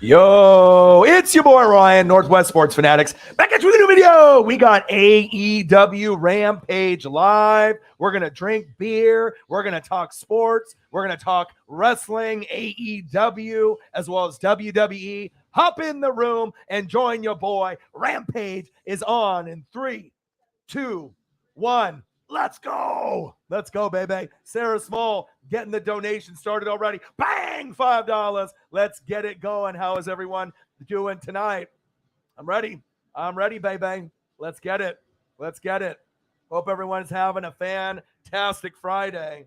Yo, it's your boy Ryan, Northwest Sports Fanatics. Back at you with a new video. We got AEW Rampage live. We're going to drink beer. We're going to talk sports. We're going to talk wrestling, AEW, as well as WWE. Hop in the room and join your boy. Rampage is on in 3, 2, 1. Let's go. Let's go, baby. Sarah Small getting the donation started already. Bang, $5. Let's get it going. How is everyone doing tonight? I'm ready. I'm ready, baby. Let's get it. Let's get it. Hope everyone's having a fantastic Friday.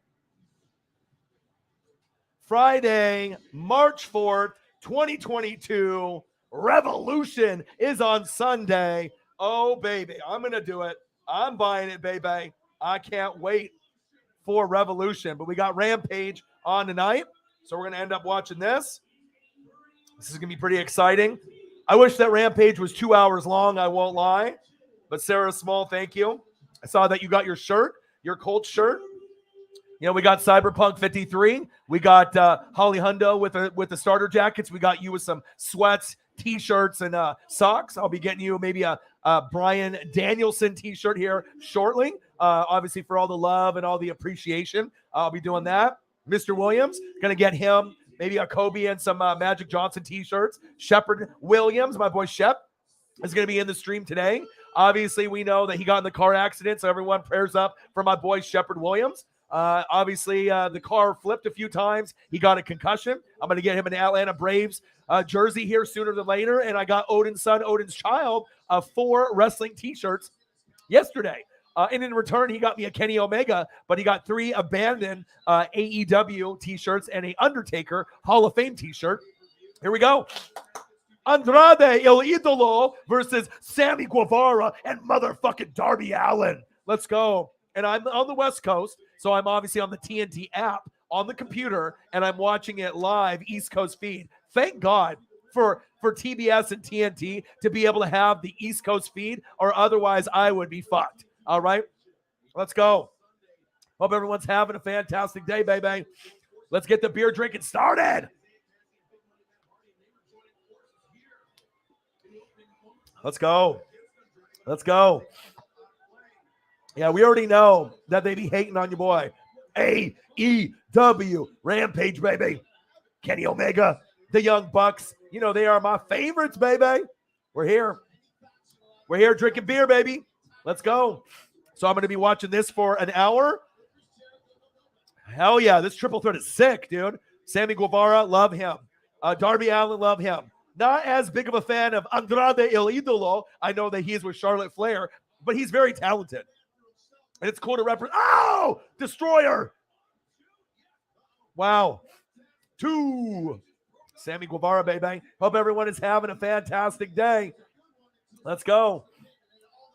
Friday, March 4th, 2022. Revolution is on Sunday. Oh, baby. I'm going to do it. I'm buying it, baby. I can't wait for Revolution. But we got Rampage on tonight, so we're going to end up watching this. This is going to be pretty exciting. I wish that Rampage was 2 hours long, I won't lie. But Sarah Small, thank you. I saw that you got your shirt, your Colts shirt. You know, we got Cyberpunk 53. We got Holly Hundo with the starter jackets. We got you with some sweats, T-shirts, and socks. I'll be getting you maybe a Brian Danielson T-shirt here shortly. Obviously, for all the love and all the appreciation, I'll be doing that. Mr. Williams, going to get him maybe a Kobe and some Magic Johnson T-shirts. Shepard Williams, my boy Shep, is going to be in the stream today. Obviously, we know that he got in the car accident, so everyone prayers up for my boy Shepard Williams. Obviously, the car flipped a few times. He got a concussion. I'm going to get him an Atlanta Braves jersey here sooner than later. And I got Odin's son, Odin's child, 4 wrestling T-shirts yesterday. And in return, he got me a Kenny Omega, but he got 3 abandoned AEW T-shirts and a Undertaker Hall of Fame T-shirt. Here we go. Andrade El Idolo versus Sammy Guevara and motherfucking Darby Allin. Let's go. And I'm on the West Coast, so I'm obviously on the TNT app on the computer, and I'm watching it live, East Coast feed. Thank God for TBS and TNT to be able to have the East Coast feed, or otherwise I would be fucked. All right? Let's go. Hope everyone's having a fantastic day, baby. Let's get the beer drinking started. Let's go. Let's go. Yeah, we already know that they be hating on your boy. AEW Rampage, baby. Kenny Omega, the Young Bucks. You know, they are my favorites, baby. We're here. We're here drinking beer, baby. Let's go. So I'm going to be watching this for an hour. Hell yeah, this triple threat is sick, dude. Sammy Guevara, love him. Darby Allin, love him. Not as big of a fan of Andrade El Idolo. I know that he is with Charlotte Flair, but he's very talented. And it's cool to represent. Oh, Destroyer. Wow. 2. Sammy Guevara, baby. Hope everyone is having a fantastic day. Let's go.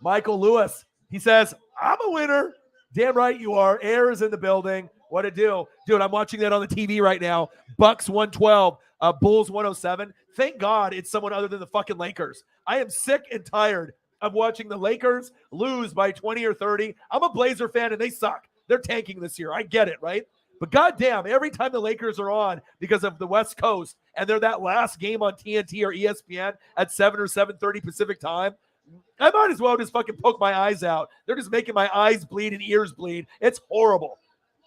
Michael Lewis. He says, I'm a winner. Damn right you are. Air is in the building. What a do. Dude, I'm watching that on the TV right now. Bucks 112, Bulls 107. Thank God it's someone other than the fucking Lakers. I am sick and tired of watching the Lakers lose by 20 or 30. I'm a Blazer fan, and they suck. They're tanking this year. I get it, right? But goddamn, every time the Lakers are on because of the West Coast, and they're that last game on TNT or ESPN at 7 or 7:30 Pacific time, I might as well just fucking poke my eyes out. They're just making my eyes bleed and ears bleed. It's horrible.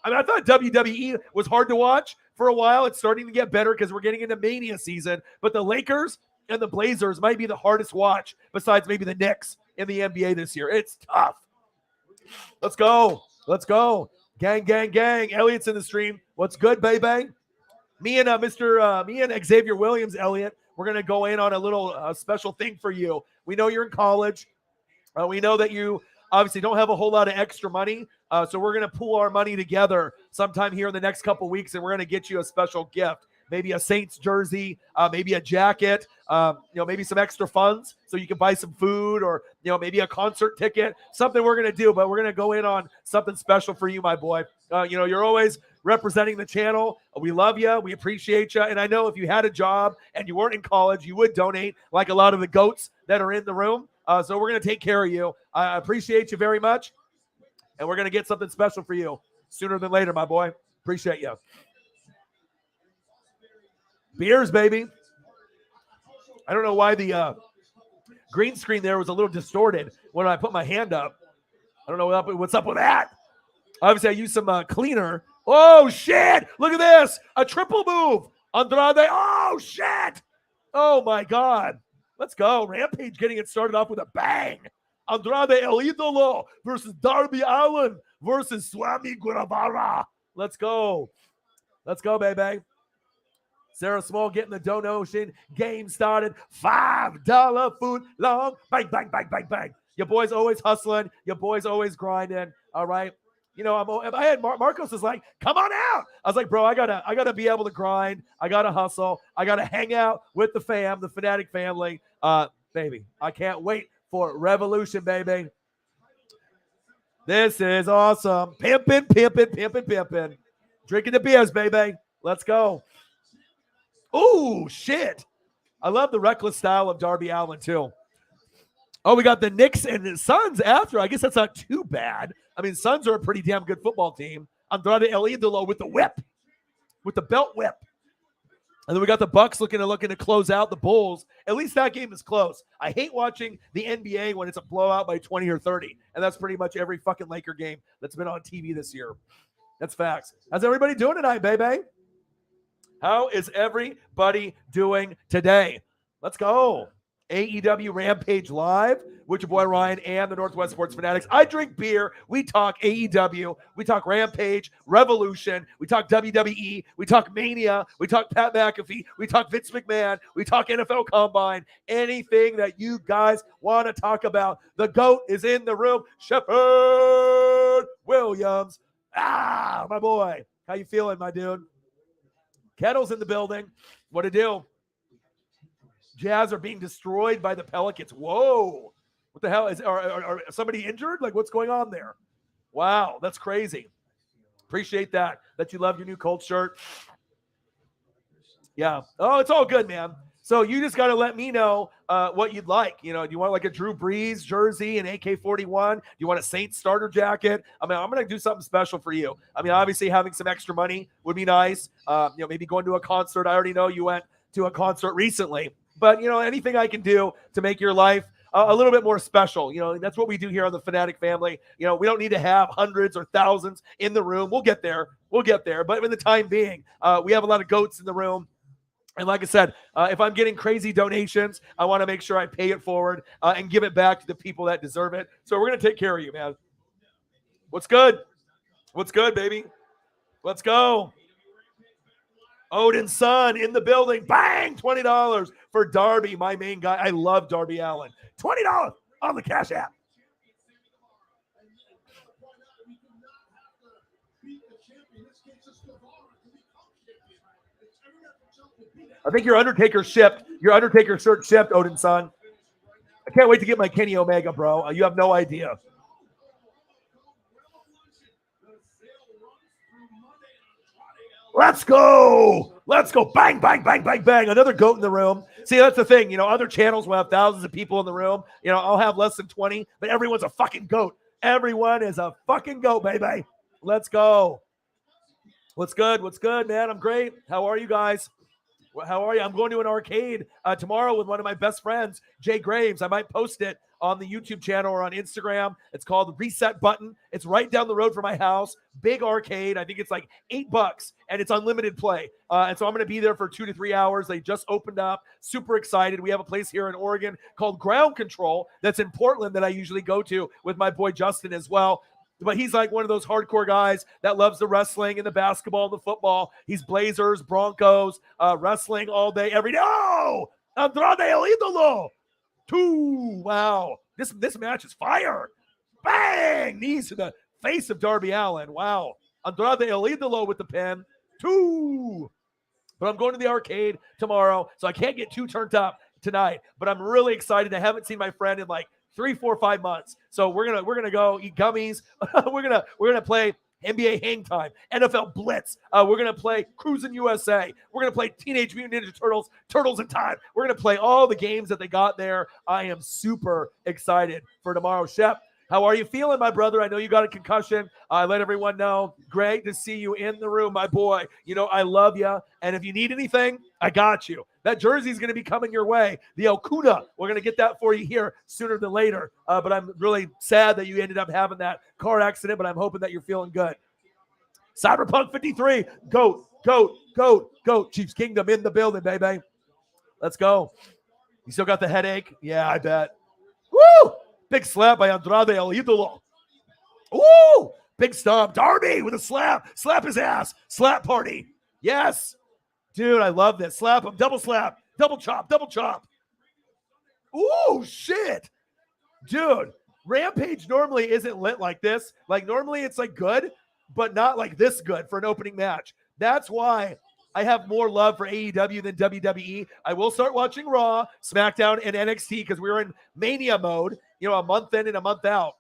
I mean, I thought WWE was hard to watch for a while. It's starting to get better because we're getting into Mania season. But the Lakers and the Blazers might be the hardest watch besides maybe the Knicks in the NBA this year. It's tough. Let's go. Let's go. Gang, gang, gang. Elliot's in the stream. What's good, baby? Me and Xavier Williams, Elliot, we're going to go in on a little special thing for you. We know you're in college. We know that you obviously don't have a whole lot of extra money. So we're going to pool our money together sometime here in the next couple weeks, and we're going to get you a special gift. Maybe a Saints jersey, maybe a jacket, maybe some extra funds so you can buy some food, or, maybe a concert ticket, something we're going to do. But we're going to go in on something special for you, my boy. You're always representing the channel. We love you. We appreciate you. And I know if you had a job and you weren't in college, you would donate like a lot of the goats that are in the room. So we're going to take care of you. I appreciate you very much. And we're going to get something special for you sooner than later, my boy. Appreciate you. Beers, baby. I don't know why the green screen there was a little distorted when I put my hand up. I don't know what's up with that. Obviously, I used some cleaner. Oh, shit. Look at this. A triple move. Andrade. Oh, shit. Oh, my God. Let's go. Rampage getting it started off with a bang. Andrade El Idolo versus Darby Allin versus Swami Guevara. Let's go. Let's go, baby. Sarah Small getting the donation game started. $5 foot long. Bang, bang, bang, bang, bang. Your boy's always hustling. Your boy's always grinding. All right. You know, if I had Marcos is like, come on out. I was like, bro, I gotta be able to grind. I gotta hustle. I gotta hang out with the fam, the Fanatic family. Baby, I can't wait for Revolution, baby. This is awesome. Pimping. Drinking the beers, baby. Let's go. Oh, shit. I love the reckless style of Darby Allin, too. Oh, we got the Knicks and the Suns after. I guess that's not too bad. I mean, Suns are a pretty damn good football team. Andrade El Idolo with the whip, with the belt whip. And then we got the Bucks looking to close out the Bulls. At least that game is close. I hate watching the NBA when it's a blowout by 20 or 30. And that's pretty much every fucking Laker game that's been on TV this year. That's facts. How's everybody doing tonight, baby? How is everybody doing today? Let's go. AEW Rampage Live with your boy Ryan and the Northwest Sports Fanatics. I drink beer. We talk AEW. We talk Rampage, Revolution. We talk WWE. We talk Mania. We talk Pat McAfee. We talk Vince McMahon. We talk NFL Combine. Anything that you guys want to talk about. The GOAT is in the room. Shepard Williams. My boy. How you feeling, my dude? Kettle's in the building. What to do? Jazz are being destroyed by the Pelicans. Whoa. What the hell? Are somebody injured? Like, what's going on there? Wow, that's crazy. Appreciate that you love your new Colt shirt. Yeah. Oh, it's all good, man. So you just got to let me know what you'd like. You know, do you want like a Drew Brees jersey, an AK-41? Do you want a Saints starter jacket? I mean, I'm going to do something special for you. I mean, obviously having some extra money would be nice. Maybe going to a concert. I already know you went to a concert recently. But, anything I can do to make your life a little bit more special. That's what we do here on the Fanatic family. We don't need to have hundreds or thousands in the room. We'll get there. But in the time being, we have a lot of goats in the room. And like I said, if I'm getting crazy donations, I want to make sure I pay it forward and give it back to the people that deserve it. So we're going to take care of you, man. What's good? What's good, baby? Let's go. Odin's son in the building. Bang! $20 for Darby, my main guy. I love Darby Allin. $20 on the Cash App. I think your Undertaker shipped. Your Undertaker shirt shipped, Odin's son. I can't wait to get my Kenny Omega, bro. You have no idea. Let's go. Bang, bang, bang, bang, bang. Another GOAT in the room. See, that's the thing. Other channels will have thousands of people in the room. I'll have less than 20, but everyone's a fucking GOAT. Everyone is a fucking GOAT, baby. Let's go. What's good, man? I'm great. How are you guys? How are you? I'm going to an arcade tomorrow with one of my best friends, Jay Graves. I might post it on the YouTube channel or on Instagram. It's called Reset Button. It's right down the road from my house. Big arcade. I think it's like $8 and it's unlimited play. And so I'm going to be there for 2 to 3 hours. They just opened up. Super excited. We have a place here in Oregon called Ground Control that's in Portland that I usually go to with my boy Justin as well. But he's like one of those hardcore guys that loves the wrestling and the basketball and the football. He's Blazers, Broncos, wrestling all day, every day. Oh, Andrade El Idolo. 2. Wow. This match is fire. Bang! Knees to the face of Darby Allin. Wow. Andrade El Idolo with the pin. 2. But I'm going to the arcade tomorrow, so I can't get too turned up tonight. But I'm really excited. I haven't seen my friend in like 3, 4, 5 months. So we're gonna go eat gummies. we're gonna play NBA Hang Time, NFL Blitz. We're gonna play Cruising USA. We're gonna play Teenage Mutant Ninja Turtles, Turtles in Time. We're gonna play all the games that they got there. I am super excited for tomorrow. Shep, How are you feeling, my brother? I know you got a concussion. I let everyone know. Great to see you in the room, my boy. You know, I love you. And if you need anything, I got you. That jersey's going to be coming your way. The Okuda, we're going to get that for you here sooner than later. But I'm really sad that you ended up having that car accident, but I'm hoping that you're feeling good. Cyberpunk 53, goat. Chiefs Kingdom in the building, baby. Let's go. You still got the headache? Yeah, I bet. Woo! Big slap by Andrade El Idolo. Woo! Big stomp. Darby with a slap. Slap his ass. Slap party. Yes. Dude, I love this. Slap him. Double slap. Double chop. Double chop. Ooh, shit. Dude, Rampage normally isn't lit like this. Like, normally it's like good, but not like this good for an opening match. That's why I have more love for AEW than WWE. I will start watching Raw, SmackDown, and NXT because we're in Mania mode, you know, a month in and a month out.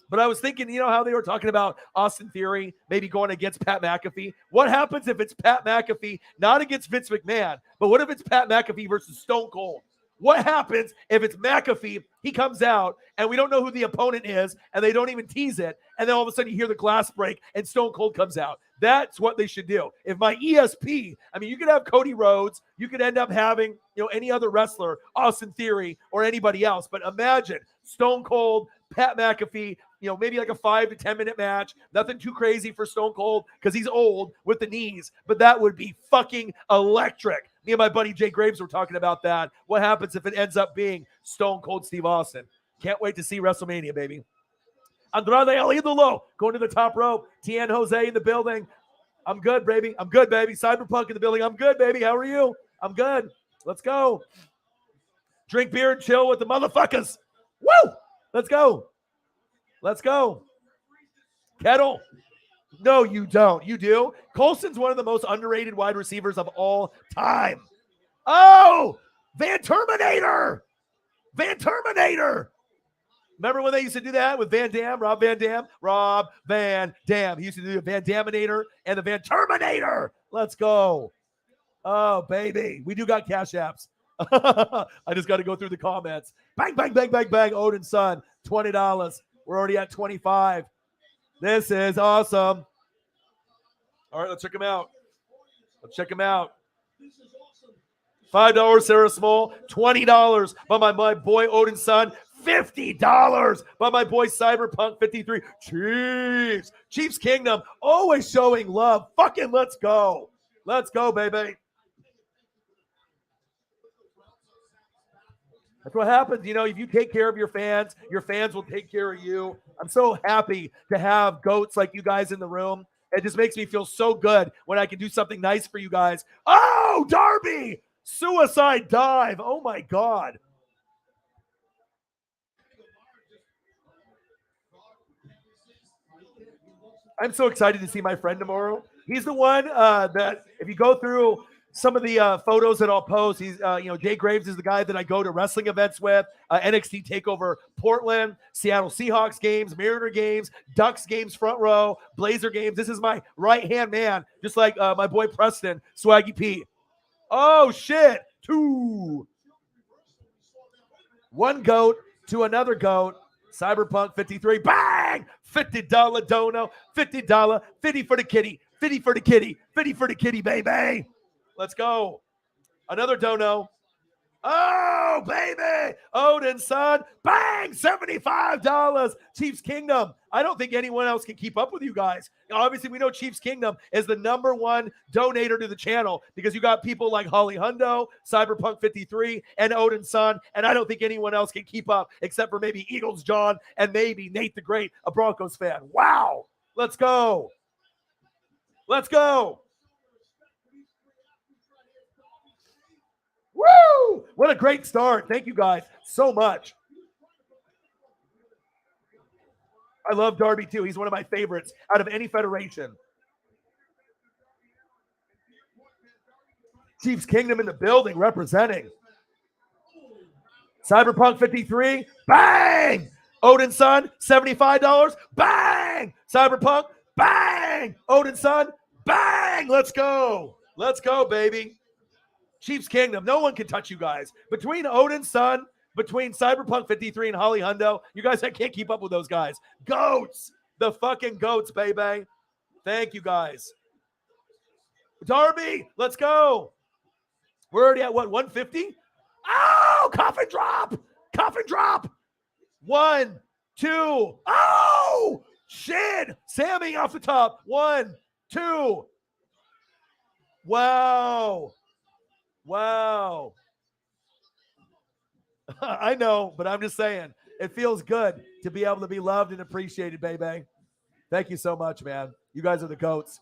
But I was thinking, you know how they were talking about Austin Theory maybe going against Pat McAfee? What happens if it's Pat McAfee, not against Vince McMahon, but what if it's Pat McAfee versus Stone Cold? What happens if it's McAfee, he comes out, and we don't know who the opponent is, and they don't even tease it, and then all of a sudden you hear the glass break, and Stone Cold comes out. That's what they should do. If my ESP, I mean, you could have Cody Rhodes, you could end up having, you know, any other wrestler, Austin Theory, or anybody else, but imagine Stone Cold, Pat McAfee, you know, maybe like a 5 to 10 minute match. Nothing too crazy for Stone Cold because he's old with the knees, but that would be fucking electric. Me and my buddy Jay Graves were talking about that. What happens if it ends up being Stone Cold Steve Austin? Can't wait to see WrestleMania, baby. Andrade El Idolo going to the top rope. Tien Jose in the building. I'm good, baby. I'm good, baby. Cyberpunk in the building. I'm good, baby. How are you? I'm good. Let's go. Drink beer and chill with the motherfuckers. Woo! Let's go. Let's go. Kettle. No, you don't. You do? Colson's one of the most underrated wide receivers of all time. Oh, Van Terminator. Van Terminator. Remember when they used to do that with Van Dam, Rob Van Dam? Rob Van Dam. He used to do the Van Daminator and the Van Terminator. Let's go. Oh, baby. We do got cash apps. I just got to go through the comments. Bang, bang, bang, bang, bang. Odin Son, $20. We're already at 25. This is awesome. All right, let's check him out. Let's check him out. $5, Sarah Small. $20 by my boy Odin Son. $50 by my boy Cyberpunk 53. Chiefs Kingdom, always showing love. Fucking let's go. Let's go, baby. That's what happens. You know, if you take care of your fans will take care of you. I'm so happy to have goats like you guys in the room. It just makes me feel so good when I can do something nice for you guys. Oh, Darby! Suicide dive. Oh, my God. I'm so excited to see my friend tomorrow. He's the one that, if you go through some of the photos that I'll post, he's, Jay Graves is the guy that I go to wrestling events with, NXT TakeOver Portland, Seattle Seahawks games, Mariner games, Ducks games, front row, Blazer games. This is my right-hand man, just like my boy Preston, Swaggy P. Oh, shit. 2. 1 goat to another goat. Cyberpunk 53. Bang! $50 dono. $50. 50 for the kitty. 50 for the kitty. 50 for the kitty, baby. Let's go. Another dono. Oh, baby. Odin Son. Bang! $75. Chiefs Kingdom. I don't think anyone else can keep up with you guys. Obviously, we know Chiefs Kingdom is the #1 donator to the channel because you got people like Holly Hundo, Cyberpunk 53, and Odin Son, and I don't think anyone else can keep up except for maybe Eagles John and maybe Nate the Great, a Broncos fan. Wow. Let's go. Let's go. Woo! What a great start. Thank you guys so much. I love Darby too. He's one of my favorites out of any federation. Chiefs Kingdom in the building representing. Cyberpunk 53. Bang! Odin Son, $75. Bang! Cyberpunk. Bang! Odin Son. Bang! Let's go. Let's go, baby. Chiefs Kingdom. No one can touch you guys. Between Odin Son, between Cyberpunk 53 and Holly Hundo. You guys, I can't keep up with those guys. Goats. The fucking goats, baby. Thank you, guys. Darby, let's go. We're already at what, 150? Oh, coffin drop. Coffin drop. 1, 2. Oh, shit. Sammy off the top. 1, 2. Wow. Wow. I know, but I'm just saying, it feels good to be able to be loved and appreciated, baby. Thank you so much, man. You guys are the goats.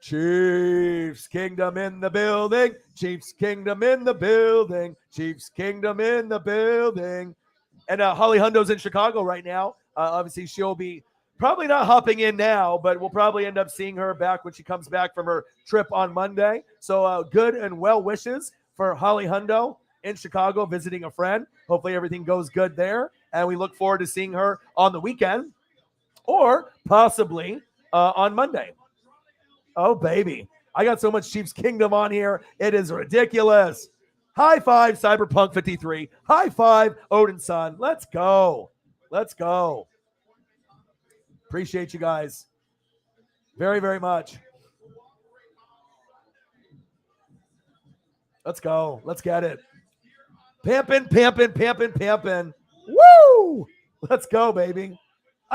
Chiefs Kingdom in the building. Chiefs Kingdom in the building. Chiefs Kingdom in the building. And Holly Hundo's in Chicago right now. Obviously, she'll be probably not hopping in now, but we'll probably end up seeing her back when she comes back from her trip on Monday. So good and well wishes for Holly Hundo in Chicago visiting a friend. Hopefully everything goes good there. And we look forward to seeing her on the weekend or possibly on Monday. Oh, baby. I got so much Chiefs Kingdom on here. It is ridiculous. High five, Cyberpunk 53. High five, Odin Son. Let's go. Let's go. Appreciate you guys very, very much. Let's go. Let's get it. Pimpin', pimpin', pimpin', pimpin'. Woo! Let's go, baby.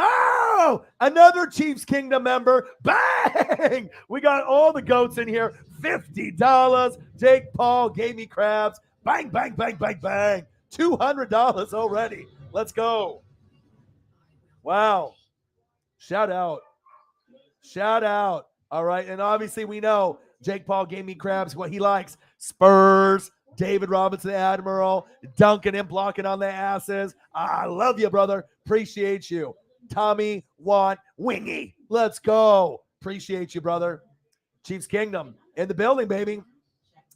Oh, another Chiefs Kingdom member. Bang! We got all the goats in here. $50. Jake Paul gave me crabs. Bang, bang, bang, bang, bang. $200 already. Let's go. Wow. Shout out. Shout out. All right. And obviously we know Jake Paul gave me crabs. What he likes. Spurs. David Robinson, Admiral. Dunking and blocking on their asses. I love you, brother. Appreciate you. Tommy Want Wingy. Let's go. Appreciate you, brother. Chiefs Kingdom in the building, baby.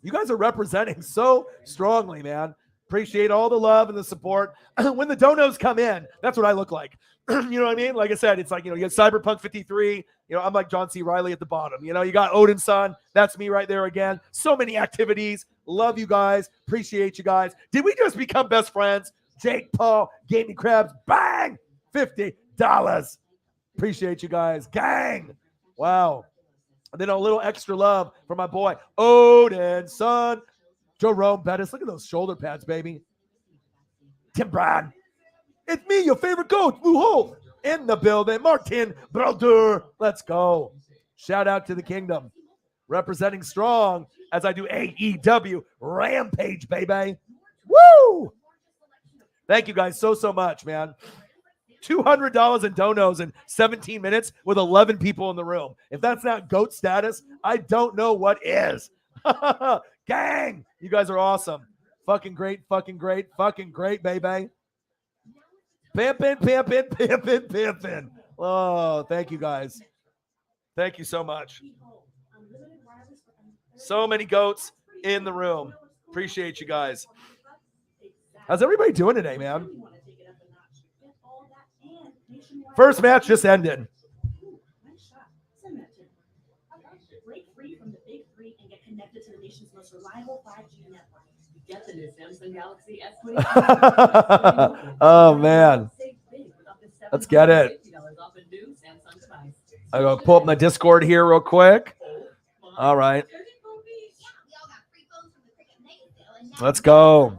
You guys are representing so strongly, man. Appreciate all the love and the support. When the donos come in, that's what I look like. You know what I mean? Like I said, it's like, you got Cyberpunk 53. I'm like John C. Reilly at the bottom. You got Odin Son. That's me right there again. So many activities. Love you guys. Appreciate you guys. Did we just become best friends? Jake Paul gave me crabs. Bang! $50. Appreciate you guys. Gang. Wow. And then a little extra love for my boy, Odin Son. Jerome Bettis. Look at those shoulder pads, baby. Tim Brad. It's me, your favorite coach, Wuho, in the building. Martin Brodeur. Let's go. Shout out to the Kingdom. Representing strong as I do AEW Rampage, baby. Woo! Thank you guys so much, man. $200 in donos in 17 minutes with 11 people in the room. If that's not GOAT status, I don't know what is. Gang, you guys are awesome. Fucking great, fucking great, fucking great, baby. Pimpin', pimpin', pimpin', pimpin'. Oh, thank you guys. Thank you so much. So many goats in the room. Appreciate you guys. How's everybody doing today, man? First match just ended. Break free from the big three and get connected to the nation's most reliable 5G network. Get the new Samsung Galaxy S20. Oh, man. Let's get it. I'm going to pull up my Discord here real quick. All right. Let's go.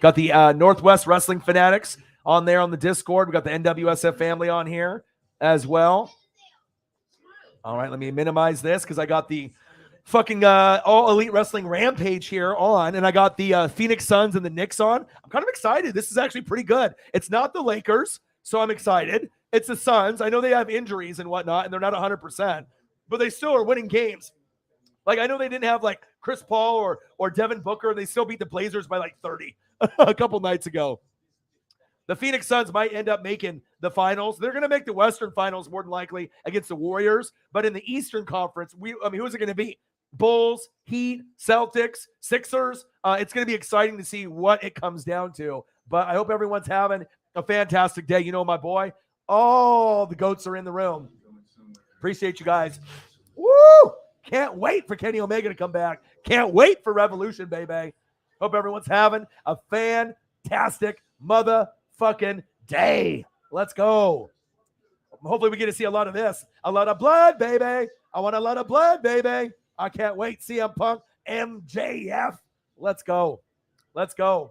Got the Northwest Wrestling Fanatics on there on the Discord. We got the NWSF family on here as well. All right, let me minimize this because I got the fucking All Elite Wrestling Rampage here on, and I got the Phoenix Suns and the Knicks on. I'm kind of excited. This is actually pretty good. It's not the Lakers, so I'm excited. It's the Suns. I know they have injuries and whatnot, and they're not 100%, but they still are winning games. Like, I know they didn't have, like, Chris Paul or Devin Booker, and they still beat the Blazers by, like, 30 a couple nights ago. The Phoenix Suns might end up making the finals. They're going to make the Western Finals more than likely against the Warriors. But in the Eastern Conference, who's it going to be? Bulls, Heat, Celtics, Sixers. It's going to be exciting to see what it comes down to. But I hope everyone's having a fantastic day. My boy, all the goats are in the room. Appreciate you guys. Woo! Can't wait for Kenny Omega to come back. Can't wait for Revolution, baby. Hope everyone's having a fantastic motherfucking day. Let's go. Hopefully we get to see a lot of this. A lot of blood, baby. I want a lot of blood, baby. I can't wait. CM Punk, MJF. Let's go. Let's go.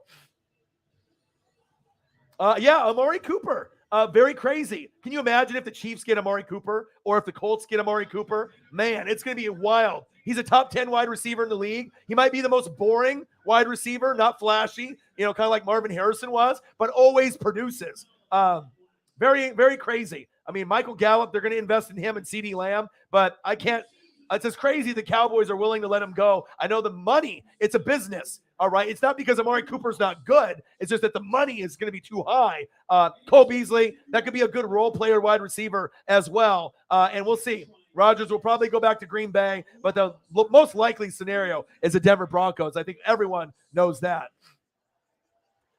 Yeah, Amari Cooper. Very crazy. Can you imagine if the Chiefs get Amari Cooper or if the Colts get Amari Cooper? Man, it's going to be wild. He's a top 10 wide receiver in the league. He might be the most boring wide receiver, not flashy, kind of like Marvin Harrison was, but always produces. Very, very crazy. I mean, Michael Gallup, they're going to invest in him and CeeDee Lamb, but I can't. It's just crazy the Cowboys are willing to let him go. I know the money, it's a business, all right? It's not because Amari Cooper's not good. It's just that the money is going to be too high. Cole Beasley, that could be a good role player wide receiver as well, and we'll see. Rodgers will probably go back to Green Bay, but the most likely scenario is the Denver Broncos. I think everyone knows that.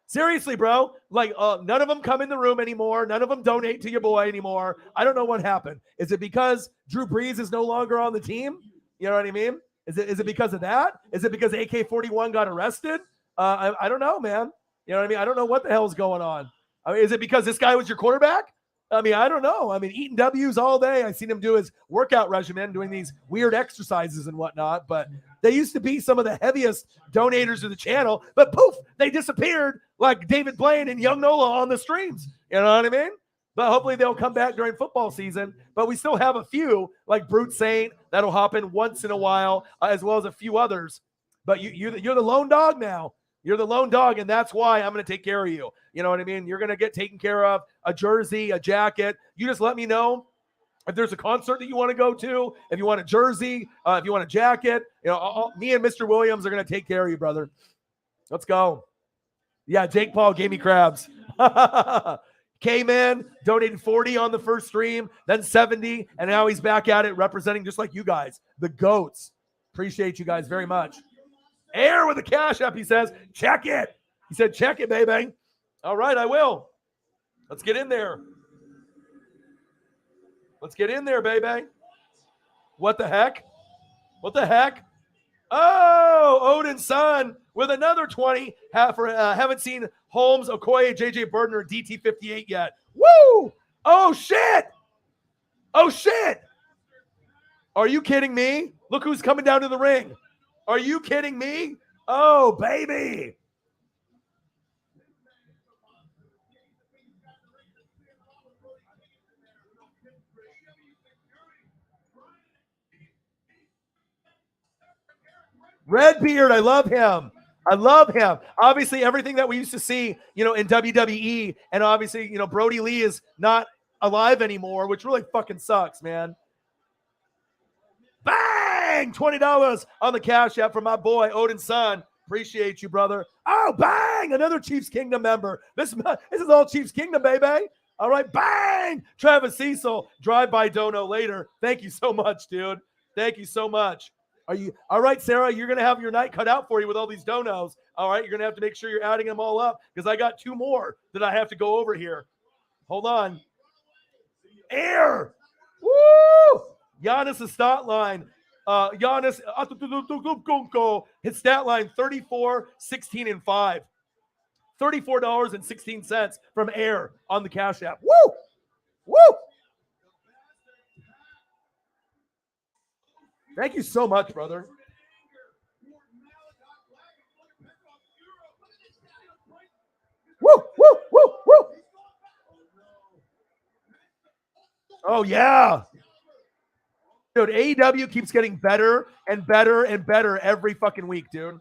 Seriously, bro, like none of them come in the room anymore. None of them donate to your boy anymore. I don't know what happened. Is it because Drew Brees is no longer on the team? You know what I mean? Is it because of that? Is it because AK-41 got arrested? I don't know, man. You know what I mean? I don't know what the hell's going on. I mean, is it because this guy was your quarterback? I mean, I don't know. I mean, eating W's all day. I've seen him do his workout regimen, doing these weird exercises and whatnot. But they used to be some of the heaviest donators of the channel. But poof, they disappeared like David Blaine and Young Nola on the streams. You know what I mean? But hopefully they'll come back during football season. But we still have a few, like Brute Saint, that'll hop in once in a while, as well as a few others. But you're the lone dog now. You're the lone dog, and that's why I'm going to take care of you. You know what I mean? You're going to get taken care of, a jersey, a jacket. You just let me know if there's a concert that you want to go to, if you want a jersey, if you want a jacket. Me and Mr. Williams are going to take care of you, brother. Let's go. Yeah, Jake Paul gave me crabs. Came in, donated 40 on the first stream, then 70, and now he's back at it representing just like you guys, the GOATs. Appreciate you guys very much. Air with the cash app, he says. Check it. He said, check it, baby. All right, I will. Let's get in there. Let's get in there, baby. What the heck? What the heck? Oh, Odin's son with another 20. Haven't seen Holmes, Okoye, JJ Burden, or DT58 yet. Woo! Oh, shit. Oh, shit. Are you kidding me? Look who's coming down to the ring. Are you kidding me? Oh, baby. Redbeard, I love him. I love him. Obviously, everything that we used to see, in WWE, and obviously, Brody Lee is not alive anymore, which really fucking sucks, man. Bang! $20 on the cash app for my boy, Odin's son. Appreciate you, brother. Oh, bang! Another Chiefs Kingdom member. This is all Chiefs Kingdom, baby. All right, bang! Travis Cecil, drive-by dono later. Thank you so much, dude. Thank you so much. Are you all right, Sarah? You're going to have your night cut out for you with all these donos. All right, you're going to have to make sure you're adding them all up because I got 2 more that I have to go over here. Hold on. Air! Woo! Giannis' stat line. Giannis, his stat line 34, 16, and 5. $34.16 from Air on the Cash App. Woo! Woo! Thank you so much, brother. Woo! Woo! Woo! Woo! Oh, yeah. Dude, AEW keeps getting better and better and better every fucking week, dude.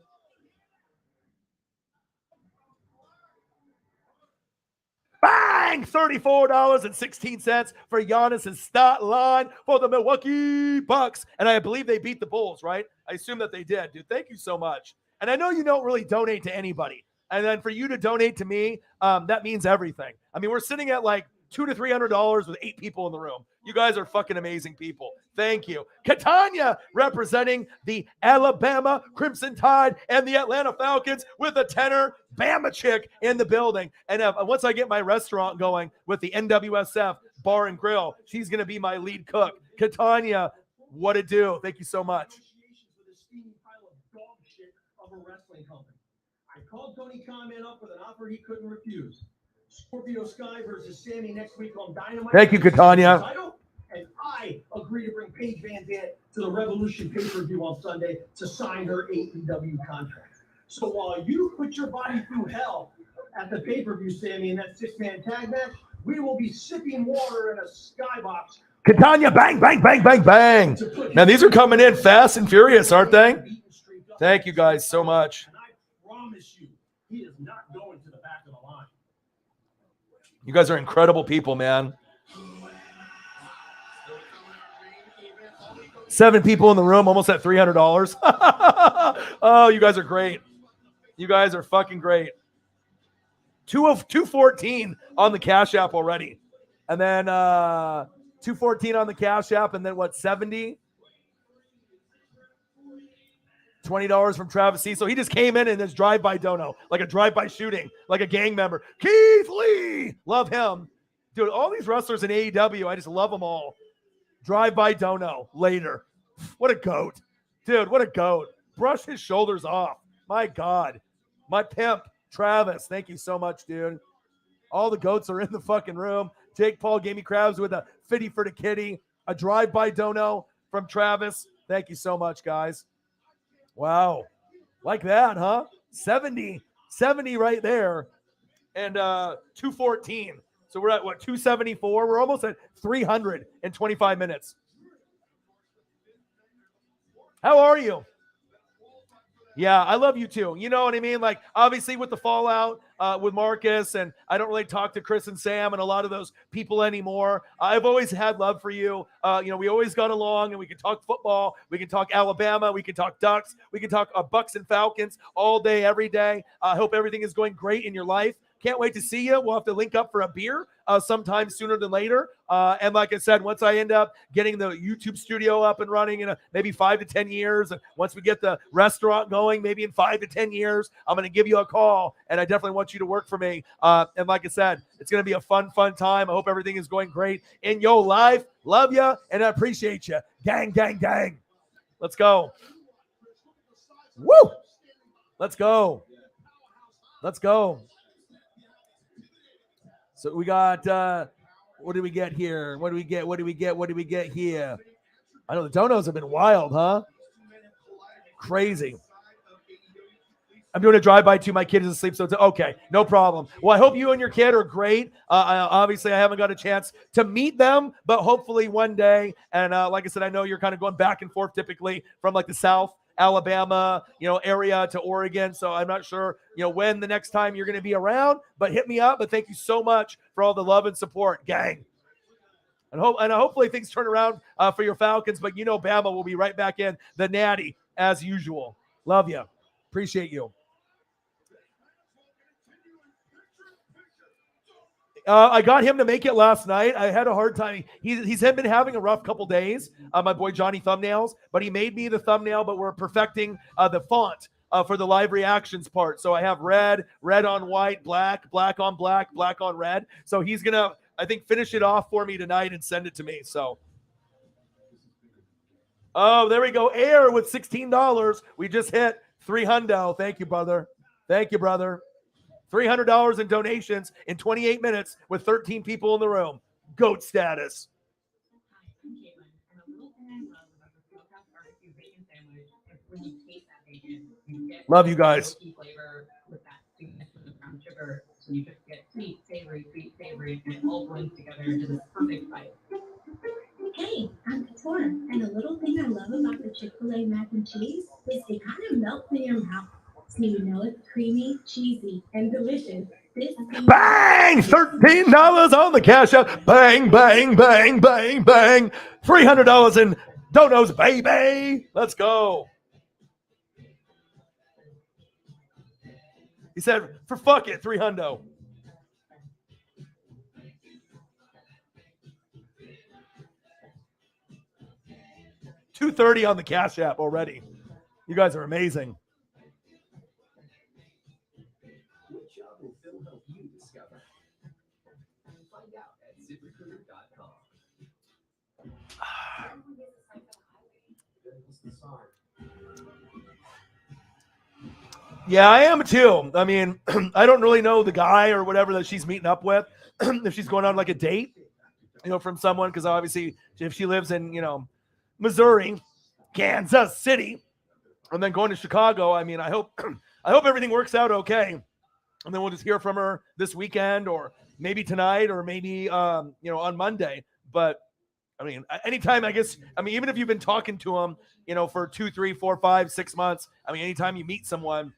Bang! $34.16 for Giannis' stat line for the Milwaukee Bucks. And I believe they beat the Bulls, right? I assume that they did, dude. Thank you so much. And I know you don't really donate to anybody. And then for you to donate to me, that means everything. I mean, we're sitting at like $200 to $300 with 8 people in the room. You guys are fucking amazing people. Thank you. Catania representing the Alabama Crimson Tide and the Atlanta Falcons with a tenor. Bama chick in the building. And once I get my restaurant going with the NWSF Bar and Grill, she's going to be my lead cook. Catania, what it do? Thank you so much. I called Tony Khan up with an offer he couldn't refuse. Scorpio Sky versus Sammy next week on Dynamite. Thank you, Catania. And I agree to bring Paige Van Zant to the Revolution pay-per-view on Sunday to sign her AEW contract. So while you put your body through hell at the pay-per-view, Sammy, in that six-man tag match, we will be sipping water in a skybox. Catania, bang, bang, bang, bang, bang. Man, these are coming in fast and furious, aren't they? Thank you guys so much. And I promise you, he is not going to the back of the line. You guys are incredible people, man. 7 people in the room, almost at $300. Oh, you guys are great. You guys are fucking great. 214 on the Cash App already. And then 214 on the Cash App, and then what, 70? $20 from Travis C. So he just came in and this drive-by dono, like a drive-by shooting, like a gang member. Keith Lee, love him. Dude, all these wrestlers in AEW, I just love them all. Drive-by dono later. What a goat. Dude, what a goat. Brush his shoulders off. My God. My pimp, Travis. Thank you so much, dude. All the goats are in the fucking room. Jake Paul gave me crabs with a fitty for the kitty. A drive-by dono from Travis. Thank you so much, guys. Wow. Like that, huh? 70 right there. And 214. So we're at what, 274? We're almost at 325 minutes. How are you? Yeah, I love you too. You know what I mean? Like, obviously with the fallout with Marcus, and I don't really talk to Chris and Sam and a lot of those people anymore. I've always had love for you. We always got along, and we can talk football. We can talk Alabama. We can talk Ducks. We can talk Bucks and Falcons all day, every day. I hope everything is going great in your life. Can't wait to see you. We'll have to link up for a beer sometime sooner than later. And like I said, once I end up getting the YouTube studio up and running in maybe 5 to 10 years, and once we get the restaurant going, maybe in 5 to 10 years, I'm going to give you a call, and I definitely want you to work for me. And like I said, it's going to be a fun time. I hope everything is going great in your life. Love you, and I appreciate you. Gang, gang, gang. Let's go. Woo! Let's go. Let's go. So we got, what do we get here? What do we get here? I know the donos have been wild, huh? Crazy. I'm doing a drive-by too. My kid is asleep, so okay, no problem. Well, I hope you and your kid are great. Obviously, I haven't got a chance to meet them, but hopefully one day. And like I said, I know you're kind of going back and forth typically from like the South Alabama, area to Oregon. So I'm not sure, when the next time you're going to be around, but hit me up. But thank you so much for all the love and support, gang. And hopefully things turn around for your Falcons. But Bama will be right back in the natty as usual. Love you. Appreciate you. I got him to make it last night. I had a hard time. He's been having a rough couple days, my boy Johnny Thumbnails, but he made me the thumbnail, but we're perfecting the font for the live reactions part. So I have red on white, black on black, black on red. So he's going to, I think, finish it off for me tonight and send it to me. So, oh, there we go. Air with $16. We just hit $300. Thank you, brother. Thank you, brother. $300 in donations in 28 minutes with 13 people in the room. GOAT status. Love you guys. You just get sweet, savory, and it all blends together into this perfect bite. Hey, I'm Couture, and a little thing I love about the Chick-fil-A mac and cheese is it kind of melts in your mouth. So it's creamy, cheesy, and delicious. Bang! $13 on the Cash App. Bang, bang, bang, bang, bang. $300 in donos, baby. Let's go. He said, for fuck it, $300. $230 on the Cash App already. You guys are amazing. Yeah, I am too. I mean, I don't really know the guy or whatever that she's meeting up with. If she's going on like a date, from someone, because obviously if she lives in, Missouri, Kansas City, and then going to Chicago, I mean, I hope I hope everything works out okay. And then we'll just hear from her this weekend or maybe tonight or maybe on Monday. But I mean, anytime, I guess, even if you've been talking to them, for 2, 3, 4, 5, 6 months, anytime you meet someone,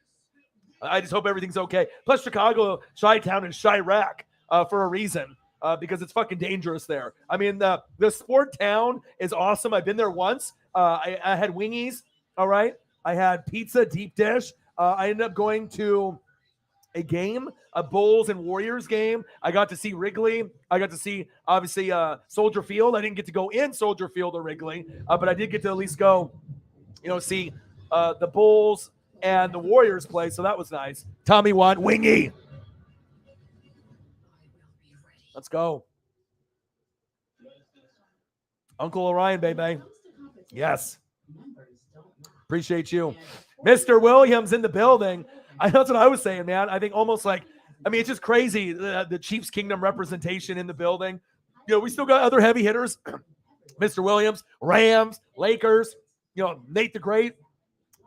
I just hope everything's okay. Plus, Chicago, Chi-Town, and Chirac for a reason, because it's fucking dangerous there. I mean, the sport town is awesome. I've been there once. I had wingies, all right? I had pizza, deep dish. I ended up going to a game, a Bulls and Warriors game. I got to see Wrigley. I got to see, obviously, Soldier Field. I didn't get to go in Soldier Field or Wrigley, but I did get to at least go, see the Bulls and the Warriors play, so that was nice. Tommy won. Wingy. Let's go. Uncle Orion, baby. Yes. Appreciate you. Mr. Williams in the building. That's what I was saying, man. I think almost like, it's just crazy, the Chiefs Kingdom representation in the building. We still got other heavy hitters. Mr. Williams, Rams, Lakers, Nate the Great.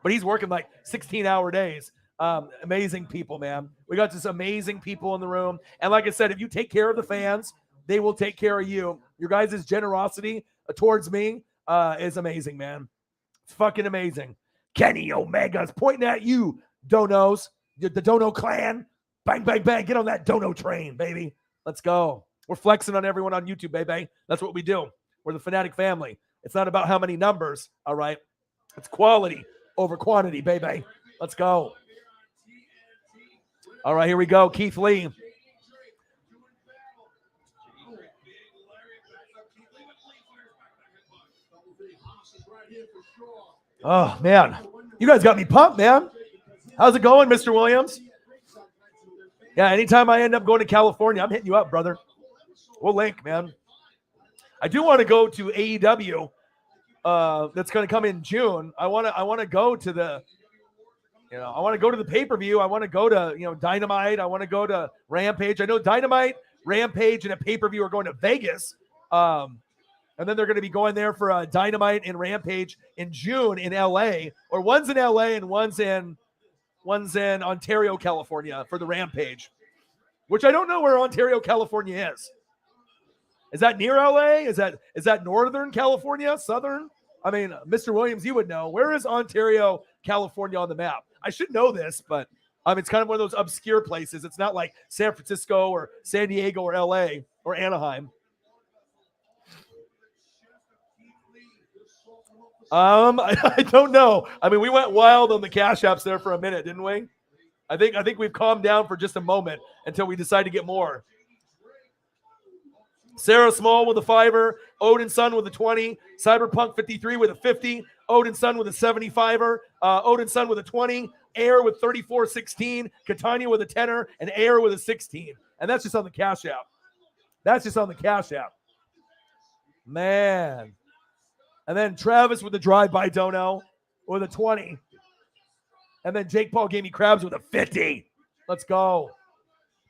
But he's working like 16-hour days. Amazing people, man. We got just amazing people in the room. And like I said, if you take care of the fans, they will take care of you. Your guys' generosity towards me is amazing, man. It's fucking amazing. Kenny Omega's pointing at you, Donos. The Dono clan. Bang, bang, bang. Get on that Dono train, baby. Let's go. We're flexing on everyone on YouTube, baby. That's what we do. We're the Fanatic family. It's not about how many numbers, all right? It's quality over quantity, baby. Let's go. All right, here we go. Keith Lee. Oh, man. You guys got me pumped, man. How's it going, Mr. Williams? Yeah, anytime I end up going to California, I'm hitting you up, brother. We'll link, man. I do want to go to AEW. That's going to come in June. I want to go to the, I want to go to the pay-per-view. I want to go to, Dynamite. I want to go to Rampage. I know Dynamite, Rampage, and a pay-per-view are going to Vegas. And then they're going to be going there for Dynamite and Rampage in June in LA, or one's in LA and one's in Ontario, California for the Rampage, which I don't know where Ontario, California is. Is that near LA? Is that Northern California? Southern? Mr. Williams, you would know. Where is Ontario, California on the map? I should know this, but it's kind of one of those obscure places. It's not like San Francisco or San Diego or LA or Anaheim. I don't know. We went wild on the cash apps there for a minute, didn't we? I think we've calmed down for just a moment until we decide to get more. Sarah Small with a 5er, Odin Sun with a 20, Cyberpunk 53 with a 50, Odin Sun with a 75er, Odin Sun with a 20, Air with 34.16, Catania with a 10er, and Air with a 16. And that's just on the cash app. Man. And then Travis with the drive-by dono with a 20. And then Jake Paul gave me Krabs with a 50. Let's go.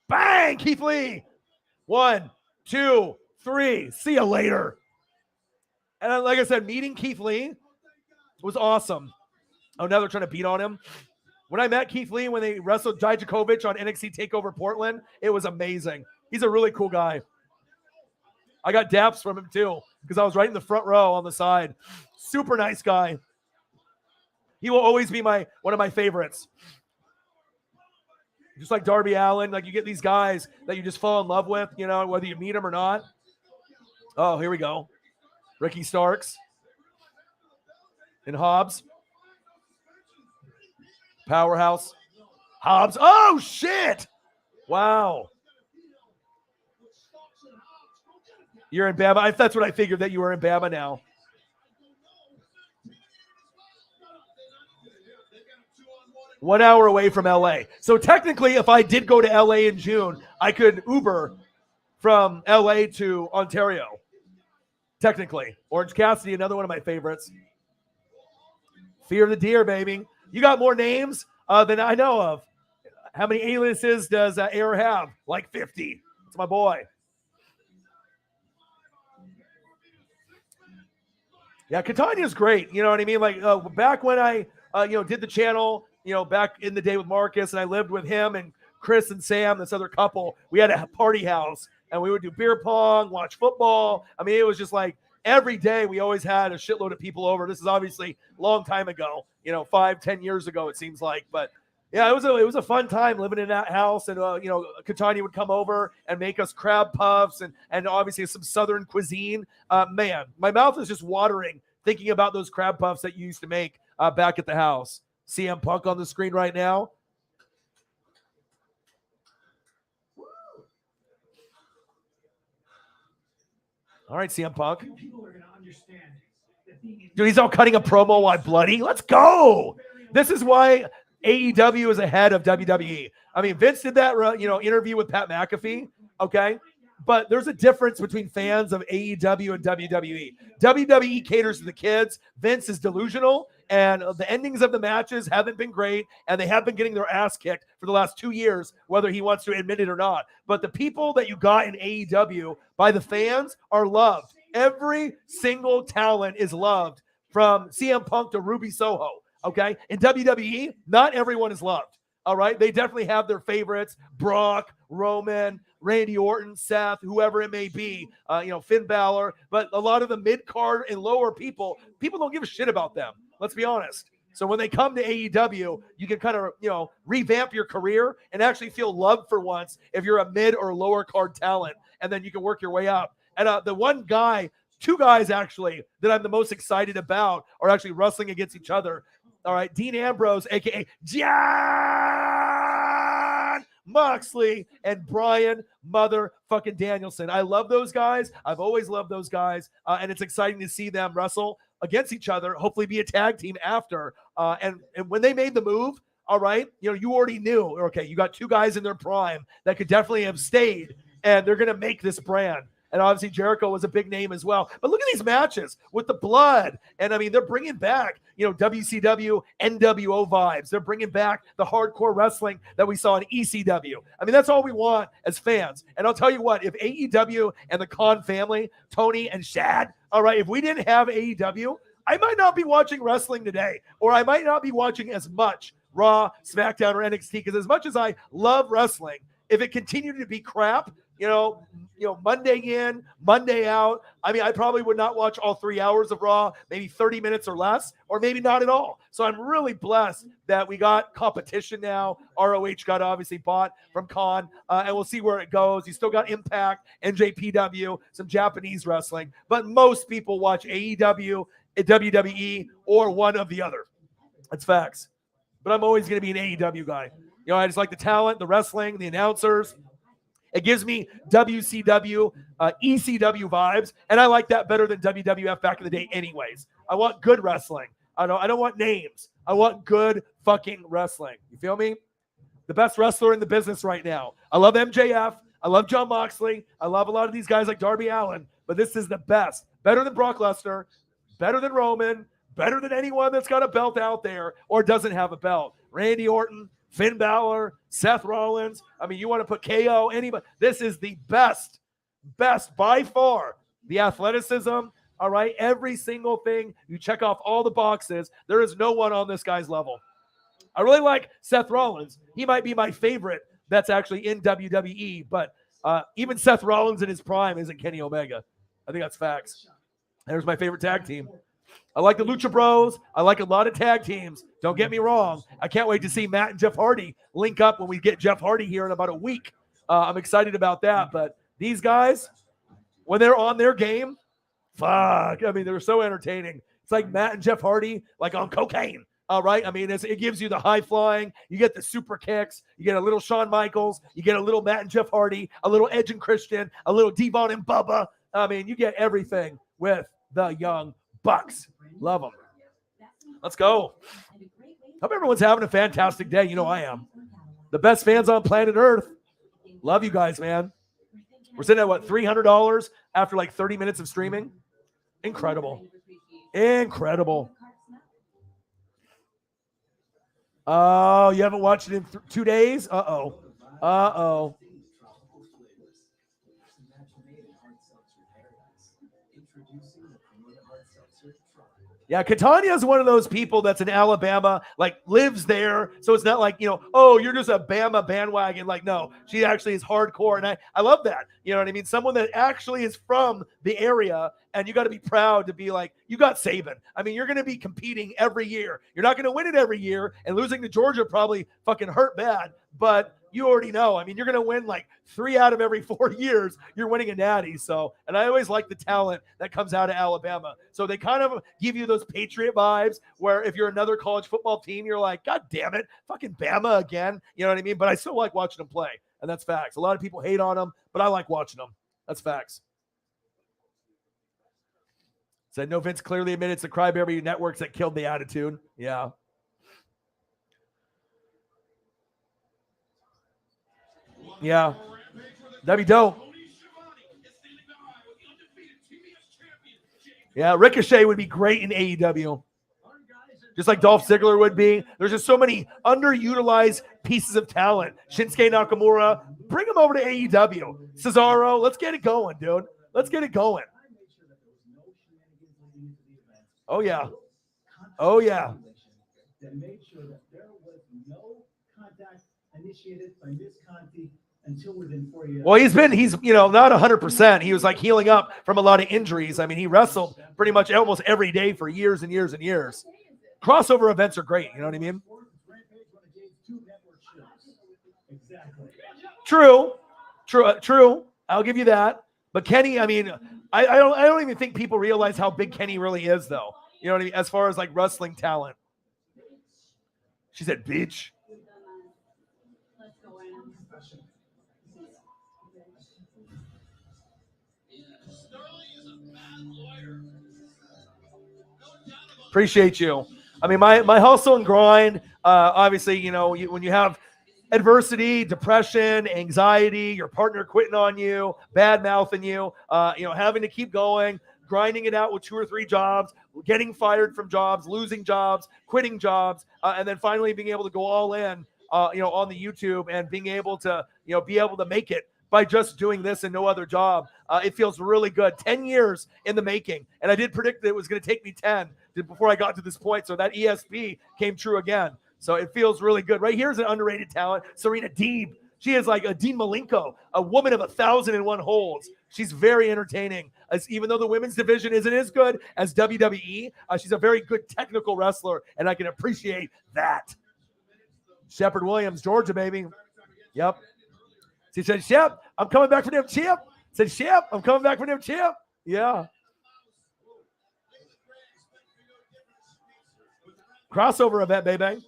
Bang! Keith Lee. 1, 2, 3. See you later. And then, like I said, meeting Keith Lee was awesome. Oh, now they're trying to beat on him. When I met Keith Lee when they wrestled Dijakovic on NXT TakeOver Portland, it was amazing. He's a really cool guy. I got daps from him too because I was right in the front row on the side. Super nice guy. He will always be one of my favorites. Just like Darby Allin, like you get these guys that you just fall in love with, whether you meet them or not. Oh, here we go. Ricky Starks and Hobbs. Powerhouse. Hobbs. Oh, shit. Wow. You're in Bama. That's what I figured, that you were in Bama now. One hour away from LA. So technically, if I did go to LA in June, I could Uber from LA to Ontario. Technically. Orange Cassidy, another one of my favorites. Fear the Deer, baby. You got more names than I know of. How many aliases does Air have? Like 50. It's my boy. Yeah, Catania's great. You know what I mean? Like back when I, did the channel, back in the day with Marcus, and I lived with him and Chris and Sam, this other couple. We had a party house, and we would do beer pong, watch football. I mean, it was just like every day we always had a shitload of people over. This is obviously a long time ago, 5-10 years ago, it seems like. But yeah, it was a fun time living in that house. And, Catania would come over and make us crab puffs and obviously some Southern cuisine. Man, my mouth is just watering thinking about those crab puffs that you used to make back at the house. CM Punk on the screen right now. All right, CM Punk. People are going to understand that Dude, he's all cutting a promo while bloody. Let's go. This is why AEW is ahead of WWE. I mean, Vince did that, interview with Pat McAfee, okay? But there's a difference between fans of AEW and WWE. WWE caters to the kids. Vince is delusional, and the endings of the matches haven't been great, and they have been getting their ass kicked for the last 2 years, whether he wants to admit it or not. But the people that you got in AEW by the fans are loved. Every single talent is loved, from CM Punk to Ruby Soho, okay? In WWE, not everyone is loved, all right? They definitely have their favorites, Brock, Roman, Randy Orton, Seth, whoever it may be, Finn Balor. But a lot of the mid-card and lower people don't give a shit about them. Let's be honest. So when they come to AEW, you can kind of, revamp your career and actually feel loved for once if you're a mid or lower card talent, and then you can work your way up. And the two guys actually that I'm the most excited about are actually wrestling against each other. All right, Dean Ambrose, a.k.a. John Moxley, and Brian motherfucking Danielson. I love those guys. I've always loved those guys, and it's exciting to see them wrestle against each other, hopefully be a tag team after. And when they made the move, all right, you already knew, okay, you got two guys in their prime that could definitely have stayed, and they're going to make this brand. And obviously Jericho was a big name as well. But look at these matches with the blood. And I mean, they're bringing back, WCW, NWO vibes. They're bringing back the hardcore wrestling that we saw in ECW. I mean, that's all we want as fans. And I'll tell you what, if AEW and the Khan family, Tony and Shad, all right, if we didn't have AEW, I might not be watching wrestling today, or I might not be watching as much Raw, SmackDown, or NXT, because as much as I love wrestling, if it continued to be crap, Monday in, Monday out. I mean, I probably would not watch all 3 hours of Raw, maybe 30 minutes or less, or maybe not at all. So I'm really blessed that we got competition now. ROH got obviously bought from Khan, and we'll see where it goes. You still got Impact, NJPW, some Japanese wrestling, but most people watch AEW, WWE, or one of the other. That's facts. But I'm always going to be an AEW guy. I just like the talent, the wrestling, the announcers. It gives me WCW, ECW vibes, and I like that better than WWF back in the day anyways. I want good wrestling. I don't want names. I want good fucking wrestling. You feel me? The best wrestler in the business right now. I love MJF. I love John Moxley. I love a lot of these guys like Darby Allin, but this is the best. Better than Brock Lesnar, better than Roman, better than anyone that's got a belt out there or doesn't have a belt. Randy Orton, Finn Balor, Seth Rollins. I mean, you want to put KO, anybody. This is the best by far. The athleticism, all right? Every single thing. You check off all the boxes. There is no one on this guy's level. I really like Seth Rollins. He might be my favorite that's actually in WWE, but even Seth Rollins in his prime isn't Kenny Omega. I think that's facts. There's my favorite tag team. I like the Lucha Bros. I like a lot of tag teams. Don't get me wrong. I can't wait to see Matt and Jeff Hardy link up when we get Jeff Hardy here in about a week. I'm excited about that. But these guys, when they're on their game, fuck. I mean, they're so entertaining. It's like Matt and Jeff Hardy, like on cocaine. All right. I mean, it gives you the high flying. You get the super kicks. You get a little Shawn Michaels. You get a little Matt and Jeff Hardy, a little Edge and Christian, a little Devon and Bubba. I mean, you get everything with the Young Bucks. Love them. Let's go. Hope everyone's having a fantastic day. I am. The best fans on planet Earth. Love you guys, man. We're sitting at, $300 after like 30 minutes of streaming? Incredible. Oh, you haven't watched it in 2 days? Uh-oh. Uh-oh. Yeah, Catania is one of those people that's in Alabama, like lives there. So it's not like, oh, you're just a Bama bandwagon. Like, no, she actually is hardcore. And I love that. You know what I mean? Someone that actually is from the area, and you got to be proud to be like, you got Saban. I mean, you're going to be competing every year. You're not going to win it every year. And losing to Georgia probably fucking hurt bad. But you already know. I mean, you're going to win like 3 out of every 4 years. You're winning a natty. So, and I always like the talent that comes out of Alabama. So they kind of give you those Patriot vibes where if you're another college football team, you're like, God damn it, fucking Bama again. You know what I mean? But I still like watching them play. And that's facts. A lot of people hate on them, but I like watching them. That's facts. Said, no, Vince clearly admitted it's the Crybaby networks that killed the attitude. Yeah. Yeah. That'd be dope. Yeah, Ricochet would be great in AEW. Just like Dolph Ziggler would be. There's just so many underutilized pieces of talent. Shinsuke Nakamura, bring him over to AEW. Cesaro, let's get it going, dude. Let's get it going. Oh, yeah. Oh, yeah. That made sure that there was no contact initiated by Miss Conti until within 4 years. Well, he's not 100%. He was like healing up from a lot of injuries. I mean, he wrestled pretty much almost every day for years and years and years. Crossover events are great. You know what I mean? True. I'll give you that. But Kenny, I mean, I don't even think people realize how big Kenny really is, though. You know what I mean? As far as like wrestling talent. She said, bitch. Appreciate you. I mean, my hustle and grind, obviously, when you have adversity, depression, anxiety, your partner quitting on you, bad mouthing you, having to keep going, grinding it out with 2 or 3 jobs, getting fired from jobs, losing jobs, quitting jobs, and then finally being able to go all in, on the YouTube and being able to, be able to make it by just doing this and no other job. It feels really good. 10 years in the making. And I did predict that it was going to take me 10 before I got to this point. So that ESP came true again. So it feels really good. Right here's an underrated talent, Serena Deeb. She is like a Dean Malenko, a woman of 1,001 holds. She's very entertaining. Even though the women's division isn't as good as WWE, she's a very good technical wrestler, and I can appreciate that. Shepard Williams, Georgia, baby. Yep. She said, Shep, I'm coming back for them, Chip. Said, Shep, I'm coming back for them, Chip. Yeah. Crossover event, baby.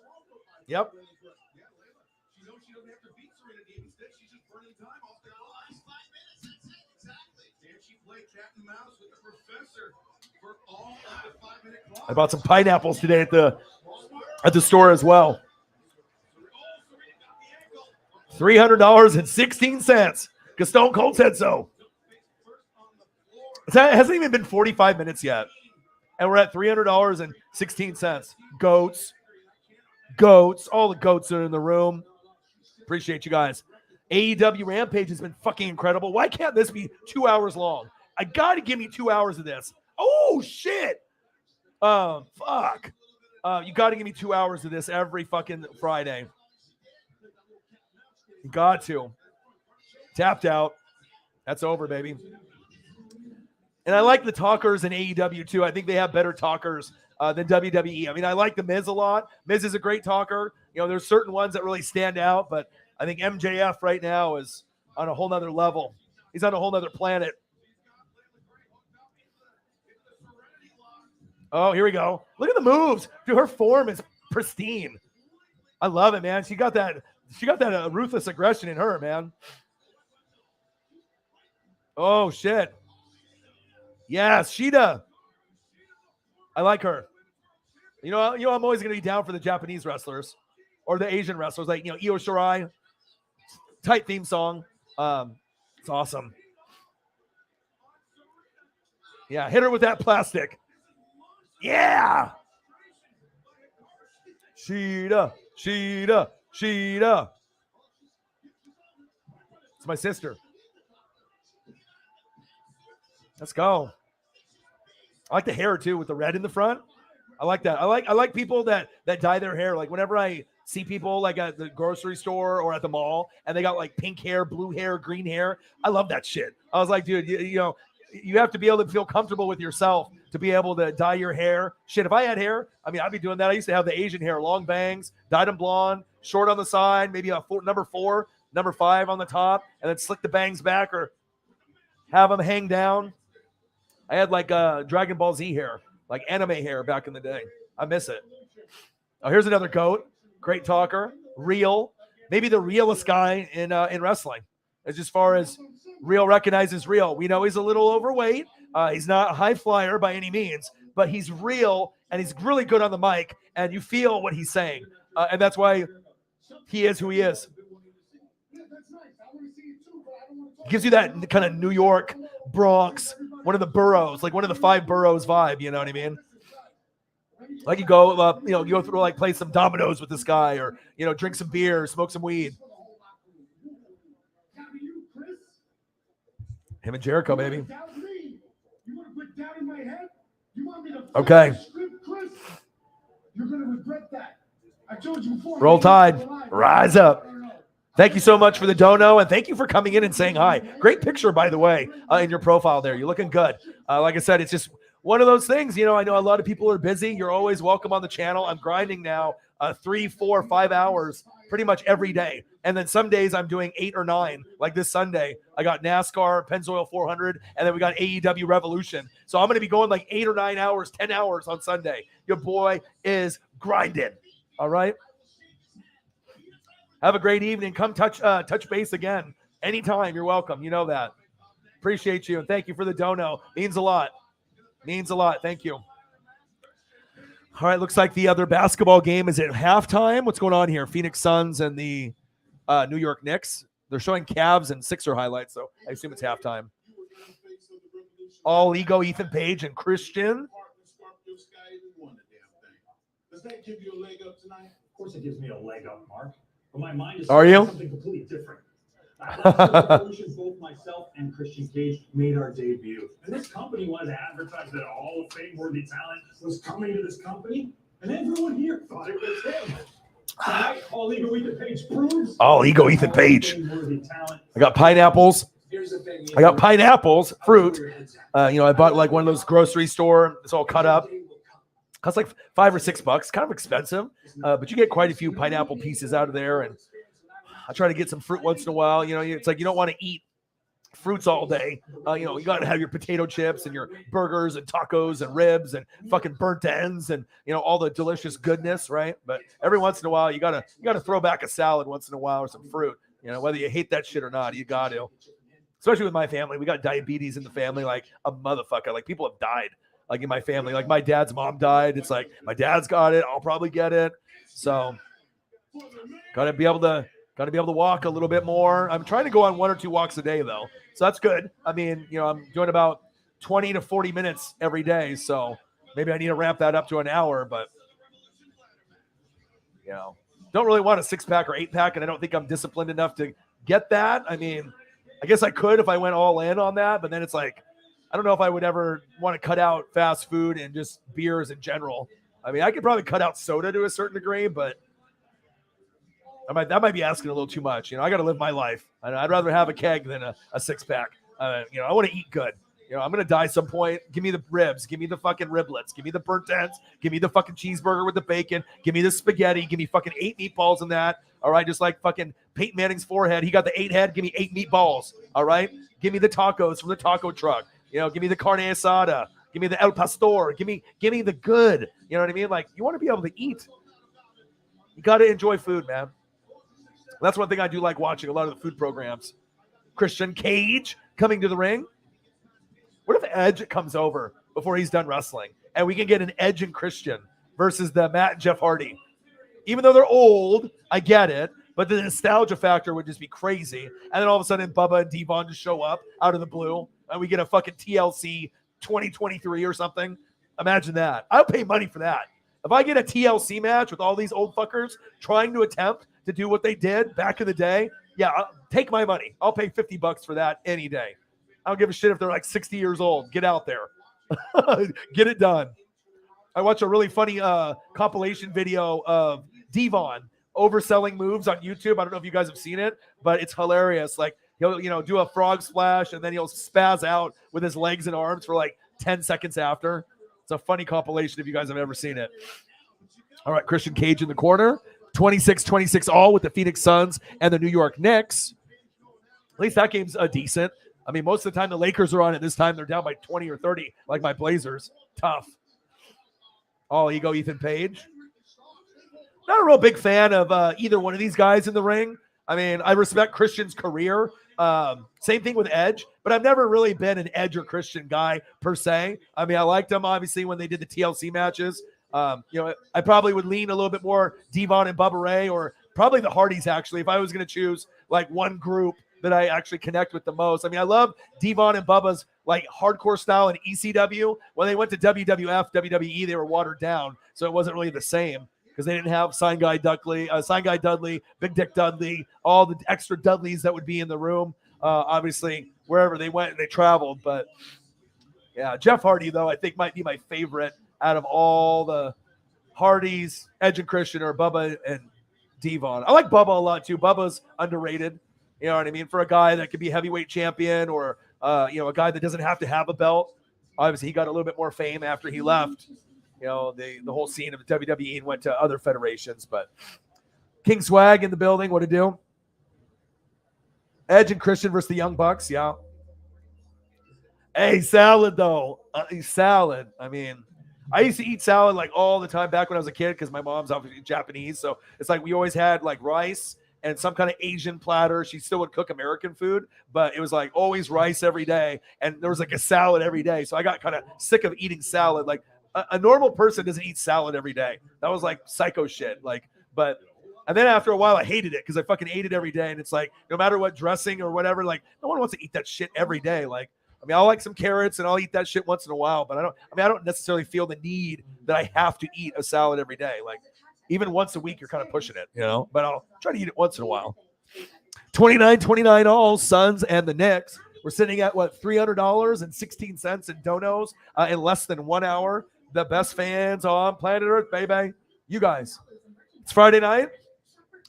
Yep. I bought some pineapples today at the store as well. $300.16 because Stone Cold said so. It hasn't even been 45 minutes yet, and we're at $300.16. Goats, all the goats are in the room. Appreciate you guys. AEW Rampage has been fucking incredible. Why can't this be 2 hours long? I gotta give me 2 hours of this. Oh shit. Fuck. You gotta give me 2 hours of this every fucking Friday. You got to. Tapped out. That's over, baby. And I like the talkers in AEW too. I think they have better talkers than WWE. I mean, I like the Miz a lot. Miz is a great talker. There's certain ones that really stand out, but I think MJF right now is on a whole nother level. He's on a whole nother planet. Oh, here we go. Look at the moves. Dude, her form is pristine. I love it, man. She got that ruthless aggression in her, man. Oh, shit. Yes, Sheeta. I like her. I'm always going to be down for the Japanese wrestlers or the Asian wrestlers, like, Io Shirai. Tight theme song. It's awesome. Yeah, hit her with that plastic. Yeah. Sheeta. Sheeta. Sheeta. It's my sister. Let's go. I like the hair too with the red in the front. I like that. I like people that dye their hair. Like whenever I see people like at the grocery store or at the mall and they got like pink hair, blue hair, green hair. I love that shit. I was like, dude, you know, you have to be able to feel comfortable with yourself to be able to dye your hair. Shit, if I had hair, I mean, I'd be doing that. I used to have the Asian hair, long bangs, dyed them blonde, short on the side, maybe a number 4, number 5 on the top, and then slick the bangs back or have them hang down. I had like Dragon Ball Z hair, like anime hair back in the day. I miss it. Oh, here's another goat. Great talker. Real. Maybe the realest guy in wrestling. As far as Real recognizes Real. We know he's a little overweight. He's not a high flyer by any means, but he's real and he's really good on the mic and you feel what he's saying. And that's why he is who he is. Gives you that kind of New York, Bronx, one of the boroughs, like one of the 5 boroughs vibe, you know what I mean? Like you go, you go through like play some dominoes with this guy or, you know, drink some beer, smoke some weed. Him and Jericho, baby. Okay. Roll Tide. Rise up. Thank you so much for the dono, and thank you for coming in and saying hi. Great picture, by the way, in your profile there. You're looking good. Like I said, it's just one of those things. You know, I know a lot of people are busy. You're always welcome on the channel. I'm grinding now 3, 4, 5 hours pretty much every day. And then some days I'm doing 8 or 9, like this Sunday. I got NASCAR, Pennzoil 400, and then we got AEW Revolution. So I'm going to be going like 8 or 9 hours, 10 hours on Sunday. Your boy is grinding. All right? Have a great evening. Come touch base again. Anytime. You're welcome. You know that. Appreciate you. And thank you for the dono. Means a lot. Means a lot. Thank you. All right. Looks like the other basketball game is at halftime. What's going on here? Phoenix Suns and the New York Knicks. They're showing Cavs and Sixer highlights, so I assume it's halftime. All ego, Ethan Page and Christian. Does that give you a leg up tonight? Of course it gives me a leg up, Mark. But my mind is Are you? Something completely different. Both myself and Christian Cage made our debut. And this company wanted to advertise that a Hall of Fame worthy talent was coming to this company. And everyone here thought it was him. Tonight, All Ego Ethan Page proves. All ego, Ethan Page. I got pineapples. I got pineapples, fruit. You know, I bought like one of those grocery store. It's all cut up. Costs like $5 or $6. Kind of expensive, but you get quite a few pineapple pieces out of there. And I try to get some fruit once in a while. You know, it's like you don't want to eat fruits all day. You know, you got to have your potato chips and your burgers and tacos and ribs and fucking burnt ends and, you know, all the delicious goodness, right? But every once in a while, you gotta throw back a salad once in a while or some fruit. You know, whether you hate that shit or not, you got to. Especially with my family, we got diabetes in the family like a motherfucker. Like people have died. Like in my family, like my dad's mom died. It's like my dad's got it. I'll probably get it. So gotta be able to walk a little bit more. I'm trying to go on 1 or 2 walks a day though. So that's good. I mean, you know, I'm doing about 20 to 40 minutes every day. So maybe I need to ramp that up to an hour, but you know, don't really want a 6-pack or 8-pack. And I don't think I'm disciplined enough to get that. I mean, I guess I could if I went all in on that, but then it's like, I don't know if I would ever want to cut out fast food and just beers in general. I mean, I could probably cut out soda to a certain degree, but that might be asking a little too much. You know, I got to live my life. I'd rather have a keg than a 6-pack. You know, I want to eat good. You know, I'm going to die some point. Give me the ribs. Give me the fucking riblets. Give me the burnt ends. Give me the fucking cheeseburger with the bacon. Give me the spaghetti. Give me fucking 8 meatballs in that. All right, just like fucking Peyton Manning's forehead. He got the 8 head. Give me 8 meatballs. All right? Give me the tacos from the taco truck. You know, give me the carne asada. Give me the El Pastor. Give me the good. You know what I mean? Like, you want to be able to eat. You got to enjoy food, man. That's one thing I do like watching a lot of the food programs. Christian Cage coming to the ring. What if Edge comes over before he's done wrestling and we can get an Edge and Christian versus the Matt and Jeff Hardy? Even though they're old, I get it, but the nostalgia factor would just be crazy. And then all of a sudden Bubba and Devon just show up out of the blue and we get a fucking TLC 2023 or something. Imagine that. I'll pay money for that. If I get a TLC match with all these old fuckers trying to attempt to do what they did back in the day, yeah, take my money. I'll pay $50 for that any day. I don't give a shit if they're like 60 years old. Get out there. Get it done. I watched a really funny compilation video of Devon overselling moves on YouTube. I don't know if you guys have seen it, but it's hilarious. Like he'll, do a frog splash and then he'll spaz out with his legs and arms for like 10 seconds after. It's a funny compilation if you guys have ever seen it. All right, Christian Cage in the corner. 26-26 all with the Phoenix Suns and the New York Knicks. At least that game's decent. I mean, most of the time the Lakers are on it. This time they're down by 20 or 30, like my Blazers. Tough. All ego Ethan Page. Not a real big fan of either one of these guys in the ring. I mean, I respect Christian's career. Same thing with Edge, but I've never really been an Edge or Christian guy per se. I mean, I liked them obviously when they did the TLC matches. I probably would lean a little bit more Devon and Bubba Ray, or probably the Hardys actually, if I was going to choose like one group that I actually connect with the most. I mean, I love Devon and Bubba's like hardcore style in ECW. When they went to WWF, WWE, they were watered down, so it wasn't really the same because they didn't have Sign Guy Dudley, Big Dick Dudley, all the extra Dudleys that would be in the room. Obviously, wherever they went, they traveled. But yeah, Jeff Hardy though I think might be my favorite out of all the Hardys. Edge and Christian, or Bubba and Devon. I like Bubba a lot too. Bubba's underrated. You know what I mean? For a guy that could be heavyweight champion, or a guy that doesn't have to have a belt. Obviously, he got a little bit more fame after he left. The whole scene of the WWE and went to other federations. But King Swag in the building. What to do? Edge and Christian versus the Young Bucks. Yeah. Hey, salad though. Salad. I mean, I used to eat salad like all the time back when I was a kid because my mom's obviously Japanese. So it's like we always had like rice and some kind of Asian platter. She still would cook American food, but it was like always rice every day. And there was like a salad every day. So I got kind of sick of eating salad. Like a normal person doesn't eat salad every day. That was like psycho shit. And then after a while, I hated it because I fucking ate it every day. And it's like, no matter what dressing or whatever, like no one wants to eat that shit every day. Like, I mean, I'll like some carrots and I'll eat that shit once in a while, but I don't necessarily feel the need that I have to eat a salad every day. Like even once a week, you're kind of pushing it, but I'll try to eat it once in a while. 29-29 all, Suns and the Knicks. We're sitting at what, $300.16 in donos in less than 1 hour. The best fans on planet Earth, baby. You guys. It's Friday night.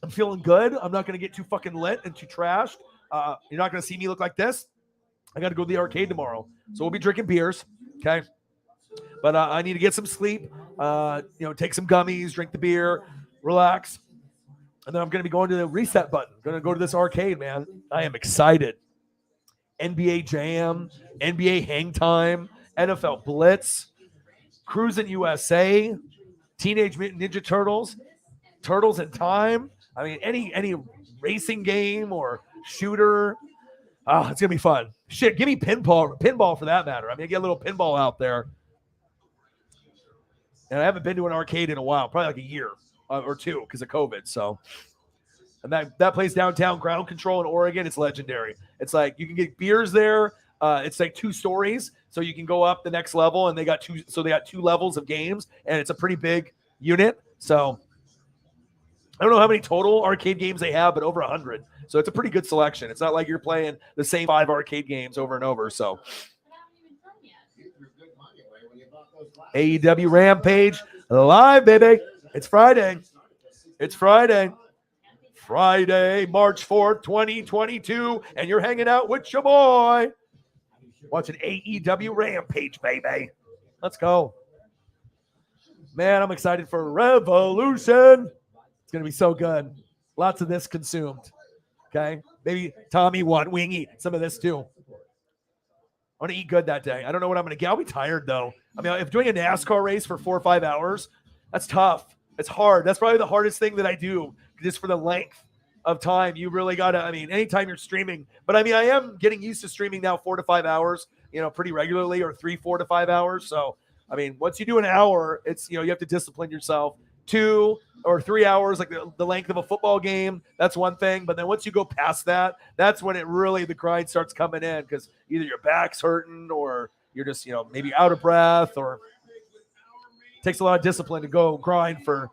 I'm feeling good. I'm not going to get too fucking lit and too trashed. You're not going to see me look like this. I got to go to the arcade tomorrow. So we'll be drinking beers. Okay. But I need to get some sleep, take some gummies, drink the beer, relax. And then I'm going to be going to the reset button. Going to go to this arcade, man. I am excited. NBA Jam, NBA Hang Time, NFL Blitz, Cruising USA, Teenage Mutant Ninja Turtles, Turtles in Time. I mean, any racing game or shooter. Oh, it's going to be fun. Shit, give me pinball for that matter. I mean, get a little pinball out there. And I haven't been to an arcade in a while, probably like a year or two because of COVID. So, and that place downtown, Ground Control in Oregon, it's legendary. It's like you can get beers there. It's like 2 stories, so you can go up the next level, and they got 2 levels of games, and it's a pretty big unit. So I don't know how many total arcade games they have, but over 100. So it's a pretty good selection. It's not like you're playing the same 5 arcade games over and over. So Aew Rampage live, baby. It's Friday. It's Friday. Friday, March 4th, 2022, and you're hanging out with your boy. Watching Aew Rampage, baby. Let's go. Man, I'm excited for Revolution. It's going to be so good. Lots of this consumed. Okay? Maybe Tommy we can eat some of this too. I want to eat good that day. I don't know what I'm going to get. I'll be tired though. I mean, if doing a NASCAR race for 4 or 5 hours, that's tough. It's hard. That's probably the hardest thing that I do, just for the length of time. You really got to, I mean, anytime you're streaming, but I mean, I am getting used to streaming now 4 to 5 hours, pretty regularly, or 3, 4 to 5 hours. So, I mean, once you do an hour, it's, you have to discipline yourself. 2 or 3 hours, like the length of a football game, that's one thing. But then once you go past that, that's when the grind starts coming in, because either your back's hurting or you're just, maybe out of breath, or Takes a lot of discipline to go grind for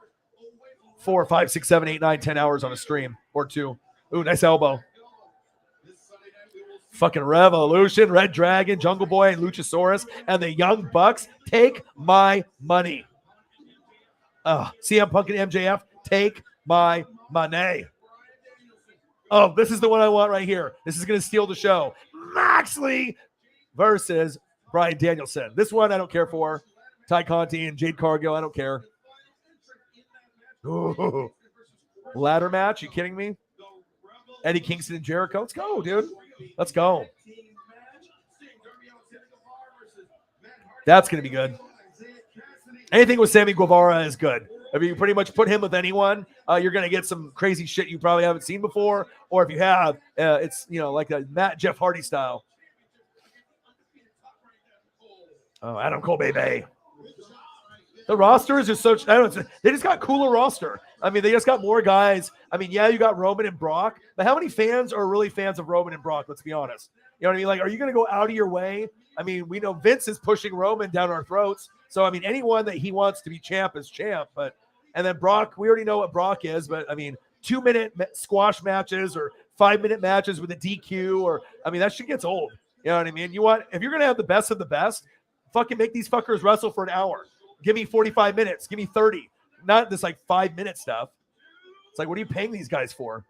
4, 5, 6, 7, 8, 9, 10 hours on a stream or 2. Ooh, nice elbow. Fucking Revolution, Red Dragon, Jungle Boy, and Luchasaurus, and the Young Bucks. Take my money. CM Punk and MJF, take my money. Oh, this is the one I want right here. This is going to steal the show. Moxley versus Bryan Danielson. This one I don't care for. Ty Conti and Jade Cargill, I don't care. Ooh. Ladder match, you kidding me? Eddie Kingston and Jericho. Let's go, dude. Let's go. That's going to be good. Anything with Sammy Guevara is good. If you pretty much put him with anyone, you're going to get some crazy shit you probably haven't seen before. Or if you have, it's, like a Matt Jeff Hardy style. Oh, Adam Cole, baby. The roster is just so, they just got cooler roster. I mean, they just got more guys. I mean, yeah, you got Roman and Brock, but how many fans are really fans of Roman and Brock? Let's be honest. You know what I mean? Like, are you going to go out of your way? I mean, we know Vince is pushing Roman down our throats. So, I mean, anyone that he wants to be champ is champ. And then Brock, we already know what Brock is, but I mean, 2-minute squash matches or 5-minute matches with a DQ, or, I mean, that shit gets old. You know what I mean? If you're going to have the best of the best, fucking make these fuckers wrestle for an hour. Give me 45 minutes. Give me 30. Not this 5-minute stuff. It's like, what are you paying these guys for?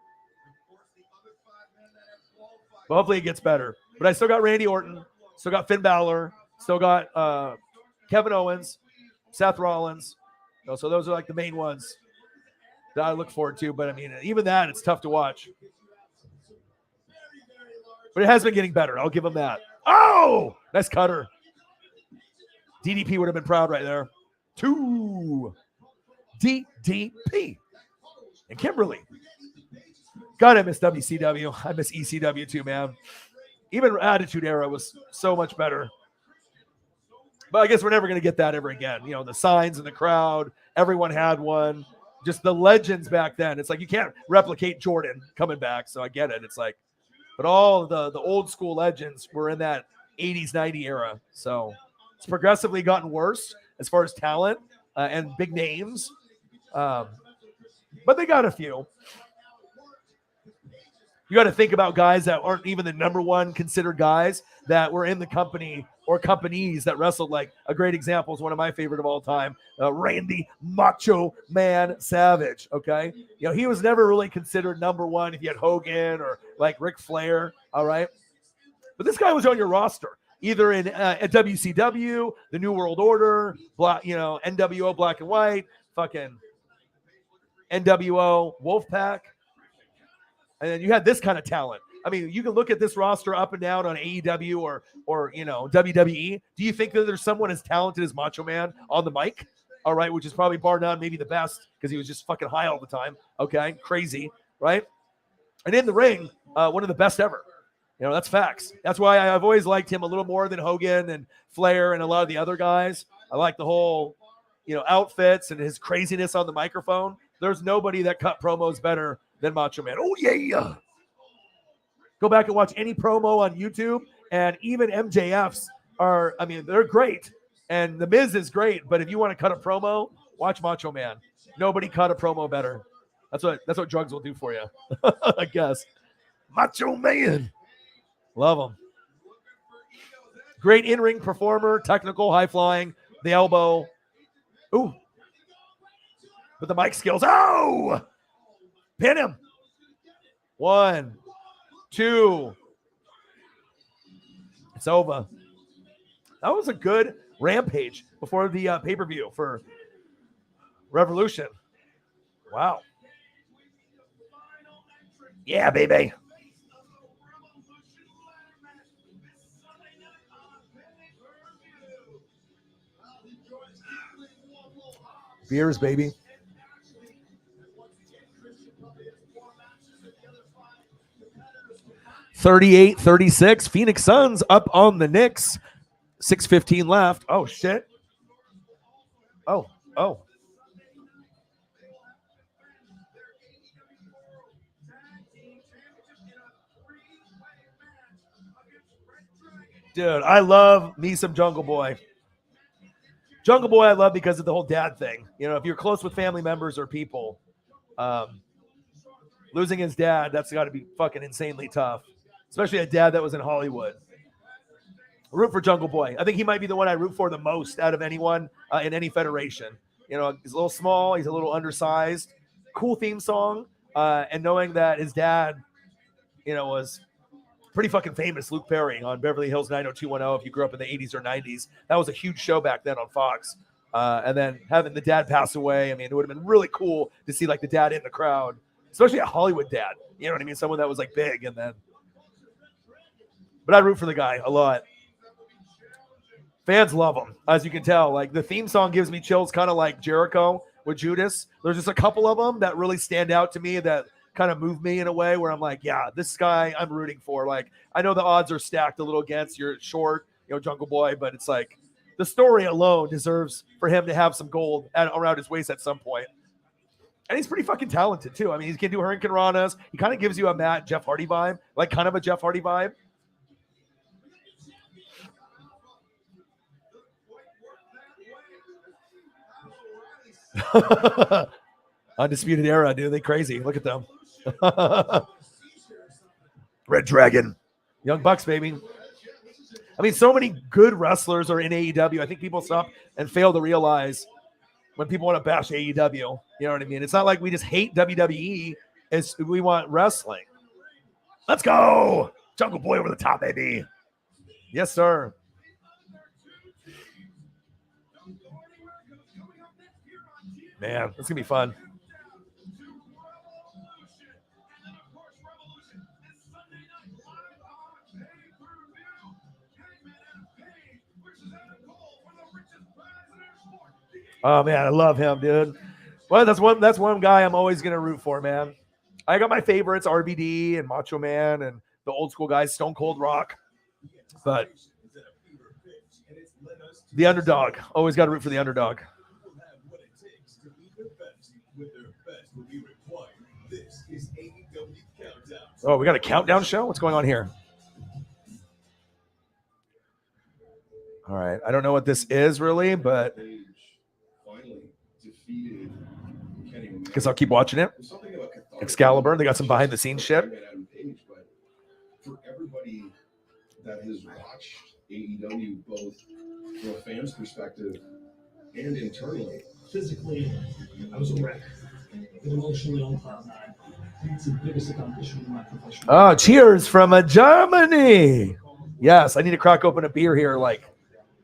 Well, hopefully it gets better. But I still got Randy Orton. Still got Finn Balor. Still got Kevin Owens. Seth Rollins. So those are the main ones that I look forward to. But I mean, even that, it's tough to watch. But it has been getting better. I'll give them that. Oh! Nice cutter. DDP would have been proud right there. 2 DDP and Kimberly. God, I miss WCW. I miss ECW too, man. Even Attitude Era was so much better. But I guess we're never going to get that ever again. The signs in the crowd. Everyone had one. Just the legends back then. It's like you can't replicate Jordan coming back. So I get it. It's like, but all the old school legends were in that 80s, 90s era. So it's progressively gotten worse as far as talent and big names. But they got a few. You got to think about guys that aren't even the number one considered guys that were in the company or companies that wrestled. Like a great example is one of my favorite of all time, Randy Macho Man Savage. Okay. He was never really considered number one if you had Hogan or like Ric Flair. All right. But this guy was on your roster. Either in at WCW, the New World Order, NWO Black and White, fucking NWO Wolfpack. And then you had this kind of talent. I mean, you can look at this roster up and down on AEW or WWE. Do you think that there's someone as talented as Macho Man on the mic? All right, which is probably bar none, maybe the best because he was just fucking high all the time. Okay, crazy, right? And in the ring, one of the best ever. That's facts. That's why I've always liked him a little more than Hogan and Flair and a lot of the other guys. I like the whole, outfits and his craziness on the microphone. There's nobody that cut promos better than Macho Man. Oh, yeah. Go back and watch any promo on YouTube, and even MJF's they're great. And The Miz is great, but if you want to cut a promo, watch Macho Man. Nobody cut a promo better. That's what drugs will do for you, I guess. Macho Man. Love him. Great in-ring performer, technical, high-flying, the elbow. Ooh. With the mic skills. Oh! Pin him. 1, 2. It's over. That was a good Rampage before the pay-per-view for Revolution. Wow. Yeah, baby. Beers, baby. $38-36. Phoenix Suns up on the Knicks. 6:15 left. Oh, shit. Oh. Dude, I love me some Jungle Boy. Jungle Boy I love because of the whole dad thing. You know, if you're close with family members or people, losing his dad, that's got to be fucking insanely tough, especially a dad that was in Hollywood. Root for Jungle Boy. I think he might be the one I root for the most out of anyone in any federation. You know, he's a little small, he's a little undersized, cool theme song, and knowing that his dad, you know, was pretty fucking famous, Luke Perry on Beverly Hills 90210. If you grew up in the 80s or 90s, that was a huge show back then on Fox. And then having the dad pass away, I mean, it would have been really cool to see like the dad in the crowd, especially a Hollywood dad. You know what I mean? Someone that was like big, and then. But I root for the guy a lot. Fans love him, as you can tell. Like the theme song gives me chills, kind of like Jericho with Judas. There's just a couple of them that really stand out to me that kind of move me in a way where I'm like, yeah, this guy I'm rooting for. Like I know the odds are stacked a little against you're short, you know, Jungle Boy, but it's like the story alone deserves for him to have some gold around his waist at some point. And he's pretty fucking talented too. I mean, he can do Hurricane Ranas. He kind of gives you a Jeff Hardy vibe, like kind of a Jeff Hardy vibe. Undisputed Era, dude. They crazy. Look at them. Red Dragon. Young Bucks, baby. I mean, so many good wrestlers are in AEW. I think people stop and fail to realize when people want to bash AEW. You know what I mean? It's not like we just hate WWE. It's we want wrestling. Let's go. Jungle Boy over the top, baby. Yes, sir. Man, it's going to be fun. Oh, man, I love him, dude. Well, that's one guy I'm always going to root for, man. I got my favorites, RVD and Macho Man and the old school guys, Stone Cold Rock. But the underdog. Always got to root for the underdog. Oh, we got a countdown show? What's going on here? All right. I don't know what this is really, but guess I'll keep watching it. Excalibur. They got some behind the scenes shit. For everybody that has watched AEW, both from a fan's perspective and internally. Physically, I was a wreck. But emotionally on cloud nine. It's the biggest accomplishment in my professional Oh, cheers from Germany. Yes, I need to crack open a beer here like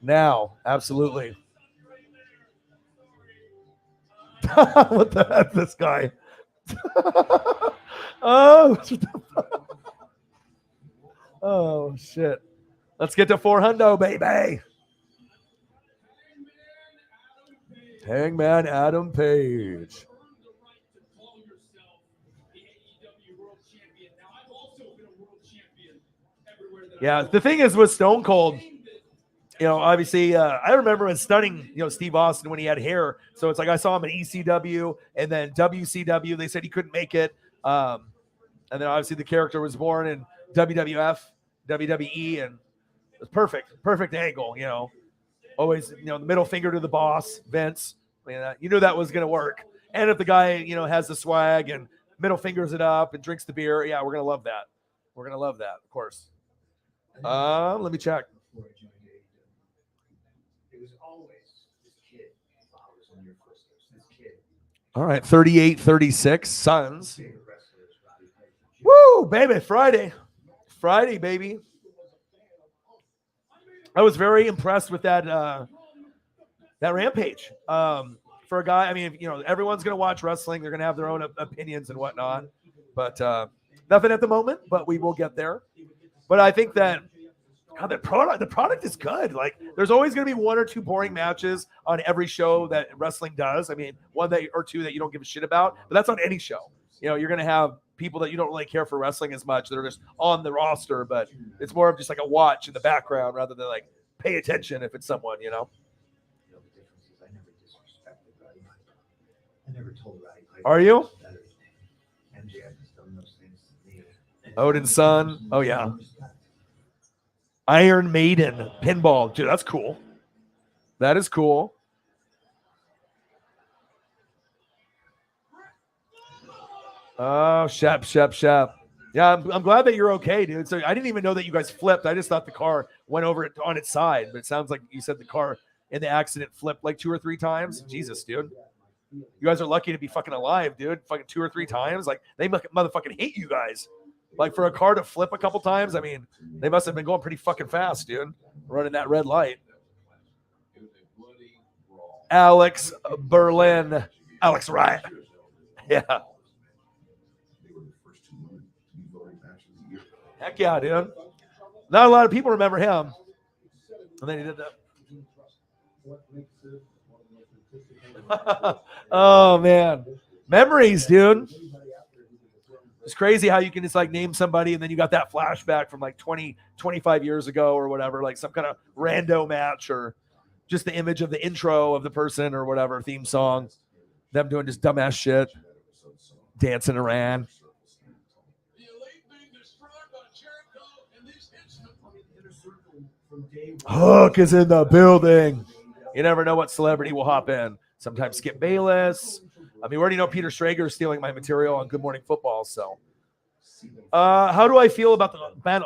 now. Absolutely. What the heck, this guy? Oh, shit. Let's get to 400, baby. Hangman Adam Page. Yeah, the thing is with Stone Cold, you know, obviously, I remember when stunning, you know, Steve Austin when he had hair. So it's like I saw him in ECW and then WCW. They said he couldn't make it. And then obviously the character was born in WWF, WWE, and it was perfect angle, you know. Always, you know, the middle finger to the boss, Vince. I mean, you knew that was going to work. And if the guy, you know, has the swag and middle fingers it up and drinks the beer, yeah, we're going to love that. We're going to love that, of course. Let me check. All right, 38-36, Suns. Woo, baby, Friday, baby. I was very impressed with that Rampage. For a guy, I mean, you know, everyone's going to watch wrestling. They're going to have their own opinions and whatnot. But nothing at the moment, but we will get there. But I think that God, the product is good. Like, there's always going to be one or two boring matches on every show that wrestling does. I mean, one that or two that you don't give a shit about, but that's on any show. You know, you're going to have people that you don't really care for wrestling as much that are just on the roster, but it's more of just like a watch in the background rather than like pay attention if it's someone, you know. I never told Roddy. Are you? MJF has done those things to me. Odin's son. Oh, yeah. Iron Maiden pinball. Dude, that's cool. That is cool. Oh, Shep. Yeah, I'm glad that you're okay, dude. So I didn't even know that you guys flipped. I just thought the car went over it on its side, but it sounds like you said the car in the accident flipped like 2 or 3 times. Jesus, dude. You guys are lucky to be fucking alive, dude. Fucking 2 or 3 times. Like, they motherfucking hate you guys. Like, for a car to flip a couple times, I mean, they must have been going pretty fucking fast, dude. Running that red light. Alex Berlin. Alex Wright. Yeah. Heck yeah, dude. Not a lot of people remember him. And then he did that. Oh, man. Memories, dude. It's crazy how you can just like name somebody and then you got that flashback from like 20, 25 years ago or whatever, like some kind of rando match or just the image of the intro of the person or whatever, theme song, them doing just dumbass shit, dancing around. Hook is in the building. You never know what celebrity will hop in. Sometimes Skip Bayless. I mean, we already know Peter Schrager is stealing my material on Good Morning Football. So, how do I feel about the band?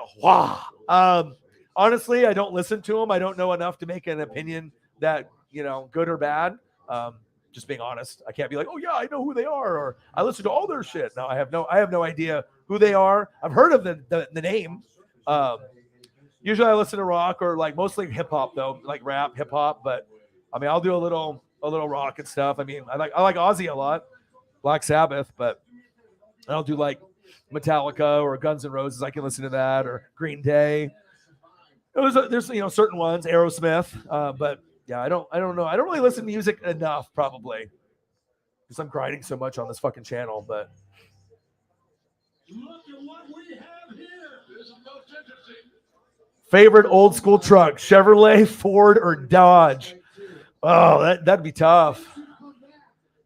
Honestly, I don't listen to them. I don't know enough to make an opinion that, you know, good or bad. Just being honest, I can't be like, oh yeah, I know who they are, or I listen to all their shit. No, I have no idea who they are. I've heard of the name. Usually I listen to rock or like mostly hip hop though, like rap, hip hop. But I mean, I'll do a little rock and stuff. I mean, I like Ozzy a lot, Black Sabbath, but I don't do like Metallica or Guns N' Roses. I can listen to that or Green Day. There's you know certain ones, Aerosmith, but yeah, I don't know. I don't really listen to music enough probably because I'm grinding so much on this fucking channel. But Look at what we have here. This is most interesting. favorite old school truck: Chevrolet, Ford, or Dodge? Oh, that'd be tough.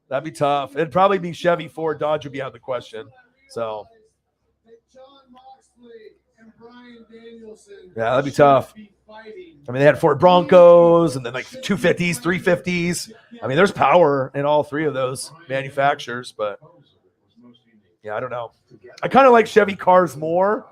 That'd be tough. It'd probably be Chevy, Ford, Dodge would be out of the question. So yeah, that'd be tough. I mean, they had Ford Broncos and then like 250s, 350s. I mean, there's power in all three of those manufacturers, but yeah, I don't know. I kind of like Chevy cars more,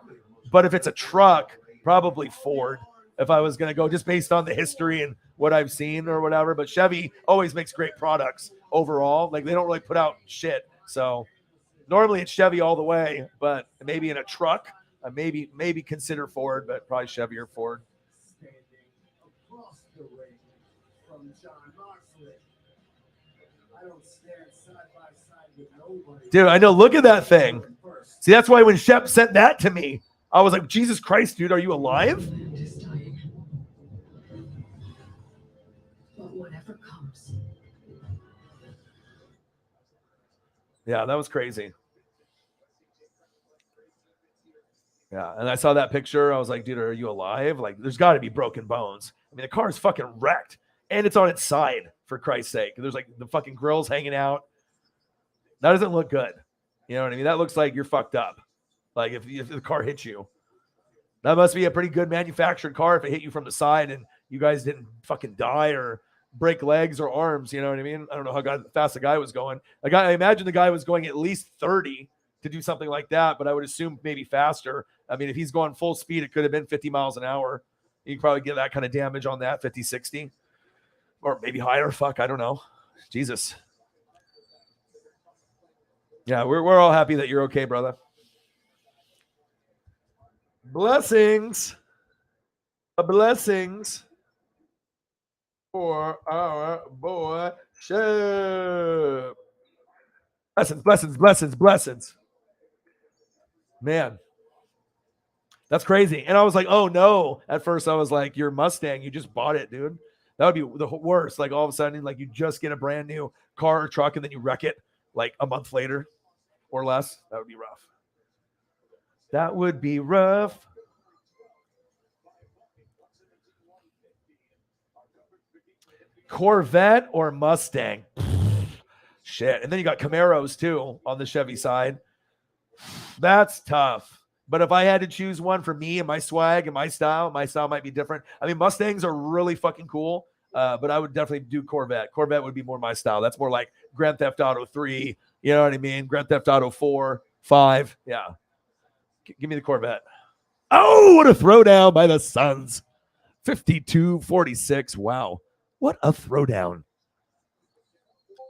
but if it's a truck, probably Ford. If I was going to go just based on the history and what I've seen or whatever, but Chevy always makes great products overall. Like they don't really put out shit. So normally it's Chevy all the way, but maybe in a truck, maybe consider Ford, but probably Chevy or Ford. Dude, I know. Look at that thing. See, that's why when Shep sent that to me, I was like, Jesus Christ, dude, are you alive? But whatever comes. Yeah, that was crazy. Yeah, and I saw that picture. I was like, dude, are you alive? Like, there's got to be broken bones. I mean, the car is fucking wrecked, and it's on its side, for Christ's sake. There's like the fucking grills hanging out. That doesn't look good. You know what I mean? That looks like you're fucked up. Like if the car hits you. That must be a pretty good manufactured car if it hit you from the side and you guys didn't fucking die or break legs or arms. You know what I mean? I don't know how fast the guy was going. I imagine the guy was going at least 30 to do something like that, but I would assume maybe faster. I mean, if he's going full speed, it could have been 50 miles an hour. You could probably get that kind of damage on that, 50, 60. Or maybe higher. Fuck, I don't know. Jesus. Yeah, we're all happy that you're okay, brother. Blessings. Blessings for our boy Shep. Blessings. Man, that's crazy. And I was like, oh no. At first I was like, your Mustang, you just bought it, dude. That would be the worst. Like all of a sudden, like you just get a brand new car or truck and then you wreck it like a month later or less. That would be rough. That would be rough. Corvette or Mustang? Shit. And then you got Camaros too on the Chevy side. That's tough. But if I had to choose one for me and my swag and my style might be different. I mean, Mustangs are really fucking cool, but I would definitely do Corvette. Corvette would be more my style. That's more like Grand Theft Auto 3, You know what I mean? Grand Theft Auto 4, 5. Yeah. Give me the Corvette. Oh, what a throwdown by the Suns. 52-46. Wow. What a throwdown.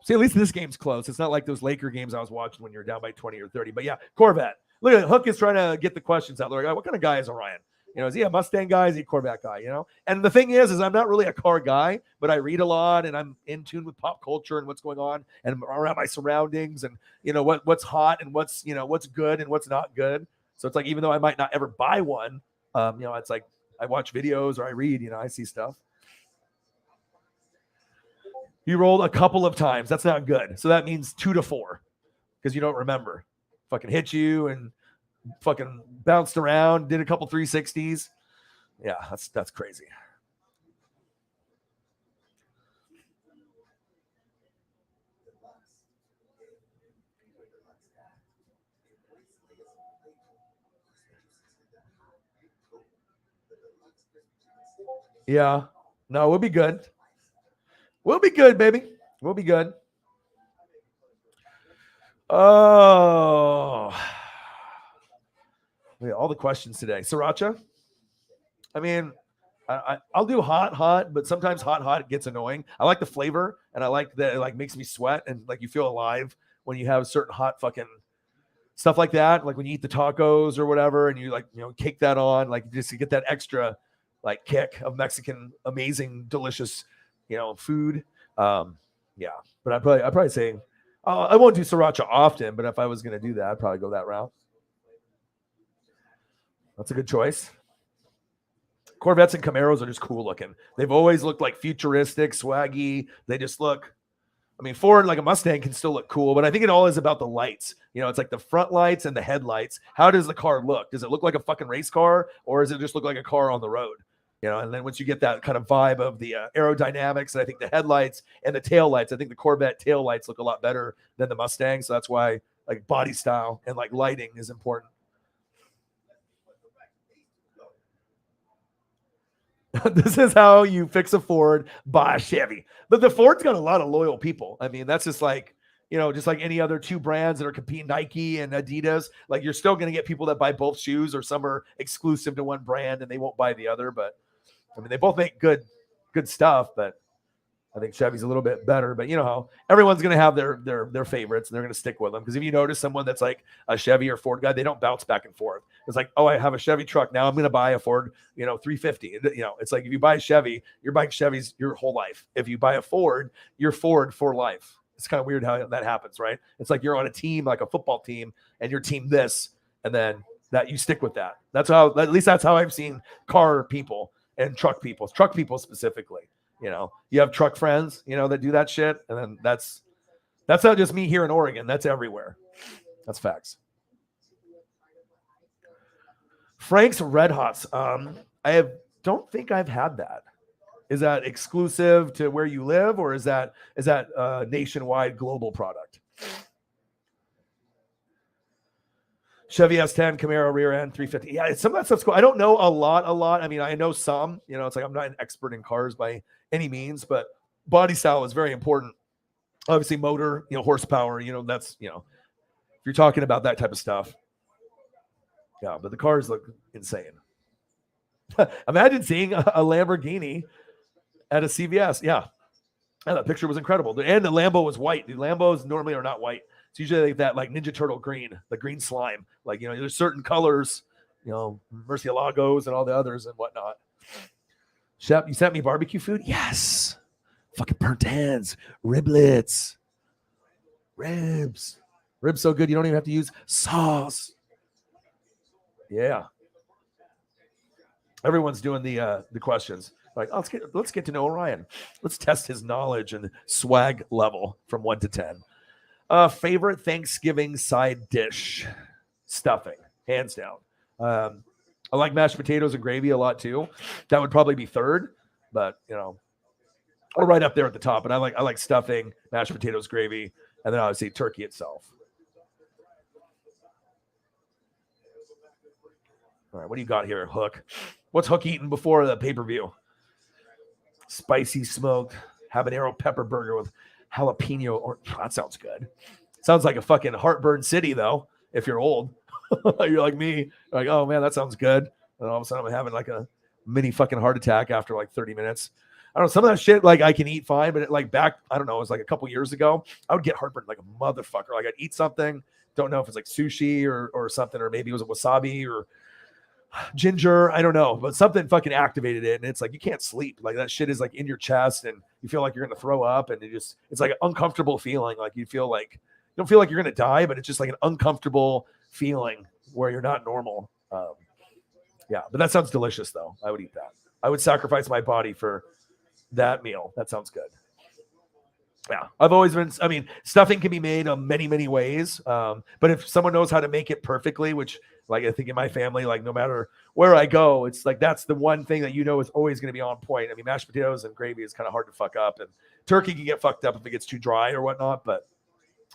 See, at least this game's close. It's not like those Laker games I was watching when you're down by 20 or 30. But yeah, Corvette. Look at it. Hook is trying to get the questions out. Like, what kind of guy is Orion? You know, is he a Mustang guy? Is he a Corvette guy? You know? And the thing is I'm not really a car guy, but I read a lot and I'm in tune with pop culture and what's going on and I'm around my surroundings and, you know, what's hot and what's, you know, what's good and what's not good. So it's like, even though I might not ever buy one, you know, it's like I watch videos or I read, you know, I see stuff. You rolled a couple of times. That's not good. So that means 2 to 4 because you don't remember. Fucking hit you and fucking bounced around, did a couple 360s. Yeah, that's crazy. Yeah. No, we'll be good. We'll be good, baby. We'll be good. Oh. Yeah, all the questions today. Sriracha? I mean, I'll do hot, but sometimes hot gets annoying. I like the flavor, and I like that it like makes me sweat, and like you feel alive when you have certain hot fucking stuff like that. Like when you eat the tacos or whatever, and you like, you know, cake that on, like just to get that extra like kick of Mexican, amazing, delicious, you know, food. Yeah, but I'd probably say I won't do sriracha often, but if I was gonna do that, I'd probably go that route. That's a good choice. Corvettes and Camaros are just cool looking. They've always looked like futuristic, swaggy. They just look, I mean, Ford, like a Mustang, can still look cool, but I think it all is about the lights. You know, it's like the front lights and the headlights. How does the car look? Does it look like a fucking race car, or does it just look like a car on the road? You know, and then once you get that kind of vibe of the aerodynamics, and I think the headlights and the tail lights, I think the Corvette tail lights look a lot better than the Mustang. So that's why like body style and like lighting is important. This is how you fix a Ford, buy a Chevy. But the Ford's got a lot of loyal people. I mean, that's just like, you know, just like any other two brands that are competing, Nike and Adidas. Like, you're still going to get people that buy both shoes, or some are exclusive to one brand and they won't buy the other. But I mean, they both make good stuff, but I think Chevy's a little bit better. But you know how everyone's going to have their favorites, and they're going to stick with them. Because if you notice someone that's like a Chevy or Ford guy, they don't bounce back and forth. It's like, oh, I have a Chevy truck, now I'm going to buy a Ford, you know, 350. You know, it's like if you buy a Chevy, you're buying Chevys your whole life. If you buy a Ford, you're Ford for life. It's kind of weird how that happens, right? It's like you're on a team, like a football team, and your team this, and then that you stick with that. That's how, at least that's how I've seen car people and truck people specifically. You know, you have truck friends, you know, that do that shit. And then that's not just me here in Oregon. That's everywhere. That's facts. Frank's Red Hots. Don't think I've had that. Is that exclusive to where you live, or is that a nationwide global product? Chevy S10, Camaro rear end, 350. Yeah, some of that stuff's cool. I don't know a lot. I mean, I know some. You know, it's like I'm not an expert in cars by any means, but body style is very important. Obviously, motor, you know, horsepower. You know, that's, you know, if you're talking about that type of stuff. Yeah, but the cars look insane. Imagine seeing a Lamborghini at a CVS. Yeah, that picture was incredible. And the Lambo was white. The Lambos normally are not white. It's usually like that, like Ninja Turtle green, the green slime. Like, you know, there's certain colors, you know, Murcielagos and all the others and whatnot. Shep, you sent me barbecue food? Yes. Fucking burnt ends, riblets, ribs so good you don't even have to use sauce. Yeah. Everyone's doing the questions. Like, oh, let's get to know Orion. Let's test his knowledge and swag level from 1 to 10. Favorite Thanksgiving side dish? Stuffing, hands down. I like mashed potatoes and gravy a lot too. That would probably be third, but you know, or right up there at the top. But I like stuffing, mashed potatoes, gravy, and then obviously turkey itself. All right, what do you got here, Hook? What's Hook eating before the pay-per-view? Spicy smoked habanero pepper burger with jalapeno. That sounds good. Sounds like a fucking heartburn city, though, if you're old. You're like me. You're like, oh, man, that sounds good. And all of a sudden I'm having like a mini fucking heart attack after like 30 minutes. I don't know. Some of that shit, like I can eat fine, but like back, I don't know, it was like a couple years ago, I would get heartburn like a motherfucker. Like I'd eat something. Don't know if it's like sushi or something, or maybe it was a wasabi or ginger. I don't know, but something fucking activated it. And it's like, you can't sleep. Like that shit is like in your chest and you feel like you're going to throw up. And it's like an uncomfortable feeling. Like you don't feel like you're going to die, but it's just like an uncomfortable feeling where you're not normal. Yeah, but that sounds delicious though. I would eat that. I would sacrifice my body for that meal. That sounds good. Yeah, I've always been, I mean, stuffing can be made in many, many ways. But if someone knows how to make it perfectly, which like I think in my family, like no matter where I go, it's like that's the one thing that is always going to be on point. I mean, mashed potatoes and gravy is kind of hard to fuck up, and turkey can get fucked up if it gets too dry or whatnot. But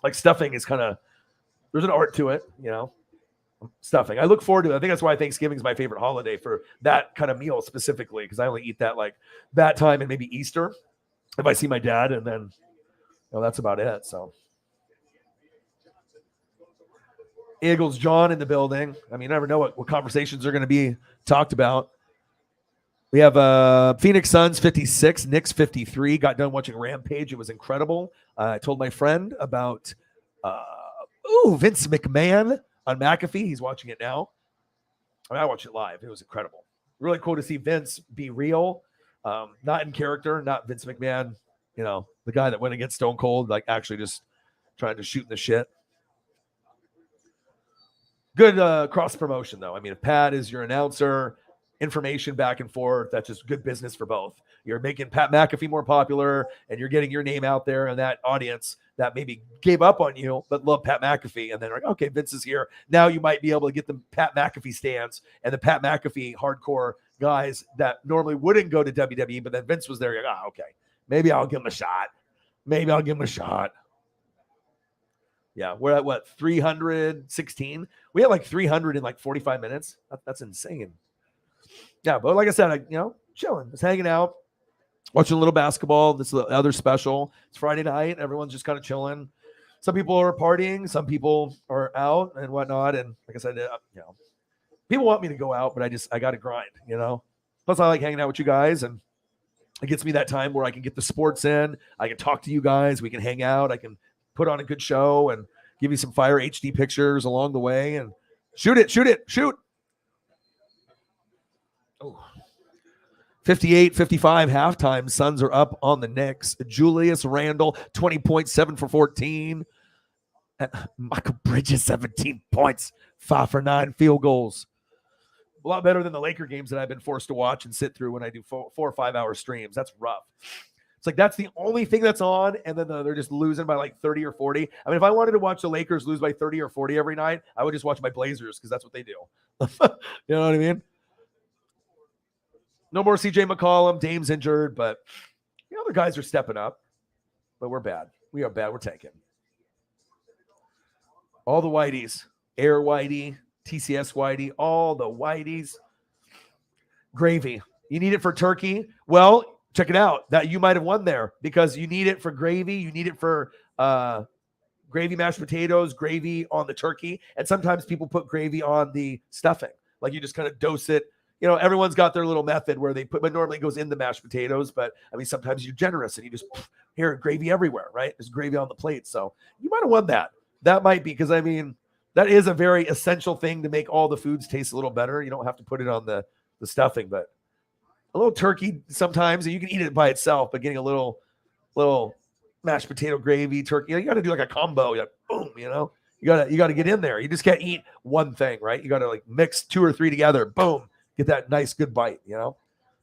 like stuffing is there's an art to it, stuffing. I look forward to it. I think that's why Thanksgiving is my favorite holiday for that kind of meal specifically, because I only eat that like that time and maybe Easter if I see my dad, and then that's about it. So Eagles John in the building. I mean, you never know what conversations are going to be talked about. We have Phoenix Suns 56, Knicks 53. Got done watching Rampage. It was incredible. I told my friend about Vince McMahon on McAfee. He's watching it now. I mean, I watched it live. It was incredible. Really cool to see Vince be real, not in character, not Vince McMahon, the guy that went against Stone Cold, like actually just trying to shoot in the shit. Good cross promotion, though. I mean, if Pat is your announcer, information back and forth, that's just good business for both. You're making Pat McAfee more popular, and you're getting your name out there, and that audience that maybe gave up on you but love Pat McAfee, and then like, okay, Vince is here. Now you might be able to get the Pat McAfee stands and the Pat McAfee hardcore guys that normally wouldn't go to WWE, but then Vince was there. You're like, okay, maybe I'll give him a shot. Yeah, we're at what, 316? We had like 300 in like 45 minutes. That's insane. Yeah, but like I said, chilling, just hanging out, watching a little basketball. This is the other special. It's Friday night. Everyone's just kind of chilling. Some people are partying. Some people are out and whatnot. And like I said, people want me to go out, but I got to grind, Plus, I like hanging out with you guys, and it gets me that time where I can get the sports in. I can talk to you guys. We can hang out. I can put on a good show and give you some fire HD pictures along the way and shoot. 58-55 halftime. Suns are up on the Knicks. Julius Randle, 20 points, 7 for 14. And Michael Bridges, 17 points, 5 for 9 field goals. A lot better than the Laker games that I've been forced to watch and sit through when I do 4 or 5 hour streams. That's rough. It's like that's the only thing that's on, and then they're just losing by like 30 or 40. I mean, if I wanted to watch the Lakers lose by 30 or 40 every night, I would just watch my Blazers because that's what they do. You know what I mean? No more CJ McCollum. Dame's injured, but the other guys are stepping up. But we're bad. We are bad. We're tanking. All the Whiteys. Air Whitey, TCS Whitey, all the Whiteys. Gravy. You need it for turkey? Well, check it out. That you might have won there because you need it for gravy. You need it for gravy mashed potatoes, gravy on the turkey. And sometimes people put gravy on the stuffing. Like you just kind of dose it. Everyone's got their little method where they put, but normally it goes in the mashed potatoes. But I mean, sometimes you're generous and you just hear gravy everywhere, right? There's gravy on the plate. So you might have won that. That might be because, I mean, that is a very essential thing to make all the foods taste a little better. You don't have to put it on the stuffing, but a little turkey sometimes, and you can eat it by itself, but getting a little mashed potato gravy, turkey, you got to do like a combo. You're like, boom, you got to get in there. You just can't eat one thing, right? You got to like mix 2 or 3 together. Boom. Get that nice, good bite,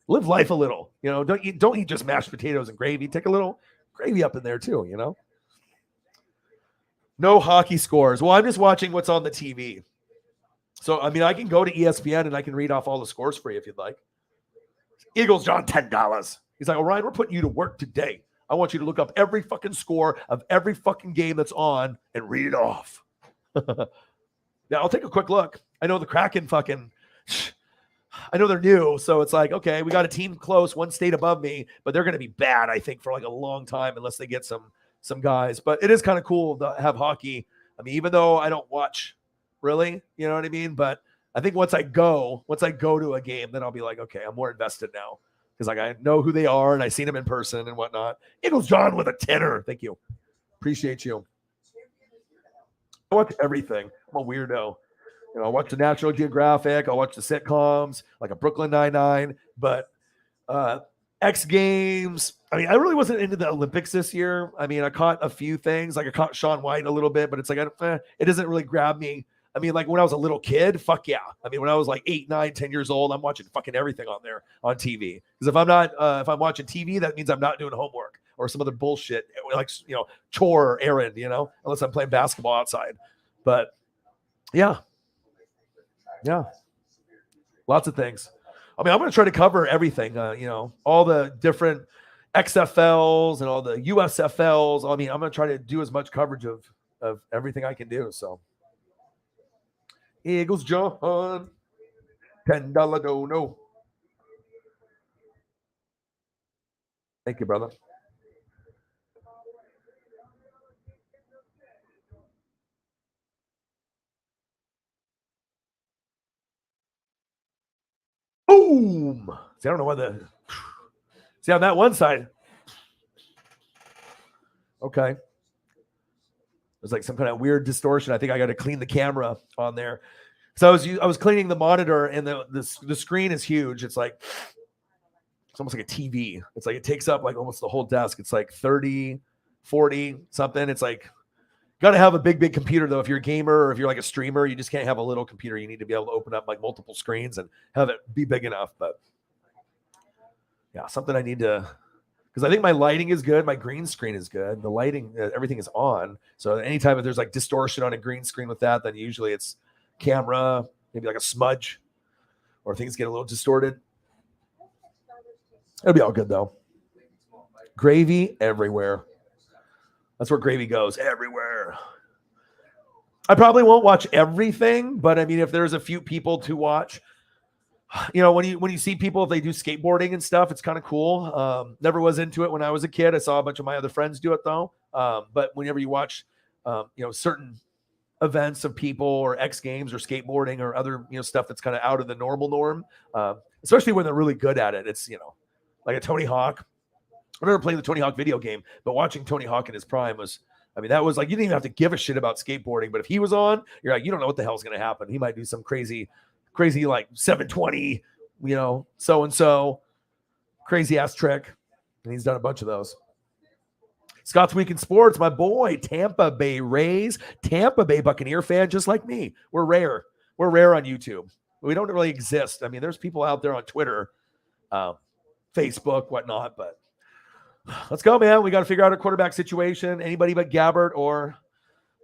Live life a little, Don't eat just mashed potatoes and gravy. Take a little gravy up in there too, No hockey scores. Well, I'm just watching what's on the TV. So, I mean, I can go to ESPN and I can read off all the scores for you if you'd like. Eagles John, $10. He's like, Ryan, we're putting you to work today. I want you to look up every fucking score of every fucking game that's on and read it off. Yeah, I'll take a quick look. I know the Kraken I know they're new, so it's like, okay, we got a team close, one state above me, but they're going to be bad, I think, for like a long time unless they get some some guys. But it is kind of cool to have hockey. I mean, even though I don't watch really, you know what I mean? But I think once I go to a game, then I'll be like, okay, I'm more invested now. Because like I know who they are and I've seen them in person and whatnot. Eagles John with a 10er. Thank you. Appreciate you. I watch everything. I'm a weirdo. You know, I watch the National Geographic. I watch the sitcoms, like a Brooklyn Nine-Nine. But X Games. I mean, I really wasn't into the Olympics this year. I mean, I caught a few things. Like I caught Shaun White a little bit, but it's like it doesn't really grab me. I mean, like when I was a little kid, fuck yeah. I mean, when I was like 8, 9, 10 years old, I'm watching fucking everything on there on TV. Because if I'm watching TV, that means I'm not doing homework or some other bullshit, like, you know, chore or errand, you know, unless I'm playing basketball outside. But yeah, lots of things. I mean, I'm going to try to cover everything, you know, all the different XFLs and all the USFLs. I mean, I'm going to try to do as much coverage of everything I can do. So, Eagles John, $10 dono. Thank you, brother. Boom. See, I don't know why see on that one side. Okay. There's like some kind of weird distortion. I think I got to clean the camera on there. So I was cleaning the monitor, and the screen is huge. It's almost like a TV. It's like it takes up like almost the whole desk. It's like 30, 40 something. It's like got to have a big computer though. If you're a gamer or if you're like a streamer, you just can't have a little computer. You need to be able to open up like multiple screens and have it be big enough. But yeah, something I need to, because I think my lighting is good. My green screen is good. The lighting, everything is on. So anytime if there's like distortion on a green screen with that, then usually it's camera, maybe like a smudge, or things get a little distorted. It'll be all good though. Gravy everywhere. That's where gravy goes, everywhere. I probably won't watch everything, but I mean, if there's a few people to watch, you know, when you see people, if they do skateboarding and stuff, it's kind of cool. Never was into it when I was a kid. I saw a bunch of my other friends do it though. But whenever you watch, you know, certain events of people or X Games or skateboarding or other, you know, stuff that's kind of out of the normal norm, especially when they're really good at it. It's, you know, like a Tony Hawk. I never played the Tony Hawk video game, but watching Tony Hawk in his prime was, I mean, that was like, you didn't even have to give a shit about skateboarding, but if he was on, you're like, you don't know what the hell's going to happen. He might do some crazy like 720, you know, so crazy ass trick. And he's done a bunch of those. Scott's Week in Sports, my boy, Tampa Bay Rays, Tampa Bay Buccaneer fan, just like me. We're rare on YouTube. We don't really exist. I mean, there's people out there on Twitter, Facebook, whatnot, but let's go, man. We got to figure out a quarterback situation. Anybody but Gabbert or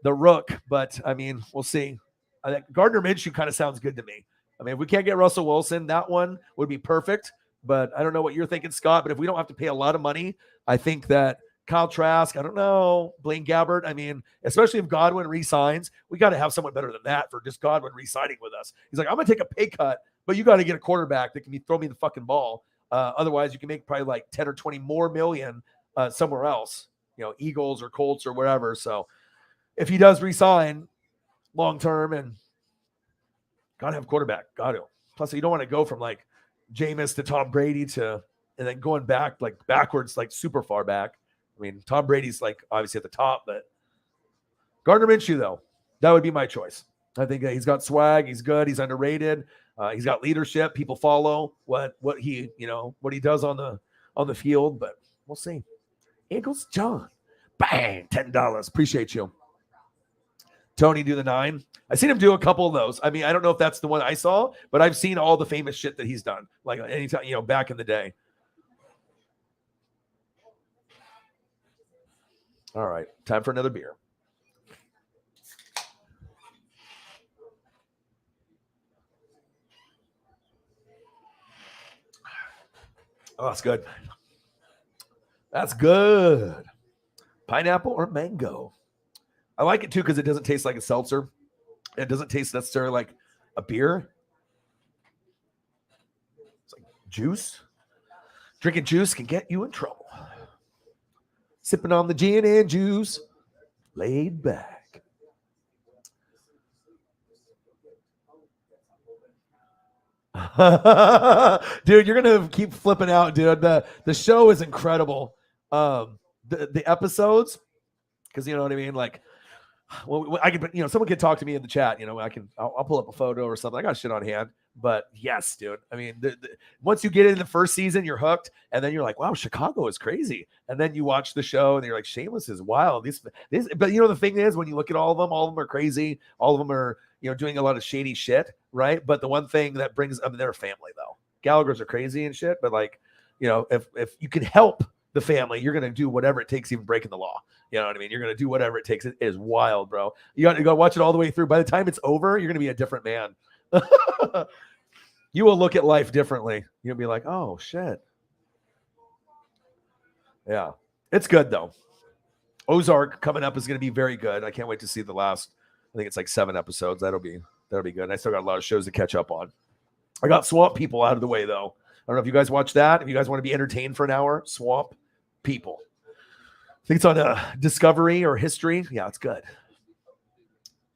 the Rook. But, I mean, we'll see. I think Gardner Minshew kind of sounds good to me. I mean, if we can't get Russell Wilson, that one would be perfect. But I don't know what you're thinking, Scott. But if we don't have to pay a lot of money, I think that Kyle Trask, I don't know, Blaine Gabbert. I mean, especially if Godwin re-signs, we got to have someone better than that for just Godwin re-signing with us. He's like, I'm going to take a pay cut, but you got to get a quarterback that can throw me the fucking ball. Otherwise, you can make probably like 10 or 20 more million somewhere else, you know, Eagles or Colts or wherever. So if he does resign long term, and got to have quarterback, got to. Plus, you don't want to go from like Jameis to Tom Brady and then going back like backwards, like super far back. I mean, Tom Brady's like obviously at the top, but Gardner Minshew though, that would be my choice. I think he's got swag. He's good. He's underrated. He's got leadership. People follow what he, you know, what he does on the field, but we'll see. Eagles John, bang, $10. Appreciate you. Tony do the 9. I've seen him do a couple of those. I mean, I don't know if that's the one I saw, but I've seen all the famous shit that he's done, like anytime, you know, back in the day. All right, time for another beer. Oh, that's good. That's good. Pineapple or mango? I like it too because it doesn't taste like a seltzer. It doesn't taste necessarily like a beer. It's like juice. Drinking juice can get you in trouble. sipping on the gin and juice, laid back. Dude, you're gonna keep flipping out, dude. The show is incredible. The episodes, because you know what I mean. Like, well, I can, someone could talk to me in the chat. I'll pull up a photo or something. I got shit on hand. But yes, dude. I mean, once you get in the first season, you're hooked, and then you're like, wow, Chicago is crazy. And then you watch the show, and you're like, Shameless is wild. But the thing is, when you look at all of them are crazy. All of them are, doing a lot of shady shit, right? But the one thing that brings them, they're a family though. Gallagher's are crazy and shit, but like, if you can help the family, you're gonna do whatever it takes, even breaking the law. You know what I mean? You're gonna do whatever it takes. It is wild, bro. You got to go watch it all the way through. By the time it's over, you're gonna be a different man. You will look at life differently. You'll be like, oh shit. Yeah, it's good though. Ozark coming up is going to be very good. I can't wait to see the last. I think it's like 7 episodes. That'll be good. And I still got a lot of shows to catch up on. I got Swamp People out of the way though. I don't know if you guys watch that. If you guys want to be entertained for an hour, Swamp People. I think it's on Discovery or History. Yeah, it's good.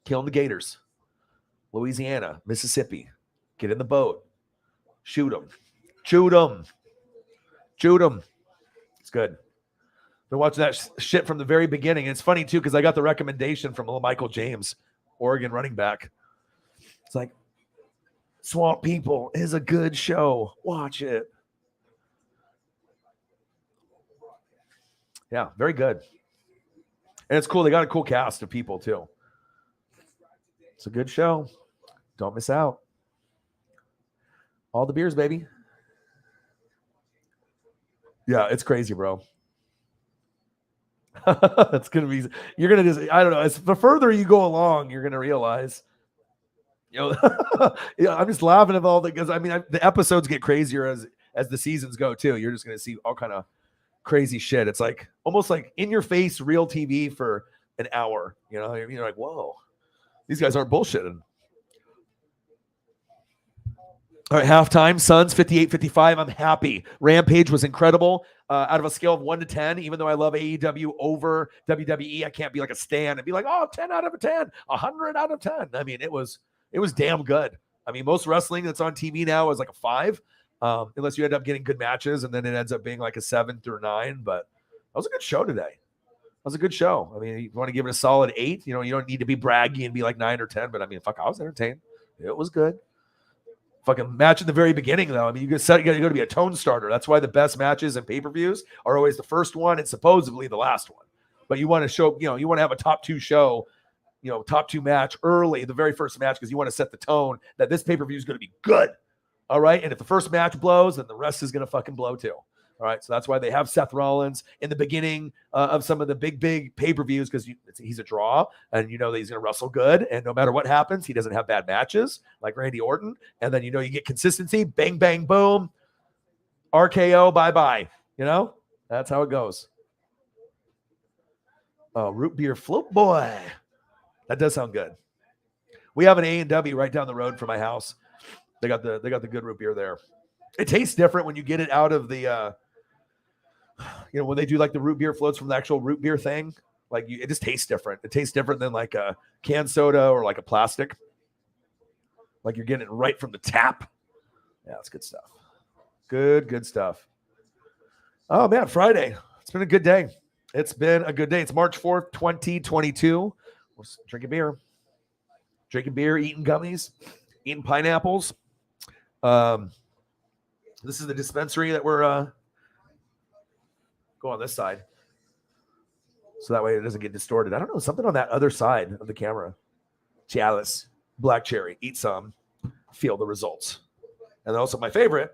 Killing the Gators. Louisiana, Mississippi. Get in the boat. Shoot them. It's good. Been watching that shit from the very beginning. And it's funny too, because I got the recommendation from Michael James, Oregon running back. It's like, Swamp People is a good show. Watch it. Yeah, very good. And it's cool. They got a cool cast of people too. It's a good show. Don't miss out. All the beers, baby. Yeah, it's crazy, bro. It's going to be, you're going to just, I don't know. The further you go along, you're going to realize, yeah, I'm just laughing at all that, because I mean, the episodes get crazier as the seasons go too. You're just going to see all kind of crazy shit. It's like almost like in your face, real TV for an hour. You're like, whoa, these guys aren't bullshitting. All right, halftime, Suns 58-55. I'm happy. Rampage was incredible. Out of a scale of 1 to 10, even though I love AEW over WWE, I can't be like a stan and be like, oh, 10 out of a 10, 100 out of 10. I mean, it was damn good. I mean, most wrestling that's on TV now is like a 5, unless you end up getting good matches, and then it ends up being like a 7 through 9. But that was a good show today. That was a good show. I mean, you want to give it a solid 8. You don't need to be braggy and be like 9 or 10, but I mean, fuck, I was entertained. It was good. Fucking match in the very beginning, though. I mean, you got to be a tone starter. That's why the best matches and pay-per-views are always the first one and supposedly the last one. But you want to show, you want to have a top 2 show, top 2 match early, the very first match, because you want to set the tone that this pay-per-view is going to be good. All right. And if the first match blows, then the rest is going to fucking blow too. All right. So that's why they have Seth Rollins in the beginning of some of the big pay-per-views, because he's a draw and you know that he's going to wrestle good. And no matter what happens, he doesn't have bad matches like Randy Orton. And then, you get consistency, bang, bang, boom, RKO, bye-bye. That's how it goes. Oh, root beer float boy. That does sound good. We have an A&W right down the road from my house. They got the good root beer there. It tastes different when you get it out of the, when they do like the root beer floats from the actual root beer thing. Like it just tastes different. It tastes different than like a canned soda or like a plastic. Like you're getting it right from the tap. Yeah, it's good stuff. Good stuff. Oh man, Friday. It's been a good day. It's March 4th, 2022. We're drinking beer, eating gummies, eating pineapples. This is the dispensary that we're go on this side, so that way it doesn't get distorted. I don't know, something on that other side of the camera. Chalice, black cherry. Eat some, feel the results. And then also my favorite,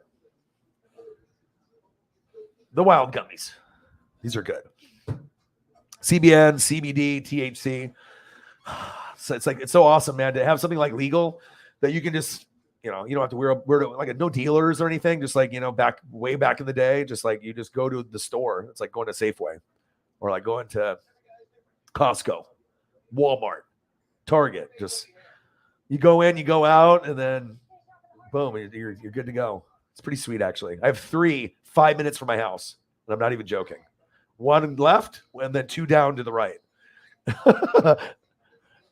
the wild gummies. These are good. CBN, CBD, THC. So it's so awesome, man, to have something like legal that you can just, you don't have to wear like no dealers or anything. Just like, way back in the day, just like you just go to the store. It's like going to Safeway or like going to Costco, Walmart, Target. Just you go in, you go out, and then boom, you're good to go. It's pretty sweet, actually. I have 3 5 minutes from my house, and I'm not even joking. one left, and then 2 down to the right.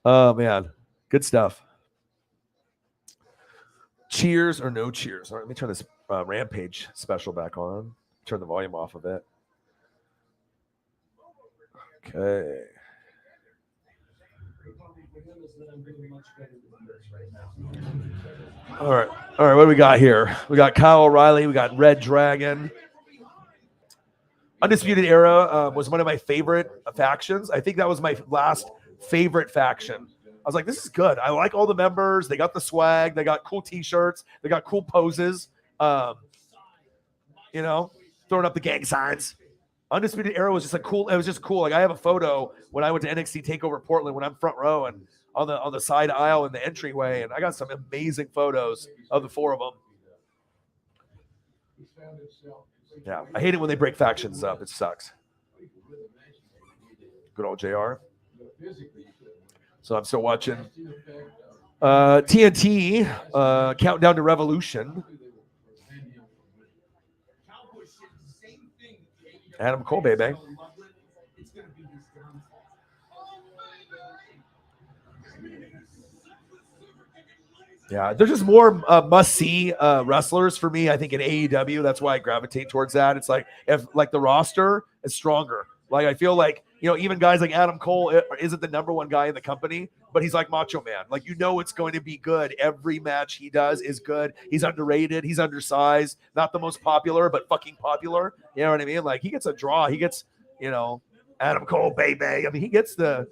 Oh, man. Good stuff. Cheers or no cheers? All right, let me turn this Rampage special back on. Turn the volume off of it. Okay. All right. All right. What do we got here? We got Kyle O'Reilly. We got Red Dragon. Undisputed Era was one of my favorite factions. I think that was my last favorite faction. I was like, this is good. I like all the members. They got the swag. They got cool T-shirts. They got cool poses. You know, throwing up the gang signs. Undisputed Era was just like cool. It was just cool. Like I have a photo when I went to NXT Takeover Portland when I'm front row and on the side aisle in the entryway, and I got some amazing photos of the 4 of them. Yeah, I hate it when they break factions up. It sucks. Good old JR. So I'm still watching TNT Countdown to Revolution. Adam Cole, baby. Yeah, they're just more must-see wrestlers for me. I think in AEW, that's why I gravitate towards that. It's like if like the roster is stronger. Like I feel like even guys like Adam Cole isn't the number 1 guy in the company, but he's like Macho Man. Like it's going to be good. Every match he does is good. He's underrated. He's undersized. Not the most popular, but fucking popular. You know what I mean? Like he gets a draw. He gets Adam Cole, baby. I mean he gets the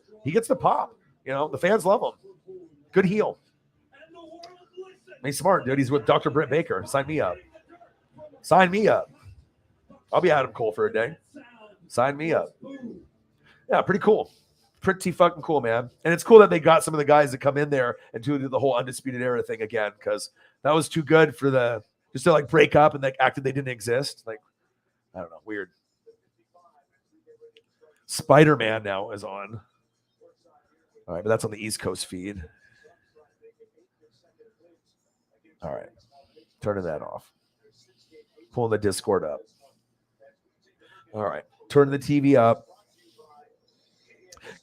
pop. The fans love him. Good heel. He's smart, dude. He's with Dr. Britt Baker. Sign me up. Sign me up. I'll be Adam Cole for a day. Sign me up. Yeah, pretty cool. Pretty fucking cool, man. And it's cool that they got some of the guys that come in there and do the whole Undisputed Era thing again, because that was too good for just to like break up and like acted they didn't exist. Like, I don't know, weird. Spider-Man now is on. All right, but that's on the East Coast feed. All right, turning that off. Pulling the Discord up. All right, turning the TV up.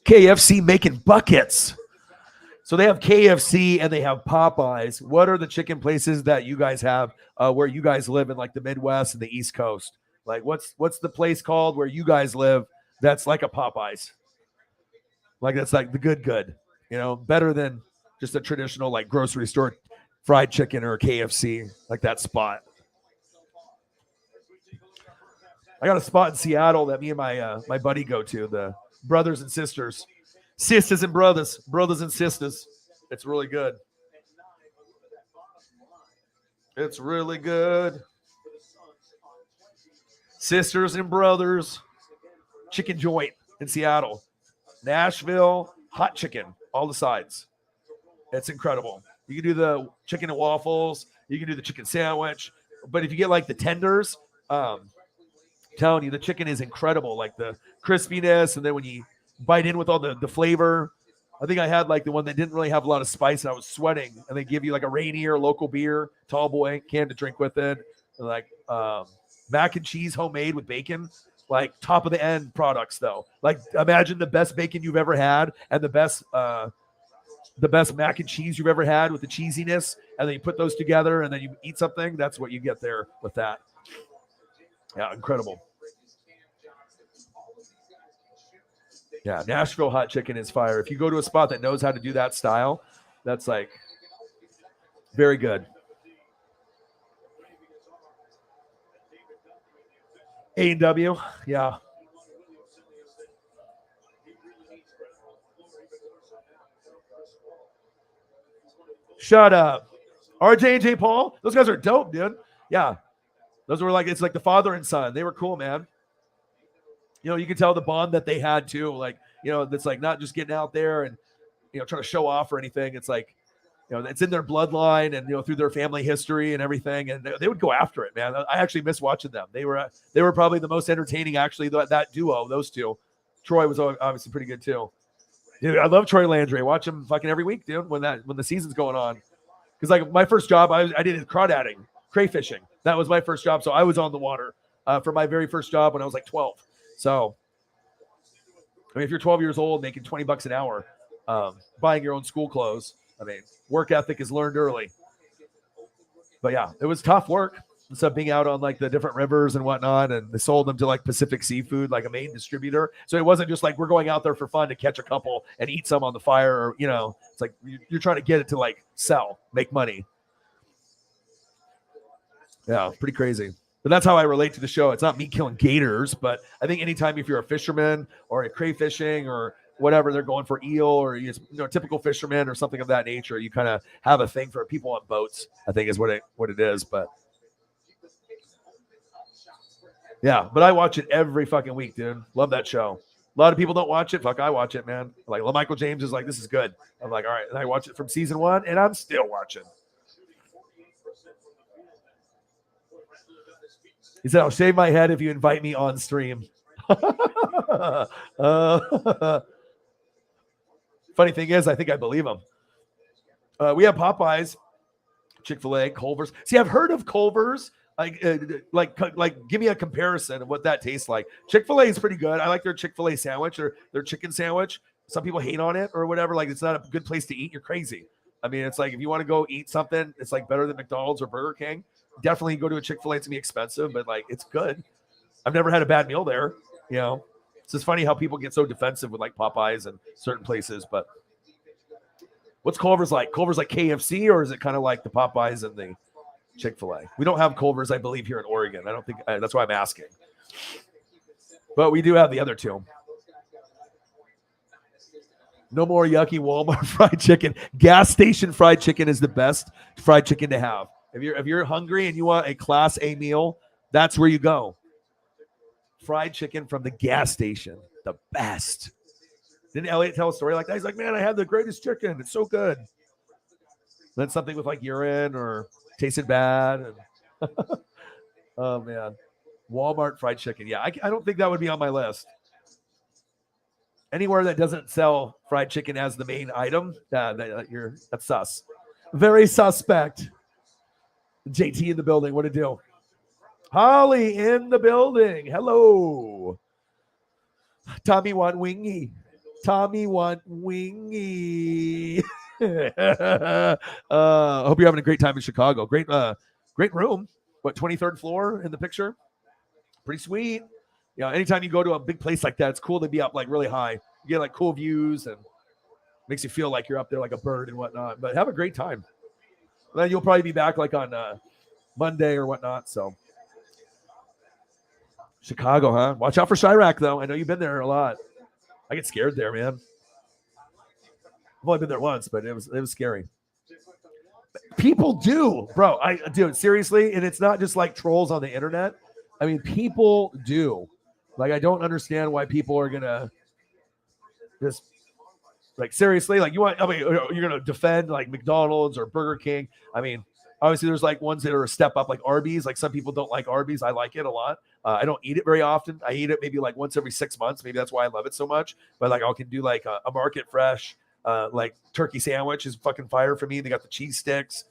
KFC making buckets. So they have KFC and they have Popeyes. What are the chicken places that you guys have where you guys live in like the Midwest and the East Coast? Like what's the place called where you guys live that's like a Popeyes? Like that's like the good, better than just a traditional like grocery store fried chicken or a KFC, like that spot. I got a spot in Seattle that me and my buddy go to, the Brothers and Sisters. Sisters and brothers and sisters. It's really good. It's really good. Sisters and Brothers chicken joint in Seattle. Nashville, hot chicken, all the sides. It's incredible. You can do the chicken and waffles. You can do the chicken sandwich. But if you get like the tenders, telling you the chicken is incredible. Like the crispiness, and then when you bite in with all the flavor. I think I had like the one that didn't really have a lot of spice, and I was sweating. And they give you like a Rainier local beer, tall boy, can to drink with it. And like mac and cheese homemade with bacon. Like top of the end products though. Like imagine the best bacon you've ever had and the best mac and cheese you've ever had with the cheesiness, and then you put those together and then you eat something. That's what you get there with that. Yeah, incredible. Yeah, Nashville hot chicken is fire. If you go to a spot that knows how to do that style, that's like very good. A&W, yeah. Shut up. RJ and J. Paul, those guys are dope, dude. Yeah. Those were like, it's like the father and son. They were cool, man. You can tell the bond that they had too. Like, that's like not just getting out there and, trying to show off or anything. It's like, it's in their bloodline and, through their family history and everything. And they would go after it, man. I actually miss watching them. They were probably the most entertaining, actually, that duo, those two. Troy was obviously pretty good too. Dude, I love Troy Landry. I watch him fucking every week, dude, when the season's going on. Because like my first job, I did crawdadding, crayfishing. That was my first job. So I was on the water for my very first job when I was like 12. So I mean, if you're 12 years old making $20 an hour, buying your own school clothes, I mean, work ethic is learned early. But yeah, it was tough work. So being out on like the different rivers and whatnot, and they sold them to like Pacific Seafood, like a main distributor. So it wasn't just like we're going out there for fun to catch a couple and eat some on the fire, or it's like you're trying to get it to like sell, make money. Yeah, pretty crazy. But that's how I relate to the show. It's not me killing gators, but I think anytime if you're a fisherman or a crayfishing or whatever, they're going for eel or typical fisherman or something of that nature, you kind of have a thing for people on boats, I think is what it is. But yeah, but I watch it every fucking week, dude. Love that show. A lot of people don't watch it. Fuck, I watch it, man. Like Michael James is like, this is good. I'm like, all right. And I watch it from season 1 and I'm still watching. He said, I'll shave my head if you invite me on stream. Funny thing is, I think I believe him. We have Popeyes, Chick-fil-A, Culver's. See, I've heard of Culver's. Like, give me a comparison of what that tastes like. Chick-fil-A is pretty good. I like their Chick-fil-A sandwich or their chicken sandwich. Some people hate on it or whatever. Like, it's not a good place to eat. You're crazy. I mean, it's like if you want to go eat something, it's like better than McDonald's or Burger King. Definitely go to a Chick-fil-A. It's gonna be expensive, but like it's good. I've never had a bad meal there. It's just funny how people get so defensive with like Popeyes and certain places. But what's Culver's like? Culver's like KFC, or is it kind of like the Popeyes and the Chick-fil-A? We don't have Culver's, I believe, here in Oregon. I don't think that's why I'm asking. But we do have the other two. No more yucky Walmart fried chicken. Gas station fried chicken is the best fried chicken to have. If you're hungry and you want a Class A meal, that's where you go. Fried chicken from the gas station, the best. Didn't Elliot tell a story like that? He's like, man, I had the greatest chicken. It's so good. Then something with like urine or tasted bad. And oh, man. Walmart fried chicken. Yeah, I don't think that would be on my list. Anywhere that doesn't sell fried chicken as the main item, that's sus. Very suspect. JT in the building. What to do? Holly in the building. Hello. Tommy want wingy. Tommy want wingy. Hope you're having a great time in Chicago. Great room. What, 23rd floor in the picture? Pretty sweet. Anytime you go to a big place like that, it's cool to be up like really high. You get like cool views and makes you feel like you're up there like a bird and whatnot. But have a great time. Then you'll probably be back like on Monday or whatnot. So Chicago, huh? Watch out for Chirac, though. I know you've been there a lot. I get scared there, man. I've only been there once, but it was scary. People do, bro. I do, seriously, and it's not just like trolls on the internet. I mean, people do. Like, I don't understand why people are gonna just like seriously. Like, you're gonna defend like McDonald's or Burger King. I mean, obviously, there's like ones that are a step up, like Arby's. Like some people don't like Arby's. I like it a lot. I don't eat it very often. I eat it maybe like once every 6 months. Maybe that's why I love it so much. But like I can do like a Market Fresh, like turkey sandwich is fucking fire for me. They got the cheese sticks.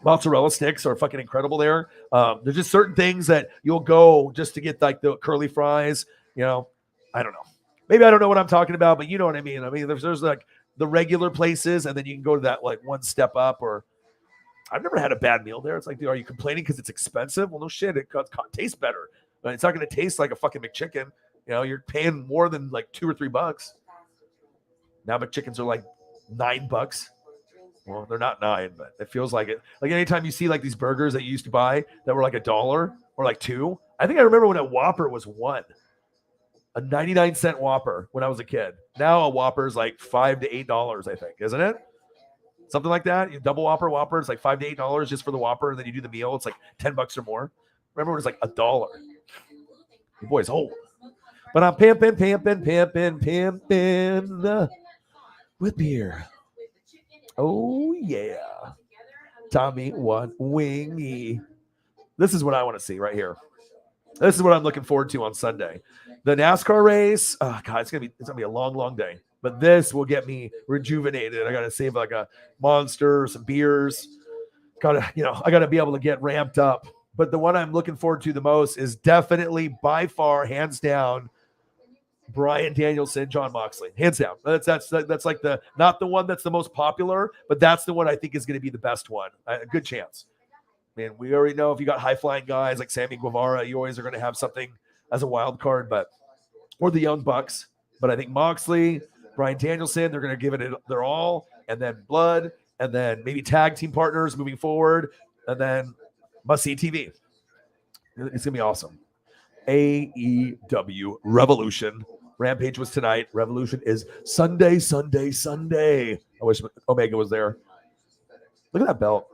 Mozzarella sticks are fucking incredible there. There's just certain things that you'll go just to get like the curly fries. I don't know. Maybe I don't know what I'm talking about, but you know what I mean. I mean, there's like the regular places, and then you can go to that like one step up. Or I've never had a bad meal there. It's like, dude, are you complaining because it's expensive? Well, no shit. It tastes better. But it's not going to taste like a fucking McChicken. You're paying more than like $2 or $3. Now McChickens are like $9. Well, they're not 9, but it feels like it. Like anytime you see like these burgers that you used to buy that were like $1 or like $2. I think I remember when a Whopper was $1. A 99-cent Whopper when I was a kid. Now a Whopper is like $5 to $8, I think, isn't it? Something like that. You double Whopper, it's like $5 to $8 just for the Whopper, and then you do the meal, it's like $10 or more. Remember when it was like $1? Your boy's old. But I'm pimping with beer. Oh yeah. Tommy want wingy. This is what I want to see right here. This is what I'm looking forward to on Sunday. The NASCAR race. Oh God, it's gonna be a long, long day. But this will get me rejuvenated. I gotta save like a Monster, some beers. I gotta be able to get ramped up. But the one I'm looking forward to the most is definitely by far, hands down, Bryan Danielson, John Moxley, hands down. That's like the not the one that's the most popular, but that's the one I think is going to be the best one. A good chance. Man, we already know if you got high flying guys like Sammy Guevara, you always are going to have something as a wild card, or the Young Bucks. But I think Moxley, Bryan Danielson, they're going to give it their all, and then Blood, and then maybe tag team partners moving forward, and then must see TV. It's going to be awesome. AEW Revolution. Rampage was tonight. Revolution is Sunday. I wish Omega was there. Look at that belt.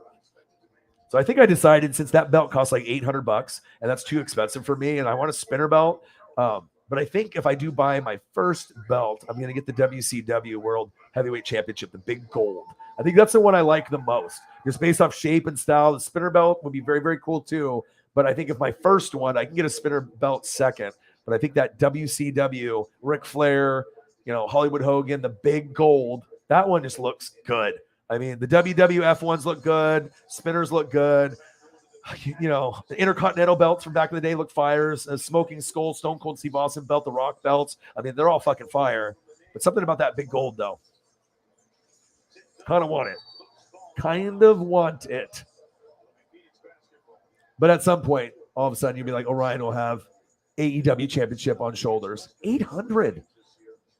So I think I decided, since that belt costs like $800 and that's too expensive for me, and I want a spinner belt. But I think if I do buy my first belt, I'm going to get the WCW World Heavyweight Championship, the big gold. I think that's the one I like the most. Just based off shape and style. The spinner belt would be very, very cool too. But I think if my first one, I can get a spinner belt second. But I think that WCW, Ric Flair, Hollywood Hogan, the big gold, that one just looks good. I mean, the WWF ones look good. Spinners look good. The Intercontinental belts from back in the day look fires. Smoking Skull, Stone Cold Steve Austin belt, the Rock belts. I mean, they're all fucking fire. But something about that big gold, though. Kind of want it. But at some point, all of a sudden, you'll be like, Orion will have AEW championship on shoulders. $800.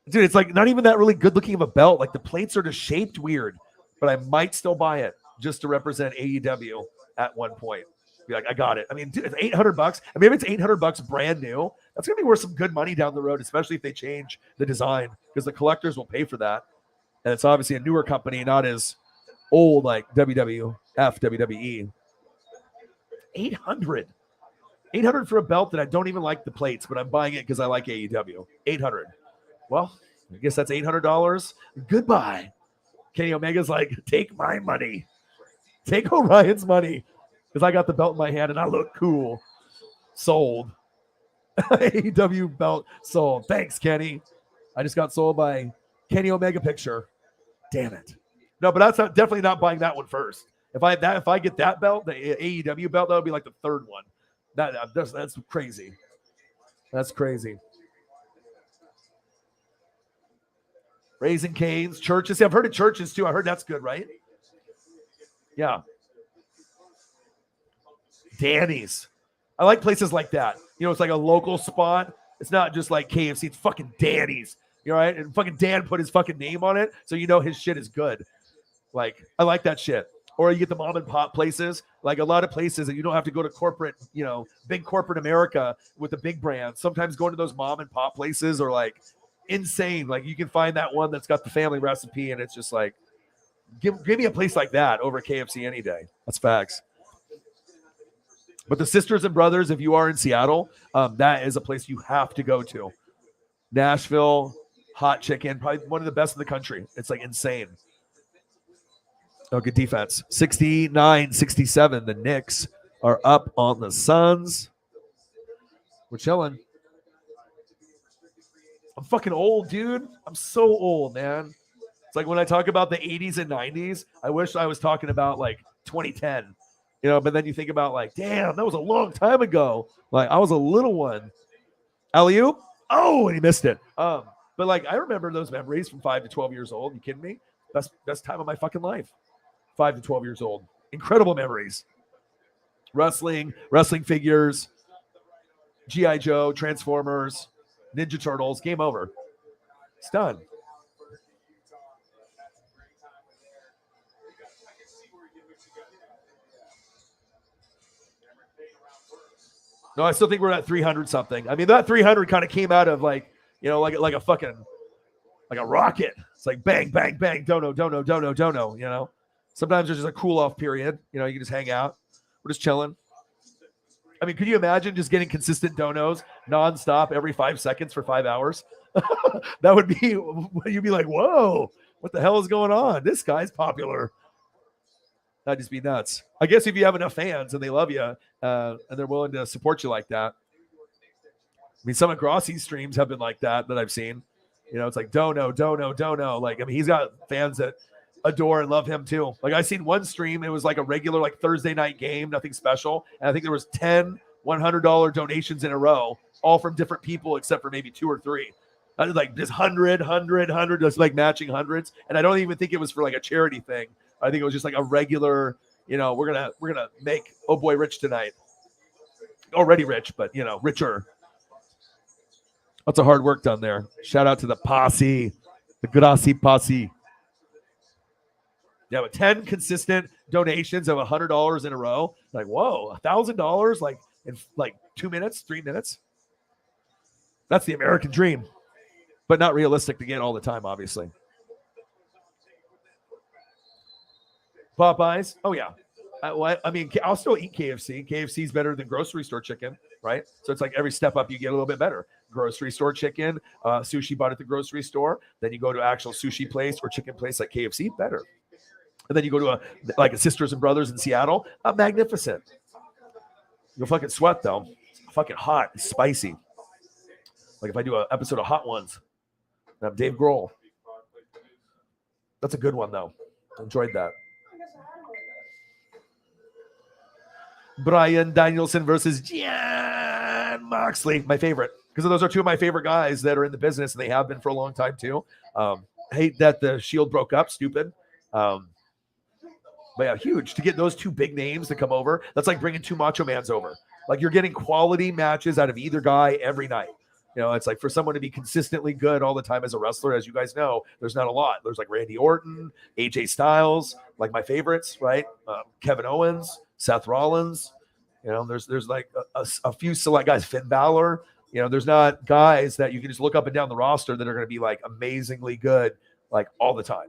Dude, it's like not even that really good looking of a belt. Like the plates are just shaped weird. But I might still buy it just to represent AEW at one point. Be like, I got it. I mean, dude, it's $800. I mean, if it's $800 brand new, that's going to be worth some good money down the road, especially if they change the design, because the collectors will pay for that. And it's obviously a newer company, not as old like WWF, WWE. $800 for a belt that I don't even like the plates, but I'm buying it because I like AEW. $800. Well, I guess that's $800. Goodbye. Kenny Omega's like, take my money. Take Orion's money. Because I got the belt in my hand and I look cool. Sold. AEW belt sold. Thanks, Kenny. I just got sold by Kenny Omega picture. Damn it. No, but that's definitely not buying that one first. If I get that belt, the AEW belt, that would be like the third one. That's crazy. That's crazy. Raising Cane's, Churches. See, I've heard of Churches too. I heard that's good, right? Yeah. Danny's. I like places like that. It's like a local spot. It's not just like KFC. It's fucking Danny's. Right? And fucking Dan put his fucking name on it, so his shit is good. Like, I like that shit. Or you get the mom and pop places, like a lot of places that you don't have to go to corporate, big corporate America with the big brands. Sometimes going to those mom and pop places are like insane. Like you can find that one that's got the family recipe, and it's just like, give me a place like that over KFC any day. That's facts. But the Sisters and Brothers, if you are in Seattle, that is a place you have to go to. Nashville, hot chicken, probably one of the best in the country. It's like insane. Oh, good defense. 69-67. The Knicks are up on the Suns. We're chilling. I'm fucking old, dude. I'm so old, man. It's like when I talk about the 80s and 90s, I wish I was talking about like 2010. But then you think about like, damn, that was a long time ago. Like I was a little one. Aew? Oh, and he missed it. But like I remember those memories from 5 to 12 years old. You kidding me? Best time of my fucking life. 5 to 12 years old. Incredible memories. Wrestling figures, G.I. Joe, Transformers, Ninja Turtles. Game over. It's done. No, I still think we're at 300 something. I mean, that 300 kind of came out of like a fucking, like a rocket. It's like bang, bang, bang, dono. Sometimes there's just a cool off period. You can just hang out. We're just chilling. I mean, could you imagine just getting consistent donos nonstop every 5 seconds for 5 hours? That would be, you'd be like, whoa, what the hell is going on? This guy's popular. That'd just be nuts. I guess if you have enough fans and they love you and they're willing to support you like that. I mean, some of Grossi's streams have been like that I've seen. It's like dono. Like, I mean, he's got fans that adore and love him too. Like I seen one stream, it was like a regular like Thursday night game, nothing special. And I think there was 10 $100 donations in a row, all from different people except for maybe 2 or 3. Like this 100, just like matching hundreds. And I don't even think it was for like a charity thing. I think it was just like a regular, we're gonna make oh boy rich tonight. Already rich, but richer. Lots of hard work done there. Shout out to the posse, the Grassi posse. Yeah, with 10 consistent donations of $100 in a row. Like, whoa, $1,000 like in like 2 minutes, 3 minutes. That's the American dream, but not realistic to get all the time, obviously. Popeyes. Oh, yeah. I mean, I'll still eat KFC. KFC is better than grocery store chicken, right? So it's like every step up, you get a little bit better. Grocery store chicken, sushi bought at the grocery store. Then you go to actual sushi place or chicken place like KFC, better. And then you go to a Sisters and Brothers in Seattle, magnificent. You'll fucking sweat though. It's fucking hot, it's spicy. Like if I do an episode of Hot Ones, I'm Dave Grohl. That's a good one though. Enjoyed that. Brian Danielson versus Jan Moxley, my favorite, because those are two of my favorite guys that are in the business, and they have been for a long time too. Hate that the Shield broke up, stupid. But yeah, huge to get those two big names to come over. That's like bringing two Macho Mans over. Like you're getting quality matches out of either guy every night. It's like for someone to be consistently good all the time as a wrestler, as you guys know, there's not a lot. There's like Randy Orton, AJ Styles, like my favorites, right? Kevin Owens, Seth Rollins. There's like a few select guys. Finn Balor. There's not guys that you can just look up and down the roster that are going to be like amazingly good like all the time.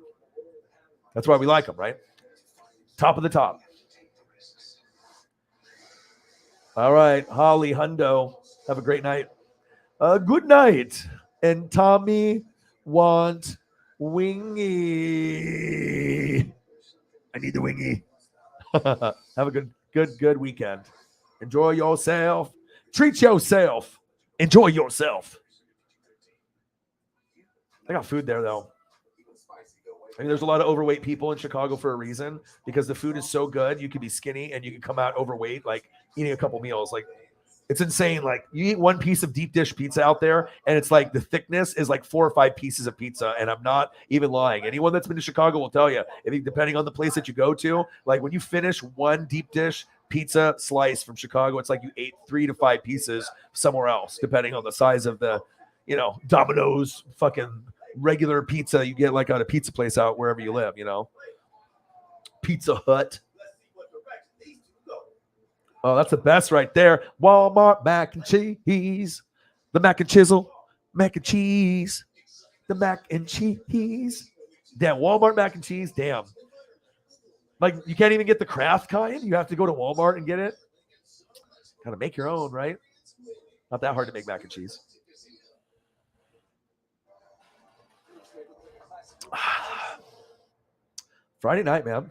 That's why we like them, right? Top of the top. All right, Holly Hundo. Have a great night. Good night. And Tommy want wingy. I need the wingy. Have a good weekend. Enjoy yourself. Treat yourself. Enjoy yourself. I got food there though. I mean, there's a lot of overweight people in Chicago for a reason, because the food is so good. You can be skinny and you can come out overweight, like eating a couple meals. Like it's insane. Like you eat one piece of deep dish pizza out there and it's like the thickness is like 4 or 5 pieces of pizza. And I'm not even lying. Anyone that's been to Chicago will tell you, depending on the place that you go to, like when you finish one deep dish pizza slice from Chicago, it's like you ate 3 to 5 pieces somewhere else, depending on the size of the, Domino's fucking regular pizza you get like at a pizza place out wherever you live, Pizza Hut. Oh, that's the best right there. Walmart mac and cheese. The mac and chisel. Mac and cheese. The mac and cheese. Damn, Walmart mac and cheese. Damn. Like, you can't even get the Kraft kind. You have to go to Walmart and get it. Gotta make your own, right? Not that hard to make mac and cheese. Friday night, man.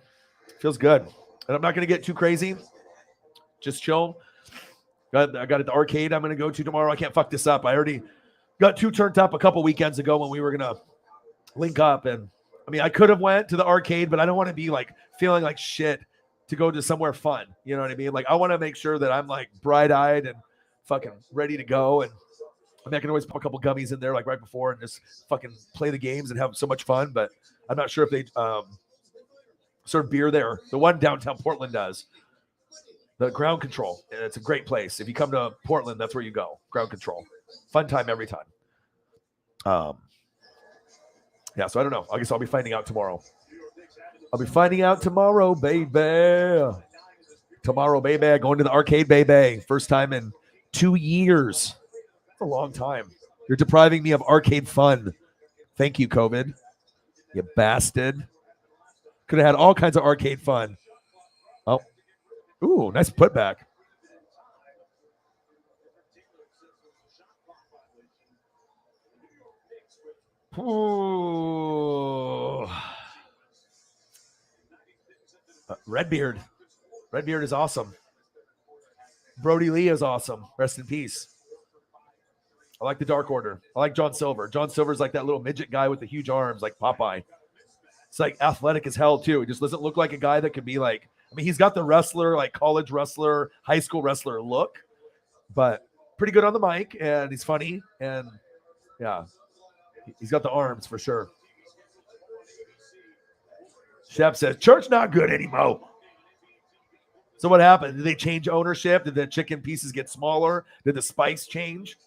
Feels good. And I'm not going to get too crazy. Just chill. I got at the arcade I'm going to go to tomorrow. I can't fuck this up. I already got too turned up a couple weekends ago when we were going to link up. And I mean, I could have went to the arcade, but I don't want to be like feeling like shit to go to somewhere fun. You know what I mean? Like, I want to make sure that I'm like bright-eyed and fucking ready to go. And I mean, I can always put a couple gummies in there like right before and just fucking play the games and have so much fun. But I'm not sure if they serve beer there. The one downtown Portland does. The Ground Control. It's a great place. If you come to Portland, that's where you go. Ground Control. Fun time every time. Yeah, so I don't know. I guess I'll be finding out tomorrow. Baby. Tomorrow, baby. Going to the arcade, baby. First time in 2 years. That's a long time. You're depriving me of arcade fun. Thank you, COVID. You bastard. Could have had all kinds of arcade fun. Oh. Ooh, nice putback. Ooh. Redbeard. Redbeard is awesome. Brody Lee is awesome. Rest in peace. I like the Dark Order. I like John Silver. John Silver's like that little midget guy with the huge arms, like Popeye. It's like athletic as hell, too. He just doesn't look like a guy that could be like, I mean, he's got the wrestler, like college wrestler, high school wrestler look, but pretty good on the mic, and he's funny, and yeah. He's got the arms for sure. Shep says, church not good anymore. So what happened? Did they change ownership? Did the chicken pieces get smaller? Did the spice change?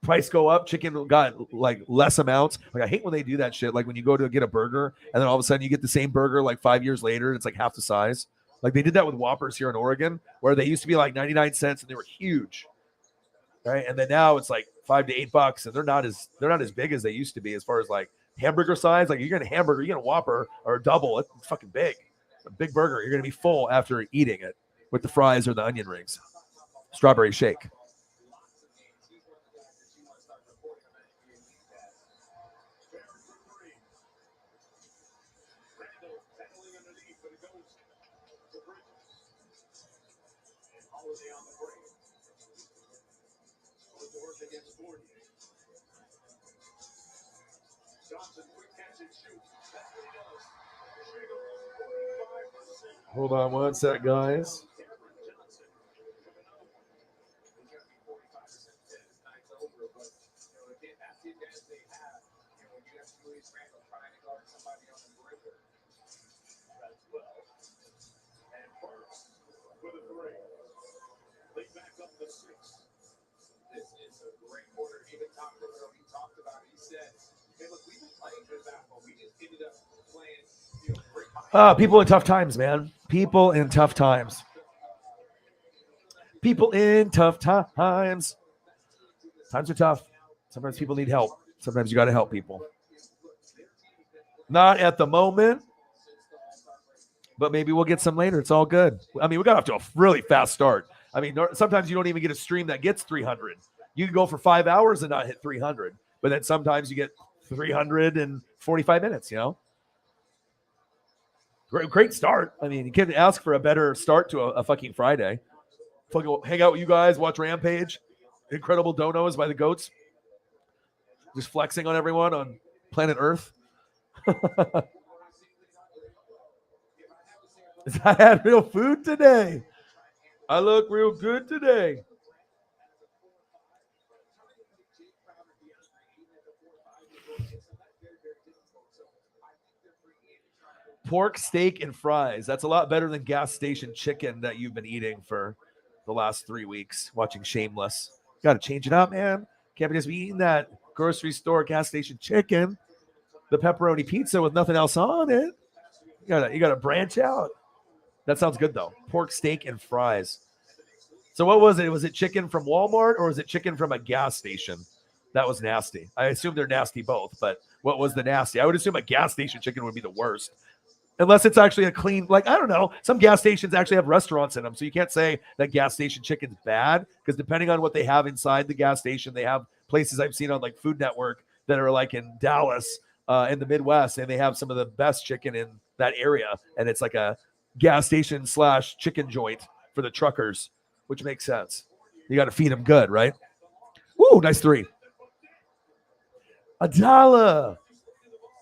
Price go up? Chicken got like less amounts? Like I hate when they do that shit. Like when you go to get a burger and then all of a sudden you get the same burger like 5 years later and it's like half the size. Like they did that with Whoppers here in Oregon where they used to be like 99 cents and they were huge. Right? And then now it's like $5 to $8 and they're not as big as they used to be as far as like hamburger size. Like you're getting a hamburger, you're getting a Whopper or a double. It's fucking big. It's a big burger. You're going to be full after eating it with the fries or the onion rings. Strawberry shake. Hold on one sec, guys. People in tough times, man. People in tough times. People in tough times. Times are tough. Sometimes people need help. Sometimes you got to help people. Not at the moment, but maybe we'll get some later. It's all good. I mean, we got off to a really fast start. I mean, sometimes you don't even get a stream that gets 300. You can go for 5 hours and not hit 300, but then sometimes you get 345 minutes, you know? Great start. I mean, you can't ask for a better start to a fucking Friday. Fucking hang out with you guys, watch Rampage. Incredible donos by the goats. Just flexing on everyone on planet Earth. I had real food today. I look real good today. Pork, steak, and fries. That's a lot better than gas station chicken that you've been eating for the last 3 weeks watching Shameless. Got to change it up, man. Can't be just be eating that grocery store gas station chicken, the pepperoni pizza with nothing else on it. You gotta branch out. That sounds good though. Pork, steak, and fries. So what was it? Was it chicken from Walmart or was it chicken from a gas station? That was nasty. I assume they're nasty both, but what was the nasty? I would assume a gas station chicken would be the worst. Unless it's actually a clean, like, I don't know. Some gas stations actually have restaurants in them. So you can't say that gas station chicken's bad because depending on what they have inside the gas station, they have places I've seen on like Food Network that are like in Dallas in the Midwest. And they have some of the best chicken in that area. And it's like a gas station / chicken joint for the truckers, which makes sense. You got to feed them good, right? Woo, nice 3. $1.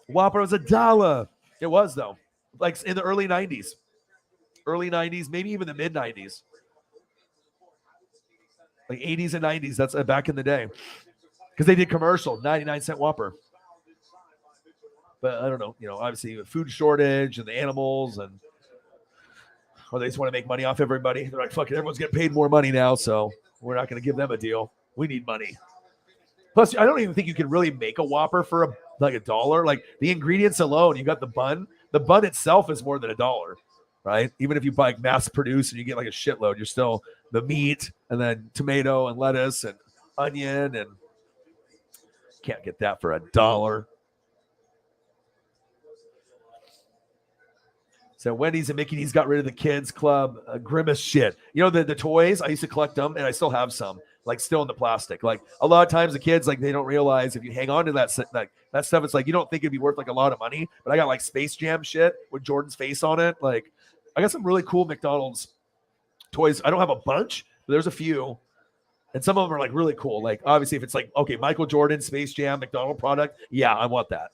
Whopper was $1. It was though. Like in the early 90s, maybe even the mid 90s, like 80s and 90s. That's back in the day because they did commercial 99-cent Whopper. But I don't know, obviously the food shortage and the animals or they just want to make money off everybody. They're like, fuck it, everyone's getting paid more money now, so we're not going to give them a deal. We need money. Plus, I don't even think you can really make a Whopper for $1. Like the ingredients alone, you got the bun. The bun itself is more than $1, right? Even if you buy mass produce and you get like a shitload, you're still the meat and then tomato and lettuce and onion and can't get that for $1. So Wendy's and Mickey D's got rid of the kids club Grimace shit. The toys, I used to collect them and I still have some. Like still in the plastic. Like a lot of times the kids, like they don't realize if you hang on to that stuff, it's like you don't think it'd be worth like a lot of money. But I got like Space Jam shit with Jordan's face on it. Like I got some really cool McDonald's toys. I don't have a bunch, but there's a few. And some of them are like really cool. Like obviously if it's like, okay, Michael Jordan, Space Jam, McDonald product. Yeah, I want that.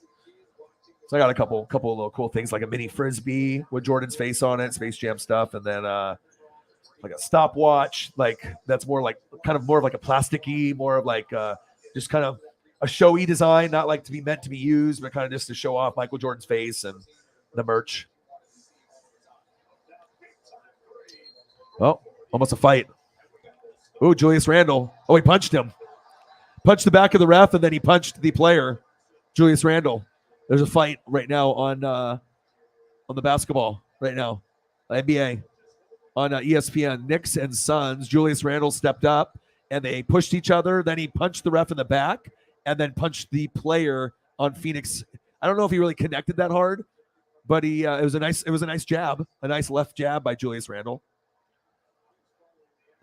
So I got a couple of little cool things like a mini Frisbee with Jordan's face on it, Space Jam stuff. And then like a stopwatch, like that's more like kind of more of like a plasticky, more of like just kind of a showy design, not like to be meant to be used, but kind of just to show off Michael Jordan's face and the merch. Oh, almost a fight. Oh, Julius Randle. Oh, he punched him. Punched the back of the ref, and then he punched the player, Julius Randle. There's a fight right now on the basketball right now, NBA, on ESPN. Knicks and Suns. Julius Randle stepped up, and they pushed each other. Then he punched the ref in the back, and then punched the player on Phoenix. I don't know if he really connected that hard, but it was a nice jab, a nice left jab by Julius Randle.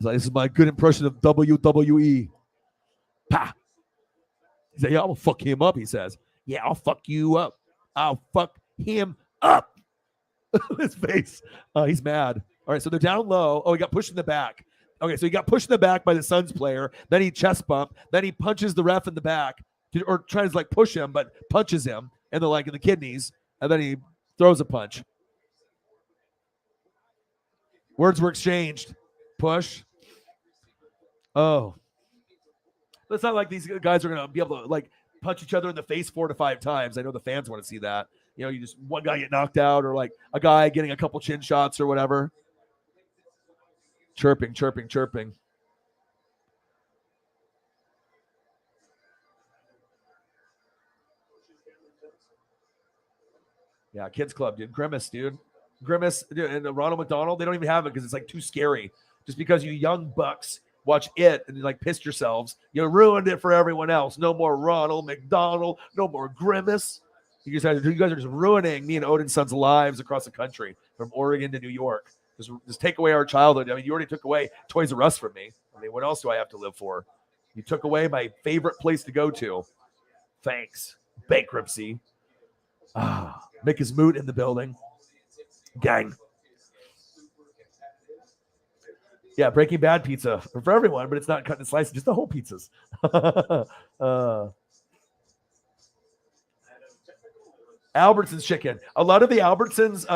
So this is my good impression of WWE. Pa. He said, "Yeah, I'm gonna fuck him up." He says, "Yeah, I'll fuck you up. I'll fuck him up." His face. He's mad. All right, so they're down low. Oh, he got pushed in the back. Okay, so he got pushed in the back by the Suns player. Then he chest bump. Then he punches the ref in the back, or tries to like push him, but punches him in the kidneys, and then he throws a punch. Words were exchanged. Push. Oh. It's not like these guys are going to be able to like punch each other in the face 4 to 5 times. I know the fans want to see that. You know, you just one guy get knocked out, or like a guy getting a couple chin shots or whatever. Chirping, chirping, chirping. Yeah, kids club, dude. Grimace, dude. Grimace, dude, and Ronald McDonald, they don't even have it because it's like too scary. Just because you young bucks watch it and you like pissed yourselves, you ruined it for everyone else. No more Ronald McDonald, no more Grimace. You guys are just ruining me and Odin's sons' lives across the country, from Oregon to New York. Just take away our childhood. I mean, you already took away Toys R Us from me. I mean, what else do I have to live for? You took away my favorite place to go to. Thanks. Bankruptcy. Mick is Moot in the building. Gang. Yeah, Breaking Bad pizza for everyone, but it's not cut and sliced, just the whole pizzas. Albertsons chicken. A lot of the Albertsons,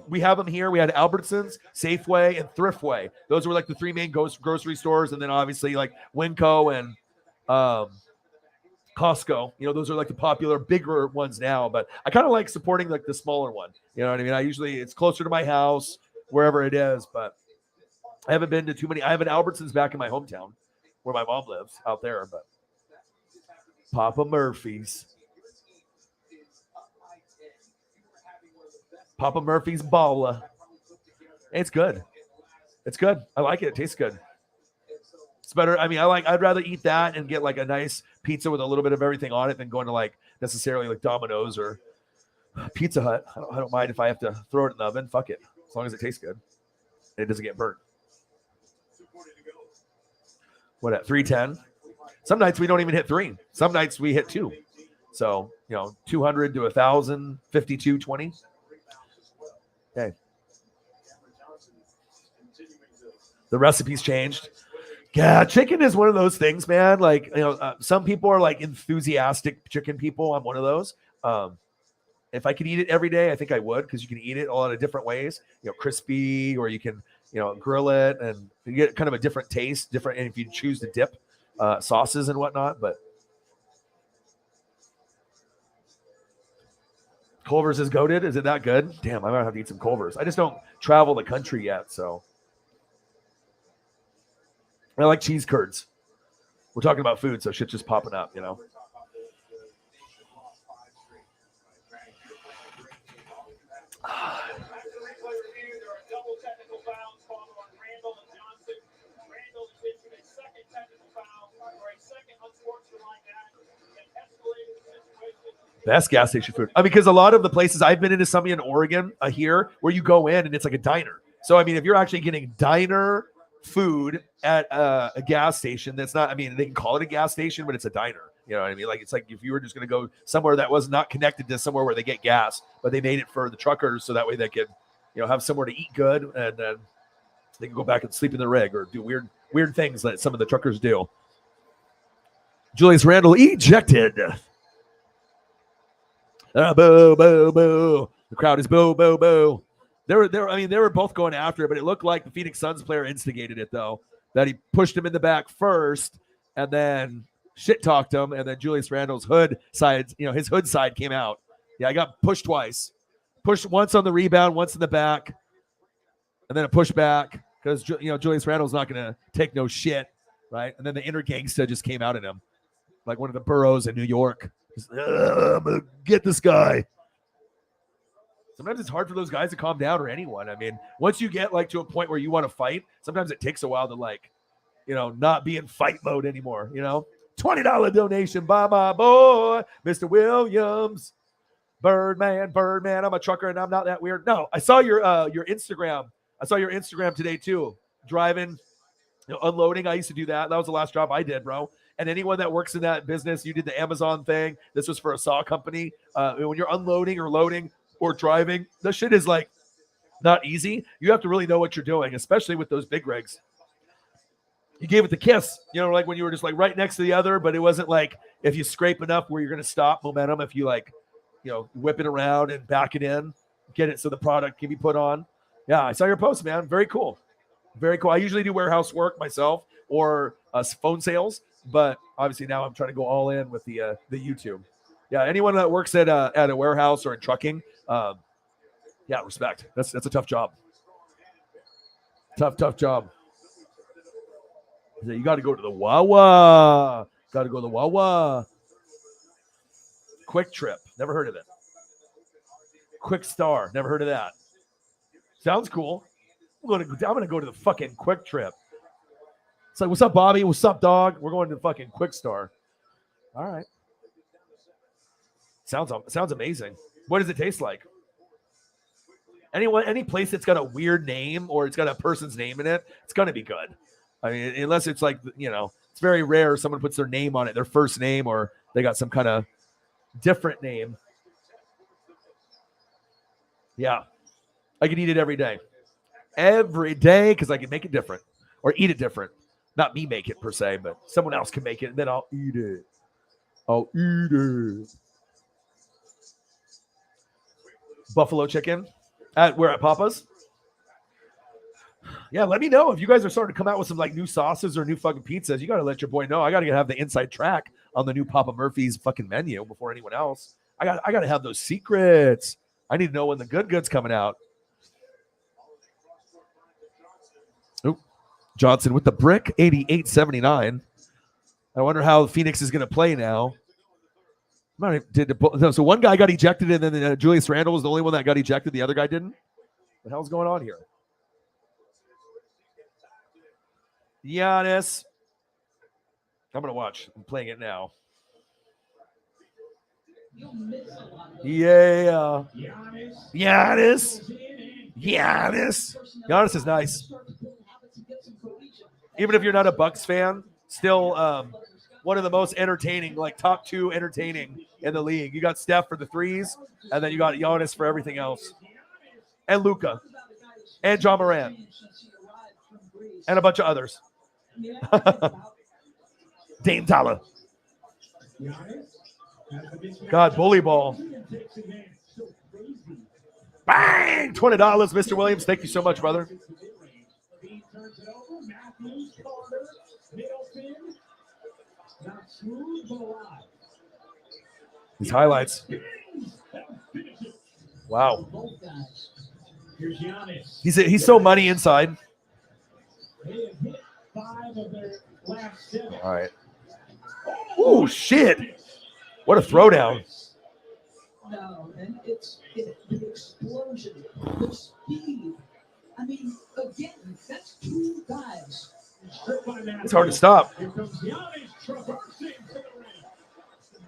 we have them here. We had Albertsons, Safeway, and Thriftway. Those were like the 3 main grocery stores, and then obviously like Winco and Costco. You know, those are like the popular, bigger ones now. But I kind of like supporting like the smaller one. You know what I mean? It's closer to my house, wherever it is, but I haven't been to too many. I have an Albertsons back in my hometown where my mom lives out there, but Papa Murphy's. Papa Murphy's Balla. It's good. It's good. I like it. It tastes good. It's better. I mean, I'd rather eat that and get like a nice pizza with a little bit of everything on it than going to like necessarily like Domino's or Pizza Hut. I don't mind if I have to throw it in the oven. Fuck it. As long as it tastes good and it doesn't get burnt. What at 310? Some nights we don't even hit 3. Some nights we hit 2. So, 200 to 1,000, 52.20. Okay. The recipe's changed. Yeah, chicken is one of those things, man. Like, some people are like enthusiastic chicken people. I'm one of those. If I could eat it every day, I think I would, because you can eat it a lot of different ways. Crispy, or you can, grill it, and you get kind of a different taste, and if you choose to dip sauces and whatnot. But Culver's is goated. Is it that good? Damn, I might have to eat some Culver's. I just don't travel the country yet, so. I like cheese curds. We're talking about food, so shit's just popping up, Best gas station food. Because a lot of the places I've been into, some in Oregon here, where you go in and it's like a diner. So, if you're actually getting diner food at a gas station, that's not, they can call it a gas station, but it's a diner. You know what I mean? Like, it's like if you were just going to go somewhere that was not connected to somewhere where they get gas, but they made it for the truckers so that way they could, have somewhere to eat good, and then they can go back and sleep in the rig or do weird things that some of the truckers do. Julius Randle ejected. Boo, boo, boo. The crowd is boo, boo, boo. They were both going after it, but it looked like the Phoenix Suns player instigated it, though. That he pushed him in the back first and then shit talked him, and then Julius Randle's hood side, his hood side came out. Yeah, I got pushed twice. Pushed once on the rebound, once in the back, and then a push back because Julius Randle's not going to take no shit, right? And then the inner gangsta just came out in him, like one of the boroughs in New York. Just, I'm gonna get this guy. Sometimes it's hard for those guys to calm down, or anyone. I mean, once you get like to a point where you want to fight, sometimes it takes a while to like, not be in fight mode anymore. $20 donation by my boy, Mr. Williams. Birdman. I'm a trucker and I'm not that weird. No, I saw your Instagram. I saw your Instagram today too. Driving, unloading. I used to do that. That was the last job I did, bro. And anyone that works in that business, you did the Amazon thing. This was for a saw company. When you're unloading or loading or driving, the shit is like not easy. You have to really know what you're doing, especially with those big rigs. You gave it the kiss, like when you were just like right next to the other, but it wasn't like if you scrape enough where you're going to stop momentum. If you like, whip it around and back it in, get it so the product can be put on. Yeah, I saw your post, man. Very cool. Very cool. I usually do warehouse work myself or phone sales, but obviously now I'm trying to go all in with the YouTube. Yeah, anyone that works at a warehouse or in trucking, yeah, respect. That's a tough job. Tough job. You got to go to the Wawa. Got to go to the Wawa. Quick Trip. Never heard of it. Quick Star. Never heard of that. Sounds cool. I'm gonna go to the fucking Quick Trip. It's like, what's up, Bobby? What's up, dog? We're going to the fucking Quick Star. All right. Sounds amazing. What does it taste like? Any place that's got a weird name or it's got a person's name in it, it's gonna be good. I mean, unless it's like, it's very rare someone puts their name on it, their first name, or they got some kind of different name. Yeah. I could eat it every day. Every day, because I can make it different or eat it different. Not me make it per se, but someone else can make it, and then I'll eat it. Buffalo chicken. We're at Papa's. Yeah, let me know if you guys are starting to come out with some like new sauces or new fucking pizzas. You got to let your boy know. I got to have the inside track on the new Papa Murphy's fucking menu before anyone else. I got to have those secrets. I need to know when the good's coming out. Oop. Johnson with the brick, 88.79. I wonder how Phoenix is going to play now. So one guy got ejected, and then Julius Randle was the only one that got ejected. The other guy didn't. What the hell's going on here? Giannis. I'm going to watch. I'm playing it now. Yeah. Giannis. Giannis is nice. Even if you're not a Bucks fan, still one of the most entertaining, like top 2 entertaining in the league. You got Steph for the threes, and then you got Giannis for everything else. And Luka. And John Morant. And a bunch of others. Dame Dollar. God, bully ball. Bang! $20, Mr. Williams. Thank you so much, brother. These highlights. Wow. He's so money inside. All right. Oh, shit. What a throwdown. No, and it's the explosion, the speed. I mean, again, that's 2 guys. It's hard to stop. Here comes Giannis traversing to the rim.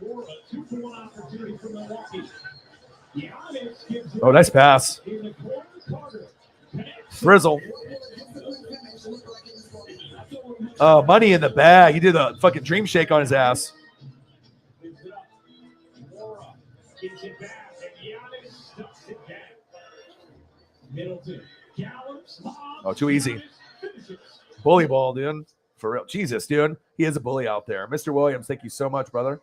More a 2-for-1 opportunity for Milwaukee. Giannis gives Oh, nice pass. in the corner. Carter Frizzle. Oh, money in the bag. He did a fucking dream shake on his ass. gets it back, and Giannis stuffs it down. Middleton gallops. Oh, too easy. Bully ball, dude. For real. Jesus, dude. He is a bully out there. Mr. Williams, thank you so much, brother.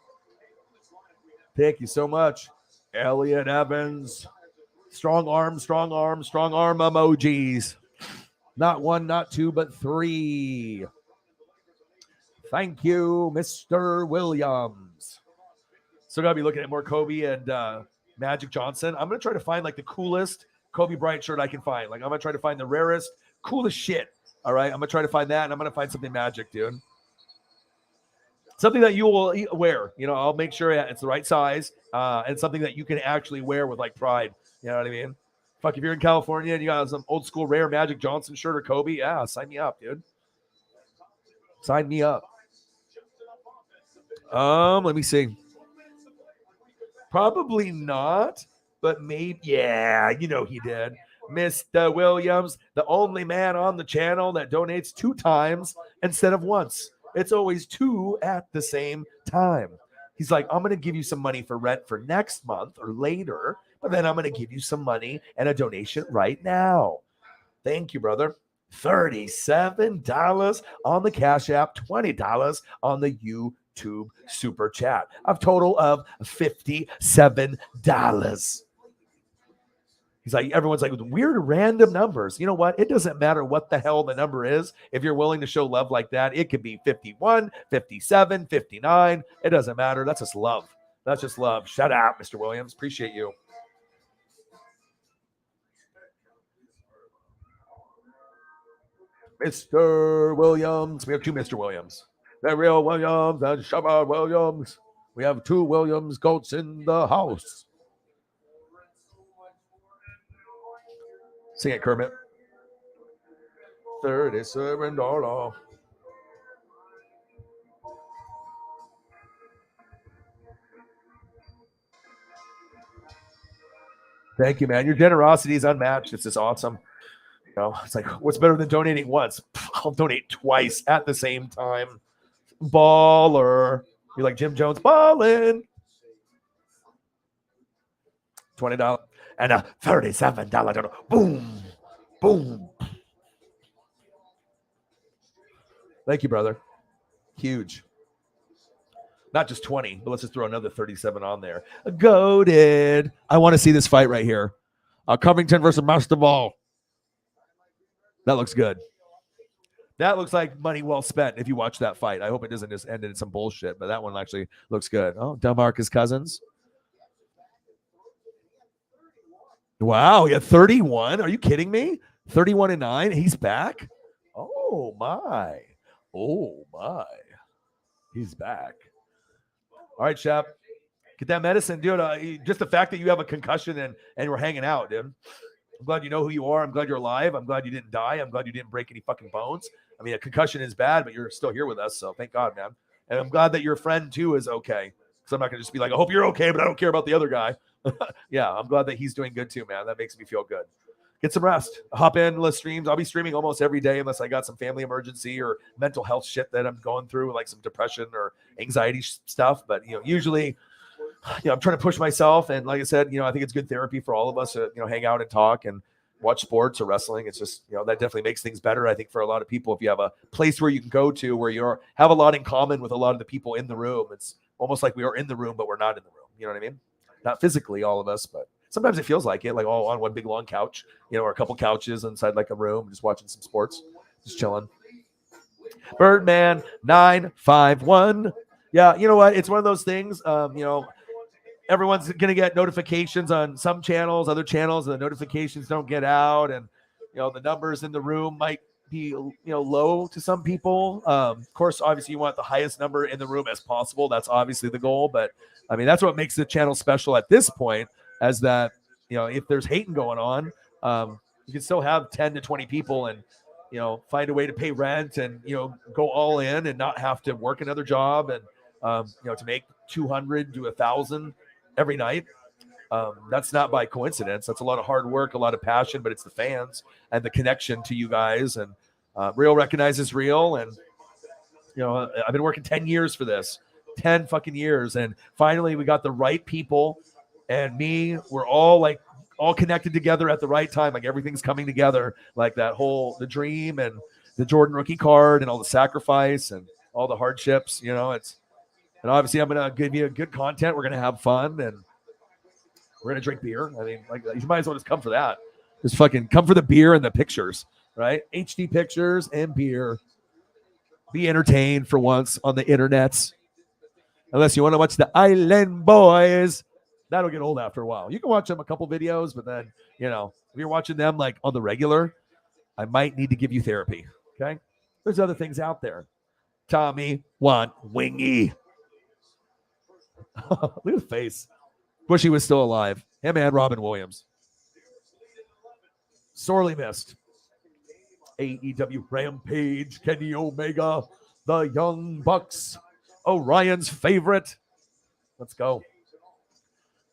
Thank you so much. Elliot Evans. Strong arm emojis. Not one, not two, but three. Thank you, Mr. Williams. So gotta be looking at more Kobe and Magic Johnson. I'm gonna try to find like the coolest Kobe Bryant shirt I can find. Like I'm gonna try to find the rarest, coolest shit. All right, I'm gonna try to find that, and I'm gonna find something Magic, dude. Something that you will wear. You know, I'll make sure it's the right size and something that you can actually wear with like pride. You know what I mean? Fuck, if you're in California and you got some old school rare Magic Johnson shirt or Kobe, yeah, sign me up, dude. Sign me up. Let me see. Probably not, but maybe, yeah, you know he did. Mr. Williams, the only man on the channel that donates 2 times instead of once. It's always 2 at the same time. He's like, I'm going to give you some money for rent for next month or later, but then I'm going to give you some money and a donation right now. Thank you, brother. $37 on the Cash App, $20 on the YouTube Super Chat. A total of $57. He's like, everyone's like, weird random numbers. You know what? It doesn't matter what the hell the number is. If you're willing to show love like that, it could be 51, 57, 59. It doesn't matter. That's just love. That's just love. Shout out, Mr. Williams. Appreciate you. Mr. Williams. We have 2 Mr. Williams. The real Williams and Shabba Williams. We have 2 Williams goats in the house. Sing it, Kermit. $37. Thank you, man. Your generosity is unmatched. It's just awesome. You know, it's like, what's better than donating once? I'll donate twice at the same time. Baller. You're like Jim Jones, ballin'. $20 and a $37. Boom. Boom. Thank you, brother. Huge. Not just 20, but let's just throw another 37 on there. Goated. I want to see this fight right here. Covington versus Masvidal. That looks good. That looks like money well spent if you watch that fight. I hope it doesn't just end in some bullshit, but that one actually looks good. Oh, DeMarcus Cousins. Wow, he had 31. Are you kidding me? 31-9. He's back. Oh my. Oh my. He's back. All right, Shep. Get that medicine, dude. Just the fact that you have a concussion and we're hanging out, dude. I'm glad you know who you are. I'm glad you're alive. I'm glad you didn't die. I'm glad you didn't break any fucking bones. I mean, a concussion is bad, but you're still here with us, so thank God, man. And I'm glad that your friend, too, is okay. Because I'm not going to just be like, I hope you're okay, but I don't care about the other guy. Yeah, I'm glad that he's doing good, too, man. That makes me feel good. Get some rest. Hop in, let's streams. I'll be streaming almost every day unless I got some family emergency or mental health shit that I'm going through, like some depression or anxiety stuff. But, usually, I'm trying to push myself. And like I said, I think it's good therapy for all of us to, hang out and talk and watch sports or wrestling. It's just, that definitely makes things better. I think for a lot of people, if you have a place where you can go to where you have a lot in common with a lot of the people in the room, it's almost like we are in the room, but we're not in the room. You know what I mean? Not physically, all of us, but sometimes it feels like it, like all on one big long couch, or a couple couches inside like a room, just watching some sports, just chilling. Birdman 951. Yeah, you know what? It's one of those things. Everyone's going to get notifications on some channels, other channels, and the notifications don't get out. And, the numbers in the room might be, low to some people. Of course, obviously you want the highest number in the room as possible. That's obviously the goal. But I mean, that's what makes the channel special at this point, as that, if there's hating going on, you can still have 10 to 20 people and, find a way to pay rent and, go all in and not have to work another job and, to make 200 to 1,000 every night. That's not by coincidence. That's a lot of hard work, a lot of passion, but it's the fans and the connection to you guys. And Real recognizes Real. And, I've been working 10 years for this, 10 fucking years. And finally we got the right people and me. We're all connected together at the right time. Like everything's coming together, like the dream and the Jordan rookie card and all the sacrifice and all the hardships, and obviously I'm going to give you good content. We're going to have fun and we're going to drink beer. I mean, you might as well just come for that. Just fucking come for the beer and the pictures, right? HD pictures and beer. Be entertained for once on the internets. Unless you want to watch the Island Boys. That'll get old after a while. You can watch them a couple videos, but then, if you're watching them like on the regular, I might need to give you therapy. Okay? There's other things out there. Tommy want wingy. Look at the face. Wish he was still alive. Him and Robin Williams. Sorely missed. AEW Rampage, Kenny Omega, the Young Bucks, Orion's favorite. Let's go.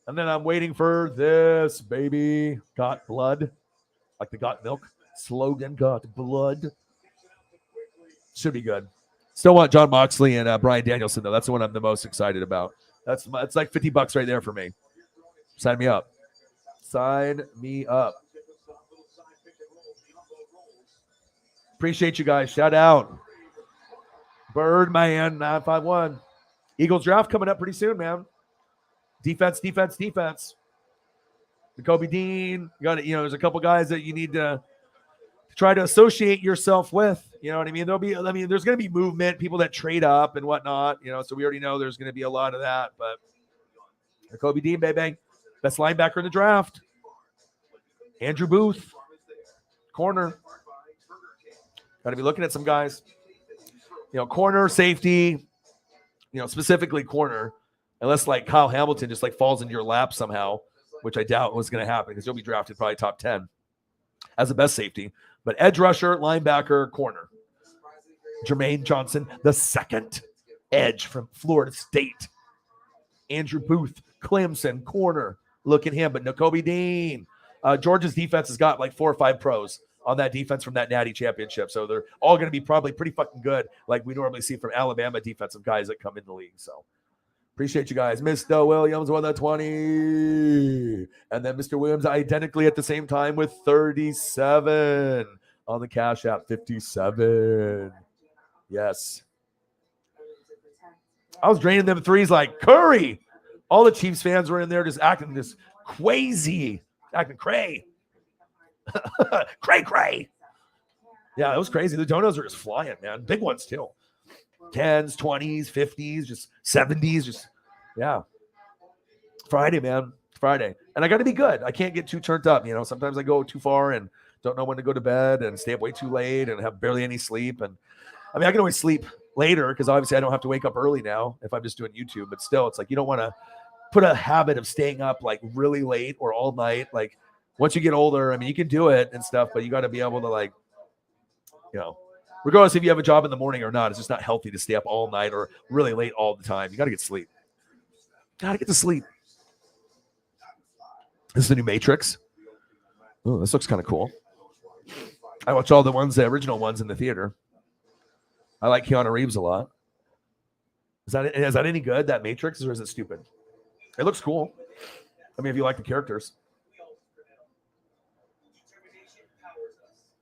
And then I'm waiting for this, baby. Got blood. Like the got milk slogan, got blood. Should be good. Still want John Moxley and Bryan Danielson, though. That's the one I'm the most excited about. That's like $50 right there for me. Sign me up. Sign me up. Appreciate you guys. Shout out. Birdman 951. Eagles draft coming up pretty soon, man. Defense. Kobe Dean. You got there's a couple guys that you need to try to associate yourself with. You know what I mean? There's going to be movement, people that trade up and whatnot. So we already know there's going to be a lot of that. But Kobe Dean, baby, best linebacker in the draft. Andrew Booth, corner. Got to be looking at some guys. Corner, safety. Specifically corner. Unless like Kyle Hamilton just like falls into your lap somehow, which I doubt was going to happen because he'll be drafted probably top 10 as the best safety. But edge rusher, linebacker, corner. Jermaine Johnson, the second edge from Florida State. Andrew Booth, Clemson, corner. Look at him. But Nakobe Dean. Georgia's defense has got like 4 or 5 pros on that defense from that Natty championship. So they're all going to be probably pretty fucking good like we normally see from Alabama defensive guys that come in the league. So appreciate you guys. Mr. Williams won the 20. And then Mr. Williams identically at the same time with 37 on the Cash App. 57. Yes. I was draining them threes like Curry. All the Chiefs fans were in there just acting this crazy. Acting cray. Cray. Yeah, it was crazy. The donuts are just flying, man. Big ones too. 10s, 20s, 50s, just 70s, just yeah. Friday, man. Friday. And I got to be good. I can't get too turned up, Sometimes I go too far and don't know when to go to bed and stay up way too late and have barely any sleep. And I mean, I can always sleep later because obviously I don't have to wake up early now if I'm just doing YouTube. But still, it's like you don't want to put a habit of staying up like really late or all night. Like once you get older, I mean, you can do it and stuff, but you got to be able to like, regardless if you have a job in the morning or not, it's just not healthy to stay up all night or really late all the time. You got to get sleep. Got to get to sleep. This is the new Matrix. Oh, this looks kind of cool. I watch all the original ones in the theater. I like Keanu Reeves a lot. Is that any good, that Matrix, or is it stupid? It looks cool. I mean, if you like the characters.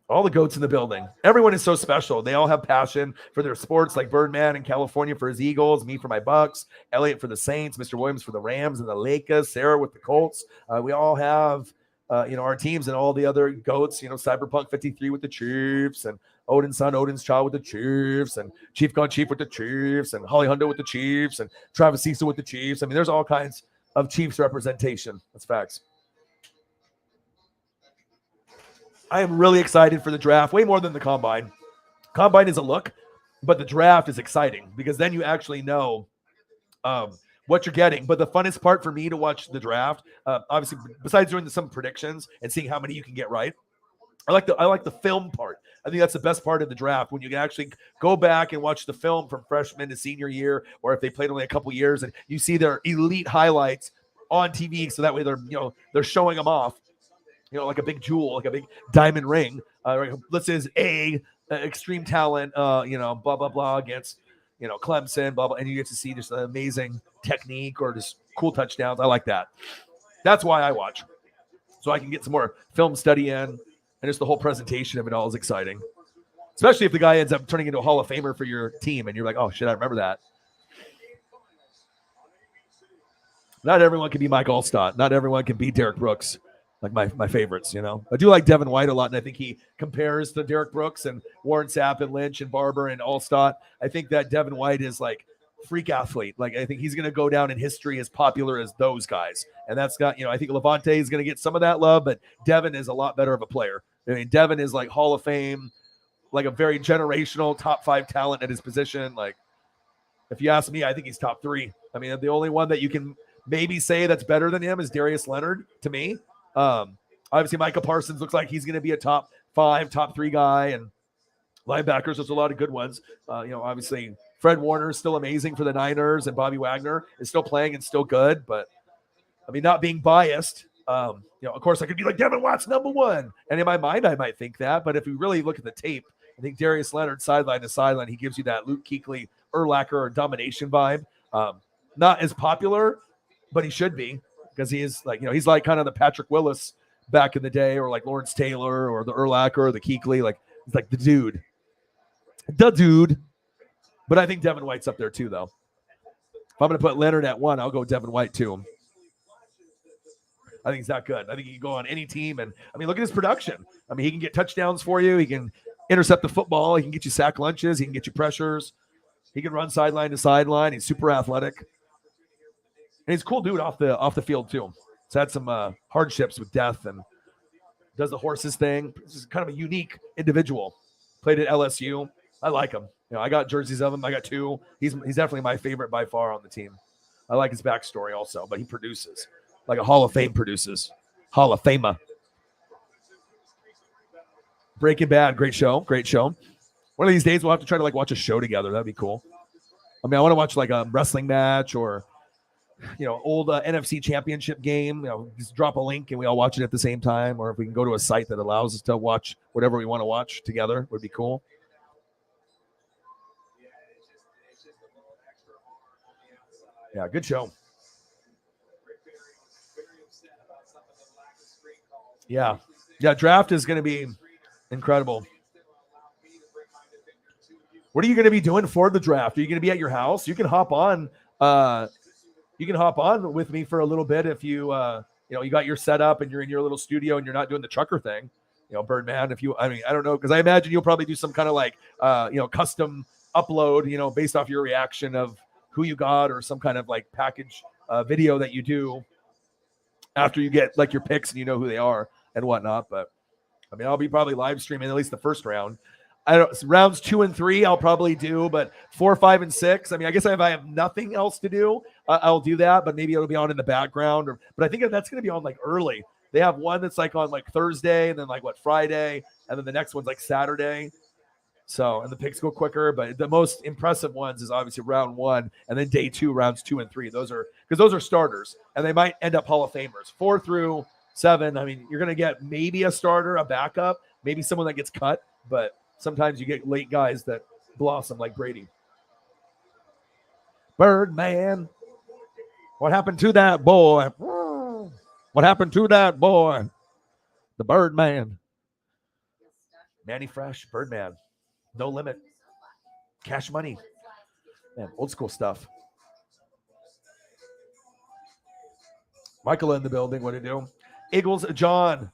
All the goats in the building. Everyone is so special. They all have passion for their sports, like Birdman in California for his Eagles, me for my Bucks, Elliot for the Saints, Mr. Williams for the Rams and the Lakers, Sarah with the Colts. We all have, our teams and all the other goats, Cyberpunk 53 with the Chiefs and Odin's son, Odin's child with the Chiefs and Chief Gone Chief with the Chiefs and Holly Hundo with the Chiefs and Travis Cecil with the Chiefs. I mean, there's all kinds of Chiefs representation. That's facts. I am really excited for the draft, way more than the combine. Combine is a look, but the draft is exciting because then you actually know what you're getting. But the funnest part for me to watch the draft, obviously, besides doing some predictions and seeing how many you can get right, I like the film part. I think that's the best part of the draft when you can actually go back and watch the film from freshman to senior year, or if they played only a couple years and you see their elite highlights on TV, so that way they're showing them off. Like a big jewel, like a big diamond ring. Let's say is extreme talent, blah, blah, blah, against, Clemson, blah, blah. And you get to see just an amazing technique or just cool touchdowns. I like that. That's why I watch. So I can get some more film study in. And just the whole presentation of it all is exciting. Especially if the guy ends up turning into a Hall of Famer for your team. And you're like, oh, shit, I remember that. Not everyone can be Mike Allstott. Not everyone can be Derek Brooks. like my favorites. I do like Devin White a lot, and I think he compares to Derek Brooks and Warren Sapp and Lynch and Barber and Allstott. I think that Devin White is like freak athlete. Like I think he's going to go down in history as popular as those guys, and that's got I think Levante is going to get some of that love, but Devin is a lot better of a player. I mean, Devin is like Hall of Fame, like a very generational top 5 talent at his position. Like if you ask me, I think he's top 3. I mean, the only one that you can maybe say that's better than him is Darius Leonard to me. Obviously, Micah Parsons looks like he's going to be a top 5, top 3 guy, and linebackers, there's a lot of good ones. Obviously, Fred Warner is still amazing for the Niners, and Bobby Wagner is still playing and still good. But I mean, not being biased, of course, I could be like Devin White's number 1, and in my mind, I might think that. But if we really look at the tape, I think Darius Leonard sideline to sideline, he gives you that Luke Kuechly, Urlacher, or domination vibe. Not as popular, but he should be, because he is like, he's like kind of the Patrick Willis back in the day, or like Lawrence Taylor, or the Urlacher, or the Kuechly. Like he's like the dude. But I think Devin White's up there too, though. If I'm going to put Leonard at 1, I'll go Devin White 2. I think he's that good. I think he can go on any team. And I mean, look at his production. I mean, he can get touchdowns for you. He can intercept the football. He can get you sack lunches. He can get you pressures. He can run sideline to sideline. He's super athletic. And he's a cool dude off the field too. He's had some hardships with death and does the horses thing. He's kind of a unique individual. Played at LSU. I like him. I got jerseys of him. I got 2. He's definitely my favorite by far on the team. I like his backstory also, but he produces like a Hall of Fame produces. Hall of Famer. Breaking Bad, great show. One of these days we'll have to try to like watch a show together. That'd be cool. I mean, I want to watch like a wrestling match or old NFC championship game. Just drop a link and we all watch it at the same time. Or if we can go to a site that allows us to watch whatever we want to watch together, would be cool. Yeah, good show. Yeah, draft is going to be incredible. What are you going to be doing for the draft? Are you going to be at your house? You can hop on. You can hop on with me for a little bit if you you got your setup and you're in your little studio and you're not doing the trucker thing. Birdman. I don't know, because I imagine you'll probably do some kind of like custom upload. Based off your reaction of who you got, or some kind of like package video that you do after you get like your picks and who they are and whatnot. But I mean, I'll be probably live streaming at least the first round. Rounds 2 and 3 I'll probably do, but 4, 5, and 6. I mean, I guess if I have nothing else to do, I'll do that. But maybe it'll be on in the background. But I think that's going to be on like early. They have one that's like on like Thursday, and then like Friday, and then the next one's like Saturday. So, and the picks go quicker, but the most impressive ones is obviously round 1, and then day 2, rounds 2 and 3. Those are starters, and they might end up Hall of Famers. 4 through 7. I mean, you're going to get maybe a starter, a backup, maybe someone that gets cut, but sometimes you get late guys that blossom like Brady. Birdman. What happened to that boy? What happened to that boy? The Birdman. Manny Fresh, Birdman. No Limit. Cash Money. Man, old school stuff. Michael in the building. What do you do? Eagles John.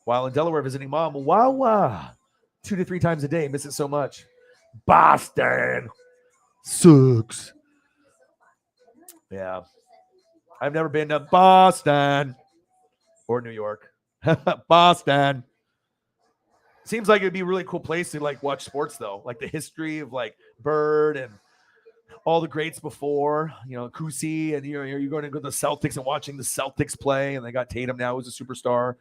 While in Delaware visiting mom. Wow. 2 to 3 times a day. Miss it so much. Boston. Sucks. Yeah. I've never been to Boston or New York. Boston. Seems like it'd be a really cool place to like watch sports though. Like the history of like Bird and all the greats before, Kusi, and you're going to go to the Celtics and watching the Celtics play, and they got Tatum now, who's a superstar.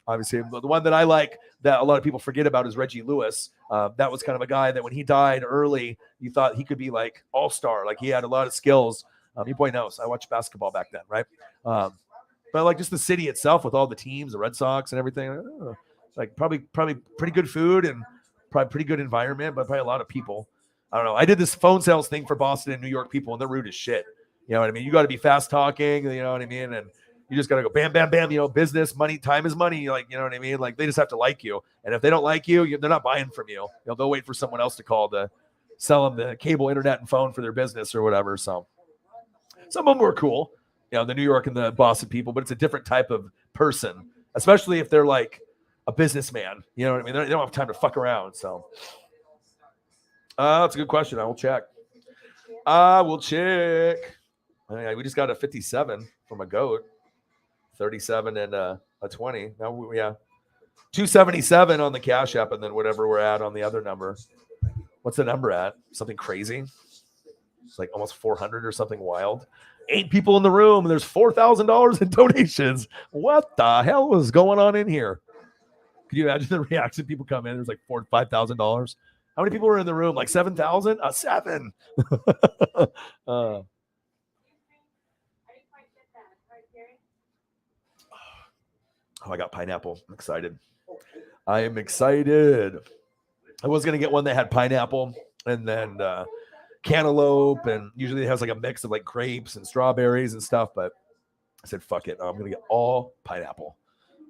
Obviously, the one that I like that a lot of people forget about is Reggie Lewis. That was kind of a guy that when he died early, you thought he could be like all-star. Like he had a lot of skills. Your boy knows. I watched basketball back then, right? But like just the city itself with all the teams, the Red Sox and everything, like probably pretty good food and probably pretty good environment, but probably a lot of people. I don't know. I did this phone sales thing for Boston and New York people, and they're rude as shit. You know what I mean? You got to be fast talking, you know what I mean? And you just got to go bam, bam, bam, business, money, time is money. Like, you know what I mean? Like they just have to like you. And if they don't like you, they're not buying from you. They'll wait for someone else to call to sell them the cable, internet, and phone for their business or whatever. So some of them were cool, the New York and the Boston people, but it's a different type of person. especially if they're like a businessman. You know what I mean? They don't have time to fuck around. So that's a good question. I will check. We just got a 57 from a goat, 37 and a 20. Now, 277 on the Cash App, and then whatever we're at on the other number. What's the number at? Something crazy. It's like almost 400 or something wild. 8 people in the room, and there's $4,000 in donations. What the hell is going on in here? Can you imagine the reaction? People come in, there's like $4,000 to $5,000. How many people were in the room? Like 7,000? 7. Oh, I got pineapple. I'm excited. I am excited. I was going to get one that had pineapple and then cantaloupe, and usually it has like a mix of like grapes and strawberries and stuff, but I said, fuck it. I'm going to get all pineapple.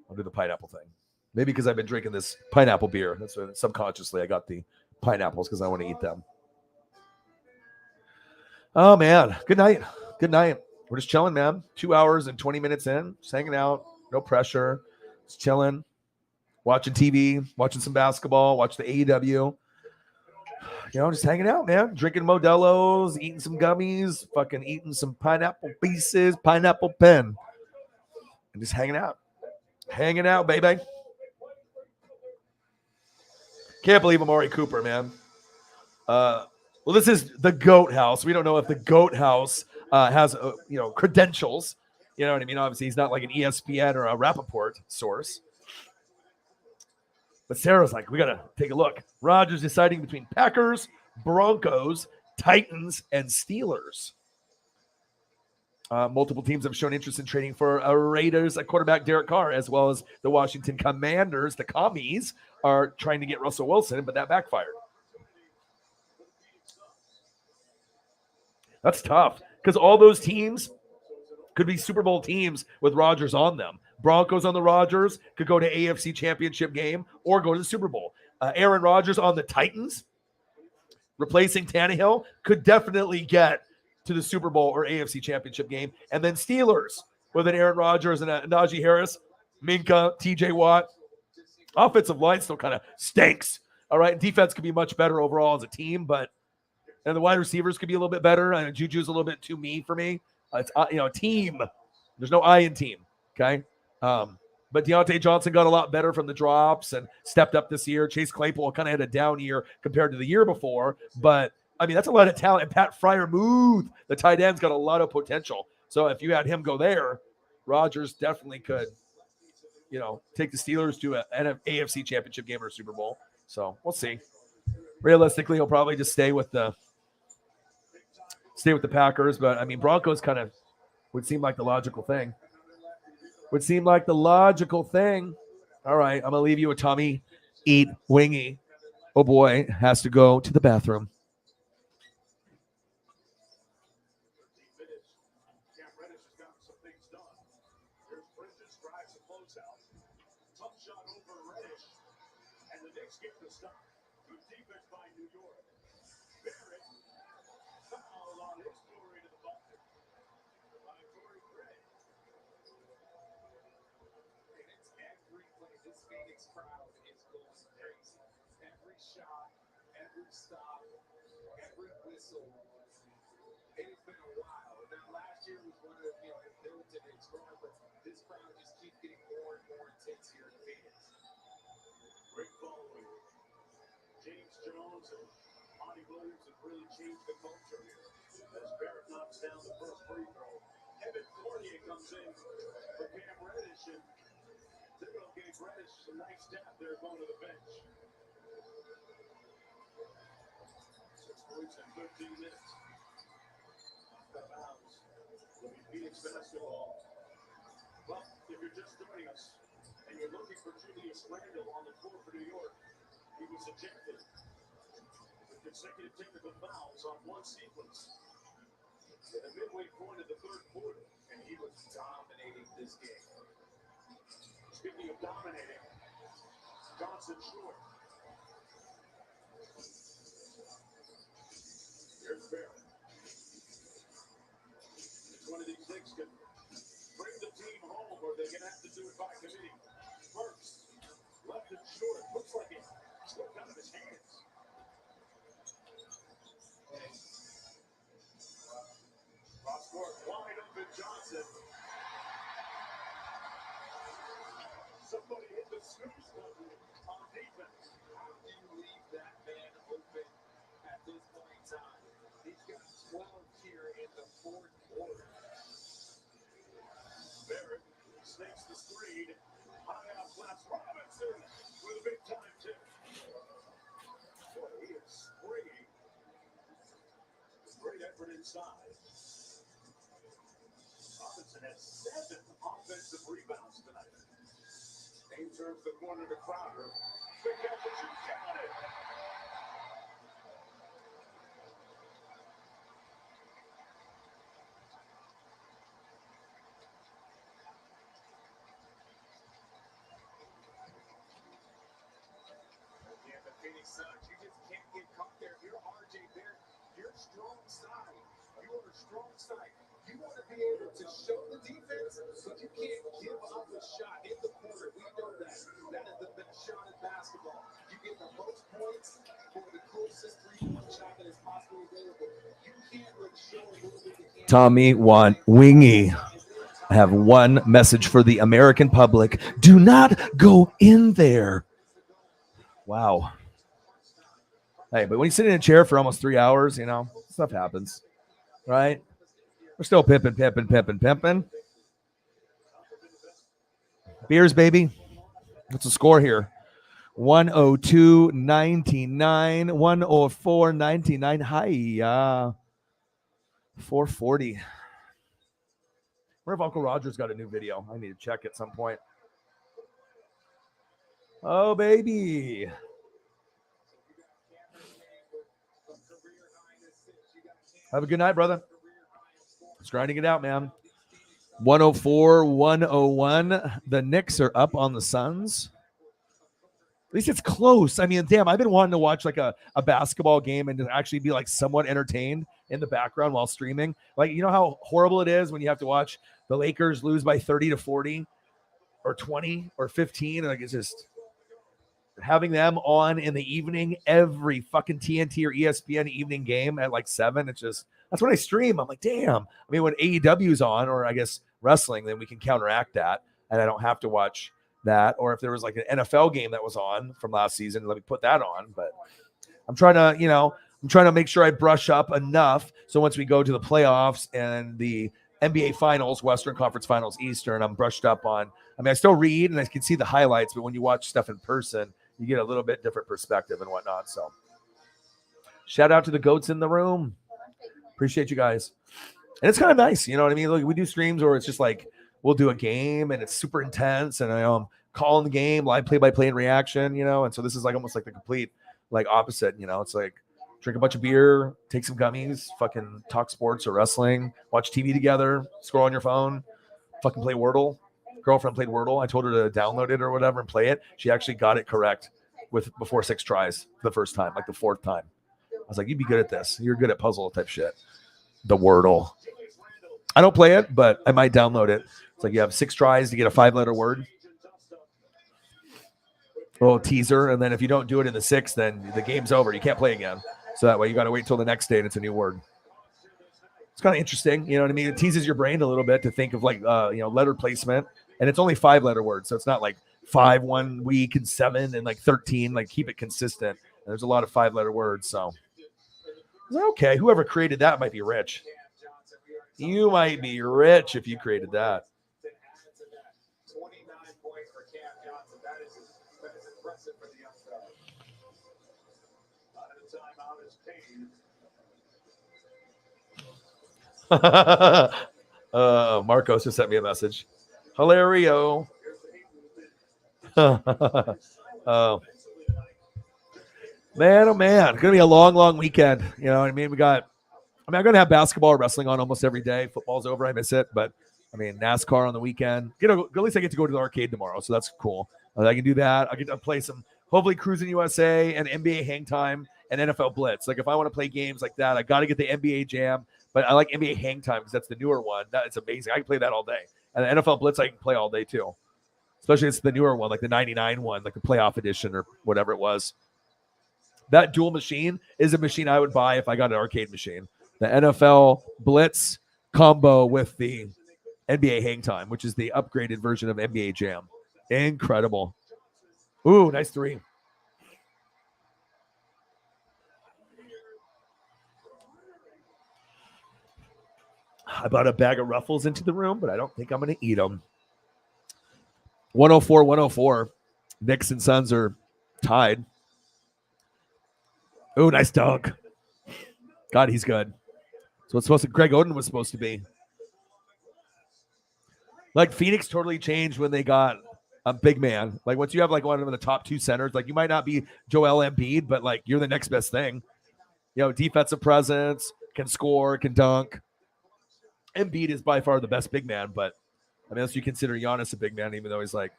I'll do the pineapple thing. Maybe because I've been drinking this pineapple beer. That's why subconsciously I got the pineapples because I want to eat them. Oh, man. Good night. Good night. We're just chilling, man. 2 hours and 20 minutes in. Just hanging out. No pressure. Just chilling. Watching TV. Watching some basketball. Watch the AEW. Just hanging out, man. Drinking Modelo's. Eating some gummies. Fucking eating some pineapple pieces. Pineapple pen. And just hanging out. Hanging out, baby. Can't believe Amari Cooper, man. Well, this is the Goat House. We don't know if the Goat House has, credentials. You know what I mean? Obviously, he's not like an ESPN or a Rappaport source. But Sarah's like, we got to take a look. Rodgers deciding between Packers, Broncos, Titans, and Steelers. Multiple teams have shown interest in trading for Raiders quarterback Derek Carr, as well as the Washington Commanders. The Commies are trying to get Russell Wilson, but that backfired. That's tough because all those teams could be Super Bowl teams with Rodgers on them. Broncos on the Rodgers could go to AFC Championship game or go to the Super Bowl. Aaron Rodgers on the Titans, replacing Tannehill, could definitely get to the Super Bowl or AFC Championship game. And then Steelers with an Aaron Rodgers and a Najee Harris, Minka, TJ Watt. Offensive line still kind of stinks. All right. Defense could be much better overall as a team, but and the wide receivers could be a little bit better. And Juju's a little bit too mean for me. It's team. There's no I in team. Okay. But Deontay Johnson got a lot better from the drops and stepped up this year. Chase Claypool kind of had a down year compared to the year before, but I mean, that's a lot of talent. And Pat Freiermuth, the tight end's got a lot of potential. So if you had him go there, Rodgers definitely could, take the Steelers to an AFC Championship game or a Super Bowl. So we'll see. Realistically, he'll probably just stay with the Packers. But I mean, Broncos kind of would seem like the logical thing. All right, I'm gonna leave you with Tommy Eat Wingy. Oh boy, has to go to the bathroom. Somebody hit the snooze button on defense. How do you leave that man open at this point in time? He's got 12 here in the fourth quarter. Barrett snakes the screen. High out flaps Robinson with a big time tip. Boy, he is springing. Great effort inside. Robinson has 7 offensive rebounds tonight. Aim turns the corner to Crowder. Big effort, you got it. Yeah, the Phoenix Suns, you just can't get caught there. You're RJ Barrett. You're strong side. You are a strong side. You want to be able to show the defense, but you can't give up a shot in the corner. We know that. That is the best shot in basketball. You get the most points for the closest 3-point shot that is possibly available. You can't really show a little bit the Tommy want Wingy. I have one message for the American public. Do not go in there. Wow. Hey, but when you sit in a chair for almost 3 hours, you know, stuff happens, right? We're still pimping. Beers, baby. What's the score here? 102.99, 104.99. Hi, 440. Where if Uncle Roger's got a new video? I need to check at some point. Oh, baby. Have a good night, brother. It's grinding it out, man. 104, 101. The Knicks are up on the Suns. At least it's close. I mean, damn, I've been wanting to watch like a basketball game and to actually be like somewhat entertained in the background while streaming. Like, you know how horrible it is when you have to watch the Lakers lose by 30 to 40 or 20 or 15. Like, it's just having them on in the evening, every fucking TNT or ESPN evening game at like 7. It's just, that's when I stream. I'm like, damn. I mean, when AEW's on, or I guess wrestling, then we can counteract that. And I don't have to watch that. Or if there was like an NFL game that was on from last season, let me put that on. But I'm trying to make sure I brush up enough. So once we go to the playoffs and the NBA finals, Western Conference finals, Eastern, I'm brushed up on. I mean, I still read and I can see the highlights, but when you watch stuff in person, you get a little bit different perspective and whatnot. So shout out to the goats in the room. Appreciate you guys. And it's kind of nice. You know what I mean? Like, we do streams where it's just like, we'll do a game and it's super intense. And I'm calling the game, live play-by-play and reaction, you know? And so this is like almost like the complete like opposite, you know? It's like drink a bunch of beer, take some gummies, fucking talk sports or wrestling, watch TV together, scroll on your phone, fucking play Wordle. Girlfriend played Wordle. I told her to download it or whatever and play it. She actually got it correct before 6 tries the first time, like the 4th time. I was like, you'd be good at this. You're good at puzzle type shit. The Wordle. I don't play it, but I might download it. It's like you have 6 tries to get a 5-letter word. A little teaser. And then if you don't do it in the 6th, then the game's over. You can't play again. So that way you got to wait till the next day and it's a new word. It's kind of interesting. You know what I mean? It teases your brain a little bit to think of like, letter placement. And it's only 5-letter words. So it's not like 5 1 week and 7 and like 13. Like, keep it consistent. And there's a lot of 5-letter words. So, okay, whoever created that might be rich. You might be rich if you created that. 29 points for Cam Johnson. That is impressive for the young fella. At a timeout is Payne. Marcos just sent me a message. Hilario. Man, oh man, it's gonna be a long weekend. You know what I mean? I'm gonna have basketball or wrestling on almost every day. Football's over, I miss it, but I mean NASCAR on the weekend. At least I get to go to the arcade tomorrow, so that's cool. I can do that. I get to play some, hopefully Cruising USA and NBA Hang Time and NFL Blitz. Like, if I want to play games like that, I got to get the NBA Jam, but I like NBA Hang Time because that's the newer one. It's amazing. I can play that all day. And the NFL Blitz I can play all day too. especially it's the newer one, like the 99 one, like the playoff edition or whatever it was. That dual machine is a machine I would buy if I got an arcade machine. The NFL Blitz combo with the NBA Hang Time, which is the upgraded version of NBA Jam. Incredible. Ooh, nice three. I brought a bag of Ruffles into the room, but I don't think I'm going to eat them. 104-104. Knicks and Suns are tied. Ooh, nice dunk. God, he's good. So it's supposed to. Greg Oden was supposed to be. Like Phoenix totally changed when they got a big man. Like once you have like one of the top two centers, like you might not be Joel Embiid, but like you're the next best thing. You know, defensive presence, can score, can dunk. Embiid is by far the best big man, but I mean, unless you consider Giannis a big man, even though he's like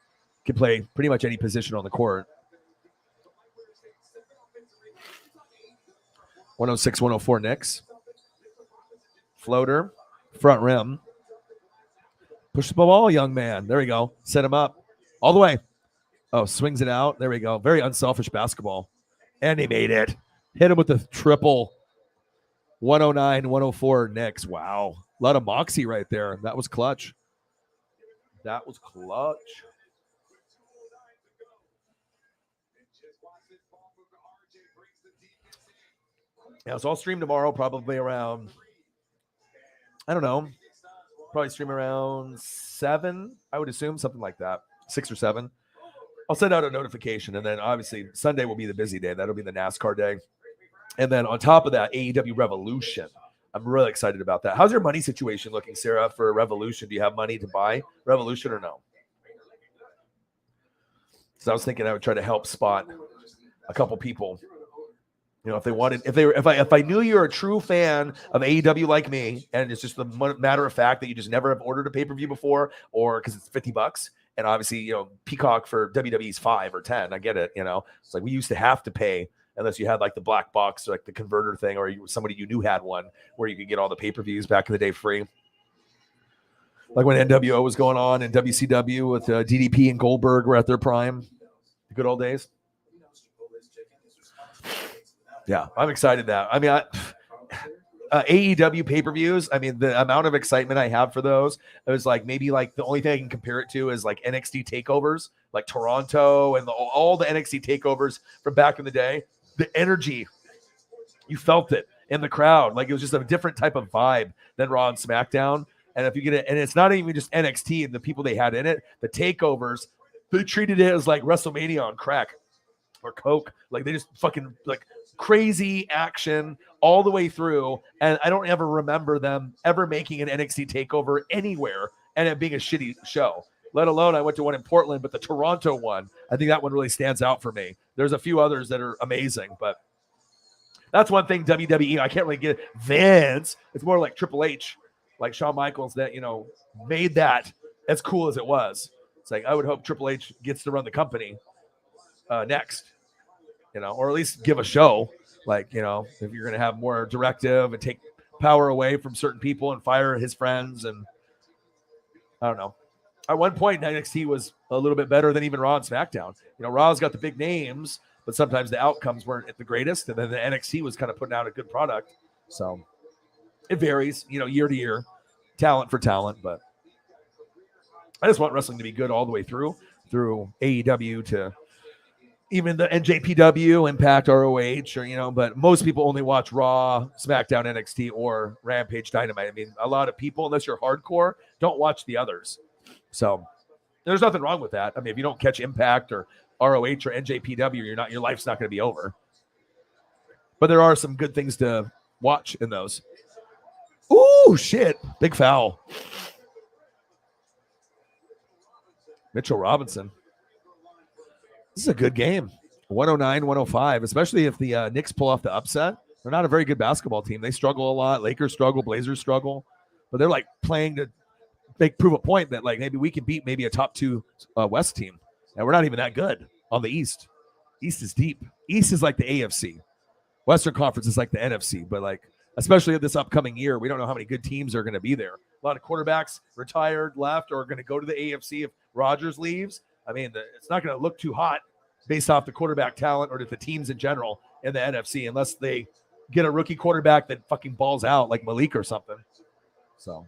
can play pretty much any position on the court. 106-104 Knicks. Floater, front rim. Push the ball, young man. There we go. Set him up all the way. Oh, swings it out. There we go. Very unselfish basketball. And he made it. Hit him with the triple. 109-104 Knicks. Wow. A lot of moxie right there. That was clutch. That was clutch. Yeah, it's all streamed tomorrow, probably around, I don't know, probably stream around 7, I would assume, something like that, 6 or 7. I'll send out a notification, and then obviously Sunday will be the busy day. That'll be the NASCAR day. And then on top of that, AEW Revolution. I'm really excited about that. How's your money situation looking, Sarah, for Revolution? Do you have money to buy Revolution or no? So I was thinking I would try to help spot a couple people. You know, if I knew you're a true fan of AEW like me, and it's just the matter of fact that you just never have ordered a pay-per-view before, or because it's $50, and obviously, you know, Peacock for WWE's 5 or 10. I get it. You know, it's like we used to have to pay unless you had like the black box, or like the converter thing, or somebody you knew had one where you could get all the pay-per-views back in the day free. Like when NWO was going on and WCW with DDP and Goldberg were at their prime, the good old days. Yeah, I'm excited that. I mean, AEW pay-per-views, I mean, the amount of excitement I have for those, it was like maybe like the only thing I can compare it to is like NXT takeovers, like Toronto and all the NXT takeovers from back in the day. The energy, you felt it in the crowd. Like it was just a different type of vibe than Raw and SmackDown. And if you get it, and it's not even just NXT and the people they had in it, the takeovers, they treated it as like WrestleMania on crack or coke. Like they just fucking like crazy action all the way through. And I don't ever remember them ever making an NXT takeover anywhere and it being a shitty show. Let alone I went to one in Portland, but the Toronto one, I think that one really stands out for me. There's a few others that are amazing, but that's one thing WWE, I can't really get it. Vince, it's more like Triple H, like Shawn Michaels that, you know, made that as cool as it was. It's like, I would hope Triple H gets to run the company next, you know, or at least give a show. Like, you know, if you're going to have more directive and take power away from certain people and fire his friends. And I don't know. At one point, NXT was a little bit better than even Raw and SmackDown. You know, Raw's got the big names, but sometimes the outcomes weren't at the greatest. And then the NXT was kind of putting out a good product. So it varies, you know, year to year, talent for talent. But I just want wrestling to be good all the way through AEW to even the NJPW, Impact, ROH, or, you know, but most people only watch Raw, SmackDown, NXT, or Rampage, Dynamite. I mean, a lot of people, unless you're hardcore, don't watch the others. So there's nothing wrong with that. I mean, if you don't catch Impact or ROH or NJPW, your life's not going to be over. But there are some good things to watch in those. Ooh, shit. Big foul. Mitchell Robinson. This is a good game. 109-105, especially if the Knicks pull off the upset. They're not a very good basketball team. They struggle a lot. Lakers struggle. Blazers struggle. But they're like playing to prove a point that like maybe we can beat maybe a top 2 West team. And we're not even that good on the East. East is deep. East is like the AFC. Western Conference is like the NFC. But like, especially this upcoming year, we don't know how many good teams are going to be there. A lot of quarterbacks retired, left, or are going to go to the AFC if Rodgers leaves. I mean, it's not going to look too hot based off the quarterback talent or the teams in general in the NFC unless they get a rookie quarterback that fucking balls out like Malik or something. So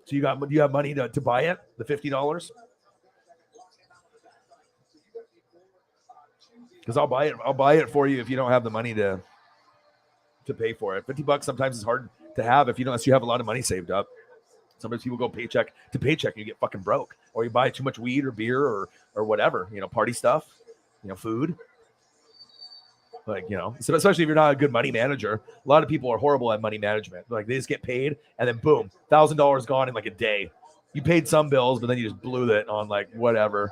do you have money to buy it? The $50? Because I'll buy it for you if you don't have the money to pay for it. $50 sometimes is hard to have unless you have a lot of money saved up. Sometimes people go paycheck to paycheck and you get fucking broke, or you buy too much weed or beer or whatever, party stuff, food. Like, so especially if you're not a good money manager. A lot of people are horrible at money management. Like, they just get paid and then boom, $1,000 gone in like a day. You paid some bills, but then you just blew it on like whatever.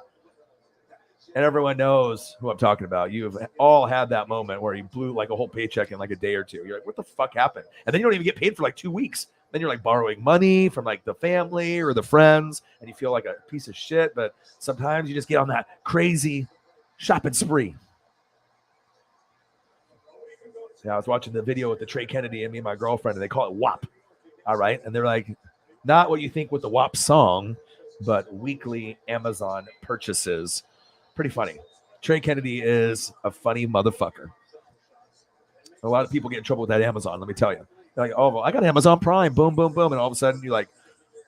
And everyone knows who I'm talking about. You've all had that moment where you blew like a whole paycheck in like a day or two. You're like, what the fuck happened? And then you don't even get paid for like 2 weeks. Then you're like borrowing money from like the family or the friends, and you feel like a piece of shit. But sometimes you just get on that crazy shopping spree. Yeah, I was watching the video with the Trey Kennedy and me and my girlfriend, and they call it WAP. All right. And they're like, not what you think with the WAP song, but weekly Amazon purchases. Pretty funny. Trey Kennedy is a funny motherfucker. A lot of people get in trouble with that Amazon, let me tell you. They're like, oh, well, I got Amazon Prime, boom, boom, boom. And all of a sudden you like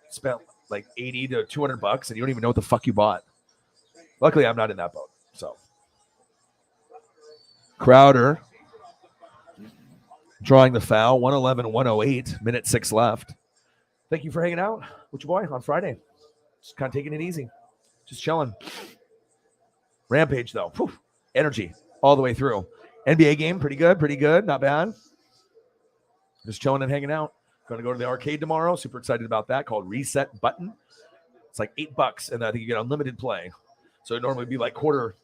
spent like $80 to $200 and you don't even know what the fuck you bought. Luckily, I'm not in that boat. So Crowder drawing the foul, 111-108, minute 6 left. Thank you for hanging out with your boy on Friday. Just kind of taking it easy. Just chilling. Rampage, though. Whew. Energy all the way through. NBA game, pretty good. Not bad. Just chilling and hanging out. Going to go to the arcade tomorrow. Super excited about that. Called Reset Button. It's like $8, and I think you get unlimited play. So it normally be like quarter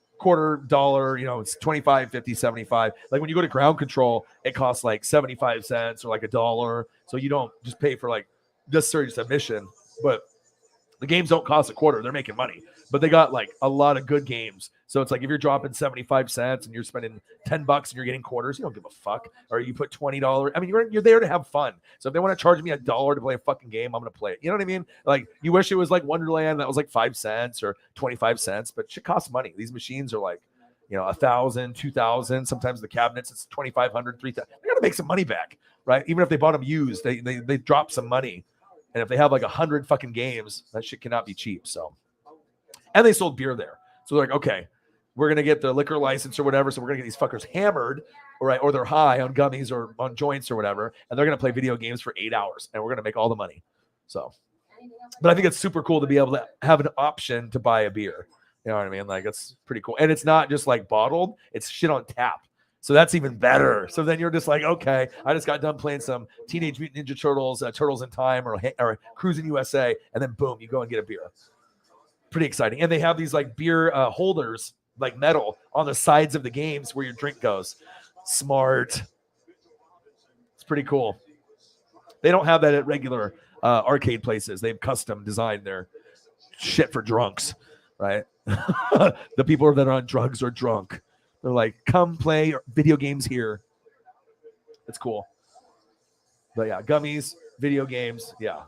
dollar. It's 25, 50, 75. Like when you go to ground control, it costs like 75 cents or like $1. So you don't just pay for like necessary submission, but the games don't cost a quarter. They're making money, but they got like a lot of good games. So it's like if you're dropping 75 cents and you're spending $10 and you're getting quarters, you don't give a fuck. Or you put $20. I mean, you're there to have fun. So if they want to charge me $1 to play a fucking game, I'm going to play it. You know what I mean? Like, you wish it was like Wonderland that was like 5 cents or 25 cents, but shit costs money. These machines are like, $1,000, $2,000. Sometimes the cabinets, it's $2,500, $3,000. They got to make some money back, right? Even if they bought them used, they drop some money. And if they have like 100 fucking games, that shit cannot be cheap. So, and they sold beer there. So they're like, okay, we're going to get the liquor license or whatever. So we're going to get these fuckers hammered, right? Or they're high on gummies or on joints or whatever. And they're going to play video games for 8 hours and we're going to make all the money. So, but I think it's super cool to be able to have an option to buy a beer. You know what I mean? Like, it's pretty cool. And it's not just like bottled, it's shit on tap. So that's even better. So then you're just like, okay, I just got done playing some Teenage Mutant Ninja Turtles, Turtles in Time, or Cruising USA, and then boom, you go and get a beer. Pretty exciting. And they have these like beer holders, like metal, on the sides of the games where your drink goes. Smart. It's pretty cool. They don't have that at regular arcade places. They've custom designed their shit for drunks, right? The people that are on drugs are drunk. They're like, come play video games here. It's cool. But yeah, gummies, video games, yeah.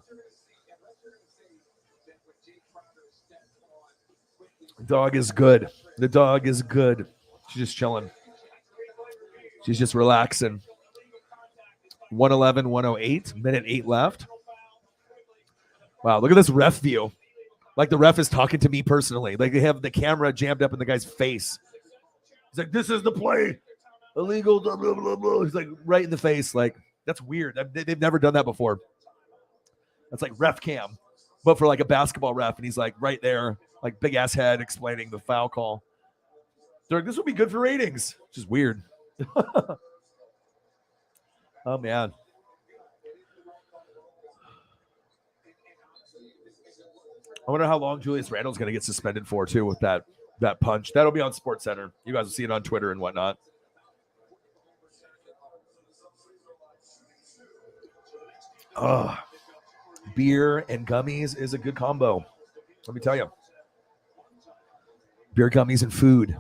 The dog is good. The dog is good. She's just chilling. She's just relaxing. 111-108, minute 8 left. Wow, look at this ref view. Like the ref is talking to me personally. Like they have the camera jammed up in the guy's face. He's like, this is the play. Illegal, blah, blah, blah, blah. He's like right in the face. Like, that's weird. They've never done that before. That's like ref cam, but for like a basketball ref. And he's like right there, like big ass head explaining the foul call. They're like, this would be good for ratings. Which is weird. Oh, man. I wonder how long Julius Randle's going to get suspended for, too, with that punch. That'll be on SportsCenter. You guys will see it on Twitter and whatnot. Beer and gummies is a good combo. Let me tell you. Beer, gummies, and food.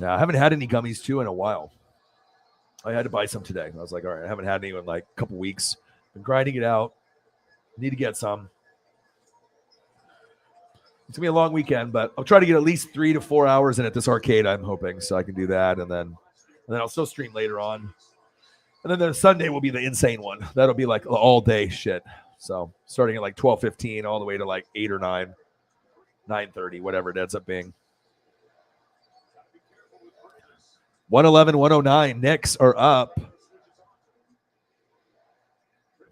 Yeah, I haven't had any gummies, too, in a while. I had to buy some today. I was like, all right, I haven't had any in like a couple weeks. Been grinding it out. Need to get some. It's gonna be a long weekend, but I'll try to get at least 3 to 4 hours in at this arcade. I'm hoping so I can do that, and then I'll still stream later on. And then the Sunday will be the insane one. That'll be like all day shit. So starting at like 12:15 all the way to like 8 or 9, 9:30, whatever it ends up being. 111, 109. Knicks are up.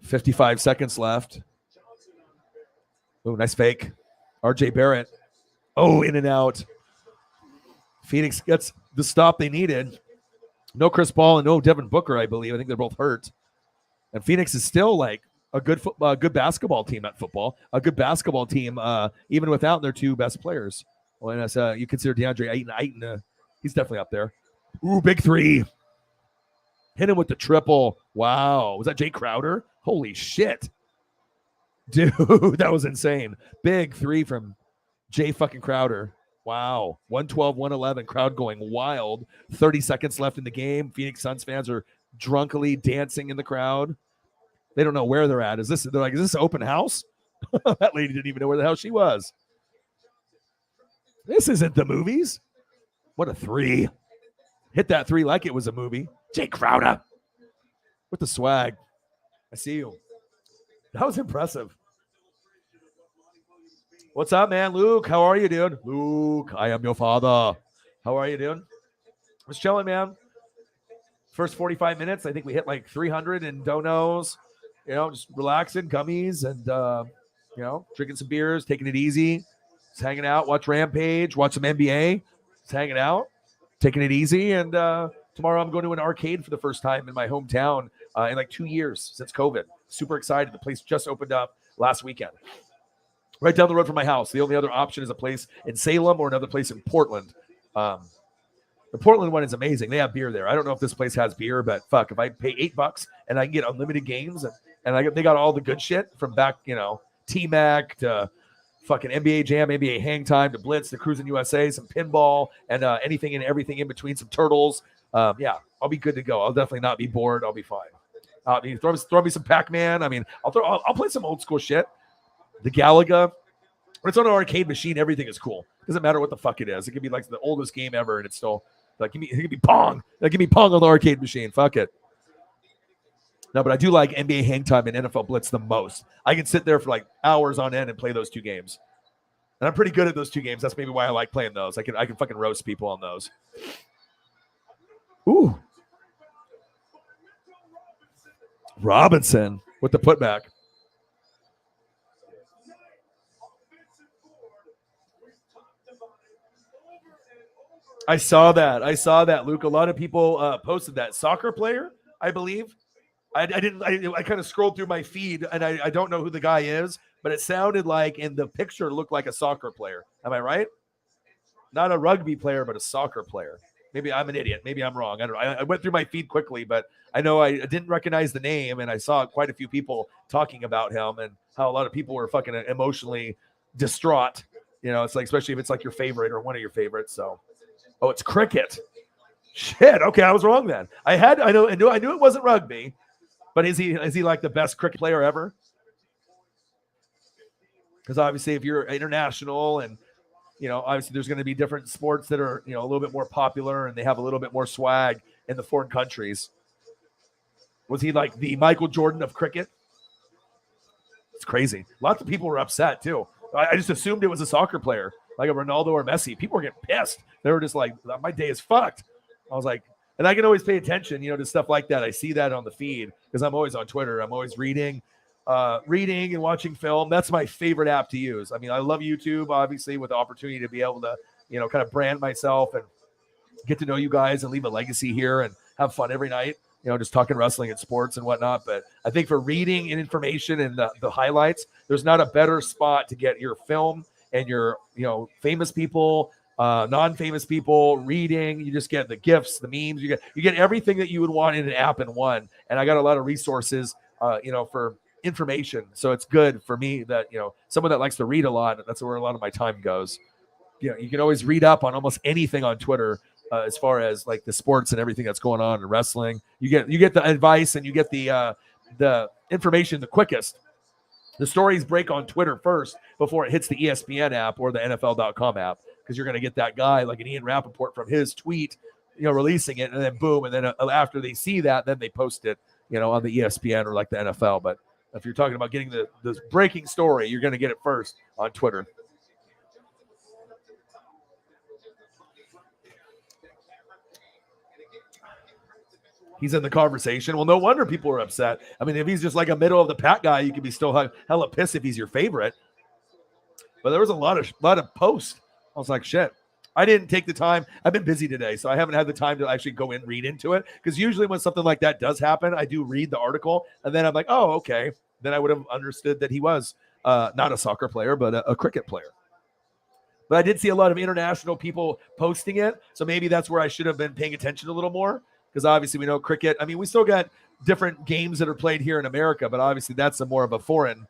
55 seconds left. Oh, nice fake. RJ Barrett. Oh, in and out. Phoenix gets the stop they needed. No Chris Paul and no Devin Booker, I believe. I think they're both hurt. And Phoenix is still like a good good basketball team at football. A good basketball team, even without their two best players. Well, and as you consider DeAndre Ayton, he's definitely up there. Ooh, big three. Hit him with the triple. Wow. Was that Jay Crowder? Holy shit. Dude, that was insane. Big three from Jay fucking Crowder. Wow. 112, 111. Crowd going wild. 30 seconds left in the game. Phoenix Suns fans are drunkily dancing in the crowd. They don't know where they're at. They're like, is this an open house? That lady didn't even know where the hell she was. This isn't the movies. What a three. Hit that three like it was a movie. Jay Crowder with the swag. I see you. That was impressive. What's up, man? Luke, how are you, dude? Luke, I am your father. How are you, dude? Was chilling, man. First 45 minutes, I think we hit like 300 in donos. You know, just relaxing, gummies, and, you know, drinking some beers, taking it easy. Just hanging out, watch Rampage, watch some NBA. Just hanging out, taking it easy. And tomorrow I'm going to an arcade for the first time in my hometown in like 2 years since COVID. Super excited. The place just opened up last weekend. Right down the road from my house. The only other option is a place in Salem or another place in Portland. The Portland one is amazing. They have beer there. I don't know if this place has beer, but fuck, if I pay $8 and I can get unlimited games and they got all the good shit from back, you know, T-Mac to fucking NBA Jam, NBA Hang Time to Blitz to Cruising USA, some pinball and anything and everything in between, some turtles. Yeah, I'll be good to go. I'll definitely not be bored. I'll be fine. Throw me some Pac-Man. I mean, I'll play some old school shit. The Galaga. When it's on an arcade machine, everything is cool. Doesn't matter what the fuck it is. It could be like the oldest game ever, and it's still like it could be Pong. Like, give me Pong on the arcade machine. Fuck it. No, but I do like NBA Hang Time and NFL Blitz the most. I can sit there for like hours on end and play those two games. And I'm pretty good at those two games. That's maybe why I like playing those. I can fucking roast people on those. Ooh. Robinson with the putback. I saw that, Luke. A lot of people posted that. Soccer player, I believe. I kind of scrolled through my feed, and I don't know who the guy is, but it sounded like in the picture looked like a soccer player. Am I right? Not a rugby player, but a soccer player. Maybe I'm an idiot. Maybe I'm wrong. I don't know. I went through my feed quickly, but I know I didn't recognize the name, and I saw quite a few people talking about him and how a lot of people were fucking emotionally distraught. You know, it's like, especially if it's like your favorite or one of your favorites. So, oh, it's cricket. Shit. Okay, I was wrong then. I knew it wasn't rugby, but is he like the best cricket player ever? Because obviously, if you're international and you know, obviously there's going to be different sports that are, you know, a little bit more popular and they have a little bit more swag in the foreign countries. Was he like the Michael Jordan of cricket? It's crazy. Lots of people were upset too. I just assumed it was a soccer player, like a Ronaldo or Messi. People were getting pissed. They were just like, my day is fucked. I was like, and I can always pay attention, you know, to stuff like that. I see that on the feed because I'm always on Twitter. I'm always reading and watching film. That's my favorite app to use. I mean, I love YouTube, obviously, with the opportunity to be able to, you know, kind of brand myself and get to know you guys and leave a legacy here and have fun every night, you know, just talking wrestling and sports and whatnot. But I think for reading and information and the highlights, there's not a better spot to get your film and your, you know, famous people, non-famous people reading. You just get the GIFs, the memes, you get everything that you would want in an app in one. And I got a lot of resources, you know, for information. So it's good for me that, you know, someone that likes to read a lot, that's where a lot of my time goes. You know, you can always read up on almost anything on Twitter as far as like the sports and everything that's going on in wrestling. You get the advice and you get the information the quickest. The stories break on Twitter first before it hits the ESPN app or the NFL.com app, because you're going to get that guy like an Ian Rappaport from his tweet, releasing it, and then boom, and then after they see that, then they post it, on the ESPN or like the NFL. But if you're talking about getting the breaking story, you're going to get it first on Twitter. He's in the conversation. Well, no wonder people are upset. I mean, if he's just like a middle of the pack guy, you could be still hella pissed if he's your favorite. But there was a lot of posts. I was like, shit. I didn't take the time. I've been busy today, so I haven't had the time to actually go and read into it. Because usually when something like that does happen, I do read the article, and then I'm like, oh, okay. Then I would have understood that he was not a soccer player, but a cricket player. But I did see a lot of international people posting it, so maybe that's where I should have been paying attention a little more. Because obviously we know cricket. I mean, we still got different games that are played here in America, but obviously that's more of a foreign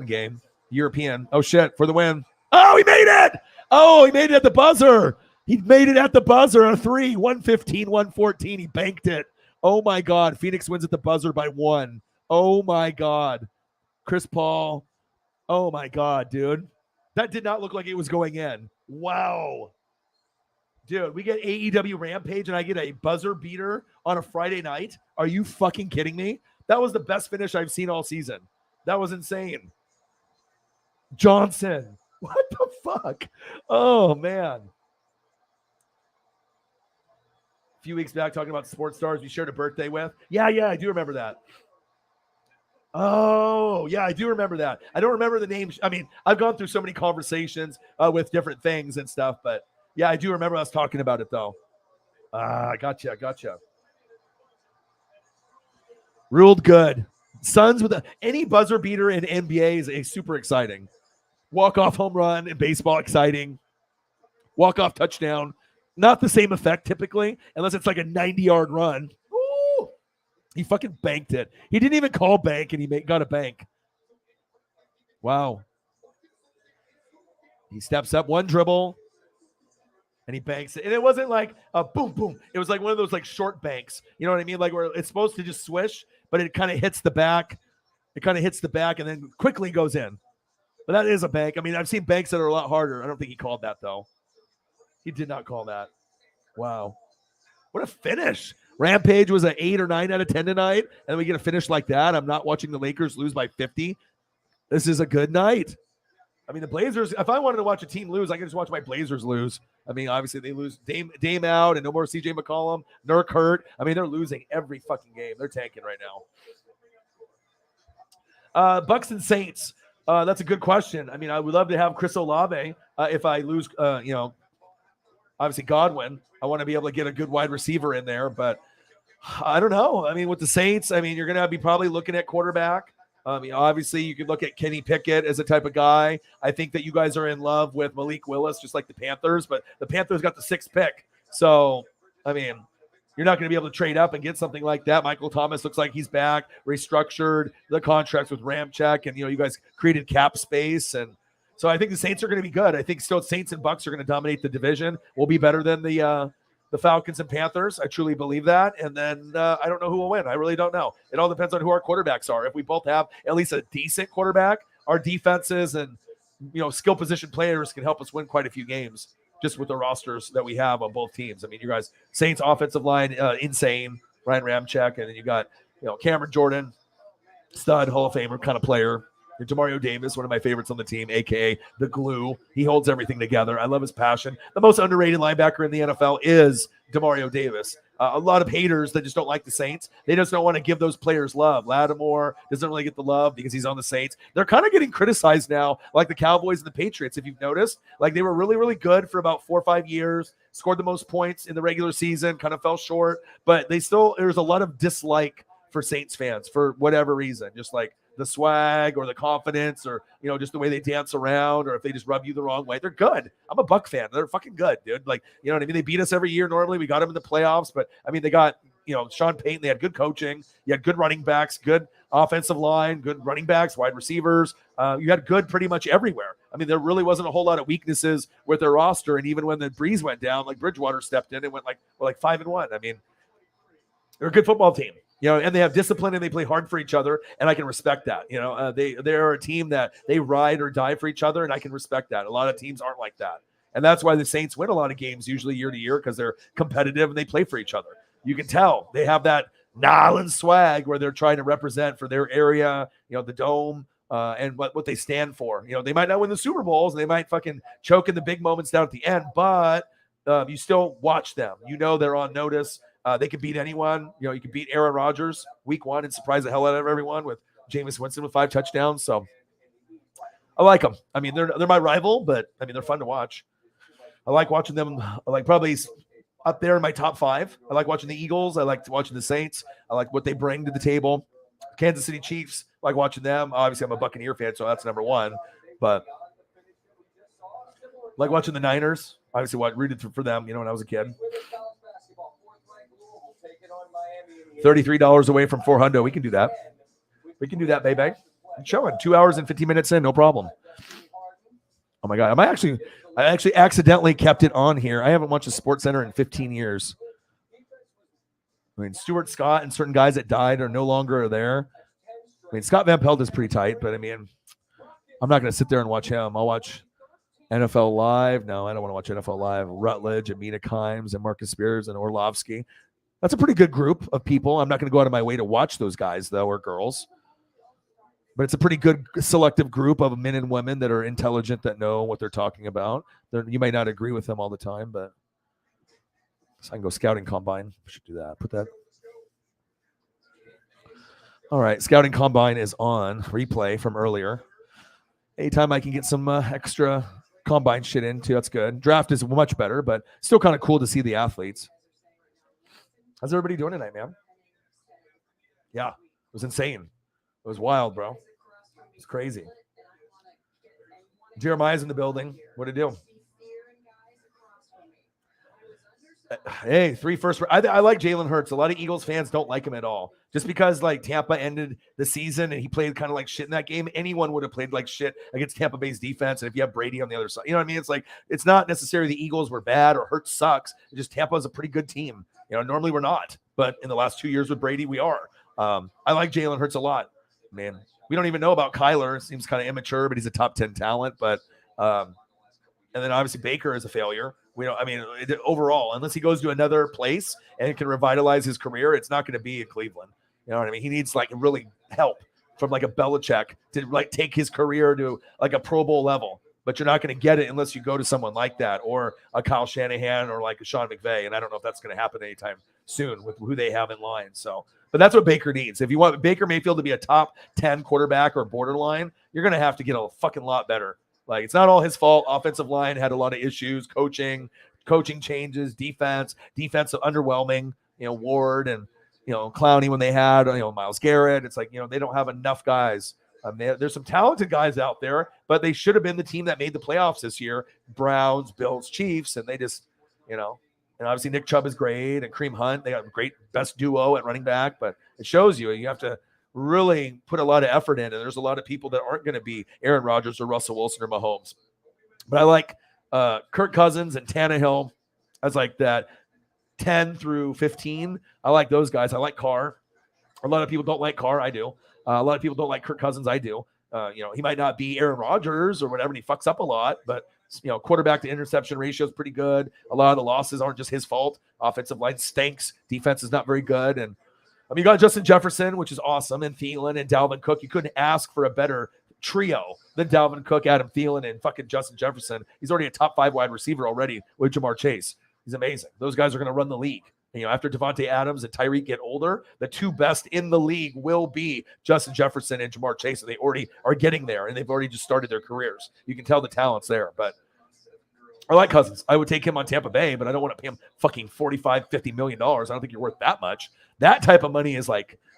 game, European. Oh shit, for the win! Oh, he made it! Oh, he made it at the buzzer. He made it at the buzzer. A 3, 115, 114. He banked it. Oh my God, Phoenix wins at the buzzer by 1. Oh my God, Chris Paul. Oh my God, dude, that did not look like it was going in. Wow. Dude, we get AEW Rampage and I get a buzzer beater on a Friday night. Are you fucking kidding me? That was the best finish I've seen all season. That was insane. Johnson. What the fuck? Oh, man. A few weeks back talking about sports stars we shared a birthday with. Yeah, I do remember that. Oh, yeah, I do remember that. I don't remember the names. I mean, I've gone through so many conversations with different things and stuff, but yeah, I do remember us talking about it, though. Gotcha. Ruled good. Suns with any buzzer beater in NBA is a super exciting. Walk-off home run in baseball, exciting. Walk-off touchdown, not the same effect typically, unless it's like a 90-yard run. Ooh, he fucking banked it. He didn't even call bank, and he got a bank. Wow. He steps up, one dribble. And he banks it. And it wasn't like a boom, boom. It was like one of those like short banks. You know what I mean? Like where it's supposed to just swish, but it kind of hits the back. It kind of hits the back and then quickly goes in. But that is a bank. I mean, I've seen banks that are a lot harder. I don't think he called that, though. He did not call that. Wow. What a finish. Rampage was an 8 or 9 out of 10 tonight. And then we get a finish like that. I'm not watching the Lakers lose by 50. This is a good night. I mean, the Blazers, if I wanted to watch a team lose, I could just watch my Blazers lose. I mean, obviously they lose Dame out and no more CJ McCollum, Nurk hurt. I mean, they're losing every fucking game. They're tanking right now. Bucks and Saints. That's a good question. I mean, I would love to have Chris Olave if I lose, obviously Godwin. I want to be able to get a good wide receiver in there, but I don't know. I mean, with the Saints, I mean, you're going to be probably looking at quarterback. Obviously, you could look at Kenny Pickett as a type of guy. I think that you guys are in love with Malik Willis, just like the Panthers, but the Panthers got the 6th pick. So, I mean, you're not going to be able to trade up and get something like that. Michael Thomas looks like he's back, restructured the contracts with Ramczyk, and, you guys created cap space. And so I think the Saints are going to be good. I think still Saints and Bucks are going to dominate the division. We'll be better than the Falcons and Panthers. I truly believe that. And then I don't know who will win. I really don't know. It all depends on who our quarterbacks are. If we both have at least a decent quarterback, our defenses and, skill position players can help us win quite a few games just with the rosters that we have on both teams. I mean, you guys, Saints offensive line, insane. Ryan Ramczyk. And then you got, Cameron Jordan, stud Hall of Famer kind of player. And Demario Davis, one of my favorites on the team, a.k.a. the glue. He holds everything together. I love his passion. The most underrated linebacker in the NFL is Demario Davis. A lot of haters that just don't like the Saints. They just don't want to give those players love. Lattimore doesn't really get the love because he's on the Saints. They're kind of getting criticized now, like the Cowboys and the Patriots, if you've noticed. Like they were really, really good for about 4 or 5 years, scored the most points in the regular season, kind of fell short. But there's a lot of dislike for Saints fans for whatever reason, just like the swag or the confidence or, just the way they dance around or if they just rub you the wrong way. They're good. I'm a Buck fan. They're fucking good, dude. Like, you know what I mean? They beat us every year. Normally we got them in the playoffs, but I mean, they got, Sean Payton, they had good coaching. You had good running backs, good offensive line, good running backs, wide receivers. You had good pretty much everywhere. I mean, there really wasn't a whole lot of weaknesses with their roster. And even when the Breeze went down, like Bridgewater stepped in and went like 5-1. I mean, they're a good football team. And they have discipline and they play hard for each other, and I can respect that. They're a team that they ride or die for each other, and I can respect that. A lot of teams aren't like that, and that's why the Saints win a lot of games usually year to year, because they're competitive and they play for each other. You can tell they have that Nolans swag where they're trying to represent for their area, the dome, and what they stand for. They might not win the Super Bowls, and they might fucking choke in the big moments down at the end, but you still watch them. They're on notice. They can beat anyone. You can beat Aaron Rodgers week 1 and surprise the hell out of everyone with Jameis Winston with 5 touchdowns. So I like them. I mean, they're my rival, but I mean, they're fun to watch. I like watching them. Probably up there in my top 5. I like watching the Eagles. I like watching the Saints. I like what they bring to the table. Kansas City Chiefs, I like watching them. Obviously, I'm a Buccaneer fan, so that's number 1. But I like watching the Niners. Obviously, rooted for them, when I was a kid. $33 away from $400. We can do that. We can do that, baby. I'm showing 2 hours and 15 minutes in, no problem. Oh my God. I actually accidentally kept it on here. I haven't watched a Sports Center in 15 years. I mean, Stuart Scott and certain guys that died are no longer there. I mean, Scott Van Pelt is pretty tight, but I mean, I'm not going to sit there and watch him. I'll watch NFL Live. No, I don't want to watch NFL Live. Rutledge and Mina Kimes and Marcus Spears and Orlovsky. That's a pretty good group of people. I'm not going to go out of my way to watch those guys, though, or girls. But it's a pretty good selective group of men and women that are intelligent, that know what they're talking about. You may not agree with them all the time, but so I can go scouting combine. I should do that. Put that. All right. Scouting combine is on replay from earlier. Anytime I can get some extra combine shit into, that's good. Draft is much better, but still kind of cool to see the athletes. How's everybody doing tonight, man? Yeah, it was insane. It was wild, bro. It was crazy. Jeremiah's in the building. What'd he do? Hey, 3 first. I like Jalen Hurts. A lot of Eagles fans don't like him at all. Just because Tampa ended the season and he played kind of like shit in that game. Anyone would have played like shit against Tampa Bay's defense. And if you have Brady on the other side, you know what I mean? It's not necessarily the Eagles were bad or Hurts sucks. It's just Tampa's a pretty good team. Normally we're not, but in the last 2 years with Brady, we are. I like Jalen Hurts a lot, man. We don't even know about Kyler. Seems kind of immature, but he's a top 10 talent. But and then obviously Baker is a failure. Overall, unless he goes to another place and can revitalize his career, it's not going to be in Cleveland. You know what I mean? He needs really help from a Belichick to take his career to a Pro Bowl level. But you're not going to get it unless you go to someone like that, or a Kyle Shanahan, or a Sean McVay. And I don't know if that's going to happen anytime soon with who they have in line. So, but that's what Baker needs. If you want Baker Mayfield to be a top 10 quarterback or borderline, you're going to have to get a fucking lot better. It's not all his fault. Offensive line had a lot of issues, coaching changes, defense underwhelming, Ward and, Clowney when they had, Myles Garrett. It's they don't have enough guys. There's some talented guys out there, but they should have been the team that made the playoffs this year. Browns, Bills, Chiefs, and they just, and obviously Nick Chubb is great, and Kareem Hunt, they got a great best duo at running back, but it shows you have to really put a lot of effort in, and there's a lot of people that aren't going to be Aaron Rodgers or Russell Wilson or Mahomes. But I like Kirk Cousins and Tannehill as that 10 through 15. I like those guys. I like Carr. A lot of people don't like Carr. I do. A lot of people don't like Kirk Cousins. I do. He might not be Aaron Rodgers or whatever, and he fucks up a lot, but quarterback to interception ratio is pretty good. A lot of the losses aren't just his fault. Offensive line stinks. Defense is not very good. And you got Justin Jefferson, which is awesome, and Thielen and Dalvin Cook. You couldn't ask for a better trio than Dalvin Cook, Adam Thielen, and fucking Justin Jefferson. He's already a top 5 wide receiver already with Jamar Chase. He's amazing. Those guys are going to run the league. After Devontae Adams and Tyreek get older, the 2 best in the league will be Justin Jefferson and Jamar Chase, and they already are getting there, and they've already just started their careers. You can tell the talent's there, but I like Cousins. I would take him on Tampa Bay, but I don't want to pay him fucking $45-50 million. I don't think you're worth that much. That type of money is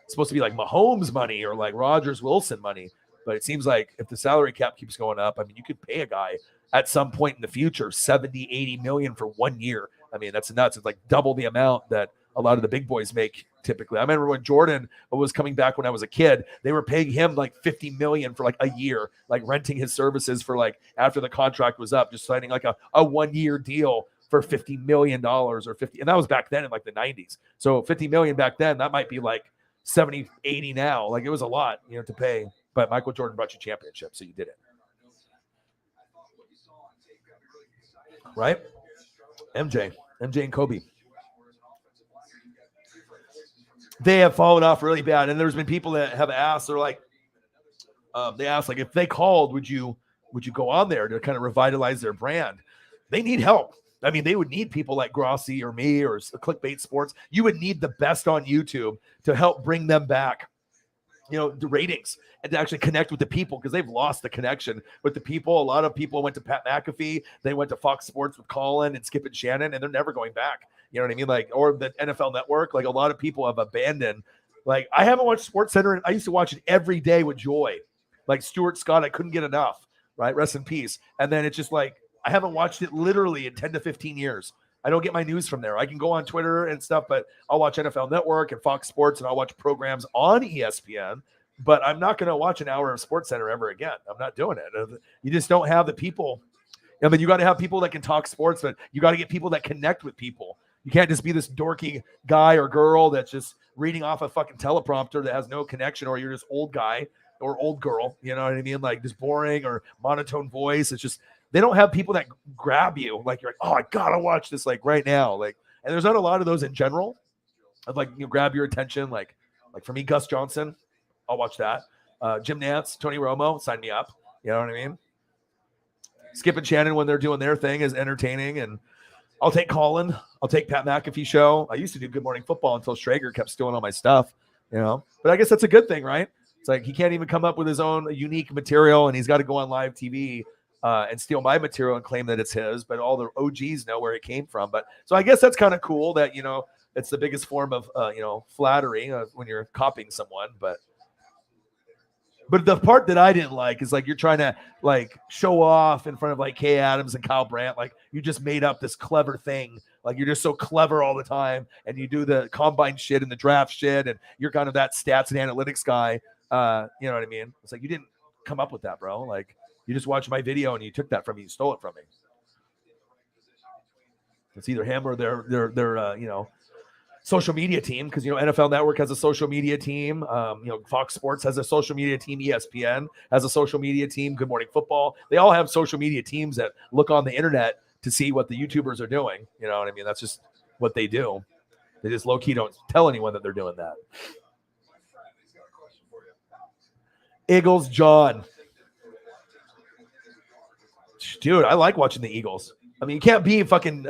supposed to be Mahomes money or Rodgers Wilson money. But it seems like if the salary cap keeps going up, you could pay a guy at some point in the future $70-80 million for 1 year. That's nuts. It's double the amount that a lot of the big boys make typically. I remember when Jordan was coming back when I was a kid, they were paying him like $50 million for like a year, like renting his services for like after the contract was up, just signing like a 1-year deal for $50 million or 50. And that was back then in like the 90s. So 50 million back then, that might be like 70, 80 now. Like it was a lot, to pay. But Michael Jordan brought you championship, so you did it. Right? MJ and Kobe. They have fallen off really bad. And there's been people that have asked, they're like, they asked, like, if they called, would you go on there to kind of revitalize their brand? They need help. I mean, they would need people like Grossi or me or Clickbait Sports. You would need the best on YouTube to help bring them back, the ratings, and to actually connect with the people, because they've lost the connection with the people. A lot of people went to Pat McAfee. They went to Fox Sports with Colin and Skip and Shannon, and they're never going back. You know what I mean? Like, or the NFL Network. Like, a lot of people have abandoned. Like, I haven't watched SportsCenter, and I used to watch it every day with joy. Like Stuart Scott, I couldn't get enough. Right? Rest in peace. And then it's just like, I haven't watched it literally in 10 to 15 years. I don't get my news from there. I can go on Twitter and stuff, but I'll watch NFL Network and Fox Sports, and I'll watch programs on ESPN, but I'm not going to watch an hour of SportsCenter ever again. I'm not doing it. You just don't have the people. I mean, you got to have people that can talk sports, but you got to get people that connect with people. You can't just be this dorky guy or girl that's just reading off a fucking teleprompter that has no connection, or you're just old guy or old girl. You know what I mean? Like, just boring or monotone voice. It's just, they don't have people that grab you. Like, you're like, oh, I gotta watch this like right now. Like, and there's not a lot of those in general. Of like, grab your attention. Like for me, Gus Johnson, I'll watch that. Jim Nantz, Tony Romo, sign me up. You know what I mean? Skip and Shannon, when they're doing their thing, is entertaining. And I'll take Colin. I'll take Pat McAfee show. I used to do Good Morning Football until Schrager kept stealing all my stuff. But I guess that's a good thing, right? It's like he can't even come up with his own unique material, and he's got to go on live TV. And steal my material and claim that it's his, but all the OGs know where it came from. But so I guess that's kind of cool that, it's the biggest form of, flattery when you're copying someone. But the part that I didn't like is like, you're trying to like show off in front of like Kay Adams and Kyle Brandt. Like, you just made up this clever thing. Like, you're just so clever all the time, and you do the combine shit and the draft shit, and you're kind of that stats and analytics guy. You know what I mean? It's like, you didn't come up with that, bro. Like, you just watched my video and you took that from me. You stole it from me. It's either him or their social media team, because NFL Network has a social media team. Fox Sports has a social media team. ESPN has a social media team. Good Morning Football. They all have social media teams that look on the internet to see what the YouTubers are doing. You know what I mean? That's just what they do. They just low key don't tell anyone that they're doing that. Eagles, John. Dude, I like watching the Eagles. I mean, you can't be fucking,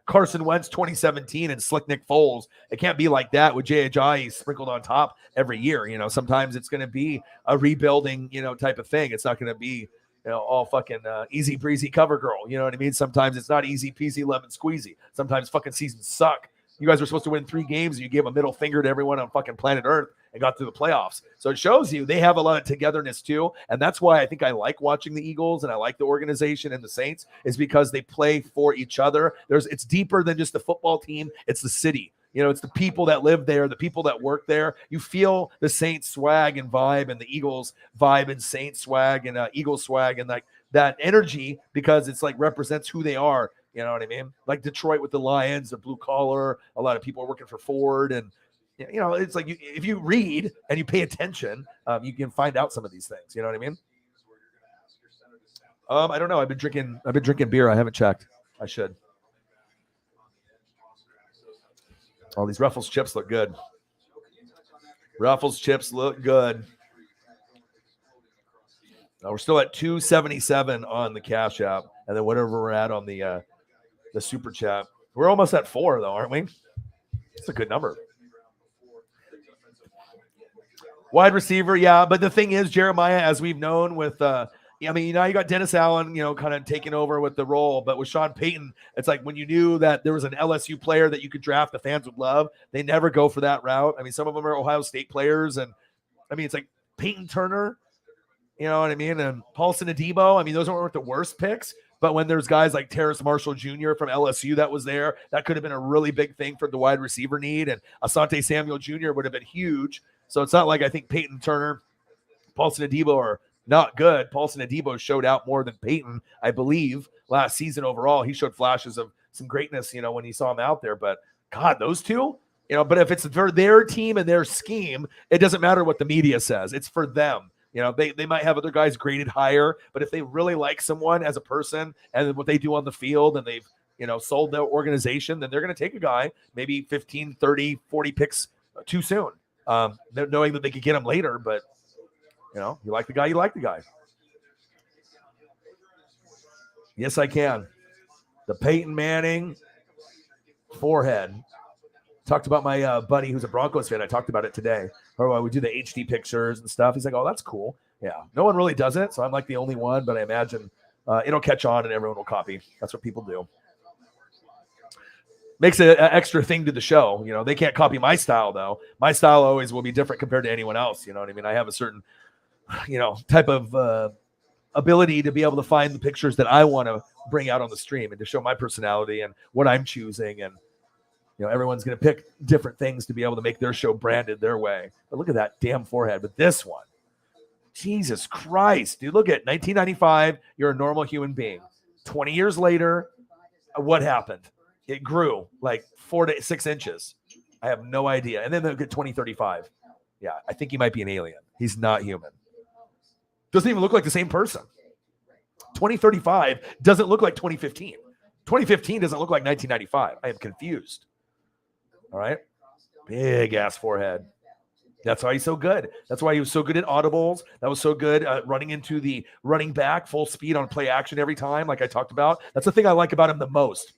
Carson Wentz 2017 and Slick Nick Foles. It can't be like that with J.H.I. sprinkled on top every year. Sometimes it's going to be a rebuilding, type of thing. It's not going to be, all fucking easy breezy cover girl. You know what I mean? Sometimes it's not easy peasy lemon squeezy. Sometimes fucking seasons suck. You guys were supposed to win 3 games, and you gave a middle finger to everyone on fucking planet Earth and got through the playoffs. So it shows you they have a lot of togetherness too. And that's why I think I like watching the Eagles, and I like the organization and the Saints, is because they play for each other. It's deeper than just the football team. It's the city. It's the people that live there, the people that work there. You feel the Saints swag and vibe, and the Eagles vibe and Saints swag and Eagles swag, and like that energy, because it's like represents who they are. You know what I mean? Like Detroit with the Lions, the blue collar. A lot of people are working for Ford, and it's like if you read and you pay attention, you can find out some of these things. You know what I mean? I don't know. I've been drinking beer. I haven't checked. I should. Oh, these Ruffles chips look good. Ruffles chips look good. We're still at $2.77 on the Cash App, and then whatever we're at on the Super Chat. We're almost at 4 though, aren't we? It's a good number. Wide receiver, yeah. But the thing is, Jeremiah, as we've known with you got Dennis Allen, kind of taking over with the role. But with Sean Payton, it's like when you knew that there was an LSU player that you could draft, the fans would love. They never go for that route. I mean, some of them are Ohio State players. And, it's like Peyton Turner, you know what I mean? And Paulson Adebo. I mean, those weren't the worst picks. But when there's guys like Terrace Marshall Jr. from LSU that was there, that could have been a really big thing for the wide receiver need. And Asante Samuel Jr. would have been huge. So it's not like I think Peyton Turner, Paulson Adebo are not good. Paulson Adebo showed out more than Peyton, I believe, last season overall. He showed flashes of some greatness, when you saw him out there. But God, those two, but if it's for their team and their scheme, it doesn't matter what the media says. It's for them. They might have other guys graded higher, but if they really like someone as a person and what they do on the field and they've, sold their organization, then they're going to take a guy maybe 15, 30, 40 picks too soon, knowing that they could get him later. But, you like the guy, you like the guy. Yes, I can. The Peyton Manning forehead. Talked about my buddy who's a Broncos fan. I talked about it today. Or we do the HD pictures and stuff. He's like, oh, that's cool. Yeah. No one really does it, so I'm like the only one, but I imagine it'll catch on and everyone will copy. That's what people do. Makes it an extra thing to the show. They can't copy my style, though. My style always will be different compared to anyone else. You know what I mean? I have a certain, type of ability to be able to find the pictures that I want to bring out on the stream and to show my personality and what I'm choosing. And everyone's going to pick different things to be able to make their show branded their way. But look at that damn forehead with this one. Jesus Christ, dude. Look at 1995. You're a normal human being. 20 years later, what happened? It grew like 4 to 6 inches. I have no idea. And then they'll get 2035. Yeah, I think he might be an alien. He's not human. Doesn't even look like the same person. 2035 doesn't look like 2015. 2015 doesn't look like 1995. I am confused. All right. Big ass forehead. That's why he's so good. That's why he was so good at audibles. That was so good running into the running back full speed on play action every time, like I talked about. That's the thing I like about him the most,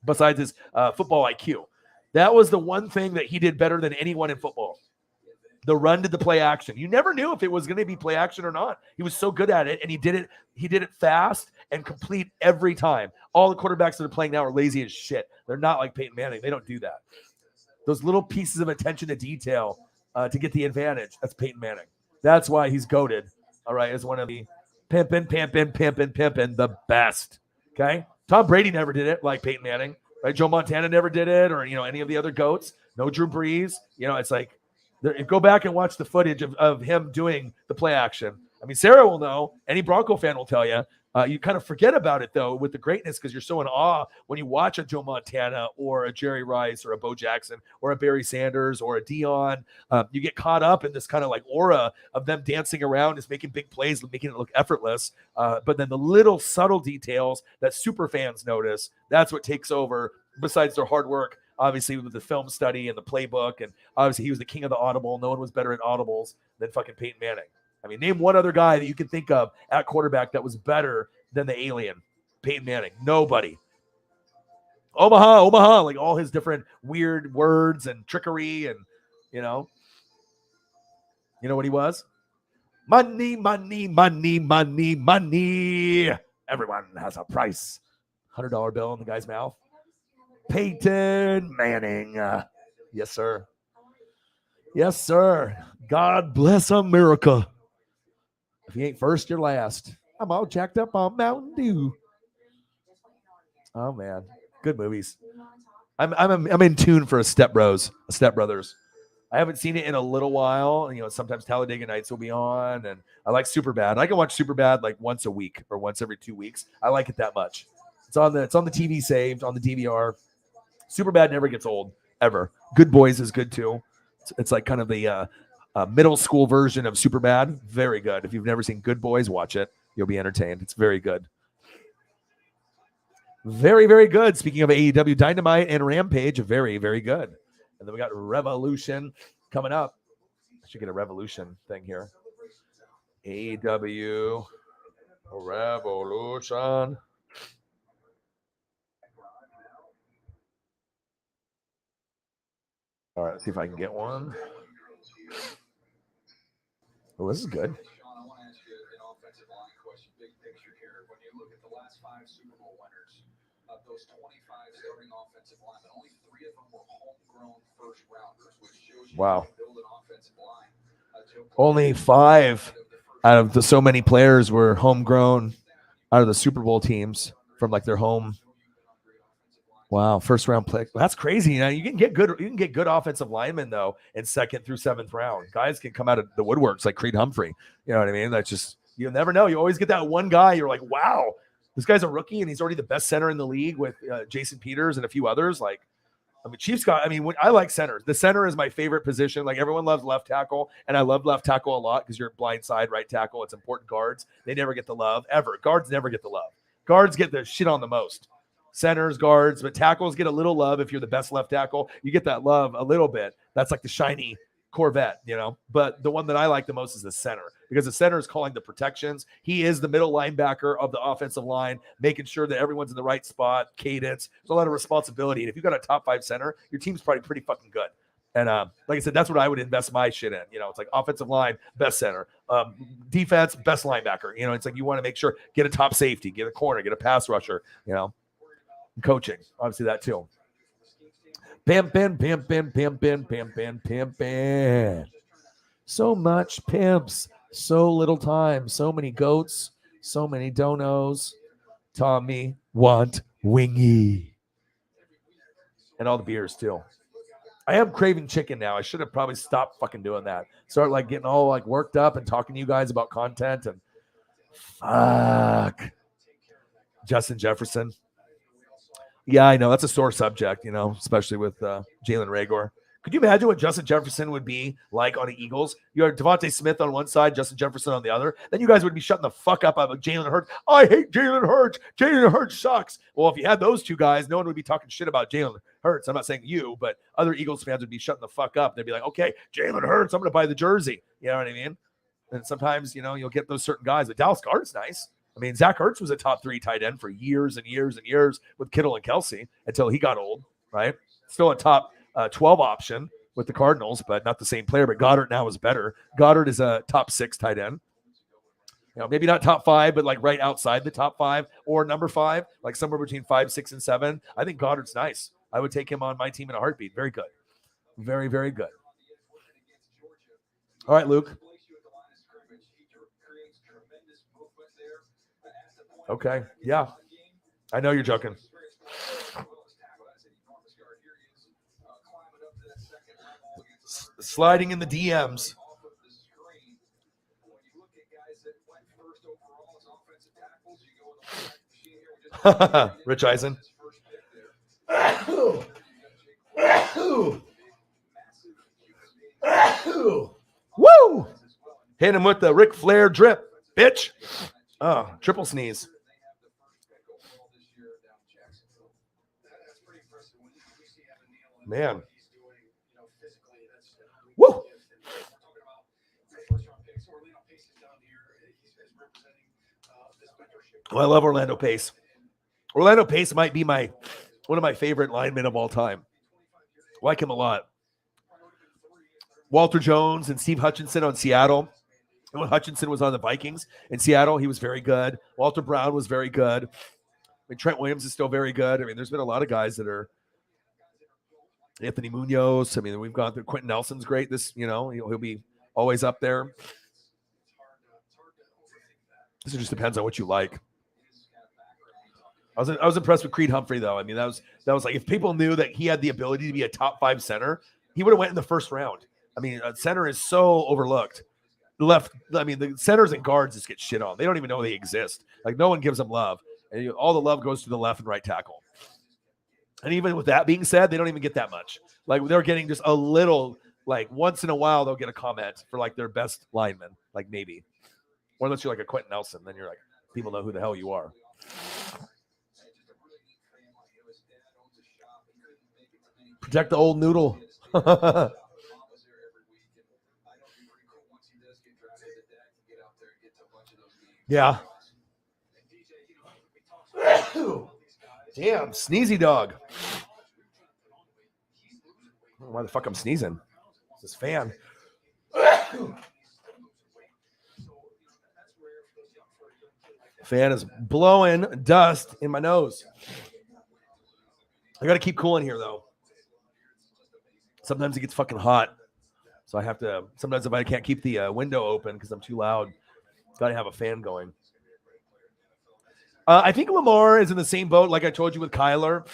besides his football IQ. That was the one thing that he did better than anyone in football. The run to the play action. You never knew if it was going to be play action or not. He was so good at it, and he did it fast and complete every time. All the quarterbacks that are playing now are lazy as shit. They're not like Peyton Manning. They don't do that. Those little pieces of attention to detail to get the advantage. That's Peyton Manning. That's why he's goated. All right, as one of the pimping, the best. Okay? Tom Brady never did it like Peyton Manning. Right? Joe Montana never did it, or any of the other GOATs. No Drew Brees. It's like go back and watch the footage of him doing the play action. I mean, Sarah will know. Any Bronco fan will tell you. You kind of forget about it, though, with the greatness because you're so in awe when you watch a Joe Montana or a Jerry Rice or a Bo Jackson or a Barry Sanders or a Deion. You get caught up in this kind of like aura of them dancing around, just making big plays, making it look effortless. But then the little subtle details that super fans notice, that's what takes over besides their hard work, obviously, with the film study and the playbook. And obviously, he was the king of the audible. No one was better at audibles than fucking Peyton Manning. I mean, name one other guy that you can think of at quarterback that was better than the alien, Peyton Manning. Nobody. Omaha, like all his different weird words and trickery and, you know what he was? Money. Everyone has a price. $100 bill in the guy's mouth. Peyton Manning. Yes, sir. Yes, sir. God bless America. If you ain't first, you're last. I'm all jacked up on Mountain Dew. Oh man, good movies. I'm in tune for a Step Brothers. I haven't seen it in a little while. Sometimes Talladega Nights will be on, and I like Superbad. I can watch Superbad like once a week or once every 2 weeks. I like it that much. It's on the TV saved on the DVR. Superbad never gets old ever. Good Boys is good too. It's like kind of the middle school version of Superbad. Very good. If you've never seen Good Boys, watch it. You'll be entertained. It's very good. Very, very good. Speaking of AEW Dynamite and Rampage, very, very good. And then we got Revolution coming up. I should get a Revolution thing here. AEW Revolution. All right, let's see if I can get one. Oh, this is good. Sean, I want to ask you an offensive line question, big picture here. When you look at the last 5 Super Bowl winners, of those 25 starting offensive linemen, only 3 of them were homegrown first rounders, which shows you how to build an offensive line. Only 5 out of so many players were homegrown out of the Super Bowl teams from like their home. Wow, first round pick. That's crazy. You can get good offensive linemen though in 2nd through 7th round. Guys can come out of the woodworks like Creed Humphrey. You know what I mean? That's just, you'll never know. You always get that one guy. You're like, wow, this guy's a rookie and he's already the best center in the league with Jason Peters and a few others. Like, I mean, Chiefs got. I mean, I like centers. The center is my favorite position. Like everyone loves left tackle, and I love left tackle a lot because you're blind side right tackle. It's important. Guards, they never get the love ever. Guards never get the love. Guards get the shit on the most. Centers, guards, but tackles get a little love if you're the best left tackle. You get that love a little bit. That's like the shiny Corvette, you know. But the one that I like the most is the center because the center is calling the protections. He is the middle linebacker of the offensive line, making sure that everyone's in the right spot, cadence. There's a lot of responsibility. And if you've got a top 5 center, your team's probably pretty fucking good. And like I said, that's what I would invest my shit in. You know, it's like offensive line, best center, defense, best linebacker. You know, it's like you want to make sure get a top safety, get a corner, get a pass rusher. You know, coaching, obviously that too. Pimpin'. So much pimps, so little time, so many goats, so many donos. Tommy want wingy. And all the beers too. I am craving chicken now. I should have probably stopped fucking doing that. Start like getting all like worked up and talking to you guys about content and fuck. Justin Jefferson. Yeah, I know. That's a sore subject, you know, especially with Jalen Reagor. Could you imagine what Justin Jefferson would be like on the Eagles? You have Devontae Smith on one side, Justin Jefferson on the other. Then you guys would be shutting the fuck up about Jalen Hurts. I hate Jalen Hurts. Jalen Hurts sucks. Well, if you had those two guys, no one would be talking shit about Jalen Hurts. I'm not saying you, but other Eagles fans would be shutting the fuck up. They'd be like, okay, Jalen Hurts, I'm going to buy the jersey. You know what I mean? And sometimes, you know, you'll get those certain guys. But Dallas Goedert's nice. I mean, Zach Ertz was a top 3 tight end for years and years and years with Kittle and Kelsey until he got old, right? Still a top 12 option with the Cardinals, but not the same player. But Goddard now is better. Goddard is a top 6 tight end. You know, maybe not top 5, but like right outside the top 5 or number 5, like somewhere between 5, 6, and 7. I think Goddard's nice. I would take him on my team in a heartbeat. Very good. Very, very good. All right, Luke. Okay. Yeah. I know you're joking. Sliding in the DMs. Rich Eisen. Woo! Hit him with the Ric Flair drip, bitch. Oh, triple sneeze. Man. Woo! Well, I love Orlando Pace. Orlando Pace might be one of my favorite linemen of all time. Like him a lot. Walter Jones and Steve Hutchinson on Seattle. And when Hutchinson was on the Vikings in Seattle, he was very good. Walter Brown was very good. I mean, Trent Williams is still very good. I mean, there's been a lot of guys that are Anthony Munoz. I mean, we've gone through Quentin Nelson's great. He'll be always up there. This just depends on what you like. I was impressed with Creed Humphrey, though. I mean, that was like, if people knew that he had the ability to be a top 5 center, he would have went in the first round. I mean, center is so overlooked. The centers and guards just get shit on. They don't even know they exist. Like, no one gives them love. And all the love goes to the left and right tackle. And even with that being said, they don't even get that much. Like, they're getting just a little, like, once in a while, they'll get a comment for, like, their best lineman. Like, maybe. Or unless you're like a Quentin Nelson, then you're like, people know who the hell you are. Protect the old noodle. Yeah. Damn, sneezy dog. I don't know why the fuck I'm sneezing. It's this fan. Fan is blowing dust in my nose. I got to keep cool in here, though. Sometimes it gets fucking hot. So I have to, sometimes if I can't keep the window open because I'm too loud, got to have a fan going. I think Lamar is in the same boat, like I told you with Kyler.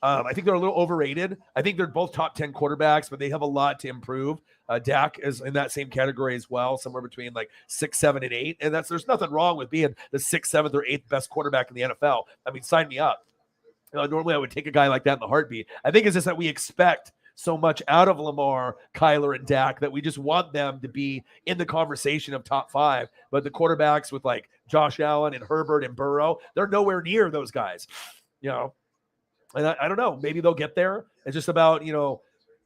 I think they're a little overrated. I think they're both top 10 quarterbacks, but they have a lot to improve. Dak is in that same category as well, somewhere between like 6, 7, and 8. And there's nothing wrong with being the 6th, 7th, or 8th best quarterback in the NFL. I mean, sign me up. Normally, I would take a guy like that in the heartbeat. I think it's just that we expect so much out of Lamar, Kyler, and Dak that we just want them to be in the conversation of top 5. But the quarterbacks with like Josh Allen and Herbert and Burrow, they're nowhere near those guys, And I don't know. Maybe they'll get there. It's just about,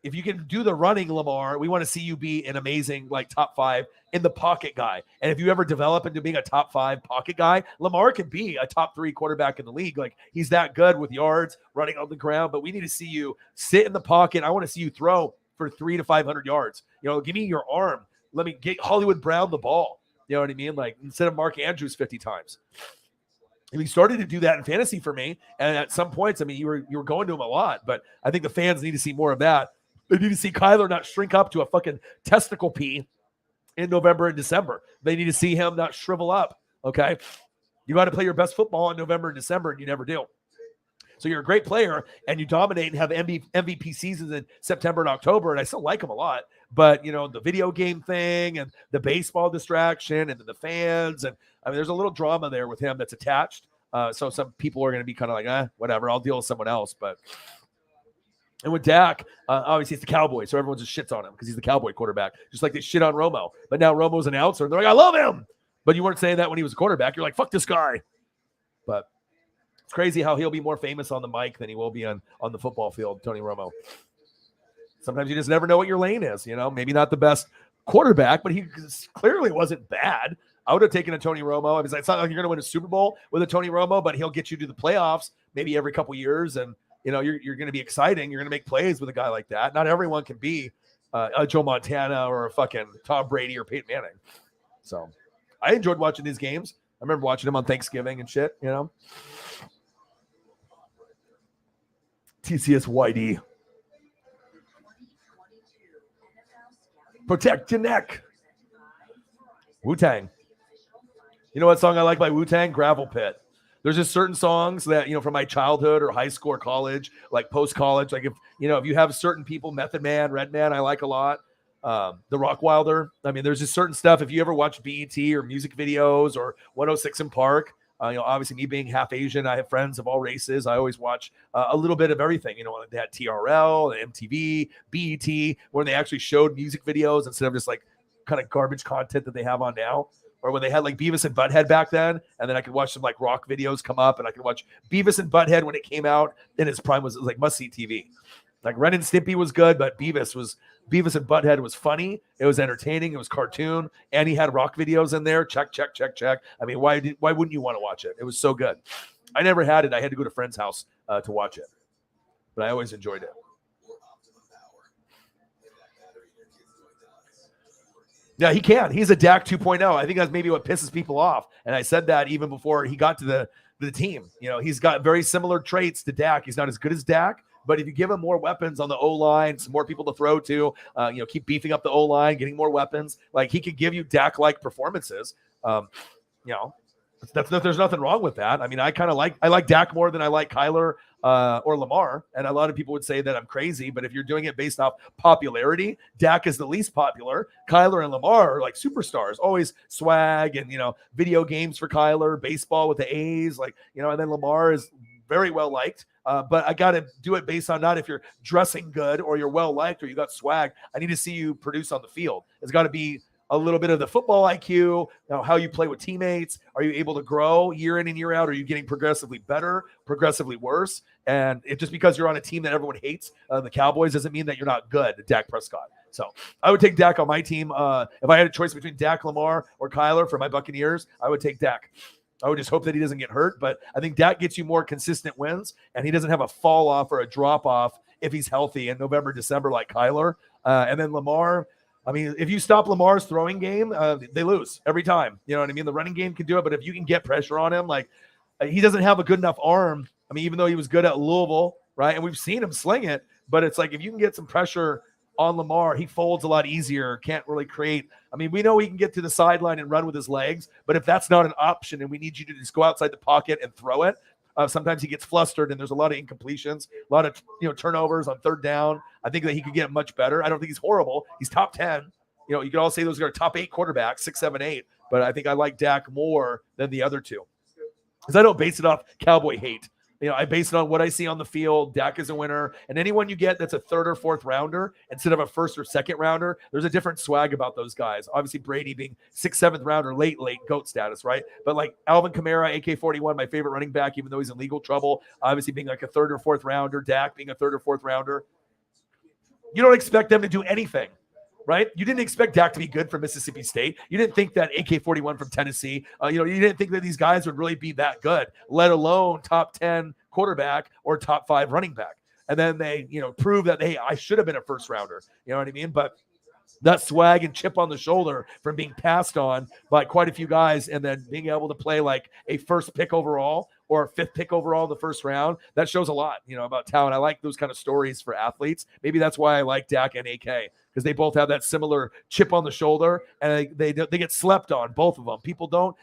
if you can do the running, Lamar, we want to see you be an amazing, like, top 5 in the pocket guy. And if you ever develop into being a top 5 pocket guy, Lamar can be a top 3 quarterback in the league. Like, he's that good with yards, running on the ground. But we need to see you sit in the pocket. I want to see you throw for 300 to 500 yards. Give me your arm. Let me get Hollywood Brown the ball. You know what I mean? Like, instead of Mark Andrews 50 times. And he started to do that in fantasy for me. And at some points, I mean, you were going to him a lot. But I think the fans need to see more of that. They need to see Kyler not shrink up to a fucking testicle pea in November and December. They need to see him not shrivel up, okay? You got to play your best football in November and December, and you never do. So you're a great player, and you dominate and have MVP seasons in September and October, and I still like him a lot. But, the video game thing and the baseball distraction and the fans, and I mean, there's a little drama there with him that's attached. So some people are going to be kind of like, whatever, I'll deal with someone else. And with Dak, obviously it's the Cowboys, so everyone just shits on him because he's the Cowboy quarterback, just like they shit on Romo. But now Romo's an announcer, and they're like, I love him. But you weren't saying that when he was a quarterback. You're like, fuck this guy. But it's crazy how he'll be more famous on the mic than he will be on the football field, Tony Romo. Sometimes you just never know what your lane is, Maybe not the best quarterback, but he clearly wasn't bad. I would have taken a Tony Romo. I mean, it's not like you're going to win a Super Bowl with a Tony Romo, but he'll get you to the playoffs maybe every couple years, and you're going to be exciting. You're going to make plays with a guy like that. Not everyone can be a Joe Montana or a fucking Tom Brady or Peyton Manning. So I enjoyed watching these games. I remember watching them on Thanksgiving and shit, TCS YD. Protect your neck. Wu-Tang. You know what song I like by Wu-Tang? Gravel Pit. There's just certain songs that, from my childhood or high school or college, like post-college, like if you have certain people, Method Man, Redman, I like a lot. The Rockwilder. I mean, there's just certain stuff. If you ever watch BET or music videos or 106 in Park, obviously me being half Asian, I have friends of all races. I always watch a little bit of everything. They had TRL, MTV, BET, where they actually showed music videos instead of just like kind of garbage content that they have on now. Or when they had like Beavis and Butthead back then, and then I could watch some like rock videos come up, and I could watch Beavis and Butthead when it came out in its prime was like must-see TV. Like Ren and Stimpy was good, but Beavis and Butthead was funny. It was entertaining. It was cartoon, and he had rock videos in there. Check. I mean, why wouldn't you want to watch it? It was so good. I never had it. I had to go to a friend's house to watch it, but I always enjoyed it. Yeah, he can. He's a Dak 2.0. I think that's maybe what pisses people off. And I said that even before he got to the team. He's got very similar traits to Dak. He's not as good as Dak, but if you give him more weapons on the O-line, some more people to throw to, keep beefing up the O-line, getting more weapons, like he could give you Dak-like performances. There's nothing wrong with that. I mean, I like Dak more than I like Kyler or Lamar. And a lot of people would say that I'm crazy, but if you're doing it based off popularity, Dak is the least popular. Kyler and Lamar are like superstars, always swag and, video games for Kyler, baseball with the A's, and then Lamar is very well liked. But I got to do it based on not if you're dressing good or you're well liked or you got swag. I need to see you produce on the field. It's got to be a little bit of the football IQ, how you play with teammates. Are you able to grow year in and year out? Are you getting progressively better, progressively worse? And just because you're on a team that everyone hates, the Cowboys, doesn't mean that you're not good, Dak Prescott. So I would take Dak on my team. If I had a choice between Dak, Lamar, or Kyler for my Buccaneers, I would take Dak. I would just hope that he doesn't get hurt, but I think Dak gets you more consistent wins, and he doesn't have a fall off or a drop off if he's healthy in November, December like Kyler. And then Lamar, I mean, if you stop Lamar's throwing game, they lose every time. You know what I mean? The running game can do it, but if you can get pressure on him, he doesn't have a good enough arm. I mean, even though he was good at Louisville, right? And we've seen him sling it, but it's like if you can get some pressure on Lamar, he folds a lot easier, can't really create. I mean, we know he can get to the sideline and run with his legs, but if that's not an option and we need you to just go outside the pocket and throw it, sometimes he gets flustered and there's a lot of incompletions, a lot of turnovers on third down. I think that he could get much better. I don't think he's horrible. He's top 10. You could all say those are top 8 quarterbacks, 6, 7, 8. But I think I like Dak more than the other two because I don't base it off Cowboy hate. I base it on what I see on the field. Dak is a winner. And anyone you get that's a third or fourth rounder instead of a first or second rounder, there's a different swag about those guys. Obviously, Brady being 6th, 7th rounder, late GOAT status, right? But like Alvin Kamara, AK-41, my favorite running back, even though he's in legal trouble, obviously being like a third or fourth rounder. Dak being a third or fourth rounder. You don't expect them to do anything. Right? You didn't expect Dak to be good for Mississippi State. You didn't think that AK-41 from Tennessee, you didn't think that these guys would really be that good, let alone top 10 quarterback or top 5 running back. And then they, prove that, hey, I should have been a first rounder. You know what I mean? But that swag and chip on the shoulder from being passed on by quite a few guys and then being able to play like a first pick overall or a 5th pick overall in the first round, that shows a lot, about talent. I like those kind of stories for athletes. Maybe that's why I like Dak and AK, because they both have that similar chip on the shoulder and they get slept on, both of them. People don't,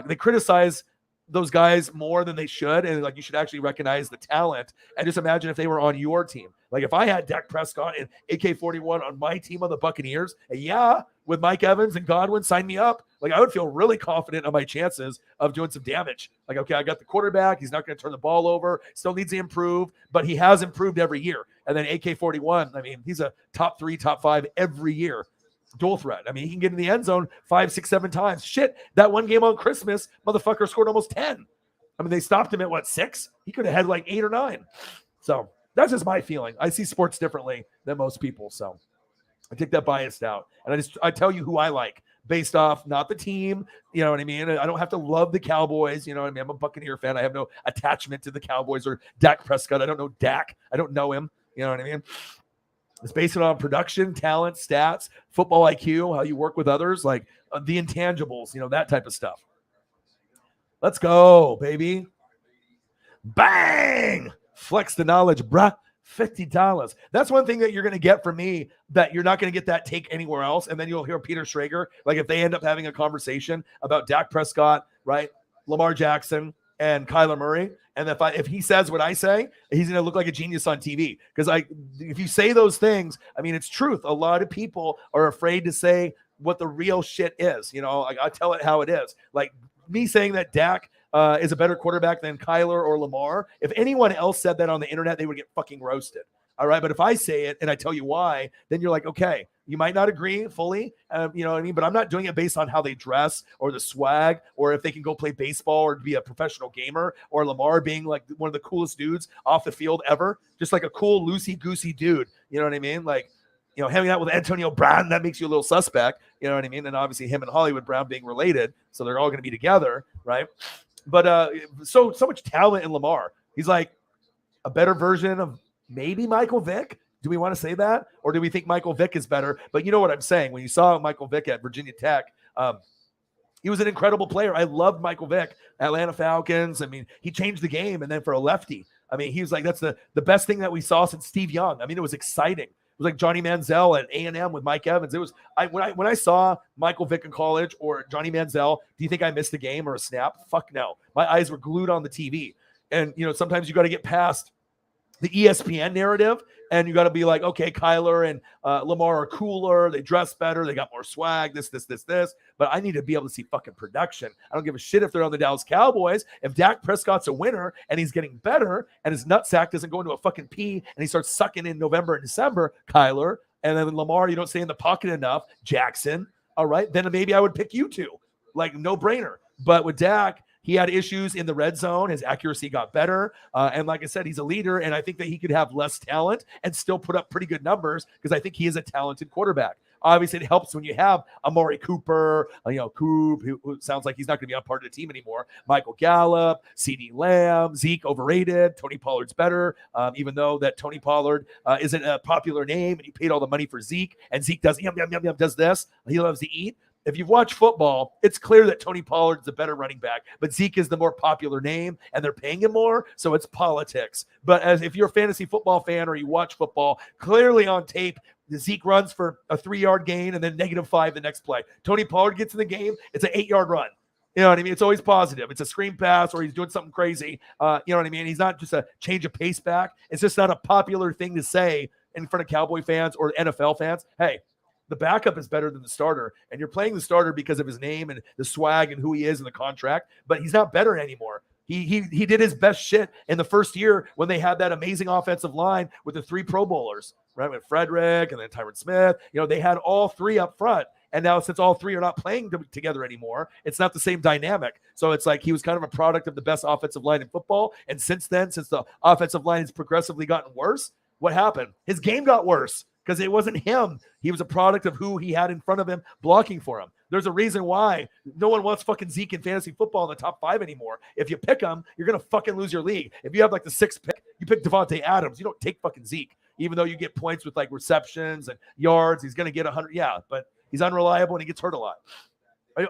they criticize those guys more than they should. And like, you should actually recognize the talent. And just imagine if they were on your team. Like if I had Dak Prescott and AK-41 on my team on the Buccaneers, with Mike Evans and Godwin, sign me up. Like I would feel really confident on my chances of doing some damage. Like, okay, I got the quarterback. He's not going to turn the ball over. Still needs to improve, but he has improved every year. And then AK-41, I mean, he's a top 3, top 5 every year. Dual threat. I mean, he can get in the end zone 5, 6, 7 times. Shit, that one game on Christmas, motherfucker scored almost 10. I memean, they stopped him at 6? He could have had like 8 or 9. So that's just my feeling. I see sports differently than most people. So I take that biased out. And I tell you who I like based off not the team. You know what I mean? I don't have to love the Cowboys. You know what I mean? I'm a Buccaneer fan. I have no attachment to the Cowboys or Dak Prescott. I don't know Dak. I don't know him. You know what I mean? It's based on production, talent, stats, football IQ, how you work with others, like the intangibles, that type of stuff. Let's go, baby. Bang! Flex the knowledge, bruh. $50. That's one thing that you're going to get from me that you're not going to get that take anywhere else. And then you'll hear Peter Schrager, like if they end up having a conversation about Dak Prescott, right, Lamar Jackson, and Kyler Murray, and if he says what I say, he's going to look like a genius on TV. Because if you say those things, I mean, it's truth. A lot of people are afraid to say what the real shit is. I tell it how it is. Like me saying that Dak is a better quarterback than Kyler or Lamar. If anyone else said that on the internet, they would get fucking roasted. All right. But if I say it and I tell you why, then you're like, okay, you might not agree fully. You know what I mean? But I'm not doing it based on how they dress or the swag or if they can go play baseball or be a professional gamer or Lamar being like one of the coolest dudes off the field ever. Just like a cool, loosey-goosey dude. You know what I mean? Like, hanging out with Antonio Brown, that makes you a little suspect. You know what I mean? And obviously him and Hollywood Brown being related. So they're all going to be together. Right. But so much talent in Lamar. He's like a better version of maybe Michael Vick. Do we want to say that? Or do we think Michael Vick is better? But you know what I'm saying. When you saw Michael Vick at Virginia Tech, he was an incredible player. I loved Michael Vick, Atlanta Falcons. I mean, he changed the game. And then for a lefty, I mean, he was like, that's the best thing that we saw since Steve Young. I mean, it was exciting. It was like Johnny Manziel at A&M with Mike Evans. It was when I saw Michael Vick in college or Johnny Manziel, do you think I missed a game or a snap? Fuck no. My eyes were glued on the TV. And, sometimes you got to get past the ESPN narrative and you got to be like, okay, Kyler and Lamar are cooler. They dress better. They got more swag, this. But I need to be able to see fucking production. I don't give a shit if they're on the Dallas Cowboys. If Dak Prescott's a winner and he's getting better and his nutsack doesn't go into a fucking pee and he starts sucking in November and December, Kyler, and then Lamar, you don't stay in the pocket enough, Jackson, all right, then maybe I would pick you two. Like, no brainer. But with Dak, he had issues in the red zone. His accuracy got better. And like I said, he's a leader. And I think that he could have less talent and still put up pretty good numbers because I think he is a talented quarterback. Obviously, it helps when you have Amari Cooper, Coop, who sounds like he's not going to be on part of the team anymore. Michael Gallup, CeeDee Lamb, Zeke overrated. Tony Pollard's better, even though that Tony Pollard isn't a popular name and he paid all the money for Zeke. And Zeke does does this. He loves to eat. if you've watched football, it's clear that Tony Pollard is a better running back, but Zeke is the more popular name and they're paying him more, so it's politics. But as if you're a fantasy football fan or you watch football, clearly on tape, Zeke runs for a 3-yard gain and then -5 the next play. Tony Pollard gets in the game, it's an 8-yard run. You know what I mean? It's always positive. It's a screen pass or he's doing something crazy. You know what I mean? He's not just a change of pace back. It's just not a popular thing to say in front of Cowboy fans or NFL fans. Hey, the backup is better than the starter, and you're playing the starter because of his name and the swag and who he is in the contract, but he's not better anymore. He did his best shit in the first year when they had that amazing offensive line with the 3 Pro Bowlers, right? With Frederick and then Tyron Smith. You know, they had all 3 up front. And now since all 3 are not playing together anymore, it's not the same dynamic. So it's like he was kind of a product of the best offensive line in football. And since then, since the offensive line has progressively gotten worse, what happened? His game got worse because it wasn't him. He was a product of who he had in front of him blocking for him. There's a reason why no one wants fucking Zeke in fantasy football in the top 5 anymore. If you pick him, you're going to fucking lose your league. If you have like the 6th pick, you pick Devontae Adams. You don't take fucking Zeke, even though you get points with like receptions and yards. He's going to get 100. Yeah, but he's unreliable and he gets hurt a lot.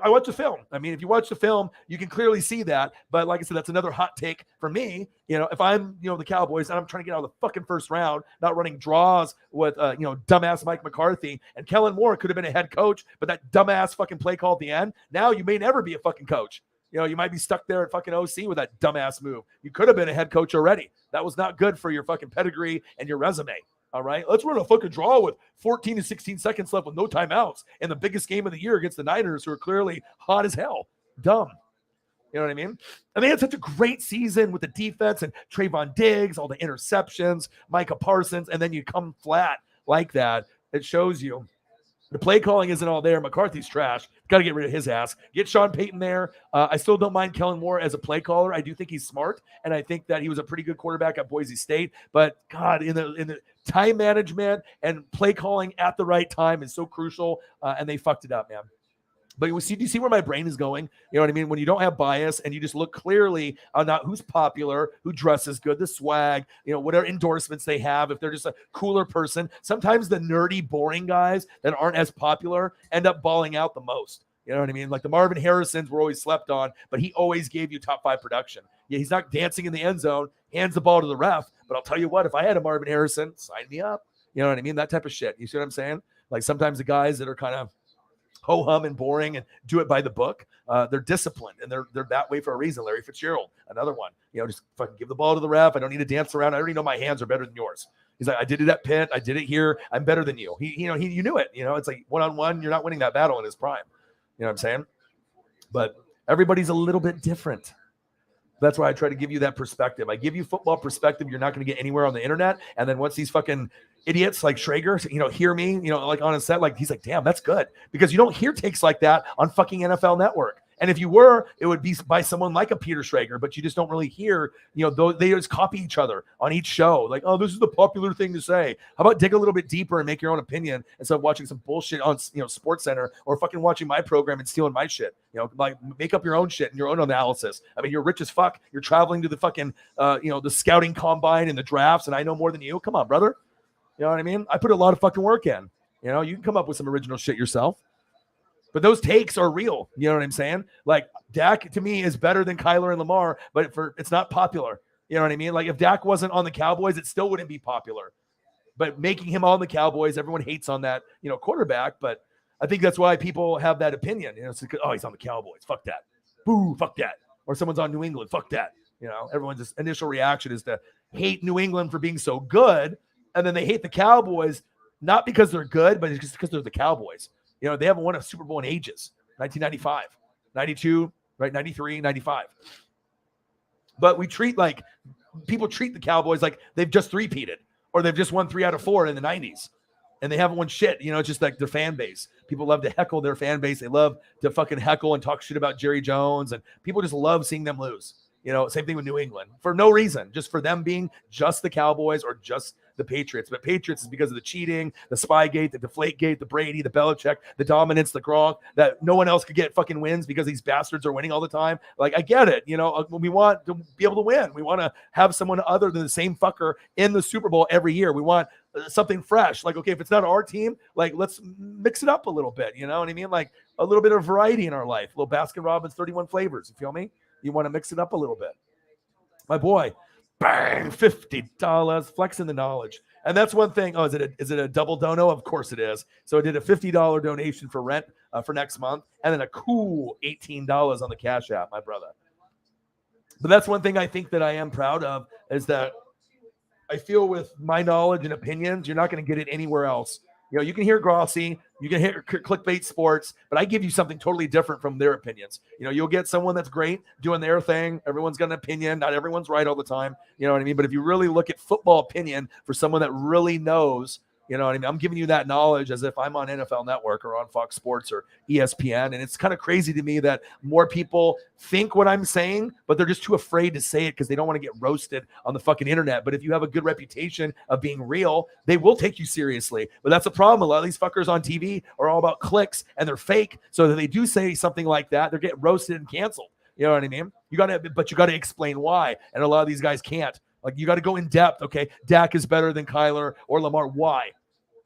I watched the film. I mean, if you watch the film, you can clearly see that. But like I said, that's another hot take for me. You know, if I'm, the Cowboys and I'm trying to get out of the fucking first round, not running draws with, dumbass Mike McCarthy, and Kellen Moore could have been a head coach, but that dumbass fucking play call at the end, now you may never be a fucking coach. You know, you might be stuck there at fucking OC with that dumbass move. You could have been a head coach already. That was not good for your fucking pedigree and your resume. All right, let's run a fucking draw with 14 to 16 seconds left with no timeouts in the biggest game of the year against the Niners, who are clearly hot as hell. Dumb. You know what I mean? And they had such a great season with the defense and Trayvon Diggs, all the interceptions, Micah Parsons, and then you come flat like that. It shows you the play calling isn't all there. McCarthy's trash. Got to get rid of his ass. Get Sean Payton there. I still don't mind Kellen Moore as a play caller. I do think he's smart, and I think that he was a pretty good quarterback at Boise State. But God, in the time management and play calling at the right time is so crucial, and they fucked it up, man. But do you see where my brain is going? You know what I mean? When you don't have bias and you just look clearly on not who's popular, who dresses good, the swag, whatever endorsements they have, if they're just a cooler person. Sometimes the nerdy, boring guys that aren't as popular end up balling out the most. You know what I mean? Like the Marvin Harrisons were always slept on, but he always gave you top 5 production. Yeah, he's not dancing in the end zone, hands the ball to the ref. But I'll tell you what, if I had a Marvin Harrison, sign me up. You know what I mean? That type of shit. You see what I'm saying? Like sometimes the guys that are kind of ho-hum and boring and do it by the book, they're disciplined and they're that way for a reason. Larry Fitzgerald, another one, just fucking give the ball to the ref. I don't need to dance around. I already know my hands are better than yours. He's like, I did it at Pitt. I did it here. I'm better than you. You knew it. It's like one-on-one. You're not winning that battle in his prime. You know what I'm saying? But everybody's a little bit different. That's why I try to give you that perspective. I give you football perspective you're not going to get anywhere on the internet. And then once these fucking idiots like Schrager, hear me, like on a set, like he's like, damn, that's good. Because you don't hear takes like that on fucking NFL Network. And if you were, it would be by someone like a Peter Schrager, but you just don't really hear, they just copy each other on each show. Like, oh, this is the popular thing to say. How about dig a little bit deeper and make your own opinion instead of watching some bullshit on, Sports Center or fucking watching my program and stealing my shit. Like make up your own shit and your own analysis. I mean, you're rich as fuck. You're traveling to the fucking, the scouting combine and the drafts, and I know more than you. Come on, brother. You know what I mean? I put a lot of fucking work in. You can come up with some original shit yourself. But those takes are real. You know what I'm saying? Like Dak to me is better than Kyler and Lamar, but it's not popular. You know what I mean? Like if Dak wasn't on the Cowboys, it still wouldn't be popular. But making him on the Cowboys, everyone hates on that, quarterback. But I think that's why people have that opinion. It's like, oh, he's on the Cowboys. Fuck that. Boo, fuck that. Or someone's on New England. Fuck that. Everyone's initial reaction is to hate New England for being so good. And then they hate the Cowboys, not because they're good, but it's just because they're the Cowboys. They haven't won a Super Bowl in ages. 1995, 92, right? 93, 95. But people treat the Cowboys like they've just three-peated or they've just won 3 out of 4 in the 90s. And they haven't won shit. It's just like their fan base. People love to heckle their fan base. They love to fucking heckle and talk shit about Jerry Jones. And people just love seeing them lose. You know, same thing with New England for no reason, just for them being just the Cowboys or just the Patriots. But Patriots is because of the cheating, the Spygate, the Deflategate, the Brady, the Belichick, the dominance, the Gronk, that no one else could get fucking wins because these bastards are winning all the time. Like, I get it. You know, we want to be able to win. We want to have someone other than the same fucker in the Super Bowl every year. We want something fresh. Like, okay, if it's not our team, like, let's mix it up a little bit. You know what I mean? Like a little bit of variety in our life. A little Baskin Robbins 31 flavors. You feel me? You want to mix it up a little bit. My boy, bang, $50, flexing the knowledge. And that's one thing. Oh, is it a double dono? Of course it is. So I did a $50 donation for rent for next month, and then a cool $18 on the Cash App, my brother. But that's one thing I think that I am proud of, is that I feel with my knowledge and opinions, you're not going to get it anywhere else. You know, you can hear Grossi, you can hear Clickbait Sports, but I give you something totally different from their opinions. You know, you'll get someone that's great doing their thing. Everyone's got an opinion. Not everyone's right all the time. You know what I mean? But if you really look at football opinion for someone that really knows, you know what I mean? I'm giving you that knowledge as if I'm on NFL Network or on Fox Sports or ESPN. And it's kind of crazy to me that more people think what I'm saying, but they're just too afraid to say it because they don't want to get roasted on the fucking internet. But if you have a good reputation of being real, they will take you seriously. But that's a problem. A lot of these fuckers on TV are all about clicks and they're fake. So that they do say something like that, they're getting roasted and canceled. You know what I mean? You got to explain why. And a lot of these guys can't. Like, you got to go in depth. Okay, Dak is better than Kyler or Lamar. Why?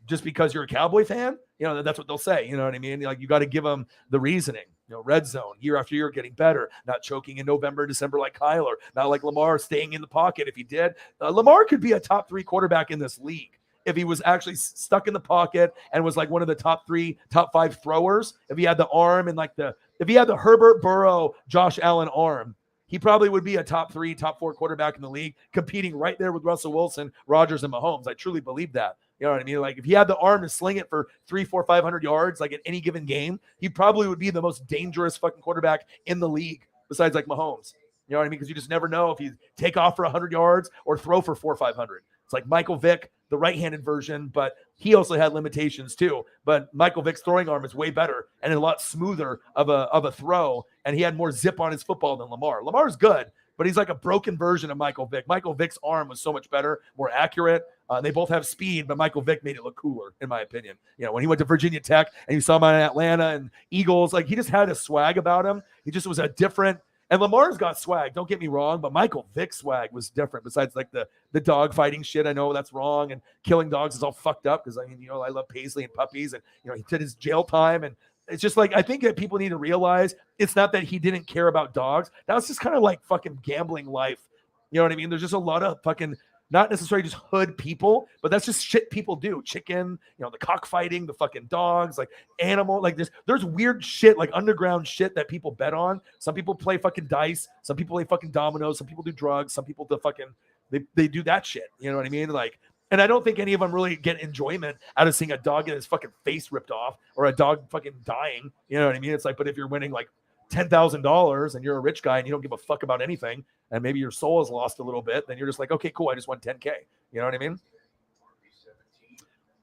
Just because you're a Cowboy fan? You know, that's what they'll say. You know what I mean? Like, you got to give them the reasoning. You know, red zone, year after year, getting better, not choking in November, December like Kyler, not like Lamar staying in the pocket. If he did, Lamar could be a top 3 quarterback in this league if he was actually stuck in the pocket and was like one of the top 3, top 5 throwers. If he had the arm and if he had the Herbert, Burrow, Josh Allen arm, he probably would be a top 3, top 4 quarterback in the league, competing right there with Russell Wilson, Rodgers, and Mahomes. I truly believe that. You know what I mean? Like, if he had the arm to sling it for 300, 400, 500 yards, like at any given game, he probably would be the most dangerous fucking quarterback in the league, besides like Mahomes. You know what I mean? Because you just never know if you take off for 100 yards or throw for 400 or 500. It's like Michael Vick, the right-handed version, but he also had limitations too. But Michael Vick's throwing arm is way better and a lot smoother of a throw, and he had more zip on his football than Lamar. Lamar's good, but he's like a broken version of Michael Vick. Michael Vick's arm was so much better, more accurate. They both have speed, but Michael Vick made it look cooler, in my opinion. You know, when he went to Virginia Tech and you saw him on Atlanta and Eagles, like, he just had a swag about him. He just was a different. And Lamar's got swag, don't get me wrong, but Michael Vick's swag was different. Besides like the dog fighting shit, I know that's wrong, and killing dogs is all fucked up because, I mean, you know, I love Paisley and puppies, and, you know, he did his jail time, and it's just like, I think that people need to realize it's not that he didn't care about dogs. That was just kind of like fucking gambling life. You know what I mean? There's just a lot of fucking, not necessarily just hood people, but that's just shit people do. Chicken, you know, the cockfighting, the fucking dogs, like animal, like there's weird shit, like underground shit that people bet on. Some people play fucking dice. Some people play fucking dominoes. Some people do drugs. Some people do fucking, they do that shit. You know what I mean? Like, and I don't think any of them really get enjoyment out of seeing a dog get his fucking face ripped off or a dog fucking dying. You know what I mean? It's like, but if you're winning like $10,000 and you're a rich guy and you don't give a fuck about anything, and maybe your soul is lost a little bit, then you're just like, okay, cool, I just won 10K. You know what I mean?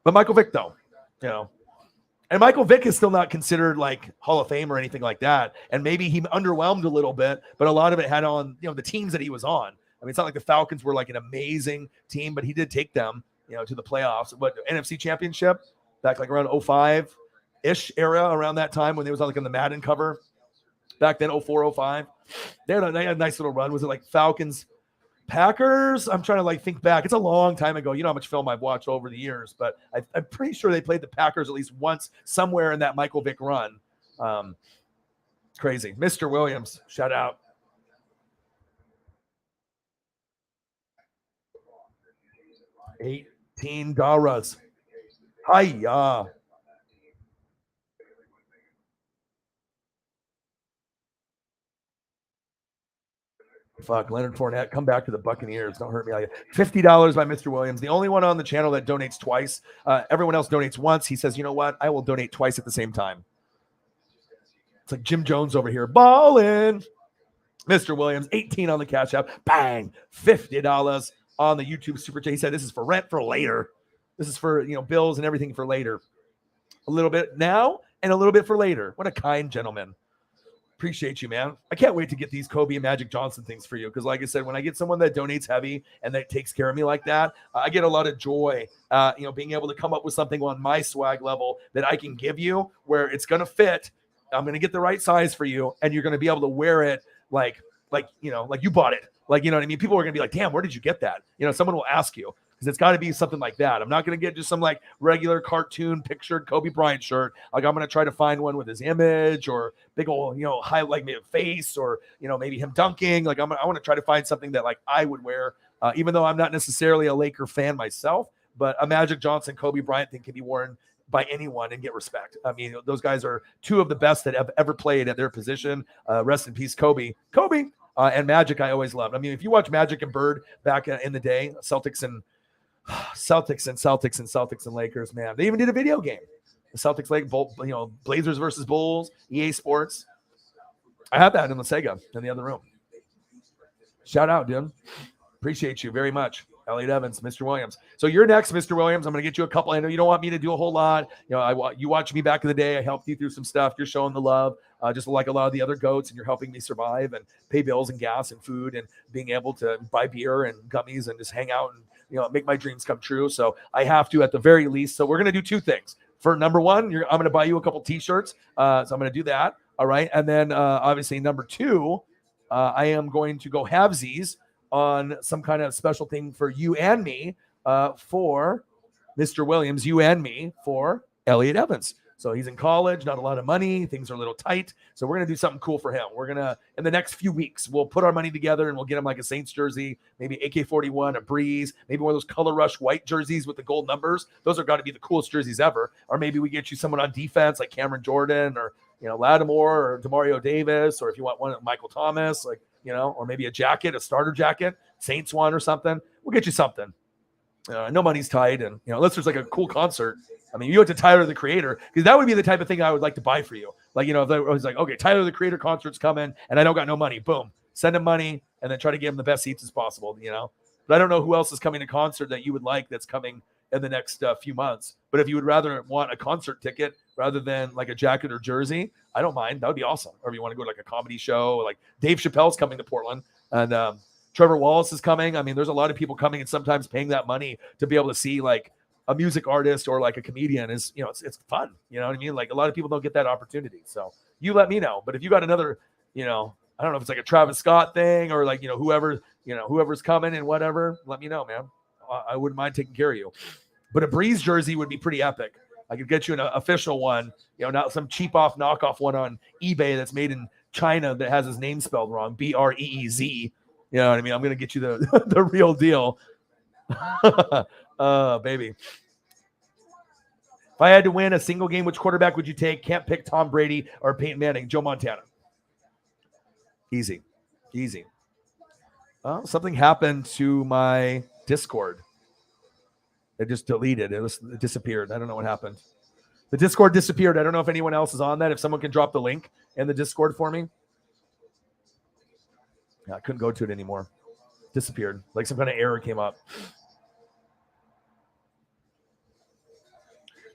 But Michael Vick, though, you know, and Michael Vick is still not considered like Hall of Fame or anything like that. And maybe he underwhelmed a little bit, but a lot of it had on, you know, the teams that he was on. I mean, it's not like the Falcons were like an amazing team, but he did take them, you know, to the playoffs. What, NFC Championship back like around 05-ish era, around that time when they was on like on the Madden cover. Back then, 04, 05. They had a nice little run. Was it like Falcons, Packers? I'm trying to like think back. It's a long time ago. You know how much film I've watched over the years, but I'm pretty sure they played the Packers at least once somewhere in that Michael Vick run. Crazy. Mr. Williams, shout out. $18. Hiya. Fuck, Leonard Fournette, come back to the Buccaneers. Don't hurt me. $50 by Mr. Williams, the only one on the channel that donates twice. Everyone else donates once. He says, you know what? I will donate twice at the same time. It's like Jim Jones over here. Ballin'. Mr. Williams, 18 on the Cash App. Bang. $50 on the YouTube Super Chat. He said, this is for rent for later. This is for, you know, bills and everything for later. A little bit now and a little bit for later. What a kind gentleman. Appreciate you, man. I can't wait to get these Kobe and Magic Johnson things for you because, like I said, when I get someone that donates heavy and that takes care of me like that, I get a lot of joy, being able to come up with something on my swag level that I can give you where it's going to fit. I'm going to get the right size for you, and you're going to be able to wear it like you bought it. Like, you know what I mean? People are going to be like, damn, where did you get that? Someone will ask you. Because it's got to be something like that. I'm not going to get just some like regular cartoon pictured Kobe Bryant shirt. Like I'm going to try to find one with his image or big old, high like maybe face or maybe him dunking. Like I want to try to find something that like I would wear, even though I'm not necessarily a Laker fan myself. But a Magic Johnson, Kobe Bryant thing can be worn by anyone and get respect. I mean, those guys are two of the best that have ever played at their position. Rest in peace, Kobe. And Magic, I always loved. I mean, if you watch Magic and Bird back in the day, Celtics and Lakers, man. They even did a video game. The Celtics, Blazers versus Bulls, EA Sports. I had that in the Sega in the other room. Shout out, dude. Appreciate you very much. Elliot Evans, Mr. Williams. So you're next, Mr. Williams. I'm going to get you a couple. I know you don't want me to do a whole lot. You watched me back in the day. I helped you through some stuff. You're showing the love, just like a lot of the other goats, and you're helping me survive and pay bills and gas and food and being able to buy beer and gummies and just hang out and make my dreams come true. So I have to at the very least. So we're going to do two things. For number one, I'm going to buy you a couple t-shirts. So I'm going to do that. All right. And then obviously number two, I am going to go halvesies on some kind of special thing for you and me, for Mr. Williams, you and me, for Elliot Evans. So he's in college, not a lot of money. Things are a little tight. So we're going to do something cool for him. We're going to, in the next few weeks, we'll put our money together and we'll get him like a Saints jersey, maybe AK-41, a Breeze, maybe one of those Color Rush white jerseys with the gold numbers. Those are got to be the coolest jerseys ever. Or maybe we get you someone on defense like Cameron Jordan or, Lattimore or DeMario Davis, or if you want one, Michael Thomas, like, or maybe a jacket, a starter jacket, Saints one or something. We'll get you something. No money's tight. And, unless there's like a cool concert. I mean, you went to Tyler, the Creator, because that would be the type of thing I would like to buy for you. Like, if I was like, okay, Tyler, the Creator concert's coming and I don't got no money. Boom. Send him money and then try to give him the best seats as possible, But I don't know who else is coming to concert that you would like that's coming in the next few months. But if you would rather want a concert ticket rather than like a jacket or jersey, I don't mind. That would be awesome. Or if you want to go to like a comedy show, like Dave Chappelle's coming to Portland and Trevor Wallace is coming. I mean, there's a lot of people coming and sometimes paying that money to be able to see like a music artist or like a comedian is, it's fun. You know what I mean? Like a lot of people don't get that opportunity. So you let me know. But if you got another, I don't know if it's like a Travis Scott thing or like, whoever's coming and whatever, let me know, man. I wouldn't mind taking care of you. But a Breeze jersey would be pretty epic. I could get you an official one, not some cheap off knockoff one on eBay that's made in China that has his name spelled wrong, Breez. You know what I mean? I'm going to get you the real deal. Baby. If I had to win a single game, which quarterback would you take? Can't pick Tom Brady or Peyton Manning. Joe Montana. Easy. Something happened to my Discord. It just deleted. It disappeared. I don't know what happened. The Discord disappeared. I don't know if anyone else is on that. If someone can drop the link in the Discord for me. Yeah, I couldn't go to it anymore. Disappeared. Like some kind of error came up.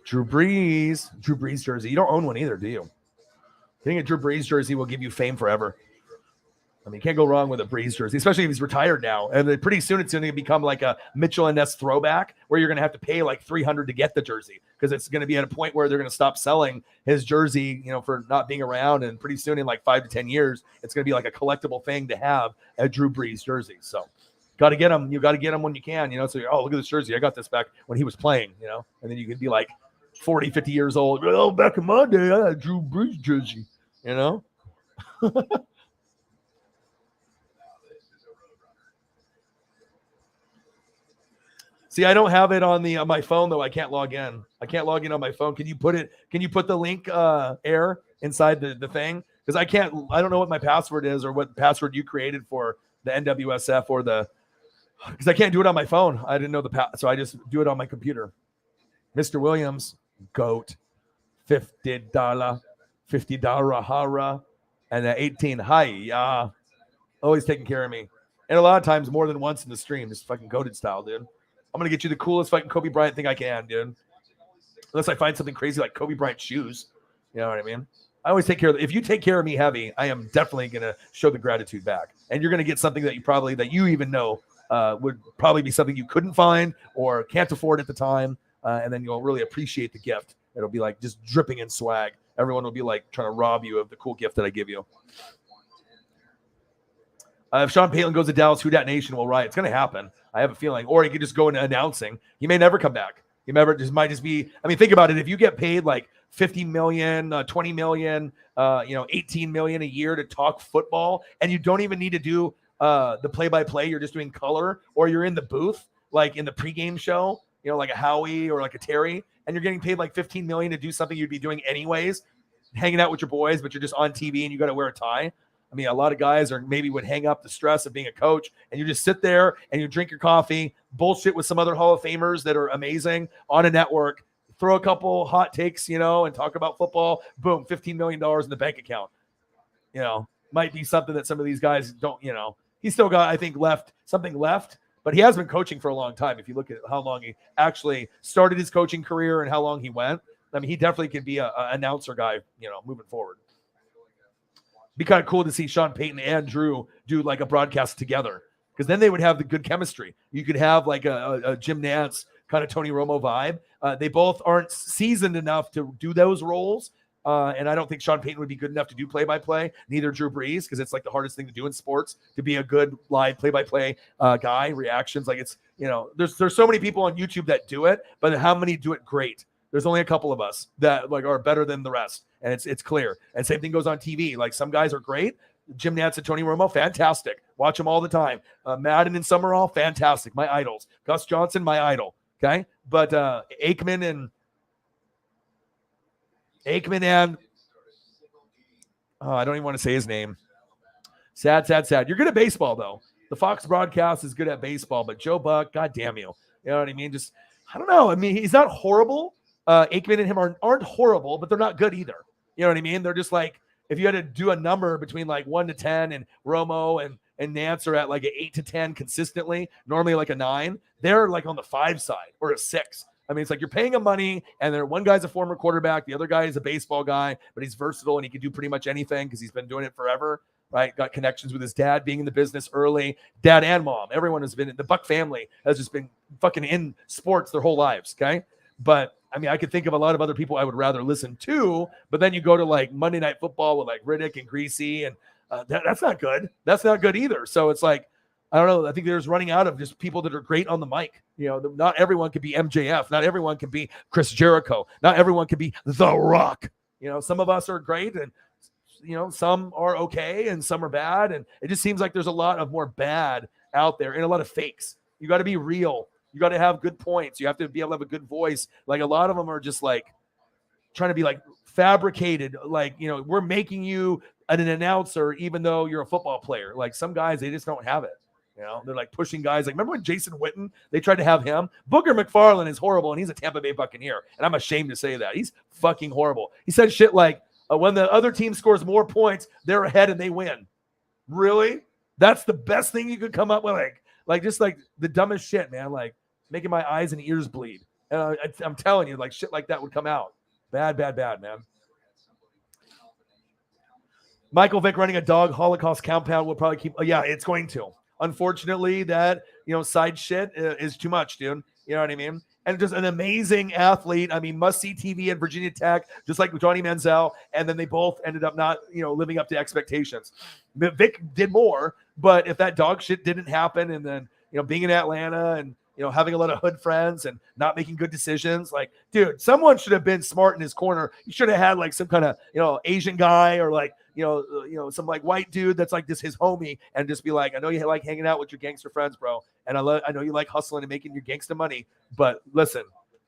Drew Brees jersey. You don't own one either, do you? Getting a Drew Brees jersey will give you fame forever. I mean, you can't go wrong with a Brees jersey, especially if he's retired now. And then pretty soon it's going to become like a Mitchell and Ness throwback where you're going to have to pay like $300 to get the jersey because it's going to be at a point where they're going to stop selling his jersey, for not being around. And pretty soon in like 5 to 10 years, it's going to be like a collectible thing to have a Drew Brees jersey. So got to get them. You got to get them when you can, So you're, look at this jersey. I got this back when he was playing, and then you can be like 40, 50 years old. Oh, back in my day, I had a Drew Brees jersey, See, I don't have it on my phone though. I can't log in. I can't log in on my phone. Can you put the link Air inside the thing? Because I don't know what my password is or what password you created for the NWSF or because I can't do it on my phone. I didn't know so I just do it on my computer. Mr. Williams, GOAT, $50 hara, and 18 hi. Always taking care of me. And a lot of times more than once in the stream, just fucking goated style, dude. I'm going to get you the coolest fucking Kobe Bryant thing I can, dude. Unless I find something crazy like Kobe Bryant shoes. You know what I mean? I always take care of. If you take care of me heavy, I am definitely going to show the gratitude back, and you're going to get something that you even know would probably be something you couldn't find or can't afford at the time, and then you'll really appreciate the gift. It'll be like just dripping in swag. Everyone will be like trying to rob you of the cool gift that I give you. If Sean Payton goes to Dallas, who dat nation will riot? It's going to happen. I have a feeling. Or he could just go into announcing. He may never come back. He might just be. I mean, think about it. If you get paid like $50 million, $20 million, 18 million a year to talk football, and you don't even need to do the play-by-play, you're just doing color, or you're in the booth, like in the pregame show, like a Howie or like a Terry, and you're getting paid like $15 million to do something you'd be doing anyways, hanging out with your boys, but you're just on TV and you got to wear a tie. I mean, a lot of guys would hang up the stress of being a coach, and you just sit there and you drink your coffee, bullshit with some other Hall of Famers that are amazing on a network, throw a couple hot takes, and talk about football. Boom, $15 million in the bank account. Might be something that some of these guys don't. He's still got, I think, something left, but he has been coaching for a long time. If you look at how long he actually started his coaching career and how long he went, I mean, he definitely could be an announcer guy, moving forward. Be kind of cool to see Sean Payton and Drew do like a broadcast together, because then they would have the good chemistry. You could have like a Jim Nantz kind of Tony Romo vibe. They both aren't seasoned enough to do those roles. And I don't think Sean Payton would be good enough to do play-by-play. Neither Drew Brees, because it's like the hardest thing to do in sports, to be a good live play-by-play guy. Reactions, like it's, there's so many people on YouTube that do it, but how many do it great? There's only a couple of us that like are better than the rest, and it's clear. And same thing goes on TV. Like some guys are great. Jim Nantz and Tony Romo, fantastic. Watch them all the time. Madden and Summerall, fantastic. My idols. Gus Johnson, my idol. Okay, but Aikman and I don't even want to say his name. Sad. You're good at baseball though. The Fox broadcast is good at baseball, but Joe Buck, God damn you. You know what I mean? Just I don't know. I mean, he's not horrible. Aikman and him aren't horrible, but they're not good either. You know what I mean? They're just like, if you had to do a number between like 1 to 10, and Romo and Nantz are at like an 8 to 10 consistently, normally like a 9, they're like on the 5 side or a 6. I mean, it's like you're paying him money, and one guy's a former quarterback, the other guy is a baseball guy, but he's versatile and he can do pretty much anything because he's been doing it forever, right? Got connections with his dad being in the business early, dad and mom. Everyone has been, the Buck family has just been fucking in sports their whole lives, okay? But I mean, I could think of a lot of other people I would rather listen to, but then you go to like Monday Night Football with like Riddick and Greasy, and that's not good. That's not good either. So it's like, I don't know. I think there's running out of just people that are great on the mic. Not everyone can be MJF. Not everyone can be Chris Jericho. Not everyone can be The Rock. Some of us are great, and some are okay and some are bad. And it just seems like there's a lot of more bad out there and a lot of fakes. You got to be real. You got to have good points. You have to be able to have a good voice. Like a lot of them are just like trying to be like fabricated. Like, we're making you an announcer, even though you're a football player. Like some guys, they just don't have it. They're like pushing guys. Like, remember when Jason Witten, they tried to have him? Booger McFarland is horrible, and he's a Tampa Bay Buccaneer. And I'm ashamed to say that. He's fucking horrible. He said shit like, when the other team scores more points, they're ahead and they win. Really? That's the best thing you could come up with? Like just like the dumbest shit, man. Like making my eyes and ears bleed. And I'm telling you, like shit like that would come out. Bad, man. Michael Vick running a dog Holocaust compound will probably keep. Yeah, it's going to. Unfortunately, that side shit is too much, dude. You know what I mean? And just an amazing athlete. I mean, must-see TV at Virginia Tech, just like Johnny Manziel. And then they both ended up not, living up to expectations. Vic did more, but if that dog shit didn't happen, and then being in Atlanta and having a lot of hood friends and not making good decisions, like, dude, someone should have been smart in his corner. You should have had like some kind of Asian guy or like some like white dude that's like this his homie, and just be like, I know you like hanging out with your gangster friends, bro, and I know you like hustling and making your gangster money, but listen,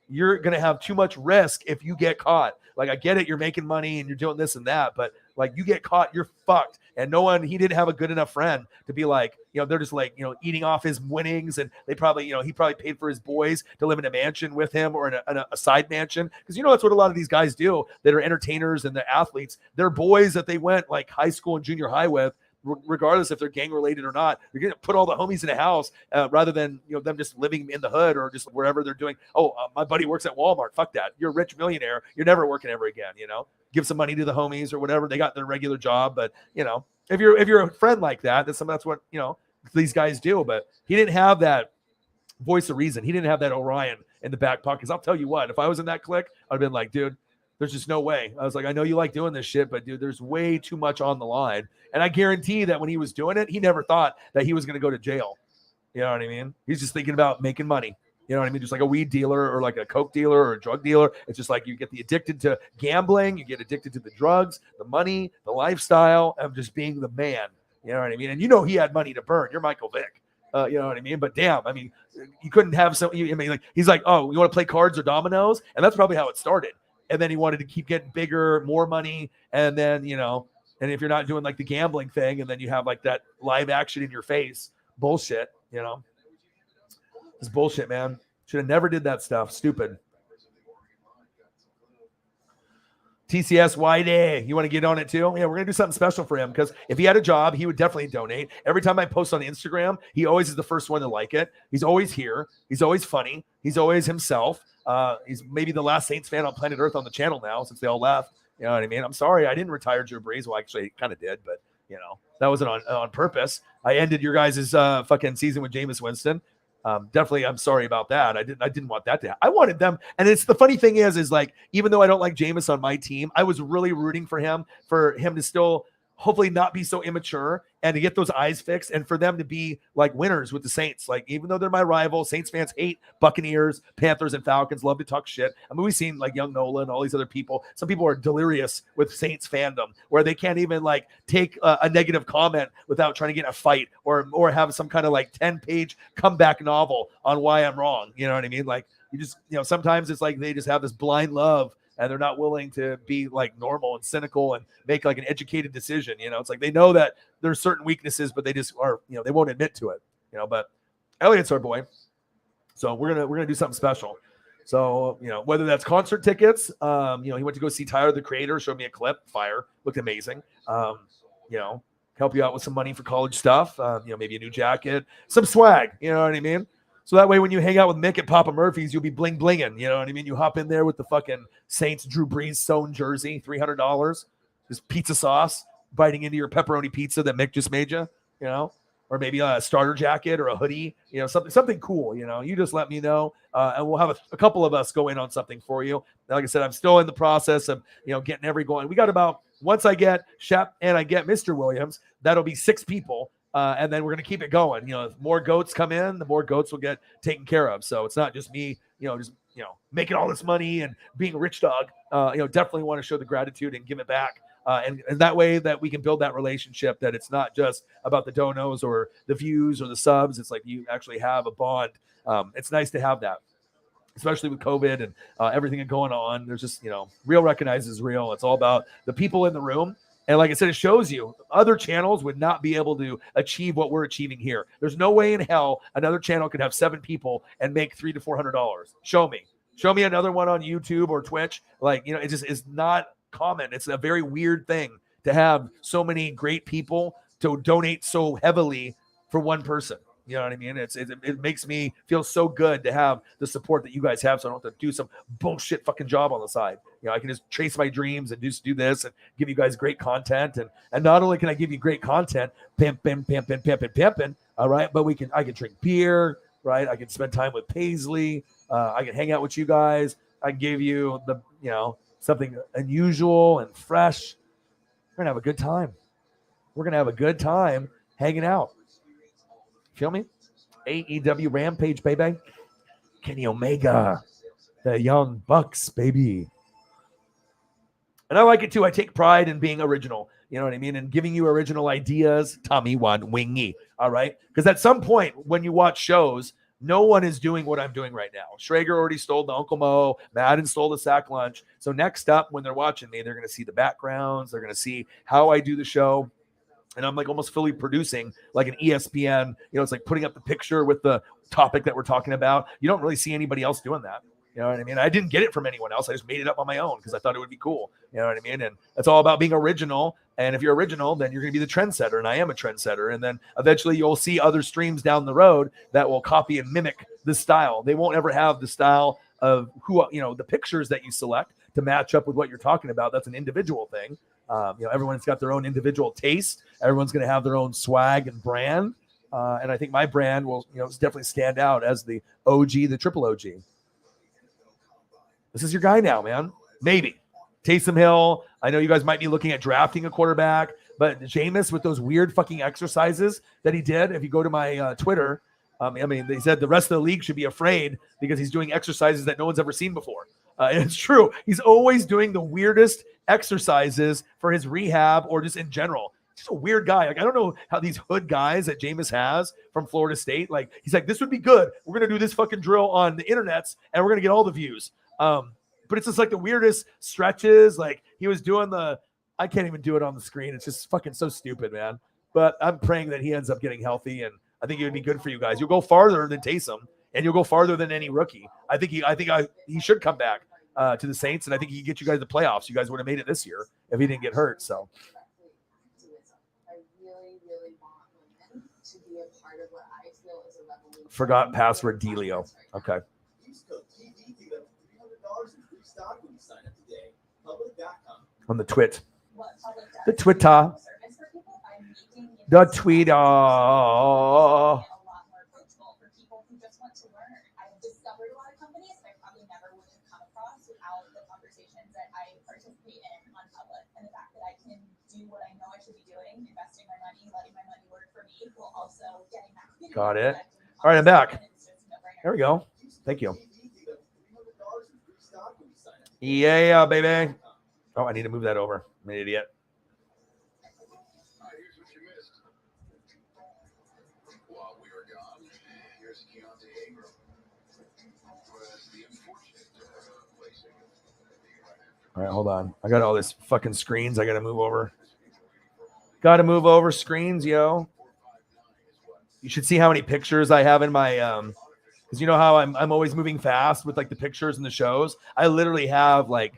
you're gonna have too much risk if you get caught. Like, I get it, you're making money and you're doing this and that, but like you get caught, you're fucked. And he didn't have a good enough friend to be like, they're just like, eating off his winnings, and they probably, he probably paid for his boys to live in a mansion with him, or in a side mansion. Because that's what a lot of these guys do that are entertainers and the athletes. Their boys that they went like high school and junior high with, regardless if they're gang related or not. You're going to put all the homies in a house rather than them just living in the hood or just wherever they're doing. Oh, my buddy works at Walmart. Fuck that. You're a rich millionaire. You're never working ever again. Give some money to the homies or whatever. They got their regular job, but if you're a friend like that, that's what these guys do. But he didn't have that voice of reason. He didn't have that Orion in the back pocket. 'Cause I'll tell you what, if I was in that clique, I'd have been like, dude, there's just no way. I was like, I know you like doing this shit, but dude, there's way too much on the line. And I guarantee that when he was doing it, he never thought that he was going to go to jail. You know what I mean? He's just thinking about making money. You know what I mean? Just like a weed dealer or like a coke dealer or a drug dealer. It's just like you get addicted to gambling. You get addicted to the drugs, the money, the lifestyle of just being the man. You know what I mean? And he had money to burn. You're Michael Vick. You know what I mean? But damn, I mean, you couldn't have he's like, oh, you want to play cards or dominoes? And that's probably how it started. And then he wanted to keep getting bigger, more money. And then, and if you're not doing like the gambling thing, and then you have like that live action in your face bullshit, it's bullshit, man. Should have never did that stuff. Stupid. TCS Whitey, you want to get on it too? Yeah, we're going to do something special for him because if he had a job, he would definitely donate. Every time I post on Instagram, he always is the first one to like it. He's always here. He's always funny. He's always himself. He's maybe the last Saints fan on planet Earth on the channel now since they all left. You know what I mean? I'm sorry. I didn't retire Drew Brees. Well, actually, kind of did, but, that wasn't on purpose. I ended your guys' fucking season with Jameis Winston. Definitely, I'm sorry about that. I didn't want that to happen. I wanted them. And it's the funny thing is like, even though I don't like Jameis on my team, I was really rooting for him to still hopefully not be so immature and to get those eyes fixed and for them to be like winners with the Saints. Like, even though they're my rival, Saints fans hate Buccaneers, Panthers, and Falcons, love to talk shit. I mean, we've seen like young Nola and all these other people. Some people are delirious with Saints fandom where they can't even like take a negative comment without trying to get in a fight or have some kind of like 10-page comeback novel on why I'm wrong. You know what I mean? Like, you just, sometimes it's like they just have this blind love and they're not willing to be like normal and cynical and make like an educated decision. It's like they know that there's certain weaknesses, but they just are, they won't admit to it. But Elliot's our boy, so we're gonna do something special. So whether that's concert tickets, he went to go see Tyler the Creator, showed me a clip, fire, looked amazing. Help you out with some money for college stuff. Maybe a new jacket, some swag. You know what I mean? So that way, when you hang out with Mick at Papa Murphy's, you'll be bling blinging. You know what I mean? You hop in there with the fucking Saints Drew Brees sewn jersey, $300, just pizza sauce, biting into your pepperoni pizza that Mick just made you. Or maybe a starter jacket or a hoodie. Something cool. You just let me know, and we'll have a couple of us go in on something for you. Like I said, I'm still in the process of getting going. We got about once I get Shep and I get Mr. Williams, that'll be 6 people. And then we're going to keep it going. If more goats come in, the more goats will get taken care of. So it's not just me, making all this money and being a rich dog. Definitely want to show the gratitude and give it back. And that way that we can build that relationship, that it's not just about the donos or the views or the subs. It's like you actually have a bond. It's nice to have that, especially with COVID and everything going on. There's just, real recognizes real. It's all about the people in the room. And like I said, it shows you other channels would not be able to achieve what we're achieving here. There's no way in hell another channel could have 7 people and make $300 to $400. Show me another one on YouTube or Twitch. Like, it just is not common. It's a very weird thing to have so many great people to donate so heavily for one person. You know what I mean? It makes me feel so good to have the support that you guys have, so I don't have to do some bullshit fucking job on the side. I can just chase my dreams and just do this and give you guys great content. And not only can I give you great content, pimping, all right, but I can drink beer, right? I can spend time with Paisley. I can hang out with you guys. I can give you something unusual and fresh. We're gonna have a good time. We're gonna have a good time hanging out. Feel me? Aew Rampage, baby. Kenny Omega, the Young Bucks, baby. And I like it too. I take pride in being original. You know what I mean? And giving you original ideas. Tommy Wan Wingy. All right? Because at some point when you watch shows, no one is doing what I'm doing right now. Schrager already stole the Uncle Mo. Madden stole the sack lunch. So next up, when they're watching me, they're going to see the backgrounds. They're going to see how I do the show. And I'm like almost fully producing like an ESPN. It's like putting up the picture with the topic that we're talking about. You don't really see anybody else doing that. You know what I mean? I didn't get it from anyone else. I just made it up on my own because I thought it would be cool. You know what I mean? And it's all about being original. And if you're original, then you're going to be the trendsetter. And I am a trendsetter. And then eventually you'll see other streams down the road that will copy and mimic the style. They won't ever have the style of the pictures that you select to match up with what you're talking about. That's an individual thing. Everyone's got their own individual taste. Everyone's going to have their own swag and brand. And I think my brand will, definitely stand out as the OG, the triple OG. This is your guy now, man. Maybe. Taysom Hill. I know you guys might be looking at drafting a quarterback, but Jameis with those weird fucking exercises that he did, if you go to my Twitter, they said the rest of the league should be afraid because he's doing exercises that no one's ever seen before. And it's true. He's always doing the weirdest exercises for his rehab or just in general. He's a weird guy. Like, I don't know how these hood guys that Jameis has from Florida State, like, he's like, this would be good. We're going to do this fucking drill on the internets and we're going to get all the views. But it's just like the weirdest stretches. Like he was doing I can't even do it on the screen. It's just fucking so stupid, man. But I'm praying that he ends up getting healthy, and I think it would be good for you guys. You'll go farther than Taysom, and you'll go farther than any rookie. I think he should come back to the Saints, and I think he can get you guys the playoffs. You guys would have made it this year if he didn't get hurt. So. I really, really want women to be a part of what I feel is a revolution. Forgot password Delio. Okay. On the twit. The Twitter. The Twitter. Got it. All right, I'm back. There we go. Thank you. Yeah, baby. Oh, I need to move that over. I'm an idiot. All right, here's what you missed. While we were gone, here's Aew Rampage. Was the unfortunate placing of All right, hold on. I got all this fucking screens I got to move over. Got to move over screens, yo. You should see how many pictures I have in my because you know how I'm always moving fast with like the pictures and the shows. I literally have like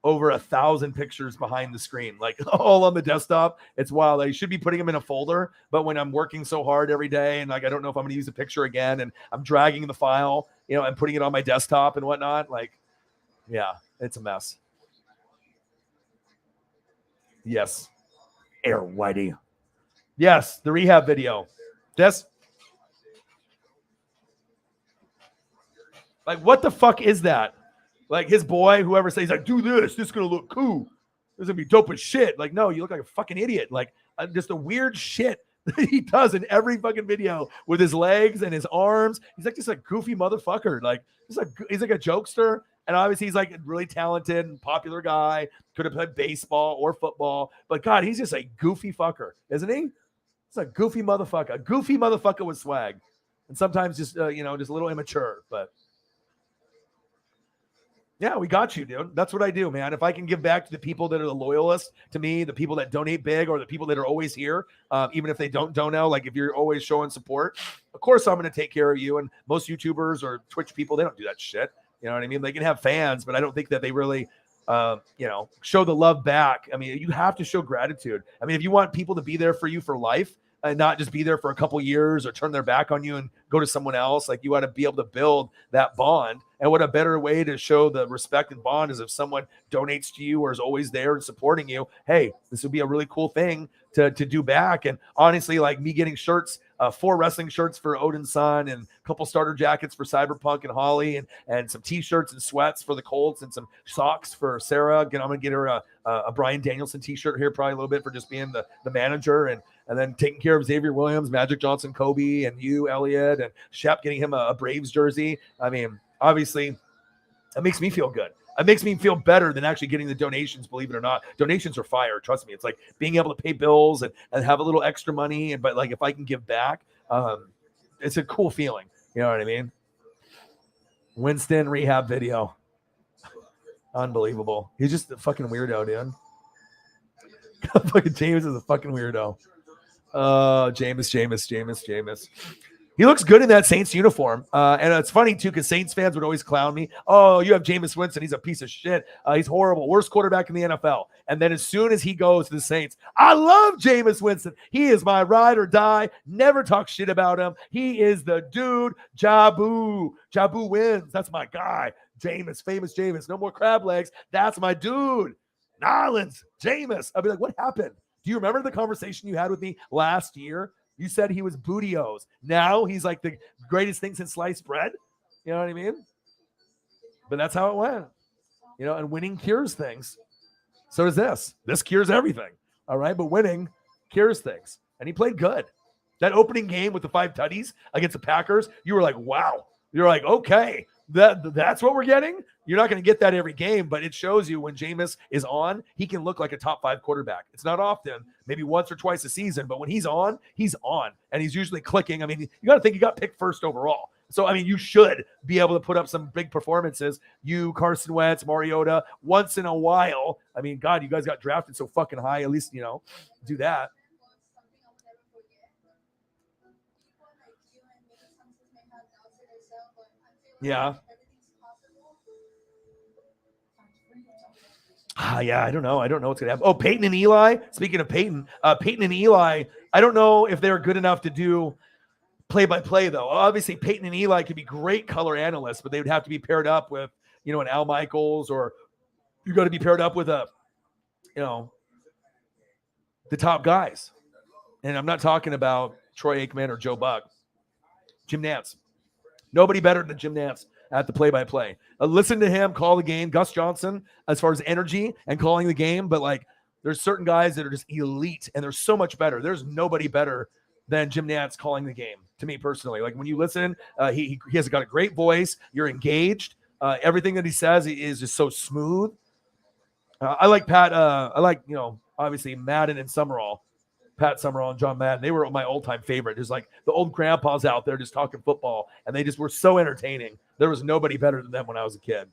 over 1,000 pictures behind the screen, like all on the desktop. It's wild. I should be putting them in a folder, but when I'm working so hard every day and like I don't know if I'm going to use a picture again, and I'm dragging the file, and putting it on my desktop and whatnot, like, yeah, it's a mess. Yes, Air Whitey. Yes, the rehab video. This. Like, what the fuck is that? Like his boy, whoever says like, do this is going to look cool. This is going to be dope as shit. Like, no, you look like a fucking idiot. Like just the weird shit that he does in every fucking video with his legs and his arms. He's like just a goofy motherfucker. Like he's like a jokester. And obviously he's like a really talented and popular guy. Could have played baseball or football. But God, he's just a goofy fucker, isn't he? It's a goofy motherfucker. A goofy motherfucker with swag. And sometimes just, just a little immature. But yeah, we got you, dude. That's what I do, man. If I can give back to the people that are the loyalists to me, the people that donate big, or the people that are always here, even if they don't dono, like if you're always showing support, of course I'm going to take care of you. And most YouTubers or Twitch people, they don't do that shit. You know what I mean? They can have fans, but I don't think that they really, show the love back. I mean, you have to show gratitude. I mean, if you want people to be there for you for life and not just be there for a couple years or turn their back on you and go to someone else, like you want to be able to build that bond. And what a better way to show the respect and bond is if someone donates to you or is always there and supporting you. Hey, this would be a really cool thing to do back. And honestly, like me getting shirts, 4 wrestling shirts for Odin's son, and a couple starter jackets for Cyberpunk and Holly, and some t-shirts and sweats for the Colts, and some socks for Sarah. Again, I'm going to get her a Bryan Danielson t-shirt here probably a little bit for just being the manager, and then taking care of Xavier Williams, Magic Johnson, Kobe, and you, Elliot, and Shep, getting him a Braves jersey. I mean, obviously, that makes me feel good. It makes me feel better than actually getting the donations, believe it or not. Donations are fire, trust me. It's like being able to pay bills and have a little extra money. But like if I can give back, it's a cool feeling. You know what I mean? Winston rehab video. Unbelievable. He's just a fucking weirdo, dude. Fucking James is a fucking weirdo. Jameis. He looks good in that Saints uniform. And it's funny, too, because Saints fans would always clown me. Oh, you have Jameis Winston. He's a piece of shit. He's horrible. Worst quarterback in the NFL. And then as soon as he goes to the Saints, I love Jameis Winston. He is my ride or die. Never talk shit about him. He is the dude. Jabu. Jabu wins. That's my guy. Jameis, famous Jameis. No more crab legs. That's my dude. Nolans, Jameis. I'll be like, what happened? Do you remember the conversation you had with me last year? You said he was bootios. Now he's like the greatest thing since sliced bread. You know what I mean? But that's how it went. You know, and winning cures things. So does this. This cures everything. All right. But winning cures things. And he played good. That opening game with the 5 tutties against the Packers, you were like, wow. You're like, okay, that's what we're getting. You're not going to get that every game, but it shows you when Jameis is on, he can look like a top 5 quarterback. It's not often, maybe once or twice a season, but when he's on, and he's usually clicking. I mean, you got to think he got picked first overall. So, I mean, you should be able to put up some big performances. You, Carson Wentz, Mariota, once in a while. I mean, God, you guys got drafted so fucking high. At least, you know, do that. Yeah. Yeah, I don't know. I don't know what's going to happen. Oh, Peyton and Eli. Speaking of Peyton, Peyton and Eli, I don't know if they're good enough to do play-by-play, though. Obviously, Peyton and Eli could be great color analysts, but they would have to be paired up with, you know, an Al Michaels, or you got to be paired up with a, you know, the top guys. And I'm not talking about Troy Aikman or Joe Buck. Jim Nantz. Nobody better than Jim Nantz at the play-by-play. Listen to him call the game. Gus Johnson, as far as energy and calling the game, but like there's certain guys that are just elite, and they're so much better. There's nobody better than Jim Nantz calling the game, to me personally. Like when you listen, he has got a great voice. You're engaged. Everything that he says is just so smooth. I like Pat. I like, you know, obviously Madden and Summerall. Pat Summerall and John Madden, they were my all-time favorite. There's like the old grandpas out there just talking football, and they just were so entertaining. There was nobody better than them when I was a kid.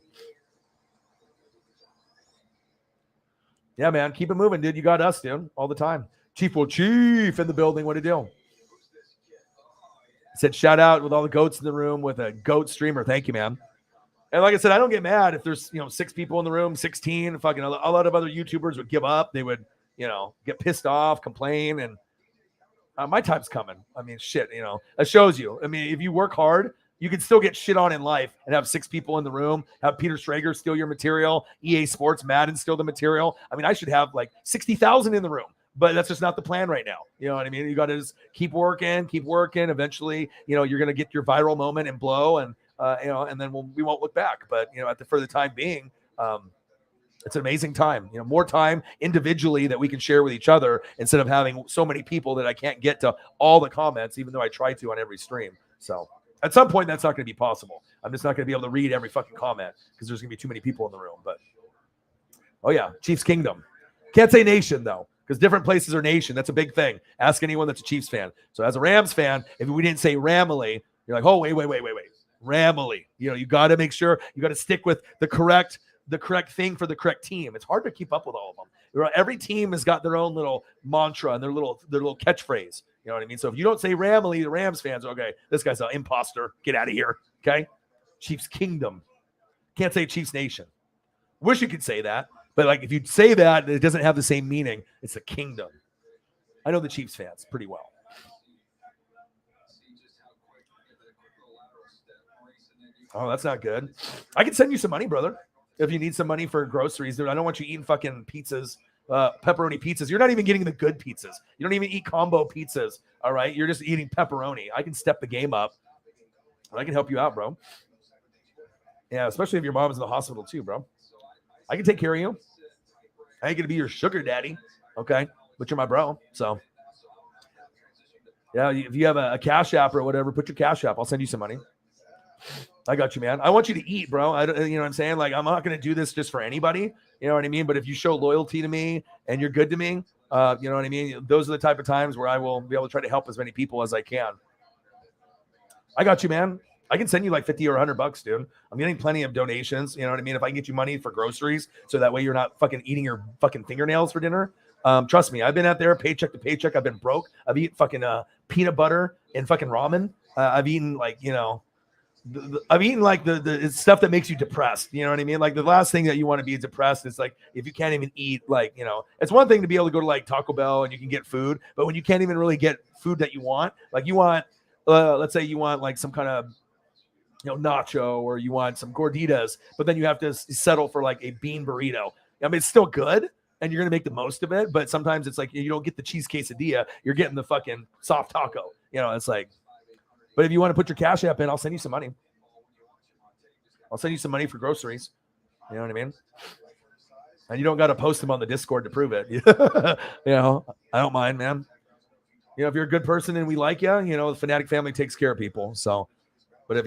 Yeah, man, keep it moving, dude. You got us, dude, all the time. Chief in the building. What to do? Said shout out with all the goats in the room with a goat streamer. Thank you, man. And like I said, I don't get mad if there's, you know, 6 people in the room, 16. Fucking a lot of other YouTubers would give up. They would, you know, get pissed off, complain, and my time's coming. I mean, shit, you know, it shows you. I mean, if you work hard, you can still get shit on in life and have 6 people in the room, have Peter Schrager steal your material, EA Sports, Madden steal the material. I mean, I should have like 60,000 in the room, but that's just not the plan right now. You know what I mean? You got to just keep working. Eventually, you know, you're going to get your viral moment and blow, and, you know, and then we won't look back. But, you know, for the time being, it's an amazing time, you know, more time individually that we can share with each other instead of having so many people that I can't get to all the comments, even though I try to on every stream. So at some point, that's not going to be possible. I'm just not going to be able to read every fucking comment because there's going to be too many people in the room. But, oh, yeah, Chiefs Kingdom. Can't say nation, though, because different places are nation. That's a big thing. Ask anyone that's a Chiefs fan. So as a Rams fan, if we didn't say Ramily, you're like, oh, wait. Ramily. You know, you got to make sure you got to stick with the correct thing for the correct team. It's hard to keep up with all of them. Every team has got their own little mantra and their little catchphrase. You know what I mean? So if you don't say Ramily, the Rams fans are, okay, this guy's an imposter. Get out of here. Okay? Chiefs Kingdom. Can't say Chiefs Nation. Wish you could say that. But like if you say that, it doesn't have the same meaning. It's a kingdom. I know the Chiefs fans pretty well. Oh, that's not good. I can send you some money, brother. If you need some money for groceries, dude, I don't want you eating fucking pizzas, pepperoni pizzas. You're not even getting the good pizzas. You don't even eat combo pizzas. All right. You're just eating pepperoni. I can step the game up. I can help you out, bro. Yeah. Especially if your mom's in the hospital too, bro. I can take care of you. I ain't going to be your sugar daddy. Okay. But you're my bro. So yeah, if you have a Cash App or whatever, put your Cash App. I'll send you some money. I got you, man. I want you to eat, bro. You know what I'm saying? Like, I'm not going to do this just for anybody. You know what I mean? But if you show loyalty to me and you're good to me, you know what I mean? Those are the type of times where I will be able to try to help as many people as I can. I got you, man. I can send you like 50 or $100, dude. I'm getting plenty of donations. You know what I mean? If I can get you money for groceries, so that way you're not fucking eating your fucking fingernails for dinner. Trust me, I've been out there paycheck to paycheck. I've been broke. I've eaten fucking peanut butter and fucking ramen I've eaten like, I've eaten like the stuff that makes you depressed. You know what I mean? Like the last thing that you want to be depressed is like if you can't even eat, like, it's one thing to be able to go to like Taco Bell and you can get food, but when you can't even really get food that you want, like you want, let's say you want like some kind of, nacho, or you want some gorditas, but then you have to settle for like a bean burrito. I mean, it's still good and you're going to make the most of it, but sometimes it's like you don't get the cheese quesadilla, you're getting the fucking soft taco. It's like, but if you want to put your Cash App in, I'll send you some money. I'll send you some money for groceries. You know what I mean? And you don't got to post them on the Discord to prove it. I don't mind, man. If you're a good person and we like you, the Fanatic family takes care of people. So, but if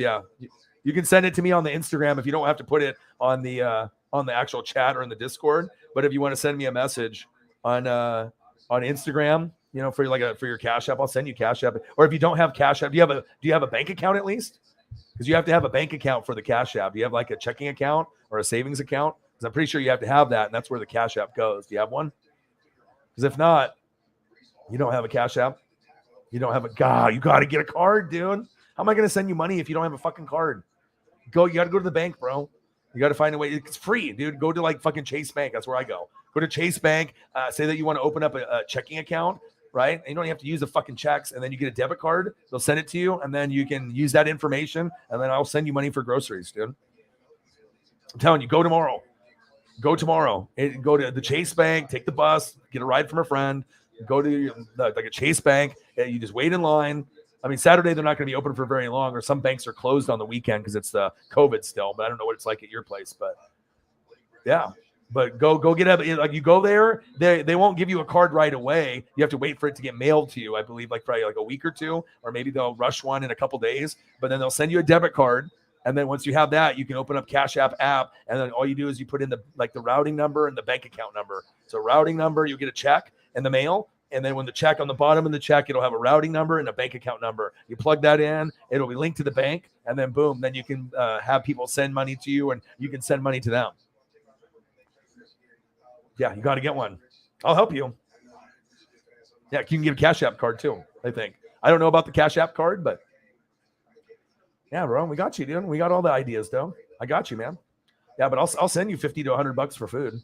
you can send it to me on the Instagram if you don't have to put it on the actual chat or in the Discord. But if you want to send me a message on Instagram, for your Cash App, I'll send you Cash App. Or if you don't have Cash App, do you have a bank account at least? Because you have to have a bank account for the Cash App. Do you have like a checking account or a savings account? Because I'm pretty sure you have to have that, and that's where the Cash App goes. Do you have one? Because if not, you don't have a Cash App. You don't have you got to get a card, dude. How am I going to send you money if you don't have a fucking card? You got to go to the bank, bro. You got to find a way. It's free, dude. Go to like fucking Chase Bank. That's where I go. Go to Chase Bank. Say that you want to open up a checking account, right? And you don't have to use the fucking checks, and then you get a debit card. They'll send it to you, and then you can use that information, and then I'll send you money for groceries, dude. I'm telling you, go tomorrow. Go tomorrow. Go to the Chase Bank, take the bus, get a ride from a friend, go to like a Chase Bank, and you just wait in line. I mean, Saturday, they're not going to be open for very long, or some banks are closed on the weekend because it's the COVID still, but I don't know what it's like at your place, but yeah. But go get like you go there, they won't give you a card right away. You have to wait for it to get mailed to you, I believe, like probably like a week or two, or maybe they'll rush one in a couple days, but then they'll send you a debit card. And then once you have that, you can open up Cash App, and then all you do is you put in the routing number and the bank account number. So routing number, you get a check in the mail. And then when the check on the bottom of the check, it'll have a routing number and a bank account number. You plug that in, it'll be linked to the bank, and then boom, then you can have people send money to you, and you can send money to them. Yeah, you got to get one. I'll help you. Yeah, you can get a Cash App card too, I think. I don't know about the Cash App card, but yeah, bro, we got you, dude. We got all the ideas, though. I got you, man. Yeah, but I'll send you $50 to $100 for food.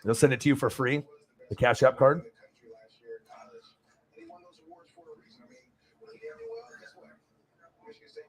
They'll send it to you for free. The Cash App card.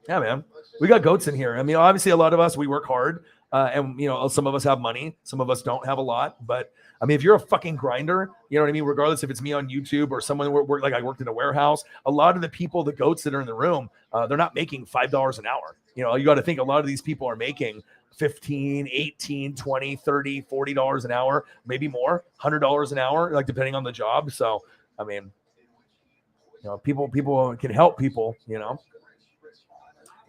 Yeah, man. We got goats in here. I mean, obviously, a lot of us, we work hard. And, some of us have money. Some of us don't have a lot. But, I mean, if you're a fucking grinder, you know what I mean? Regardless if it's me on YouTube or someone like I worked in a warehouse, a lot of the people, the goats that are in the room, they're not making $5 an hour. You got to think a lot of these people are making $15, $18, $20, $30, $40 an hour, maybe more, $100 an hour, like depending on the job. So, I mean, people can help people,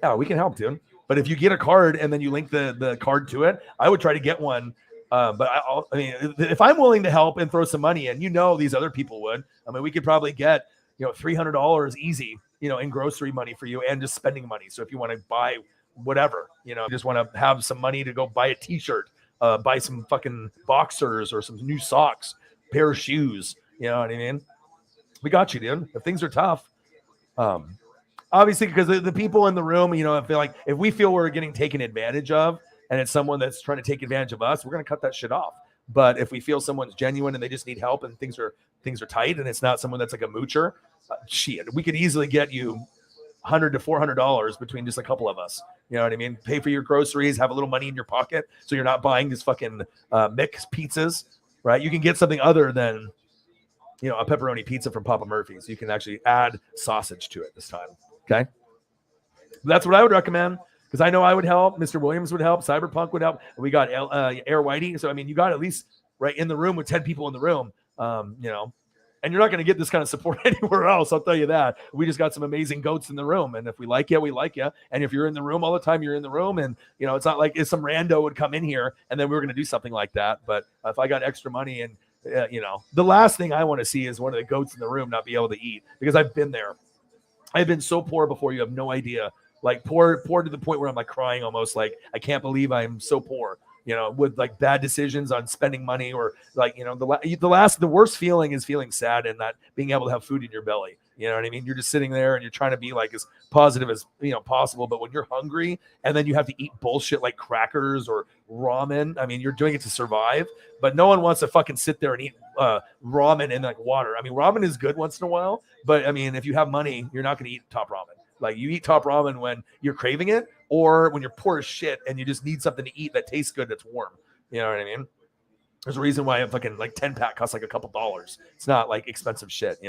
Yeah, we can help, dude. But if you get a card and then you link the card to it, I would try to get one. But I mean, if I'm willing to help and throw some money in, these other people would. I mean, we could probably get, $300 easy, in grocery money for you and just spending money. So if you want to buy whatever, just want to have some money to go buy a t-shirt, buy some fucking boxers or some new socks, pair of shoes. You know what I mean? We got you, dude. If things are tough, obviously, because the people in the room, if we feel we're getting taken advantage of and it's someone that's trying to take advantage of us, we're going to cut that shit off. But if we feel someone's genuine and they just need help and things are tight and it's not someone that's like a moocher, shit, we could easily get you $100 to $400 between just a couple of us. You know what I mean? Pay for your groceries, have a little money in your pocket so you're not buying these fucking mixed pizzas, right? You can get something other than, a pepperoni pizza from Papa Murphy's. You can actually add sausage to it this time. Okay. That's what I would recommend because I know I would help. Mr. Williams would help. Cyberpunk would help. We got Air Whitey. So, I mean, you got at least right in the room with 10 people in the room, and you're not going to get this kind of support anywhere else. I'll tell you that. We just got some amazing goats in the room. And if we like you, we like you. And if you're in the room all the time, you're in the room. And, it's not like if some rando would come in here and then we were going to do something like that. But if I got extra money and, the last thing I want to see is one of the goats in the room not be able to eat because I've been there. I've been so poor before you have no idea. Like poor to the point where I'm like crying almost like I can't believe I'm so poor, with like bad decisions on spending money or like, the worst feeling is feeling sad and not being able to have food in your belly. You know what I mean? You're just sitting there and you're trying to be like as positive as possible. But when you're hungry and then you have to eat bullshit like crackers or ramen, I mean, you're doing it to survive. But no one wants to fucking sit there and eat ramen and like water. I mean, ramen is good once in a while, but I mean, if you have money, you're not going to eat top ramen. Like you eat top ramen when you're craving it or when you're poor as shit and you just need something to eat that tastes good, that's warm. You know what I mean? There's a reason why a fucking like 10-pack costs like a couple dollars. It's not like expensive shit,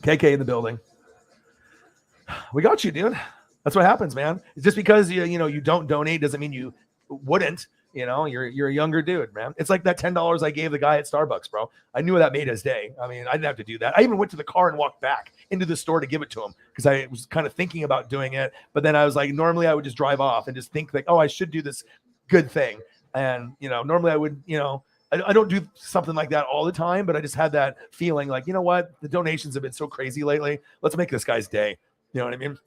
KK in the building. We got you, dude. That's what happens, man. It's just because you don't donate doesn't mean you wouldn't. You're a younger dude, man. It's like that $10 I gave the guy at Starbucks, bro. I knew that made his day. I mean, I didn't have to do that. I even went to the car and walked back into the store to give it to him because I was kind of thinking about doing it. But then I was like, normally I would just drive off and just think like, oh, I should do this good thing. And, normally I would, I don't do something like that all the time, but I just had that feeling like, you know what? The donations have been so crazy lately. Let's make this guy's day. You know what I mean?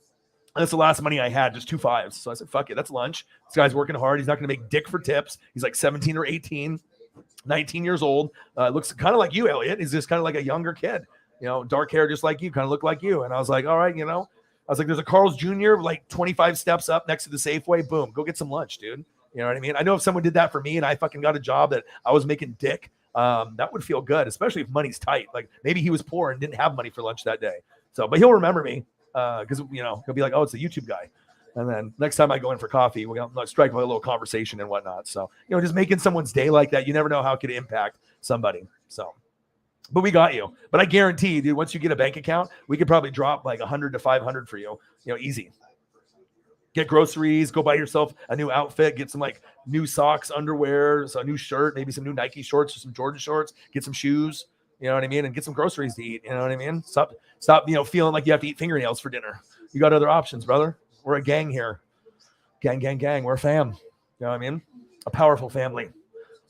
That's the last money I had, just 2 5s. So I said, fuck it, that's lunch. This guy's working hard. He's not going to make dick for tips. He's like 17 or 18, 19 years old. Looks kind of like you, Elliot. He's just kind of like a younger kid, dark hair, just like you, kind of look like you. And I was like, all right, I was like, there's a Carl's Jr. like 25 steps up next to the Safeway. Boom, go get some lunch, dude. You know what I mean? I know if someone did that for me and I fucking got a job that I was making dick, that would feel good, especially if money's tight. Like maybe he was poor and didn't have money for lunch that day. So, but he'll remember me because, he'll be like, oh, it's the YouTube guy. And then next time I go in for coffee, we're going to strike a little conversation and whatnot. So, just making someone's day like that, you never know how it could impact somebody. So, but we got you. But I guarantee, dude, once you get a bank account, we could probably drop like 100 to 500 for you, easy. Get groceries, go buy yourself a new outfit, get some like new socks, underwear, so a new shirt, maybe some new Nike shorts or some Jordan shorts, get some shoes, you know what I mean? And get some groceries to eat, you know what I mean? Stop, feeling like you have to eat fingernails for dinner. You got other options, brother. We're a gang here. Gang. We're a fam. You know what I mean? A powerful family.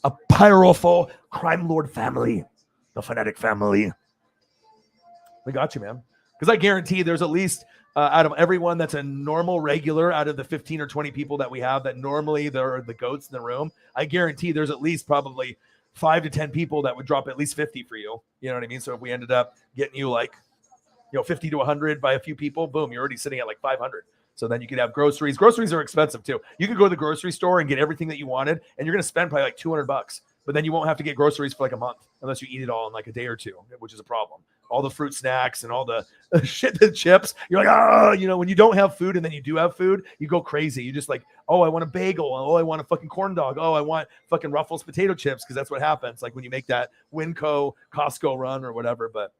A powerful crime lord family. The Fanatic family. We got you, man. Because I guarantee there's at least out of everyone that's a normal regular out of the 15 or 20 people that we have that normally they're the goats in the room, I guarantee there's at least probably 5 to 10 people that would drop at least 50 for you. You know what I mean? So if we ended up getting you like, 50 to 100 by a few people, boom, you're already sitting at like 500. So then you could have groceries. Groceries are expensive too. You could go to the grocery store and get everything that you wanted, and you're going to spend probably like $200, but then you won't have to get groceries for like a month unless you eat it all in like a day or two, which is a problem. All the fruit snacks and all the shit, the chips. You're like, when you don't have food and then you do have food, you go crazy. You just like, oh, I want a bagel. Oh, I want a fucking corn dog. Oh, I want fucking Ruffles potato chips because that's what happens. Like when you make that Winco Costco run or whatever. But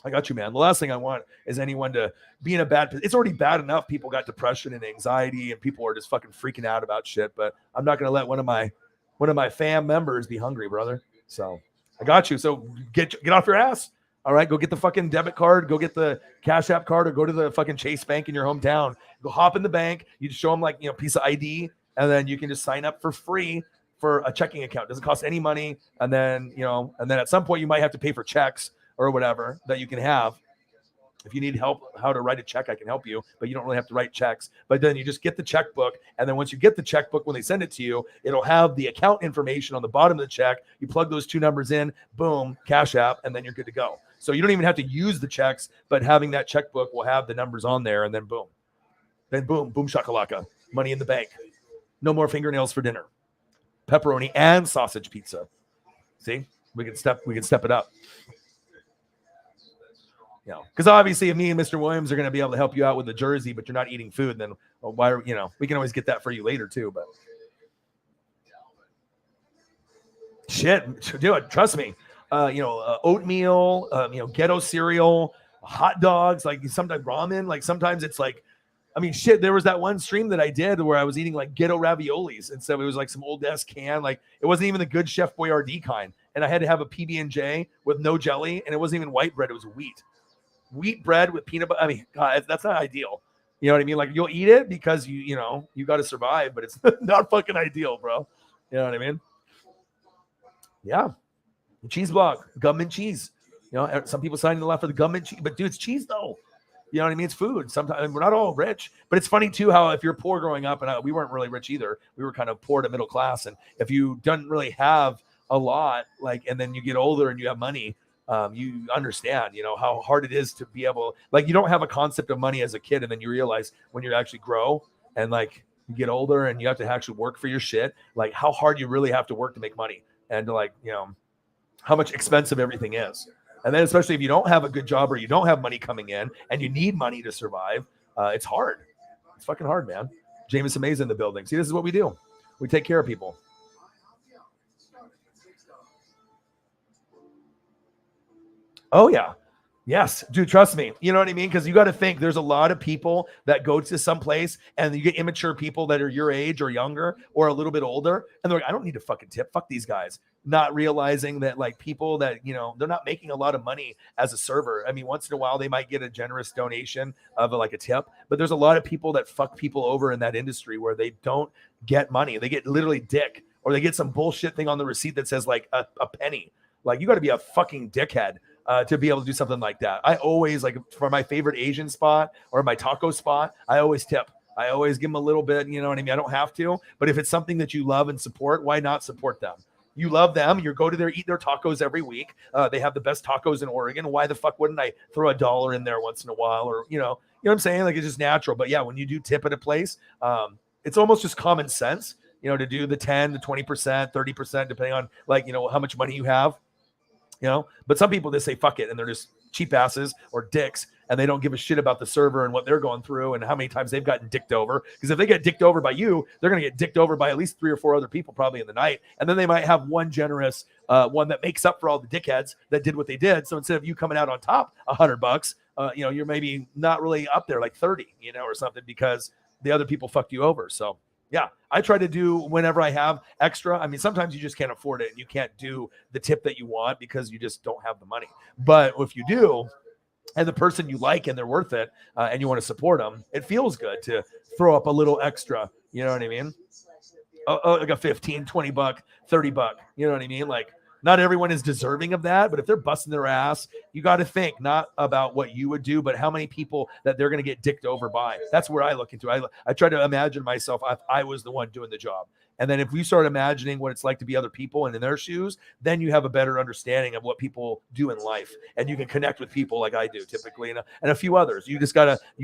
I got you, man. The last thing I want is anyone to be in a bad position. It's already bad enough. People got depression and anxiety and people are just fucking freaking out about shit. But I'm not going to let one of my fam members be hungry, brother. So I got you. So get off your ass. All right, go get the fucking debit card, go get the Cash App card, or go to the fucking Chase Bank in your hometown. Go hop in the bank. You just show them like, piece of ID, and then you can just sign up for free for a checking account. It doesn't cost any money. And then, and then at some point you might have to pay for checks or whatever that you can have. If you need help how to write a check, I can help you, but you don't really have to write checks. But then you just get the checkbook, and then once you get the checkbook, when they send it to you, it'll have the account information on the bottom of the check. You plug those 2 numbers in, boom, Cash App, and then you're good to go. So you don't even have to use the checks, but having that checkbook will have the numbers on there, and then boom. Then boom, boom shakalaka, money in the bank. No more fingernails for dinner. Pepperoni and sausage pizza. See, we can step it up. Because obviously if me and Mr. Williams are going to be able to help you out with the jersey, but you're not eating food, then why, we can always get that for you later too. But shit, dude, trust me. Oatmeal, ghetto cereal, hot dogs, like sometimes ramen, like sometimes it's like, shit, there was that one stream that I did where I was eating like ghetto raviolis. And so it was like some old ass can, like it wasn't even the good Chef Boyardee kind. And I had to have a PB&J with no jelly, and it wasn't even white bread, it was wheat bread with peanut butter. God, that's not ideal. You know what I mean? Like you'll eat it because you got to survive, but it's not fucking ideal, bro. You know what I mean? Yeah. Cheese block, government cheese. Some people sign in the left for the government cheese, but dude, it's cheese though. You know what I mean? It's food. Sometimes we're not all rich, but it's funny too how if you're poor growing up, and we weren't really rich either. We were kind of poor to middle class, and if you didn't really have a lot, like, and then you get older and you have money, you understand, how hard it is to be able, like, you don't have a concept of money as a kid. And then you realize when you actually grow and like you get older and you have to actually work for your shit, like how hard you really have to work to make money and to like, how much expensive everything is. And then especially if you don't have a good job or you don't have money coming in and you need money to survive, it's hard. It's fucking hard, man. Jameis Mays in the building. See, this is what we do. We take care of people. Oh, yeah. Yes, dude, trust me. You know what I mean? Because you got to think there's a lot of people that go to some place and you get immature people that are your age or younger or a little bit older. And they're like, I don't need to fucking tip. Fuck these guys. Not realizing that like people that, they're not making a lot of money as a server. I mean, once in a while, they might get a generous donation of like a tip. But there's a lot of people that fuck people over in that industry where they don't get money. They get literally dick or they get some bullshit thing on the receipt that says like a penny. Like you got to be a fucking dickhead to be able to do something like that. I always, like, for my favorite Asian spot or my taco spot, I always tip. I always give them a little bit, you know what I mean? I don't have to, but if it's something that you love and support, why not support them? You love them. You go to eat their tacos every week. They have the best tacos in Oregon. Why the fuck wouldn't I throw $1 in there once in a while? Or, you know what I'm saying? Like, it's just natural. But yeah, when you do tip at a place, it's almost just common sense, to do the 10, the 20%, 30%, depending on like, how much money you have. But some people, they say fuck it and they're just cheap asses or dicks and they don't give a shit about the server and what they're going through and how many times they've gotten dicked over. Because if they get dicked over by you, they're going to get dicked over by at least 3 or 4 other people probably in the night. And then they might have one generous one that makes up for all the dickheads that did what they did. So instead of you coming out on top $100, you're maybe not really up there like 30, or something because the other people fucked you over. So yeah, I try to do whenever I have extra. I mean, sometimes you just can't afford it and you can't do the tip that you want because you just don't have the money. But if you do, and the person you like and they're worth it, and you want to support them, it feels good to throw up a little extra. You know what I mean? Like a 15, 20 buck, 30 buck. You know what I mean? Like, not everyone is deserving of that, but if they're busting their ass, you got to think not about what you would do, but how many people that they're going to get dicked over by. That's where I look into. I try to imagine myself if I was the one doing the job. And then if we start imagining what it's like to be other people and in their shoes, then you have a better understanding of what people do in life. And you can connect with people like I do typically and a few others. You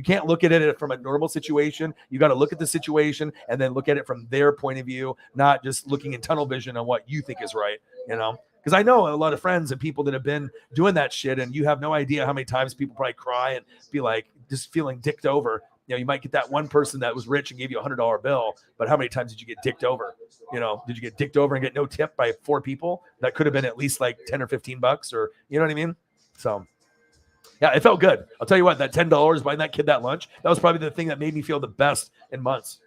can't look at it from a normal situation. You got to look at the situation and then look at it from their point of view, not just looking in tunnel vision on what you think is right, Because I know a lot of friends and people that have been doing that shit, and you have no idea how many times people probably cry and be like just feeling dicked over. You might get that one person that was rich and gave you $100 bill, but how many times did you get dicked over? Did you get dicked over and get no tip by 4 people? That could have been at least like 10 or 15 bucks, or you know what I mean? So yeah, it felt good. I'll tell you what, that $10 buying that kid that lunch, that was probably the thing that made me feel the best in months.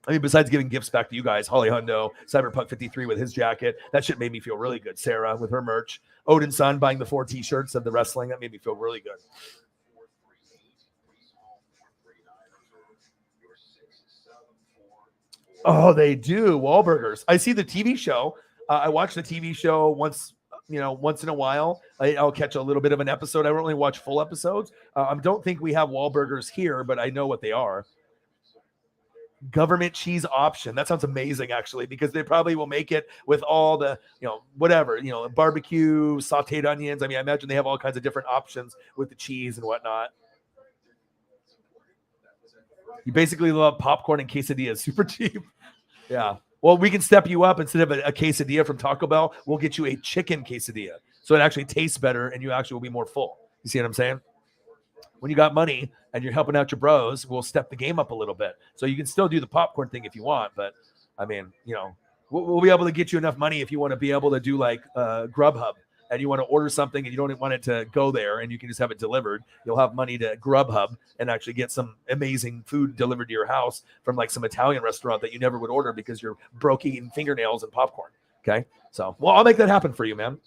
I mean, besides giving gifts back to you guys, Holly Hundo, Cyberpunk 53 with his jacket, that shit made me feel really good. Sarah with her merch, Odin's son buying the 4 t-shirts of the wrestling, that made me feel really good. Oh, they do. Wahlburgers. I see the TV show. I watch the TV show once in a while. I'll catch a little bit of an episode. I don't really watch full episodes. I don't think we have Wahlburgers here, but I know what they are. Government cheese option. That sounds amazing, actually, because they probably will make it with all the, whatever, barbecue, sauteed onions. I mean, I imagine they have all kinds of different options with the cheese and whatnot. You basically love popcorn and quesadillas. Super cheap. Yeah. Well, we can step you up. Instead of a quesadilla from Taco Bell, we'll get you a chicken quesadilla. So it actually tastes better and you actually will be more full. You see what I'm saying? When you got money and you're helping out your bros, we'll step the game up a little bit. So you can still do the popcorn thing if you want. But I mean, we'll be able to get you enough money if you want to be able to do like Grubhub. And you want to order something and you don't want it to go there and you can just have it delivered. You'll have money to Grubhub and actually get some amazing food delivered to your house from like some Italian restaurant that you never would order because you're broke eating fingernails and popcorn. Okay. So, well, I'll make that happen for you, man.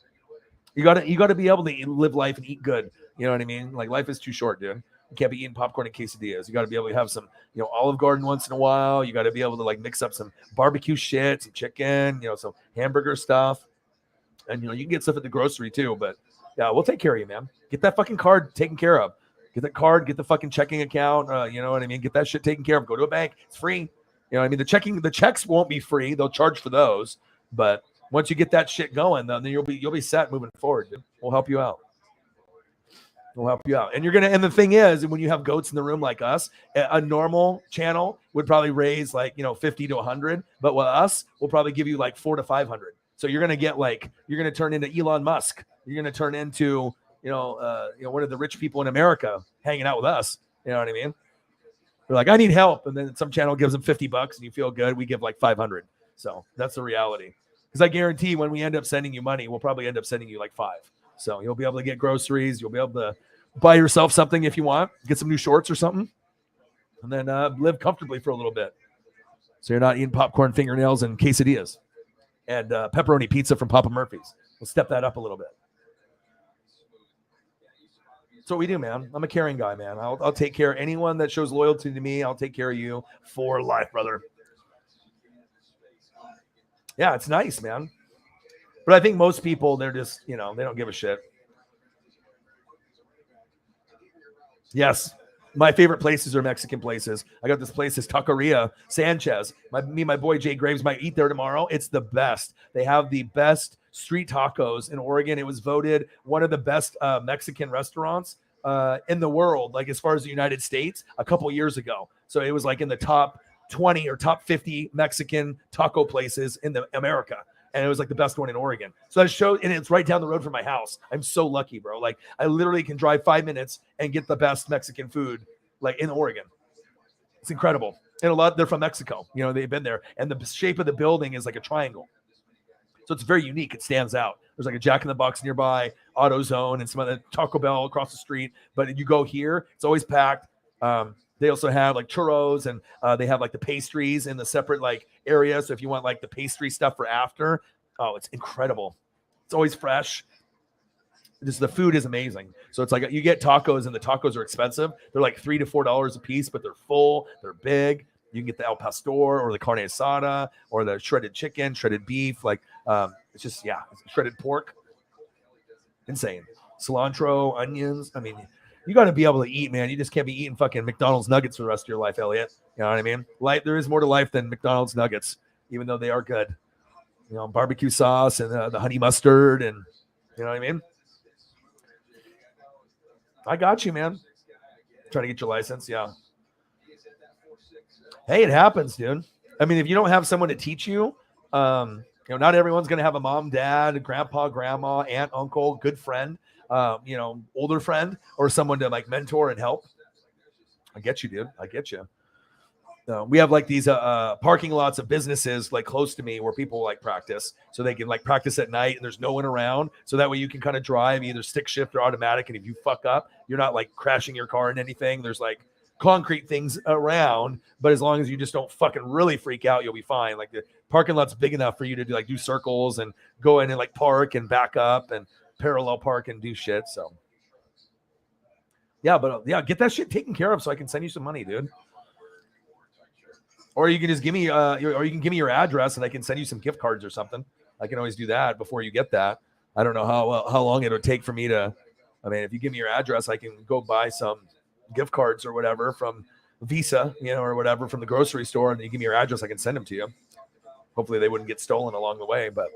You gotta be able to live life and eat good. You know what I mean? Like, life is too short, dude. You can't be eating popcorn and quesadillas. You got to be able to have some, Olive Garden once in a while. You got to be able to like mix up some barbecue shit, some chicken, some hamburger stuff. And, you can get stuff at the grocery too, but yeah, we'll take care of you, man. Get that fucking card taken care of. Get that card, get the fucking checking account. You know what I mean? Get that shit taken care of. Go to a bank. It's free. You know what I mean? The checks won't be free. They'll charge for those, but Once you get that shit going, then you'll be set moving forward, dude. We'll help you out. We'll help you out. And and the thing is, when you have goats in the room like us, a normal channel would probably raise like, 50 to 100, but with us, we'll probably give you like 400 to 500. So you're going to get you're going to turn into Elon Musk. You're going to turn into, one of the rich people in America hanging out with us. You know what I mean? They're like, I need help. And then some channel gives them $50 and you feel good. We give like 500. So that's the reality. Because I guarantee when we end up sending you money, we'll probably end up sending you like 5. So you'll be able to get groceries. You'll be able to buy yourself something if you want, get some new shorts or something, and then live comfortably for a little bit. So you're not eating popcorn, fingernails, and quesadillas and pepperoni pizza from Papa Murphy's. We'll step that up a little bit. That's what we do, man. I'm a caring guy, man. I'll take care of anyone that shows loyalty to me. I'll take care of you for life, brother. Yeah, it's nice, man. But I think most people, they're just, they don't give a shit. Yes. My favorite places are Mexican places. I got this place, this Taqueria Sanchez. Me and my boy Jay Graves might eat there tomorrow. It's the best. They have the best street tacos in Oregon. It was voted one of the best Mexican restaurants in the world, like as far as the United States, a couple years ago. So it was like in the top 20 or top 50 Mexican taco places in America. And it was like the best one in Oregon. So that showed, and it's right down the road from my house. I'm so lucky, bro. Like I literally can drive 5 minutes and get the best Mexican food, like in Oregon. It's incredible. And they're from Mexico. They've been there. And the shape of the building is like a triangle. So it's very unique. It stands out. There's like a Jack in the Box nearby, AutoZone, and some other Taco Bell across the street. But you go here, it's always packed. They also have like churros, and they have like the pastries in the separate like area. So if you want like the pastry stuff for after, it's incredible. It's always fresh. The food is amazing. So it's like you get tacos, and the tacos are expensive. They're like $3 to $4 a piece, but they're full. They're big. You can get the El Pastor or the carne asada or the shredded chicken, shredded beef. Like it's just shredded pork. Insane. Cilantro, onions. I mean, you got to be able to eat, man. You just can't be eating fucking McDonald's nuggets for the rest of your life, Elliot. You know what I mean? There is more to life than McDonald's nuggets, even though they are good. Barbecue sauce and the honey mustard, and you know what I mean? I got you, man. Trying to get your license, yeah. Hey, it happens, dude. I mean, if you don't have someone to teach you, not everyone's going to have a mom, dad, grandpa, grandma, aunt, uncle, good friend, older friend, or someone to like mentor and help. I get you, dude. I get you. We have like these parking lots of businesses like close to me where people like practice, so they can like practice at night and there's no one around. So that way you can kind of drive either stick shift or automatic. And if you fuck up, you're not like crashing your car into anything. There's like concrete things around, but as long as you just don't fucking really freak out, you'll be fine. Like the parking lot's big enough for you to do circles and go in and like park and back up and parallel park and do shit. So yeah, get that shit taken care of so I can send you some money, dude. Or you can just give me your address and I can send you some gift cards or something. I can always do that before you get that. I don't know how long it would take for me to. I mean, if you give me your address, I can go buy some gift cards or whatever from Visa, or whatever from the grocery store, and you give me your address, I can send them to you. Hopefully they wouldn't get stolen along the way, but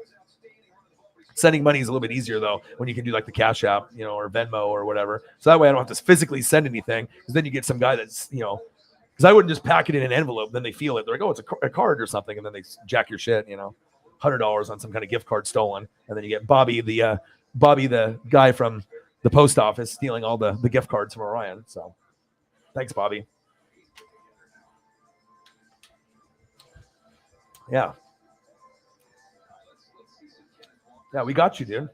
sending money is a little bit easier though when you can do like the Cash App, or Venmo or whatever. So that way I don't have to physically send anything, because then you get some guy that's, because I wouldn't just pack it in an envelope, then they feel it. They're like, oh, it's a card or something, and then they jack your shit, $100 on some kind of gift card stolen, and then you get Bobby, the guy from the post office, stealing all the gift cards from Orion. So thanks, Bobby. Yeah, we got you, dude.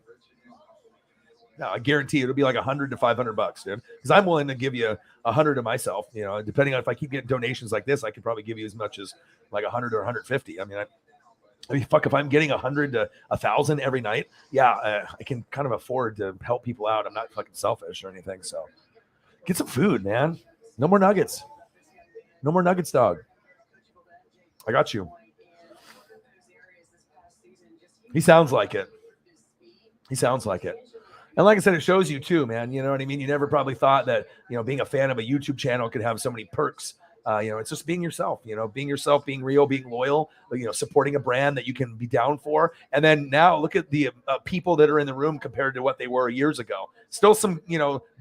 No, I guarantee it'll be like $100 to $500, dude. Because I'm willing to give you $100 to myself. Depending on if I keep getting donations like this, I could probably give you as much as like $100 or $150. I mean, fuck, if I'm getting 100 to 1,000 every night, I can kind of afford to help people out. I'm not fucking selfish or anything. So get some food, man. No more nuggets. No more nuggets, dog. I got you. He sounds like it. And like I said, it shows you too, man. You know what I mean? You never probably thought that, being a fan of a YouTube channel could have so many perks It's just being yourself, being yourself, being real, being loyal, supporting a brand that you can be down for. And then now look at the people that are in the room compared to what they were years ago. Still some,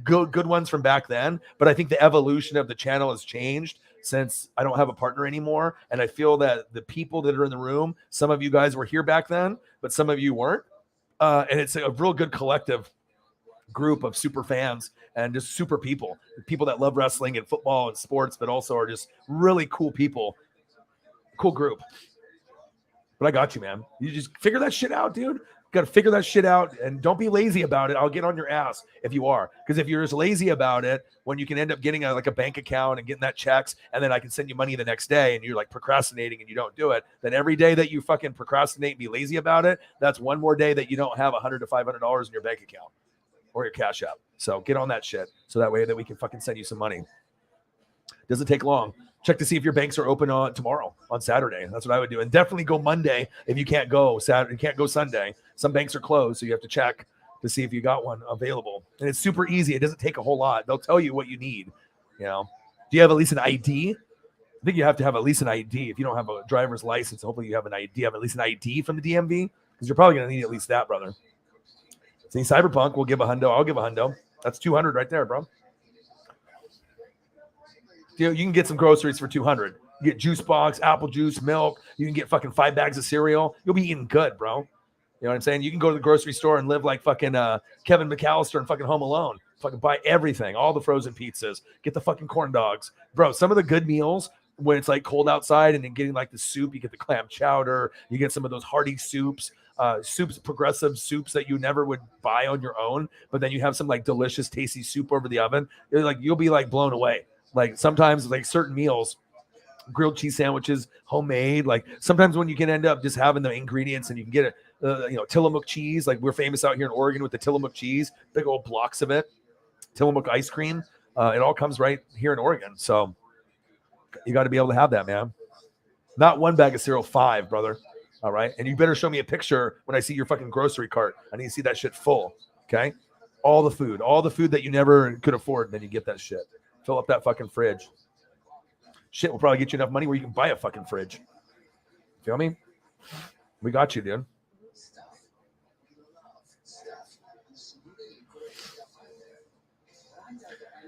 good ones from back then. But I think the evolution of the channel has changed since I don't have a partner anymore. And I feel that the people that are in the room, some of you guys were here back then, but some of you weren't. And it's a real good collective group of super fans and just super people that love wrestling and football and sports, but also are just really cool people. Cool group. But I got you, man. You just figure that shit out, dude. Got to figure that shit out, and don't be lazy about it. I'll get on your ass if you are, because if you're just lazy about it, when you can end up getting a bank account and getting that checks, and then I can send you money the next day, and you're like procrastinating and you don't do it, then every day that you fucking procrastinate and be lazy about it, that's one more day that you don't have $100 to $500 in your bank account or your cash app. So get on that shit, so that way that we can fucking send you some money. Doesn't take long. Check to see if your banks are open on tomorrow, on Saturday. That's what I would do. And definitely go Monday if you can't go Saturday. You can't go Sunday. Some banks are closed, so you have to check to see if you got one available. And it's super easy. It doesn't take a whole lot. They'll tell you what you need. Do you have at least an ID? I think you have to have at least an ID. If you don't have a driver's license, hopefully you have an ID. Have at least an ID from the DMV, because you're probably going to need at least that, brother. See, Cyberpunk will give a hundo. I'll give a hundo. That's 200 right there, bro. You can get some groceries for 200. You get juice box, apple juice, milk. You can get fucking 5 bags of cereal. You'll be eating good, bro. You know what I'm saying? You can go to the grocery store and live like fucking Kevin McAllister and fucking Home Alone. Fucking buy everything, all the frozen pizzas. Get the fucking corn dogs. Bro, some of the good meals when it's like cold outside and then getting like the soup, you get the clam chowder. You get some of those hearty soups. Progressive soups that you never would buy on your own. But then you have some like delicious, tasty soup over the oven. You'll be like blown away. Like sometimes like certain meals, grilled cheese sandwiches, homemade, like sometimes when you can end up just having the ingredients and you can get it, Tillamook cheese. Like we're famous out here in Oregon with the Tillamook cheese, big old blocks of it, Tillamook ice cream. It all comes right here in Oregon. So you got to be able to have that, man. Not 1 bag of cereal, 5, brother. All right. And you better show me a picture when I see your fucking grocery cart. I need to see that shit full. Okay. All the food that you never could afford. And then you get that shit. Fill up that fucking fridge. Shit will probably get you enough money where you can buy a fucking fridge. Feel me? We got you, dude.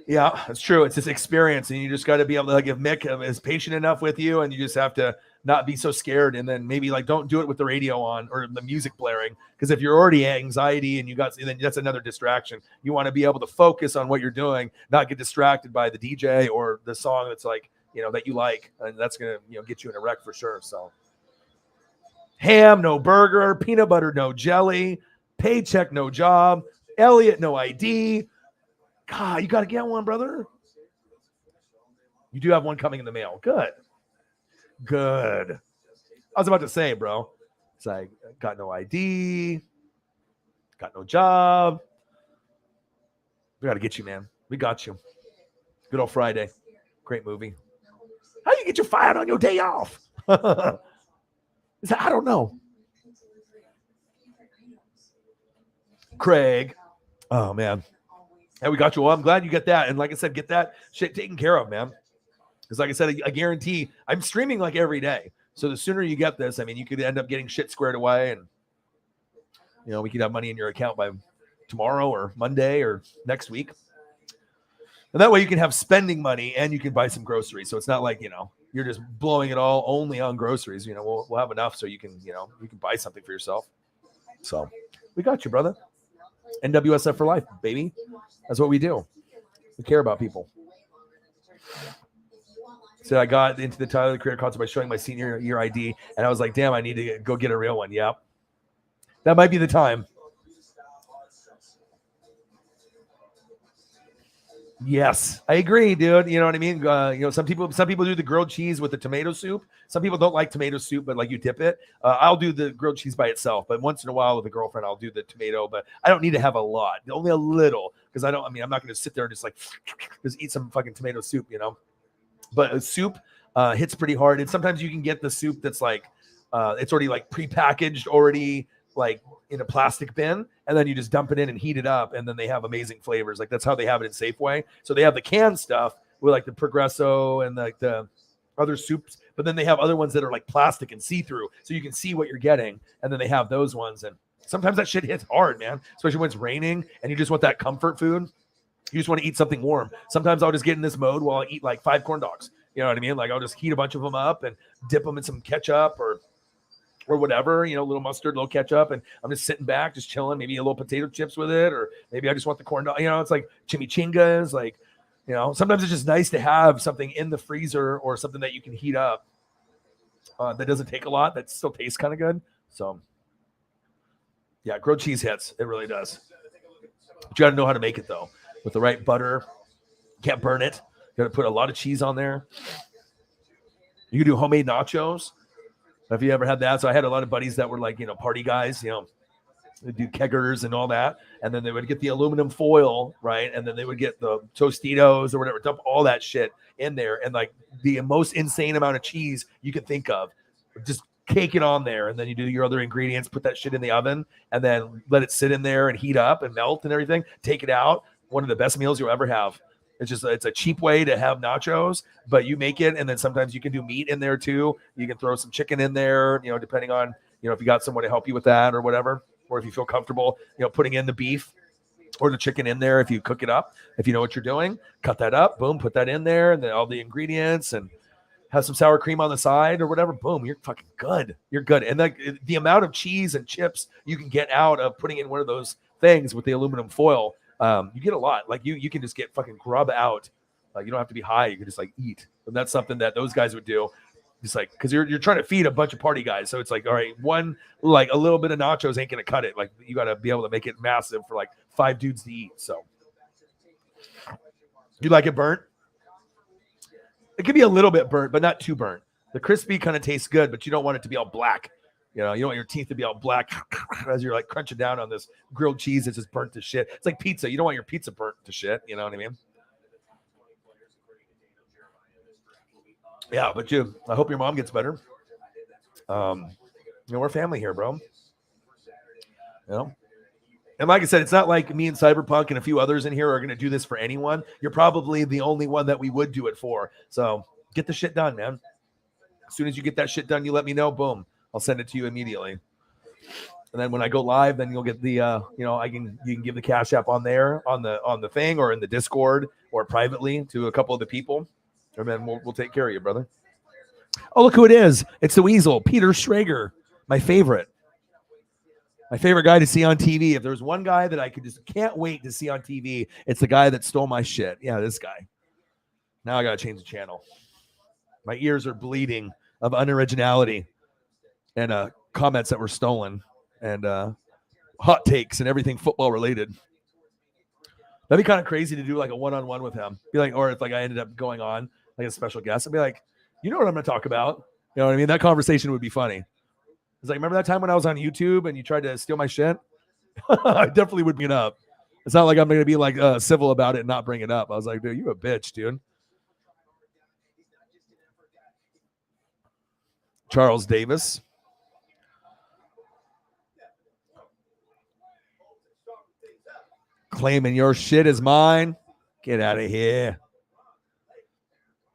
Yeah, that's true. It's this experience, and you just got to be able to, like, if Mick is patient enough with you, and you just have to not be so scared, and then maybe like don't do it with the radio on or the music blaring, because if you're already anxiety and then that's another distraction. You want to be able to focus on what you're doing, not get distracted by the DJ or the song that's like, that you like, and that's gonna get you in a wreck for sure. So ham, no burger, peanut butter, no jelly, paycheck, no job, Elliot, no ID. God, you got to get one, brother. You do have one coming in the mail. Good. I was about to say, bro. It's like, got no ID, got no job. We got to get you, man. We got you. Good old Friday. Great movie. How do you get you fired on your day off? I don't know. Craig. Oh, man. Hey, we got you. Well, I'm glad you get that. And like I said, get that shit taken care of, man. Because like I said, I guarantee I'm streaming like every day. So the sooner you get this, I mean, you could end up getting shit squared away, and we could have money in your account by tomorrow or Monday or next week. And that way you can have spending money and you can buy some groceries. So it's not like, you're just blowing it all only on groceries. We'll have enough so you can buy something for yourself. So we got you, brother. NWSF for life, baby. That's what we do. We care about people. So I got into the Tyler the Creator concert by showing my senior year ID, and I was like, damn, I need to go get a real one. Yep. That might be the time. Yes, I agree, dude. You know what I mean? Some people do the grilled cheese with the tomato soup. Some people don't like tomato soup, but like you dip it. I'll do the grilled cheese by itself, but once in a while with a girlfriend, I'll do the tomato. But I don't need to have a lot, only a little, because I'm not going to sit there and just eat some fucking tomato soup, But a soup hits pretty hard, and sometimes you can get the soup that's like it's already like prepackaged, already like in a plastic bin, and then you just dump it in and heat it up, and then they have amazing flavors. Like that's how they have it in Safeway. So they have the canned stuff, with like the Progresso and like the other soups, but then they have other ones that are like plastic and see-through, so you can see what you're getting. And then they have those ones, and sometimes that shit hits hard, man, especially when it's raining and you just want that comfort food. You just want to eat something warm. Sometimes I'll just get in this mode while I eat like 5 corn dogs. You know what I mean? Like I'll just heat a bunch of them up and dip them in some ketchup or whatever, you know, a little mustard, a little ketchup, and I'm just sitting back, just chilling, maybe a little potato chips with it, or maybe I just want the corn dog. You know, it's like chimichangas, like, you know, sometimes it's just nice to have something in the freezer or something that you can heat up that doesn't take a lot, that still tastes kind of good. So, yeah, grilled cheese hits. It really does. But you got to know how to make it, though, with the right butter. Can't burn it. You got to put a lot of cheese on there. You can do homemade nachos. Have you ever had that? So I had a lot of buddies that were like, you know, party guys, you know, they do keggers and all that. And then they would get the aluminum foil, right? And then they would get the Tostitos or whatever, dump all that shit in there. And like the most insane amount of cheese you can think of, just cake it on there. And then you do your other ingredients, put that shit in the oven, and then let it sit in there and heat up and melt and everything. Take it out. One of the best meals you'll ever have. It's a cheap way to have nachos, but you make it, and then sometimes you can do meat in there too. You can throw some chicken in there, you know, depending on, you know, if you got someone to help you with that or whatever, or if you feel comfortable, you know, putting in the beef or the chicken in there. If you cook it up, if you know what you're doing, cut that up, boom, put that in there, and then all the ingredients, and have some sour cream on the side or whatever. Boom, you're fucking good. You're good. And the amount of cheese and chips you can get out of putting in one of those things with the aluminum foil. You get a lot. Like you can just get fucking grub out. Like you don't have to be high. You can just like eat. And that's something that those guys would do. Just like, because you're trying to feed a bunch of party guys. So it's like, all right, one, like a little bit of nachos ain't going to cut it. Like you got to be able to make it massive for like 5 dudes to eat. So you like it burnt? It could be a little bit burnt, but not too burnt. The crispy kind of tastes good, but you don't want it to be all black. You know, you don't want your teeth to be all black as you're like crunching down on this grilled cheese that's just burnt to shit. It's like pizza. You don't want your pizza burnt to shit. You know what I mean? Yeah, but I hope your mom gets better. You know, we're family here, bro. You know? And like I said, it's not like me and Cyberpunk and a few others in here are going to do this for anyone. You're probably the only one that we would do it for. So get the shit done, man. As soon as you get that shit done, you let me know. Boom. I'll send it to you immediately. And then when I go live, then you'll get the, you know, you can give the Cash App on there, on the thing, or in the Discord, or privately to a couple of the people. And then we'll take care of you, brother. Oh, look who it is. It's the Weasel, Peter Schrager, my favorite guy to see on TV. If there's one guy that I can't wait to see on TV, it's the guy that stole my shit. Yeah, this guy. Now I got to change the channel. My ears are bleeding of unoriginality and comments that were stolen and hot takes and everything football related. That'd be kind of crazy to do like a one-on-one with him. Be like, or if like I ended up going on like a special guest, I'd be like, you know what I'm going to talk about? You know what I mean? That conversation would be funny. It's like, remember that time when I was on YouTube and you tried to steal my shit? I definitely would bring it up. It's not like I'm going to be like civil about it and not bring it up. I was like, dude, you a bitch, dude. Charles Davis. Claiming your shit is mine. Get out of here.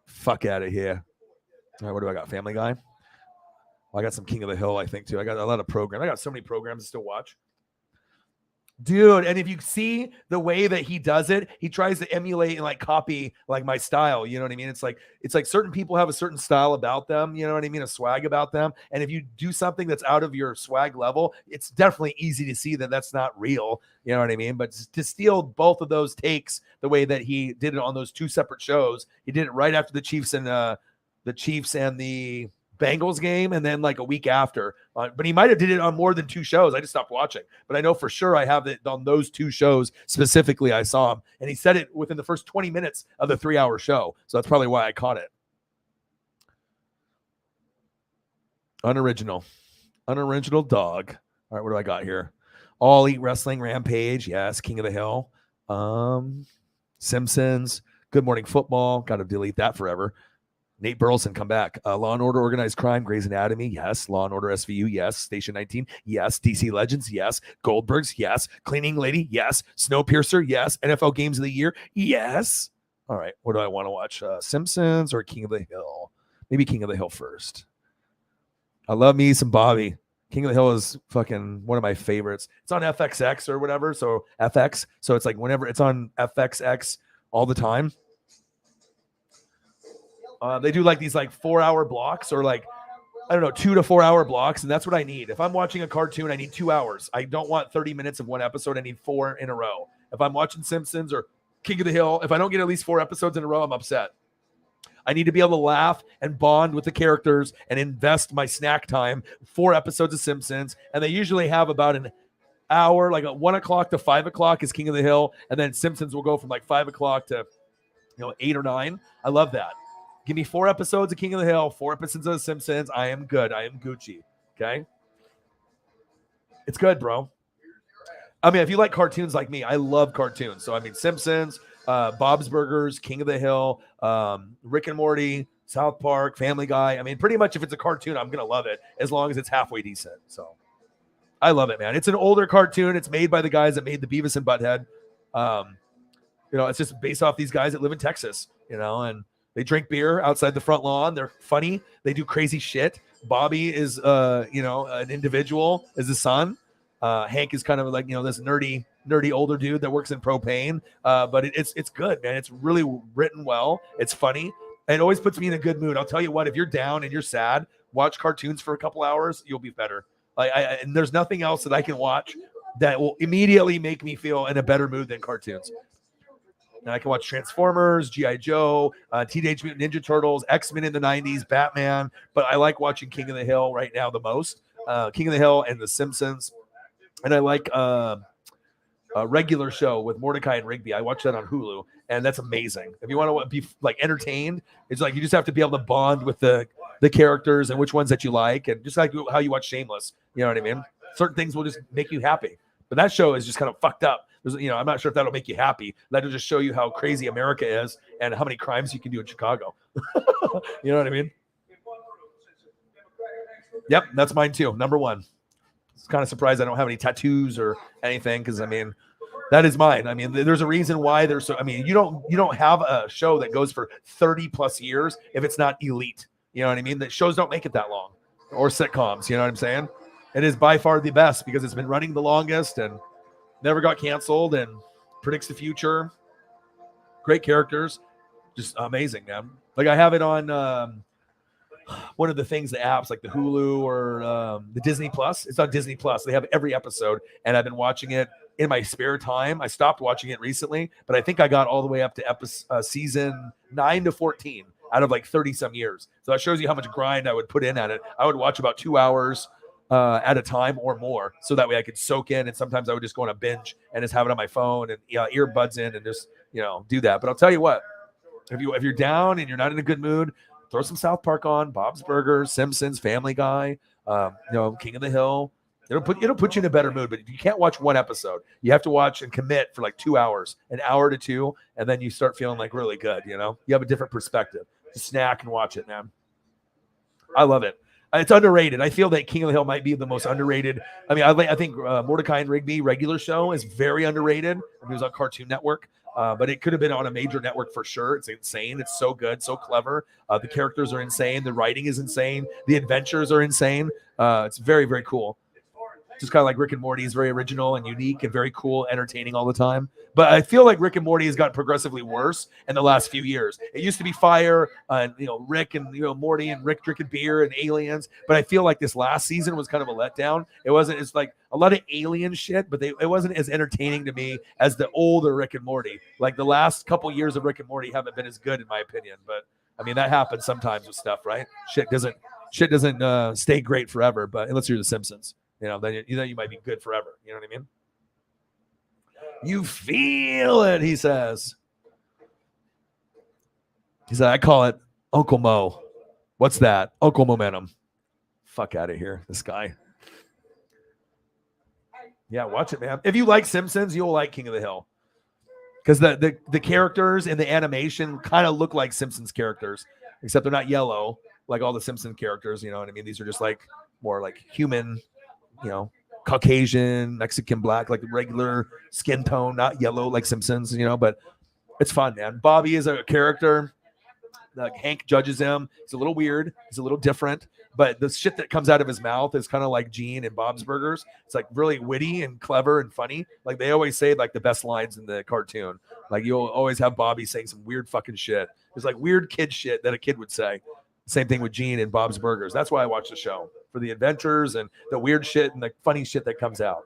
Fuck out of here. All right, what do I got? Family Guy? Well, I got some King of the Hill, I think, too. I got a lot of programs. I got so many programs to still watch. Dude, and if you see the way that he does it, he tries to emulate and like copy like my style. You know what I mean? It's like certain people have a certain style about them. You know what I mean? A swag about them. And if you do something that's out of your swag level, it's definitely easy to see that that's not real. You know what I mean? But to steal both of those takes the way that he did it on those 2 separate shows, he did it right after the Chiefs and the Bengals game, and then like a week after. But he might have did it on more than 2 shows. I just stopped watching. But I know for sure I have it on those 2 shows specifically. I saw him, and he said it within the first 20 minutes of the 3-hour show. So that's probably why I caught it. Unoriginal dog. All right, what do I got here? All Elite Wrestling Rampage. Yes, King of the Hill. Simpsons. Good Morning Football. Got to delete that forever. Nate Burleson, come back. Law and Order Organized Crime, Grey's Anatomy, yes. Law and Order SVU, yes. Station 19, yes. DC Legends, yes. Goldbergs, yes. Cleaning Lady, yes. Snowpiercer, yes. NFL Games of the Year, yes. All right, what do I want to watch? Simpsons or King of the Hill? Maybe King of the Hill first. I love me some Bobby. King of the Hill is fucking one of my favorites. It's on FXX or whatever, so FX. So it's like whenever it's on FXX all the time. They do like these like 4-hour blocks or like, I don't know, 2 to 4 hour blocks. And that's what I need. If I'm watching a cartoon, I need 2 hours. I don't want 30 minutes of one episode. I need 4 in a row. If I'm watching Simpsons or King of the Hill, if I don't get at least 4 episodes in a row, I'm upset. I need to be able to laugh and bond with the characters and invest my snack time. 4 episodes of Simpsons. And they usually have about an hour, like at 1 o'clock to 5 o'clock is King of the Hill. And then Simpsons will go from like 5 o'clock to 8 or 9. I love that. Give me 4 episodes of King of the Hill, 4 episodes of The Simpsons. I am good. I am Gucci. Okay? It's good, bro. I mean, if you like cartoons like me, I love cartoons. So, I mean, Simpsons, Bob's Burgers, King of the Hill, Rick and Morty, South Park, Family Guy. I mean, pretty much if it's a cartoon, I'm going to love it as long as it's halfway decent. So, I love it, man. It's an older cartoon. It's made by the guys that made the Beavis and Butthead. It's just based off these guys that live in Texas, and they drink beer outside the front lawn. They're funny. They do crazy shit. Bobby is, an individual, is the son. Hank is kind of like, this nerdy older dude that works in propane. But it's good, man. It's really written well. It's funny. It always puts me in a good mood. I'll tell you what, if you're down and you're sad, watch cartoons for a couple hours. You'll be better. And there's nothing else that I can watch that will immediately make me feel in a better mood than cartoons. And I can watch Transformers, G.I. Joe, Teenage Mutant Ninja Turtles, X-Men in the 90s, Batman. But I like watching King of the Hill right now the most. King of the Hill and The Simpsons. And I like a regular show with Mordecai and Rigby. I watch that on Hulu, and that's amazing. If you want to be like entertained, it's like you just have to be able to bond with the characters and which ones that you like. And just like how you watch Shameless, you know what I mean? Certain things will just make you happy. But that show is just kind of fucked up. I'm not sure if that'll make you happy. That'll just show you how crazy America is and how many crimes you can do in Chicago. You know what I mean? Yep, that's mine too. Number 1. It's kind of surprised I don't have any tattoos or anything because, I mean, that is mine. I mean, there's a reason why there's so. I mean, you don't have a show that goes for 30 plus years if it's not elite. You know what I mean? That shows don't make it that long, or sitcoms. You know what I'm saying? It is by far the best because it's been running the longest and never got canceled and predicts the future. Great characters. Just amazing, man. Like I have it on one of the things, the apps like the Hulu or the Disney Plus. It's on Disney Plus. They have every episode and I've been watching it in my spare time. I stopped watching it recently, but I think I got all the way up to season 9 to 14 out of like 30 some years. So that shows you how much grind I would put in at it. I would watch about 2 hours at a time or more, so that way I could soak in. And sometimes I would just go on a binge and just have it on my phone and earbuds in and just do that. But I'll tell you what, if you're down and you're not in a good mood, throw some South Park on, Bob's Burgers, Simpsons, Family Guy, King of the Hill. It'll put you in a better mood. But you can't watch one episode. You have to watch and commit for like 2 hours, an hour to 2, and then you start feeling like really good. You have a different perspective. Just snack and watch it, man. I love it. It's underrated. I feel that King of the Hill might be the most underrated. I mean, I think Mordecai and Rigby regular show is very underrated. It was on Cartoon Network, but it could have been on a major network for sure. It's insane. It's so good, so clever. The characters are insane. The writing is insane. The adventures are insane. It's very, very cool. Just kind of like Rick and Morty is very original and unique and very cool, entertaining all the time. But I feel like Rick and Morty has gotten progressively worse in the last few years. It used to be fire, Rick and Morty and Rick drinking beer and aliens. But I feel like this last season was kind of a letdown. It wasn't. It's like a lot of alien shit, but it wasn't as entertaining to me as the older Rick and Morty. Like the last couple years of Rick and Morty haven't been as good in my opinion. But I mean that happens sometimes with stuff, right? Shit doesn't stay great forever. But unless you're The Simpsons. Then you might be good forever. You know what I mean? You feel it, he says. He said, I call it Uncle Mo. What's that? Uncle Momentum. Fuck out of here, this guy. Yeah, watch it, man. If you like Simpsons, you'll like King of the Hill. Because the characters in the animation kind of look like Simpsons characters, except they're not yellow like all the Simpsons characters. You know what I mean? These are just like more like human, Caucasian, Mexican, black, like regular skin tone, not yellow like Simpsons, but It's fun, man. Bobby is a character. Like Hank judges him. He's a little weird. He's a little different. But the shit that comes out of his mouth is kind of like Gene and Bob's Burgers. It's like really witty and clever and funny. Like they always say like the best lines in the cartoon. Like you'll always have Bobby saying some weird fucking shit. It's like weird kid shit that a kid would say. Same thing with Gene and Bob's Burgers. That's why I watch the show, for the adventures and the weird shit and the funny shit that comes out.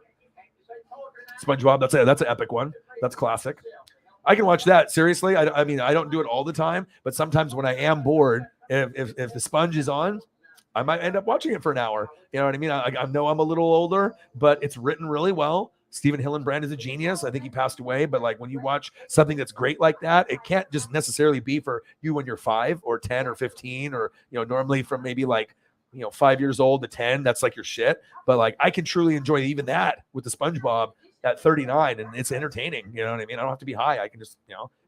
SpongeBob, that's an epic one. That's classic. I can watch that. Seriously. I mean, I don't do it all the time, but sometimes when I am bored, if the sponge is on, I might end up watching it for an hour. You know what I mean? I know I'm a little older, but it's written really well. Stephen Hillenbrand is a genius. I think he passed away, but like when you watch something that's great like that, it can't just necessarily be for you when you're 5 or 10 or 15 or, normally from maybe like, 5 years old to 10, that's like your shit. But like, I can truly enjoy even that with the SpongeBob at 39 and it's entertaining. You know what I mean? I don't have to be high. I can just,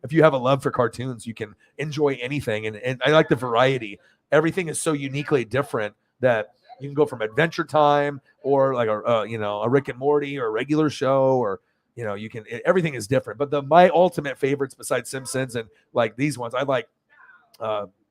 if you have a love for cartoons, you can enjoy anything. And I like the variety. Everything is so uniquely different that you can go from Adventure Time or like a Rick and Morty or a regular show or, everything is different. But my ultimate favorites besides Simpsons and like these ones, I like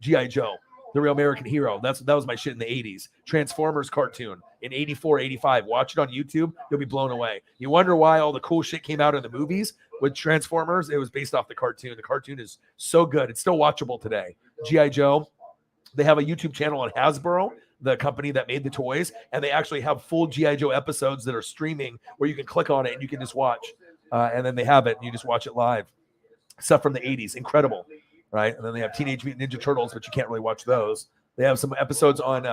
G.I. Joe, The Real American Hero. That was my shit in the 80s. Transformers cartoon in 84, 85. Watch it on YouTube. You'll be blown away. You wonder why all the cool shit came out in the movies with Transformers. It was based off the cartoon. The cartoon is so good. It's still watchable today. G.I. Joe. They have a YouTube channel on Hasbro, the company that made the toys, and they actually have full G.I. Joe episodes that are streaming where you can click on it and you can just watch. And then they have it and you just watch it live. Stuff from the 80s. Incredible. Right? And then they have Teenage Mutant Ninja Turtles, but you can't really watch those. They have some episodes on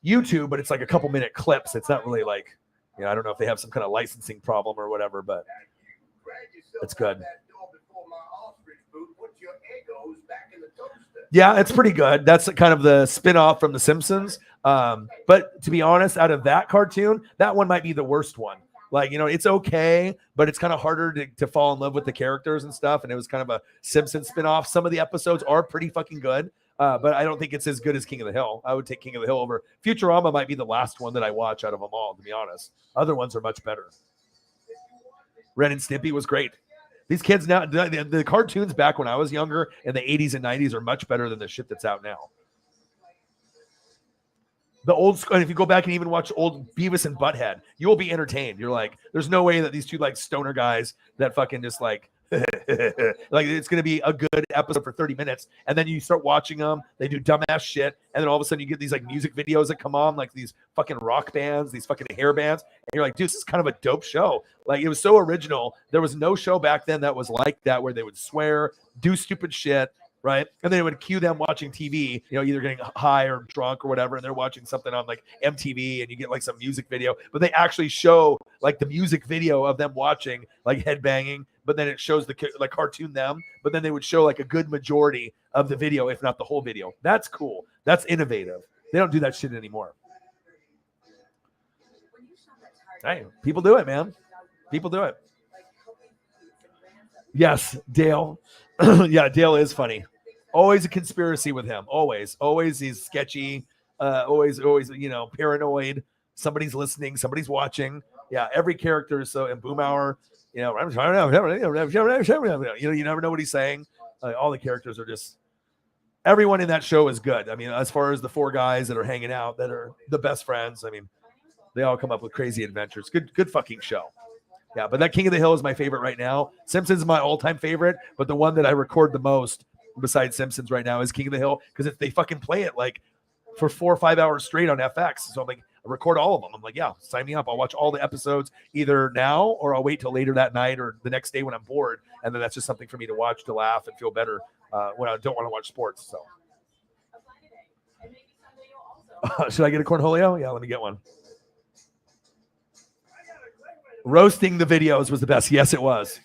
YouTube, but it's like a couple minute clips. It's not really like, I don't know if they have some kind of licensing problem or whatever, but it's good. Yeah, it's pretty good. That's kind of the spin-off from The Simpsons. But to be honest, out of that cartoon, that one might be the worst one. Like, it's okay, but it's kind of harder to fall in love with the characters and stuff. And it was kind of a Simpsons spinoff. Some of the episodes are pretty fucking good, but I don't think it's as good as King of the Hill. I would take King of the Hill over. Futurama might be the last one that I watch out of them all, to be honest. Other ones are much better. Ren and Stimpy was great. These kids now, the cartoons back when I was younger in the 80s and 90s are much better than the shit that's out now. The old school, and if you go back and even watch old Beavis and Butthead, you will be entertained. You're like, there's no way that these two like stoner guys that fucking just like, like it's going to be a good episode for 30 minutes. And then you start watching them. They do dumbass shit. And then all of a sudden you get these like music videos that come on, like these fucking rock bands, these fucking hair bands. And you're like, dude, this is kind of a dope show. Like it was so original. There was no show back then that was like that, where they would swear, do stupid shit. Right. And then it would cue them watching TV, either getting high or drunk or whatever. And they're watching something on like MTV and you get like some music video, but they actually show like the music video of them watching like headbanging. But then it shows the like cartoon them, but then they would show like a good majority of the video, if not the whole video. That's cool. That's innovative. They don't do that shit anymore. Hey, people do it, man. People do it. Yes, Dale. Yeah, Dale is funny. Always a conspiracy with him. Always he's sketchy. Always, paranoid. Somebody's listening. Somebody's watching. Yeah, every character is so. And Boomhauer, you never know what he's saying. All the characters are just. Everyone in that show is good. I mean, as far as the 4 guys that are hanging out that are the best friends, I mean, they all come up with crazy adventures. Good fucking show. Yeah, but that King of the Hill is my favorite right now. Simpsons is my all-time favorite, but the one that I record the most besides Simpsons right now is King of the Hill, because they fucking play it like for 4 or 5 hours straight on FX. So I'm like, I record all of them. I'm like, yeah, sign me up. I'll watch all the episodes either now or I'll wait till later that night or the next day when I'm bored. And then that's just something for me to watch, to laugh and feel better when I don't want to watch sports. So should I get a cornholio? Yeah, let me get one. Roasting the videos was the best. Yes, it was.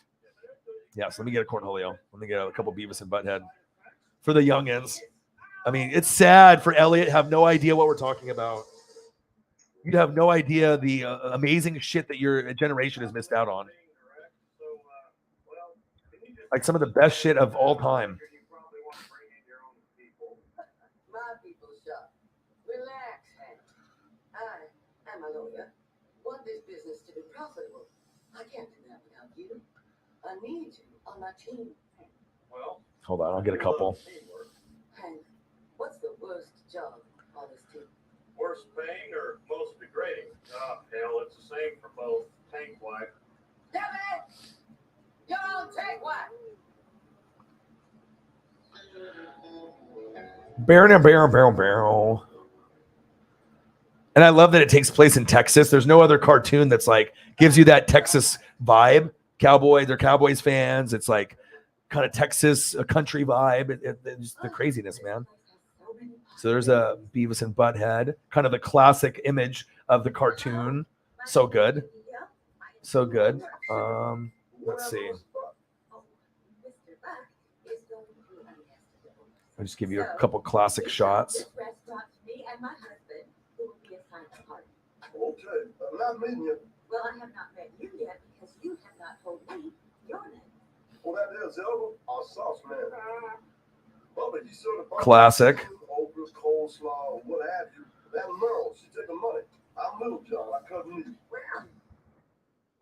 Yes, let me get a cornholio. Let me get a couple Beavis and Butthead for the youngins. I mean, it's sad for Elliot. Have no idea what we're talking about. You have no idea the amazing shit that your generation has missed out on. Like some of the best shit of all time. My people shop. Relax, Hank. I am a lawyer. Want this business to be profitable. I can't do that without you. I need you on my team. Well, Hold on, I'll get a couple. teamwork. Hank, what's the worst job on this team? Worst paying or most degrading? Ah, hell, it's the same for both. Tank wife. Damn it! You're on take what? Barrel. And I love that it takes place in Texas. There's no other cartoon that's like gives you that Texas vibe. They're Cowboys fans. It's like kind of Texas, a country vibe. It's the craziness, man. So there's a Beavis and Butthead, kind of the classic image of the cartoon. So good. So good. Let's see. I'll just give you a couple classic shots. This restaurant to me and my husband, who will be assigned to party. Okay, I'm not meeting you. Well, I have not met you yet because you have not told me your name. Well, that is Elva, our sauce man. Bubba, you sort of Classic. Okras, coleslaw, what have you. That Merle, she take the money. I'm Little John, I cousin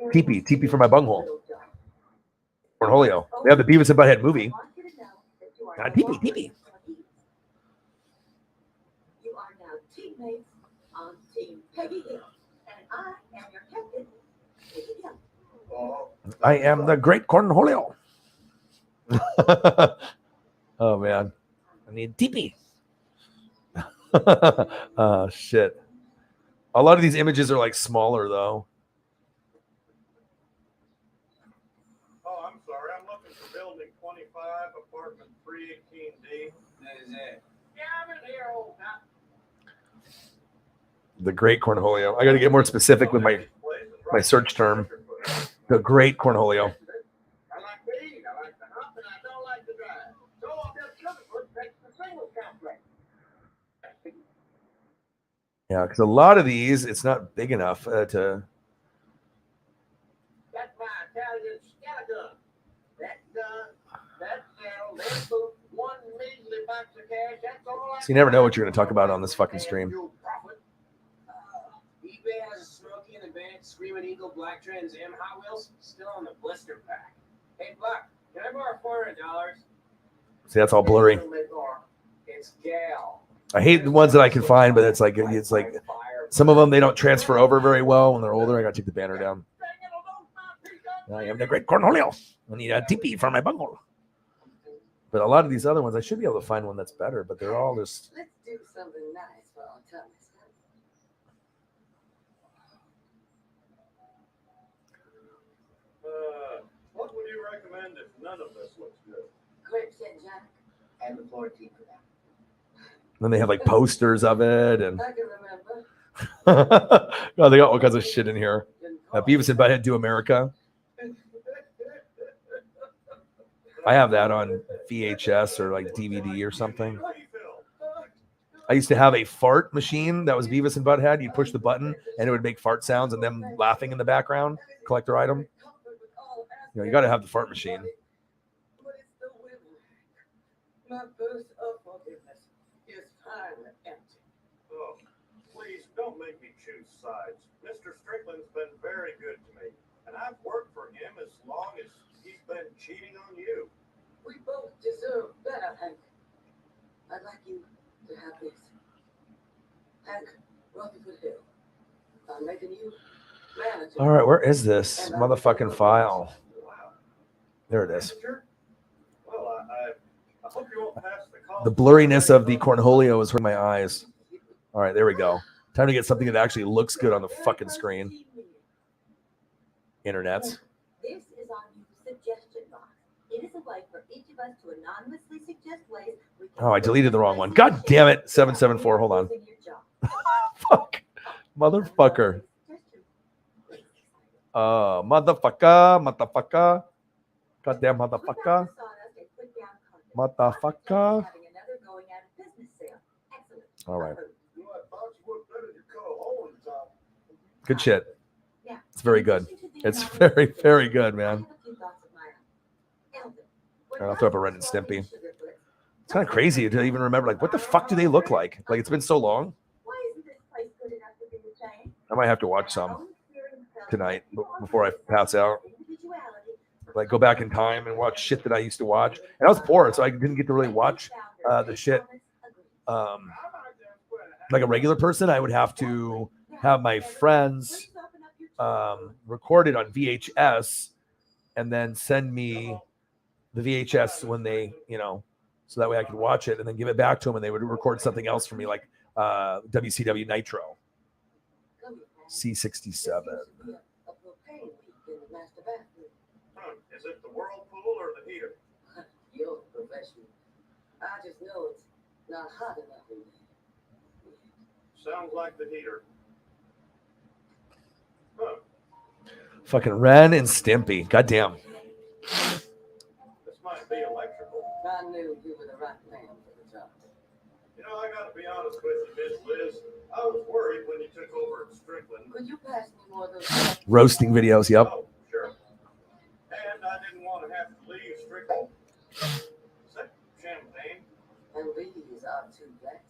you. TP for my bunghole. Cornholio. They have the Beavis and Butthead movie. TP. You are now teammates on Team Peggy Hill, and I am your captain, Peggy Hill. I am the great Cornholio. Oh man, I need TP. Oh shit. A lot of these images are like smaller though. Oh, I'm sorry. I'm looking for building 25, apartment 318D. That is it. Yeah, I'm in here, old top. The great Cornholio. I got to get more specific with my search term. The great Cornholio. I like to eat, I like to hunt, and I don't like to drive. So I'll just Sugarfoot takes the single complex. Yeah, because a lot of these, it's not big enough to. That's my Italian scattergun. That gun, that saddle, that boot, one measly box of cash, that's all I So you never know what you're going to talk about on this fucking stream. eBay has a Smoky in the bank, Screaming Eagle, Black Trans M Hot Wheels, still on the blister pack. Hey, Buck, can I borrow $400? See, that's all blurry. It's Gal. I hate the ones that I can find, but it's like some of them they don't transfer over very well when they're older. I got to take the banner down. I am the great Cornholio. I need a TP for my bunghole. But a lot of these other ones, I should be able to find one that's better, but they're all just. Let's do something nice for our tummies. What would you recommend if none of this looks good? Grapes and Jack and the 14 for that. Then they have like posters of it, and I can remember. oh, they got all kinds of shit in here. Beavis and Butthead Do America. I have that on VHS or like DVD or something. I used to have a fart machine that was Beavis and Butthead. You'd push the button and it would make fart sounds and them laughing in the background. Collector item. You know, you got to have the fart machine. My burst of forgiveness is finally empty. Oh, please don't make me choose sides. Mr. Strickland's been very good to me, and I've worked for him as long as he's been cheating on you. We both deserve better, Hank. I'd like you to have this. Hank, Rutherford Hill. I'm making you manager. All right, where is this motherfucking file? There it is. Well, I hope you won't pass the call. The blurriness of the Cornholio is hurting my eyes. All right, there we go. Time to get something that actually looks good on the fucking screen. Internets. This is our new suggestion box. It is a way for each of us to anonymously suggest ways we can. Oh, I deleted the wrong one. God damn it. 774. Hold on. Fuck. Motherfucker. Motherfucker. Goddamn motherfucker. Motherfucker. All right. Good shit. It's very good. It's very, very good, man. All right, I'll throw up a Ren and Stimpy. It's kind of crazy to even remember, like, what the fuck do they look like? Like, it's been so long. I might have to watch some tonight before I pass out. like go back in time and watch shit that I used to watch. And I was poor, so I didn't get to really watch the shit. Like a regular person, I would have to have my friends record it on VHS and then send me the VHS when they, so that way I could watch it and then give it back to them, and they would record something else for me, like WCW Nitro, C67. Is it the whirlpool or the heater? You're a professional. I just know it's not hot enough in there. Sounds like the heater. Huh. Fucking Ren and Stimpy. Goddamn. This might be electrical. I knew you were the right man for the job. You know, I gotta be honest with you, Miss Liz. I was worried when you took over at Strickland. Could you pass me more of those? Roasting videos, yep. Oh, sure. And I didn't want to have to leave Strickland. Is that champagne? And these are two glasses.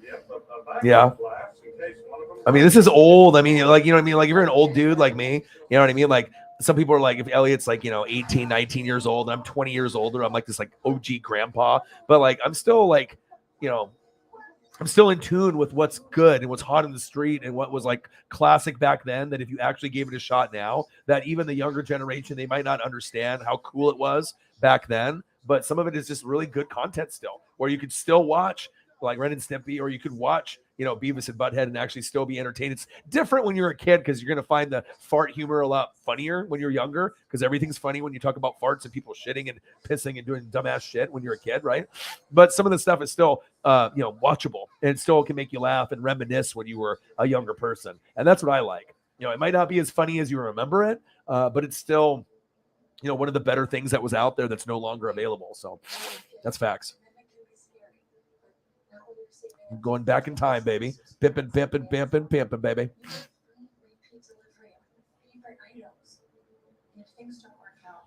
Yep, a backup Yeah. glass in case one of them. I mean, this is old. I mean, like, you know what I mean? Like, if you're an old dude like me, you know what I mean? Like, some people are like, if Elliot's like, 18, 19 years old, and I'm 20 years older, I'm like this like OG grandpa. But like, I'm still like, I'm still in tune with what's good and what's hot in the street and what was like classic back then, that if you actually gave it a shot now, that even the younger generation, they might not understand how cool it was back then. But some of it is just really good content still, where you could still watch like Ren and Stimpy, or you could watch, Beavis and Butthead and actually still be entertained. It's different when you're a kid, because you're going to find the fart humor a lot funnier when you're younger, because everything's funny when you talk about farts and people shitting and pissing and doing dumbass shit when you're a kid, right? But some of the stuff is still, watchable, and it still can make you laugh and reminisce when you were a younger person. And that's what I like. It might not be as funny as you remember it, but it's still, one of the better things that was out there that's no longer available. So that's facts. I'm going back in time, baby. Pimping, baby. If things don't work out,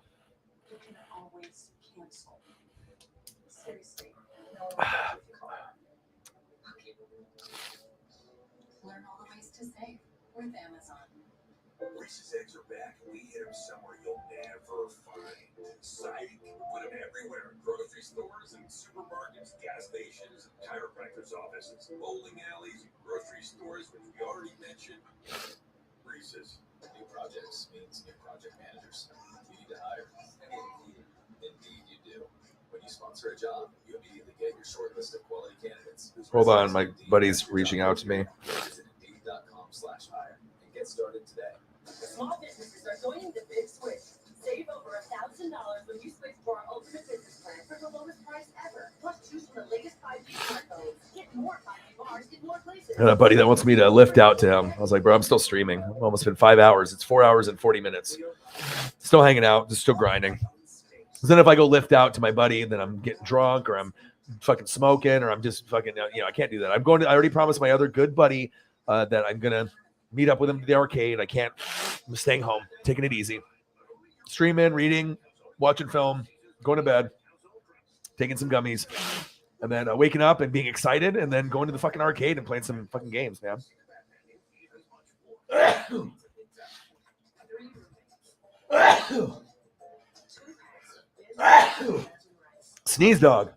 you can always cancel. Seriously, no one will call. Okay. Learn all the ways to save with Amazon. Reese's eggs are back. We hit them somewhere you'll never find. Psych. We put them everywhere. Grocery stores and supermarkets, gas stations, chiropractors' offices, bowling alleys, grocery stores, which we already mentioned. Reese's. New projects means new project managers. You need to hire. Indeed you do. When you sponsor a job, you immediately get your short list of quality candidates. Hold on, my buddy's reaching out to me. Visit Indeed.com/hire and get started today. Small businesses are joining the big switch. Save over $1,000 when you switch to our ultimate business plan for the lowest price ever. Plus, choose from the latest 5G smartphones. Get more 5G bars in more places. I got a buddy that wants me to lift out to him. I was like, bro, I'm still streaming. I've almost been 5 hours. It's 4 hours and 40 minutes. Still hanging out, just still grinding. Then if I go lift out to my buddy, then I'm getting drunk, or I'm fucking smoking, or I'm just fucking, I can't do that. I already promised my other good buddy that I'm going to meet up with him to the arcade. I'm staying home, taking it easy. Streaming, reading, watching film, going to bed, taking some gummies, and then waking up and being excited, and then going to the fucking arcade and playing some fucking games, man. Sneeze dog.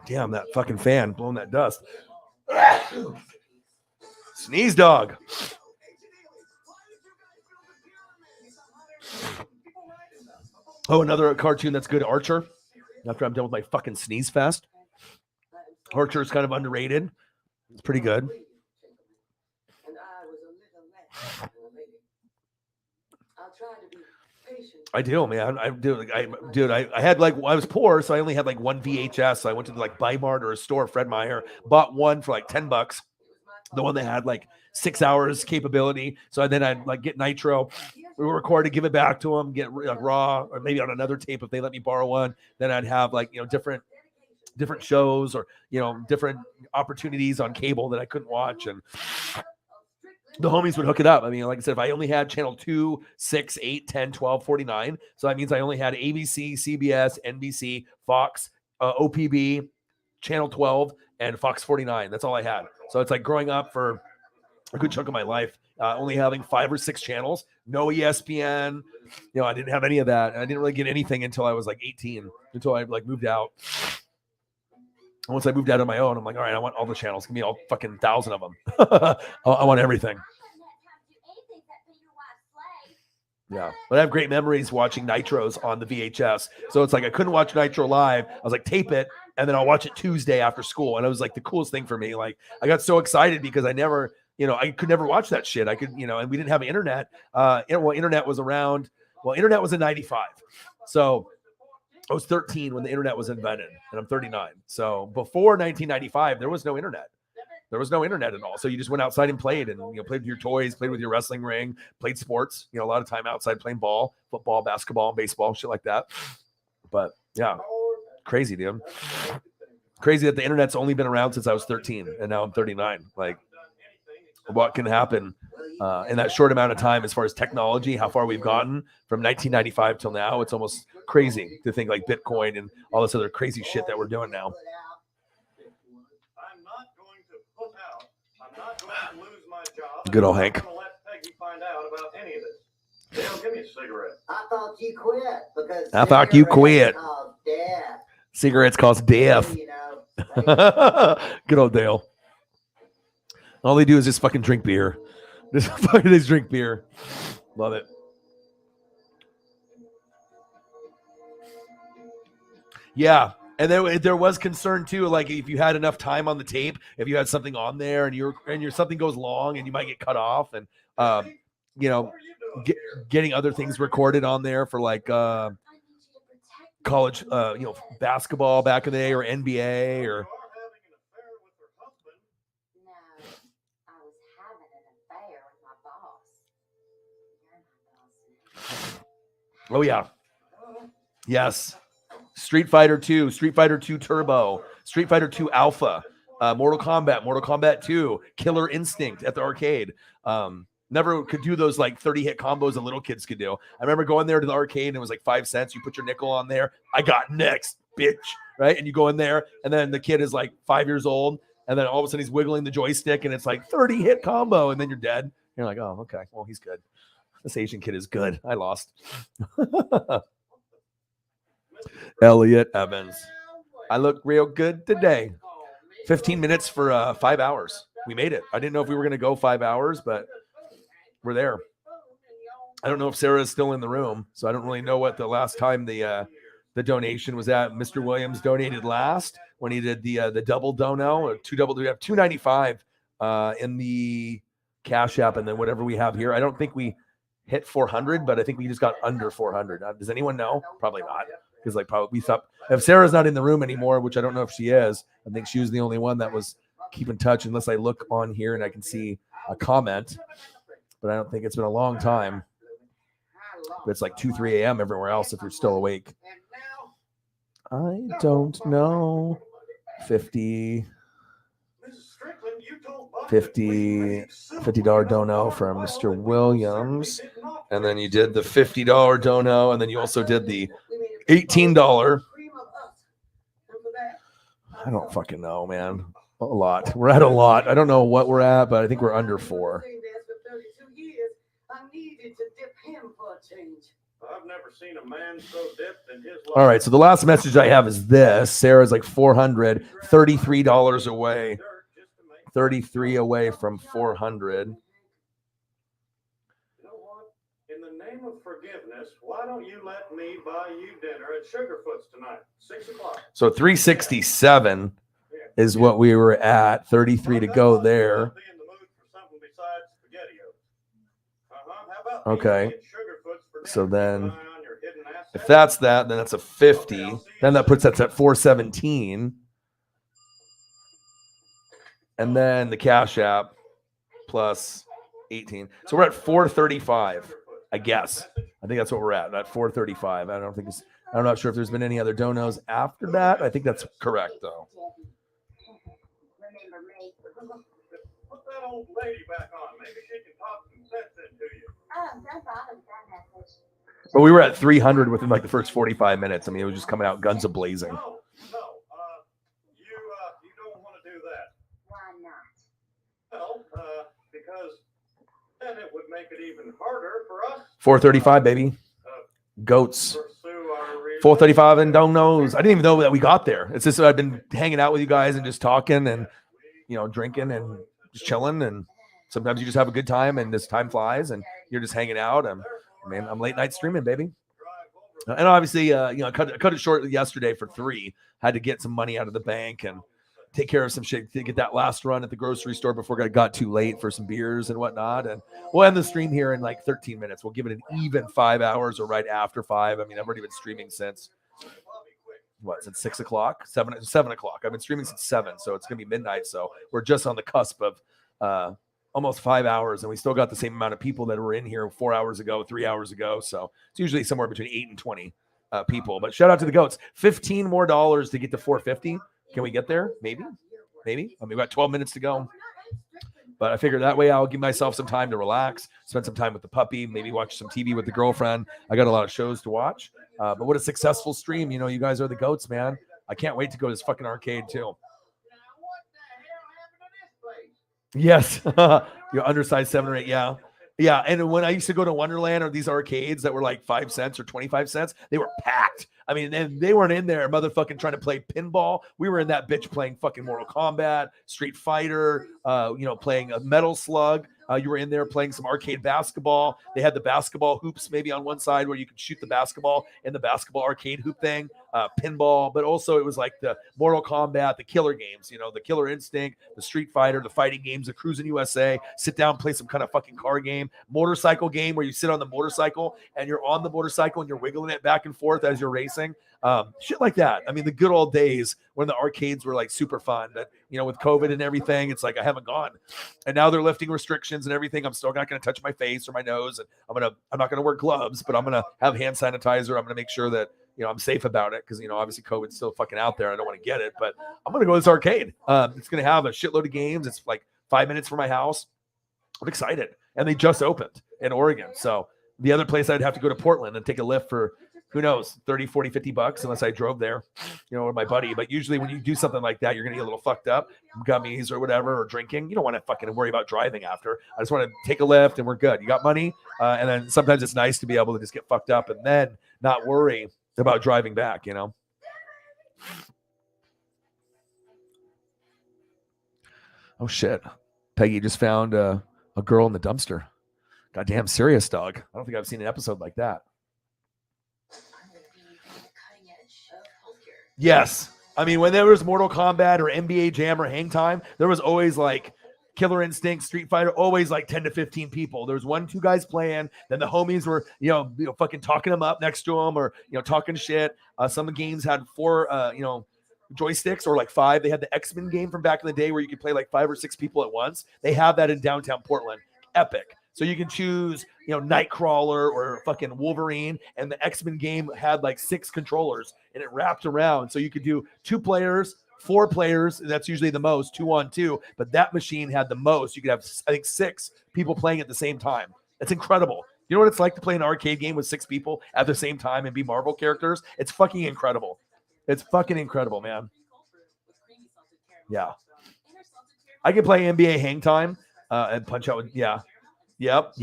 Damn, that fucking fan blowing that dust. Sneeze dog. Oh, another cartoon that's good, Archer. After I'm done with my fucking sneeze fest. Archer is kind of underrated. It's pretty good. And I was a little less than a lady. I'll try to be patient. I do, man. I had I was poor, so I only had like one VHS. So I went to like Bi-Mart or a store, Fred Meyer, bought one for like $10. The one that had like 6 hours capability. So then I'd like get Nitro. We were recorded, give it back to them, get raw, or maybe on another tape if they let me borrow one. Then I'd have like different shows, or different opportunities on cable that I couldn't watch, and the homies would hook it up. I mean, like I said, if I only had channel 2, 6, 8, 10, 12, 49, so that means I only had ABC, CBS, NBC, Fox, OPB, channel 12, and Fox 49. That's all I had. So it's like growing up for a good chunk of my life, only having 5 or 6 channels, no ESPN. You know, I didn't have any of that. I didn't really get anything until I was like 18, until I like moved out. And once I moved out on my own, I'm like, all right, I want all the channels. Give me all fucking 1,000 of them. I want everything. Yeah, but I have great memories watching Nitros on the VHS. So it's like I couldn't watch Nitro live. I was like, tape it, and then I'll watch it Tuesday after school. And it was like the coolest thing for me. Like I got so excited because I never, you know, I could never watch that shit. I could, you know, and we didn't have internet. Internet was around. Well, internet was in '95, so I was 13 when the internet was invented, and I'm 39. So before 1995, there was no internet. There was no internet at all. So you just went outside and played, and you know, played with your toys, played with your wrestling ring, played sports. You know, a lot of time outside playing ball, football, basketball, baseball, shit like that. But yeah, crazy, dude. Crazy that the internet's only been around since I was 13, and now I'm 39. Like, what can happen in that short amount of time as far as technology, how far we've gotten from 1995 till now? It's almost crazy to think like Bitcoin and all this other crazy shit that we're doing now. Good old Hank. I thought you quit because I thought you quit. Death. Cigarettes cause death. You know, Good old Dale. All they do is just fucking drink beer. Just drink beer. Love it. Yeah. And then there was concern too, like if you had enough time on the tape, if you had something on there and your something goes long and you might get cut off, and you know, getting other things recorded on there for like college, you know, basketball back in the day, or NBA, or. Oh yeah. Yes. Street Fighter 2, Street Fighter 2 Turbo, Street Fighter 2 Alpha, Mortal Kombat 2, Killer Instinct at the arcade. Never could do those like 30-hit combos that little kids could do. I remember going there to the arcade and it was like 5 cents. You put your nickel on there. I got next, bitch. Right? And you go in there and then the kid is like 5 years old. And then all of a sudden he's wiggling the joystick and it's like 30-hit combo. And then you're dead. You're like, oh, okay. Well, he's good. This Asian kid is good. I lost. Elliot Evans. I look real good today. 15 minutes for 5 hours. We made it. I didn't know if we were going to go 5 hours, but we're there. I don't know if Sarah is still in the room, so I don't really know what the last time the donation was at. Mr. Williams donated last when he did the double dono, or we have $2.95 in the Cash App, and then whatever we have here. I don't think we hit 400, but I think we just got under 400. Does anyone know? Probably not. Because like probably we thought if Sarah's not in the room anymore, which I don't know if she is, I think she was the only one that was keep in touch, unless I look on here and I can see a comment. But I don't think it's been a long time. But it's like 2-3 a.m. everywhere else if you're still awake. I don't know. $50 dono from Mr. Williams. And then you did the $50 dono, and then you also did the $18. I don't fucking know, man. A lot. We're at a lot. I don't know what we're at, but I think we're under 4. I've never seen a man so dipped in his life. All right, so the last message I have is this. Sarah's like 400, $33 away. 33 away from 400. You know what? In the name of forgiveness, why don't you let me buy you dinner at Sugarfoot's tonight, 6 o'clock? So 367 is what we were at. 33 to go there. Okay. So then if that's that, then that's a 50. Then that puts us at 417. And then the Cash App plus 18. So we're at 435, I guess. I think that's what we're at 435. I'm not sure if there's been any other donos after that. I think that's correct, though. Put that old lady back on. Maybe she can talk some sense into you. But we were at 300 within like the first 45 minutes. I mean, it was just coming out guns a-blazing. No. You don't want to do that. Why not? Well, because then it would make it even harder for us. 4:35, baby. Goats. Pursue our 4:35 and don't knows. I didn't even know that we got there. It's just I've been hanging out with you guys and just talking and drinking and just chilling, and sometimes you just have a good time and this time flies and you're just hanging out. And I'm late night streaming, baby. And obviously, I cut it short yesterday for 3. Had to get some money out of the bank and take care of some shit to get that last run at the grocery store before it got too late for some beers and whatnot. And we'll end the stream here in like 13 minutes. We'll give it an even 5 hours or right after 5. I mean, I've already been streaming since since 6 o'clock, 7 o'clock. I've been streaming since 7, so it's gonna be midnight. So we're just on the cusp of almost 5 hours, and we still got the same amount of people that were in here 4 hours ago, 3 hours ago. So it's usually somewhere between 8 and 20 people. But shout out to the goats. $15 more to get to 450. Can we get there? Maybe. I mean, we've got 12 minutes to go. But I figured that way I'll give myself some time to relax, spend some time with the puppy, maybe watch some TV with the girlfriend. I got a lot of shows to watch. But what a successful stream. You guys are the goats, man. I can't wait to go to this fucking arcade too. Yes. You're undersized 7 or 8. Yeah. Yeah. And when I used to go to Wonderland or these arcades that were like 5 cents or 25 cents, they were packed. I mean, they weren't in there motherfucking trying to play pinball. We were in that bitch playing fucking Mortal Kombat, Street Fighter, playing a Metal Slug. You were in there playing some arcade basketball. They had the basketball hoops maybe on one side where you could shoot the basketball in the basketball arcade hoop thing, pinball, but also it was like the Mortal Kombat, the killer games, the Killer Instinct, the Street Fighter, the fighting games, the Cruising USA, sit down, play some kind of fucking car game, motorcycle game where you sit on the motorcycle and you're on the motorcycle and you're wiggling it back and forth as you're racing. Shit like that. I mean, the good old days when the arcades were like super fun, but with COVID and everything, it's like I haven't gone. And now they're lifting restrictions and everything. I'm still not going to touch my face or my nose, and I'm not going to wear gloves, but I'm going to have hand sanitizer. I'm going to make sure that I'm safe about it because obviously COVID's still fucking out there. I don't want to get it, but I'm going to go to this arcade. It's going to have a shitload of games. It's like 5 minutes from my house. I'm excited, and they just opened in Oregon. So the other place I'd have to go to Portland and take a lift for who knows, 30, 40, 50 bucks unless I drove there, with my buddy. But usually when you do something like that, you're going to get a little fucked up, gummies or whatever, or drinking. You don't want to fucking worry about driving after. I just want to take a lift and we're good. You got money. And then sometimes it's nice to be able to just get fucked up and then not worry about driving back, Oh, shit. Peggy just found a girl in the dumpster. Goddamn serious, dog. I don't think I've seen an episode like that. Yes. I mean, when there was Mortal Kombat or NBA Jam or Hang Time, there was always like Killer Instinct, Street Fighter, always like 10 to 15 people. There was 1-2 guys playing. Then the homies were, fucking talking them up next to them or, talking shit. Some games had 4, joysticks or like 5. They had the X-Men game from back in the day where you could play like 5 or 6 people at once. They have that in downtown Portland. Epic. So you can choose, Nightcrawler or fucking Wolverine, and the X-Men game had like 6 controllers and it wrapped around. So you could do 2 players, 4 players. That's usually the most, 2-on-2. But that machine had the most. You could have, I think, 6 people playing at the same time. That's incredible. You know what it's like to play an arcade game with 6 people at the same time and be Marvel characters? It's fucking incredible. It's fucking incredible, man. Yeah. I can play NBA Hang Time and punch out. Yeah. Yep.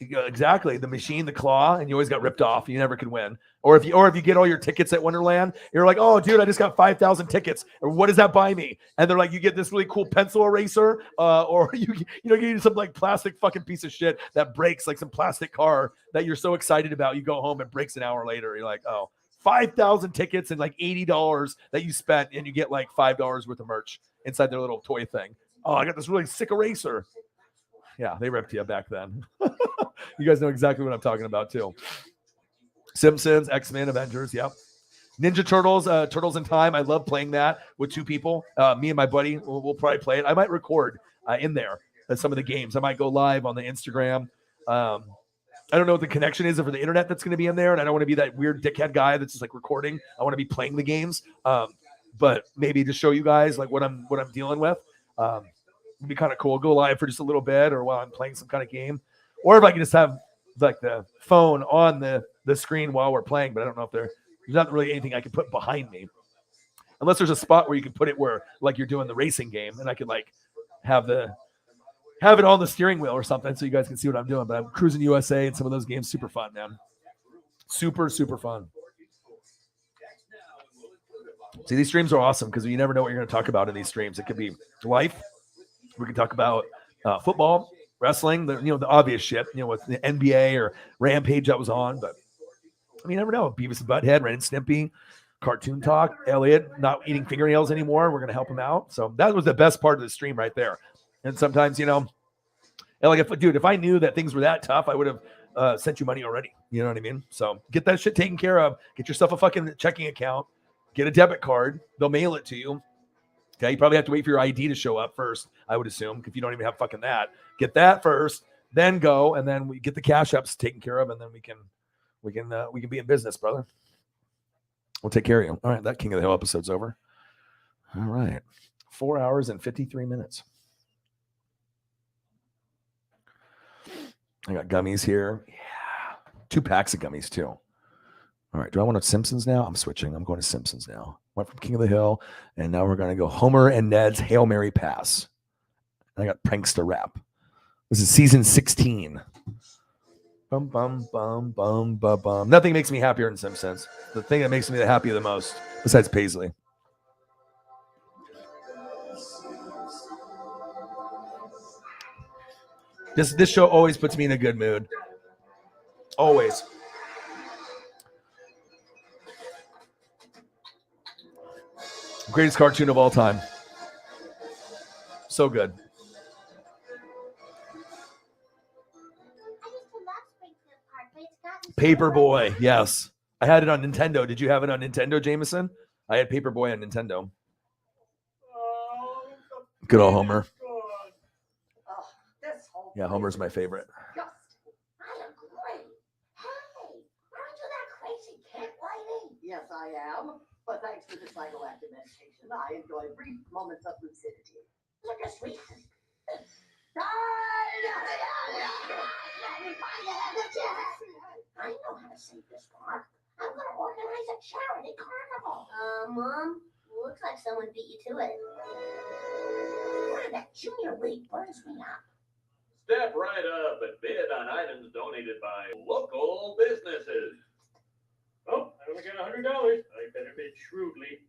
Exactly. The machine, the claw, and you always got ripped off. You never could win. Or if you get all your tickets at Wonderland, you're like, oh, dude, I just got 5,000 tickets. Or what does that buy me? And they're like, you get this really cool pencil eraser, or you get some like plastic fucking piece of shit that breaks, like some plastic car that you're so excited about. You go home and breaks an hour later. You're like, oh, 5,000 tickets and like $80 that you spent, and you get like $5 worth of merch inside their little toy thing. Oh, I got this really sick eraser. Yeah, they ripped you back then. You guys know exactly what I'm talking about too. Simpsons, X-Men, Avengers, yep. Ninja Turtles, Turtles in Time. I love playing that with 2 people. Me and my buddy, we'll probably play it. I might record in there some of the games. I might go live on the Instagram. I don't know what the connection is for the internet that's going to be in there, and I don't want to be that weird dickhead guy that's just like recording. I want to be playing the games, but maybe to show you guys like what I'm dealing with. It'd be kind of cool. Go live for just a little bit, or while I'm playing some kind of game, or if I can just have like the phone on the screen while we're playing. But I don't know if there's not really anything I can put behind me, unless there's a spot where you can put it where like you're doing the racing game, and I could like have the have it on the steering wheel or something so you guys can see what I'm doing. But I'm cruising USA and some of those games. Super fun, man. Super, super fun. See, these streams are awesome because you never know what you're going to talk about in these streams. It could be life. We can talk about football, wrestling, the obvious shit, with the NBA or Rampage that was on. But I mean, you never know. Beavis and Butthead, Ren and Stimpy, cartoon talk, Elliot not eating fingernails anymore. We're going to help him out. So that was the best part of the stream right there. And sometimes, like if I knew that things were that tough, I would have sent you money already. You know what I mean? So get that shit taken care of. Get yourself a fucking checking account. Get a debit card. They'll mail it to you. Okay, you probably have to wait for your ID to show up first, I would assume, if you don't even have fucking that. Get that first, then go, and then we get the cash apps taken care of, and then we can be in business, brother. We'll take care of you. All right, that King of the Hill episode's over. All right, 4 hours and 53 minutes. I got gummies here. Yeah, 2 packs of gummies too. All right, do I want to Simpsons now? I'm switching. I'm going to Simpsons now. Went from King of the Hill, and now we're going to go Homer and Ned's Hail Mary Pass. And I got Prankster Rap. This is season 16. Bum, bum, bum, bum, bum, bum. Nothing makes me happier than Simpsons. The thing that makes me the happy the most, besides Paisley. This show always puts me in a good mood. Always. Greatest cartoon of all time. So good. Paperboy, yes. I had it on Nintendo. Did you have it on Nintendo, Jameson? I had Paperboy on Nintendo. Good old Homer. Yeah, Homer's my favorite. I agree. Hey, aren't you that crazy kid lady? Yes, I am. But thanks to the psychoactive medication, I enjoy brief moments of lucidity. Look at sweet. I know how to save this park. I'm going to organize a charity carnival. Mom, looks like someone beat you to it. That Junior League burns me up. Step right up and bid on items donated by local businesses. Oh, I only got $100. I better bid shrewdly.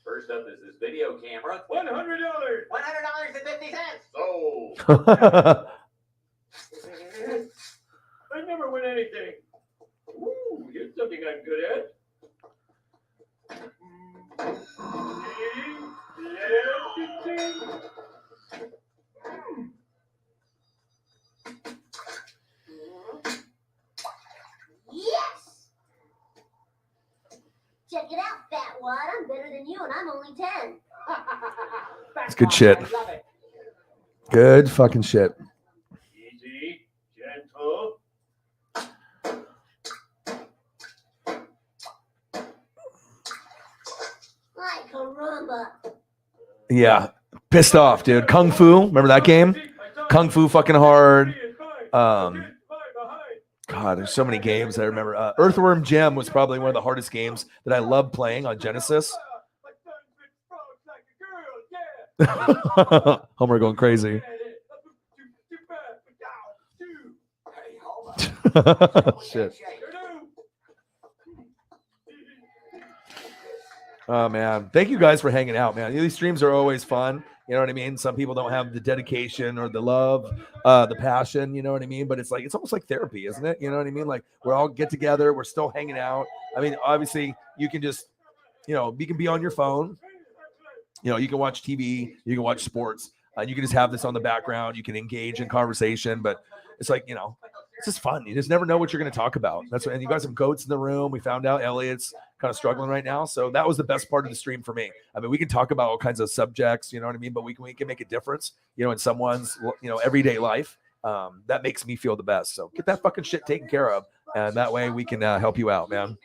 First up is this video camera. $100. $100.50. Sold. I never win anything. Ooh, here's something I'm good at. Yes! Check it out, fat wad. I'm better than you, and I'm only 10. It's good shit. Good fucking shit. Easy, gentle. Like caramba. Yeah. Pissed off, dude. Kung Fu. Remember that game? Kung Fu fucking hard. God, there's so many games I remember. Earthworm Jim was probably one of the hardest games that I loved playing on Genesis. Homer going crazy. Shit. Oh, man. Thank you guys for hanging out, man. These streams are always fun. You know what I mean? Some people don't have the dedication or the love, the passion, you know what I mean? But it's almost like therapy, isn't it? You know what I mean? Like we're all get together. We're still hanging out. I mean, obviously you can just, you can be on your phone. You can watch TV, you can watch sports, you can just have this on the background. You can engage in conversation, but it's like, it's just fun. You just never know what you're going to talk about. And you got some goats in the room. We found out Elliot's kind of struggling right now. So that was the best part of the stream for me. I mean, we can talk about all kinds of subjects, you know what I mean? But we can make a difference, in someone's, everyday life. That makes me feel the best. So get that fucking shit taken care of. And that way we can help you out, man.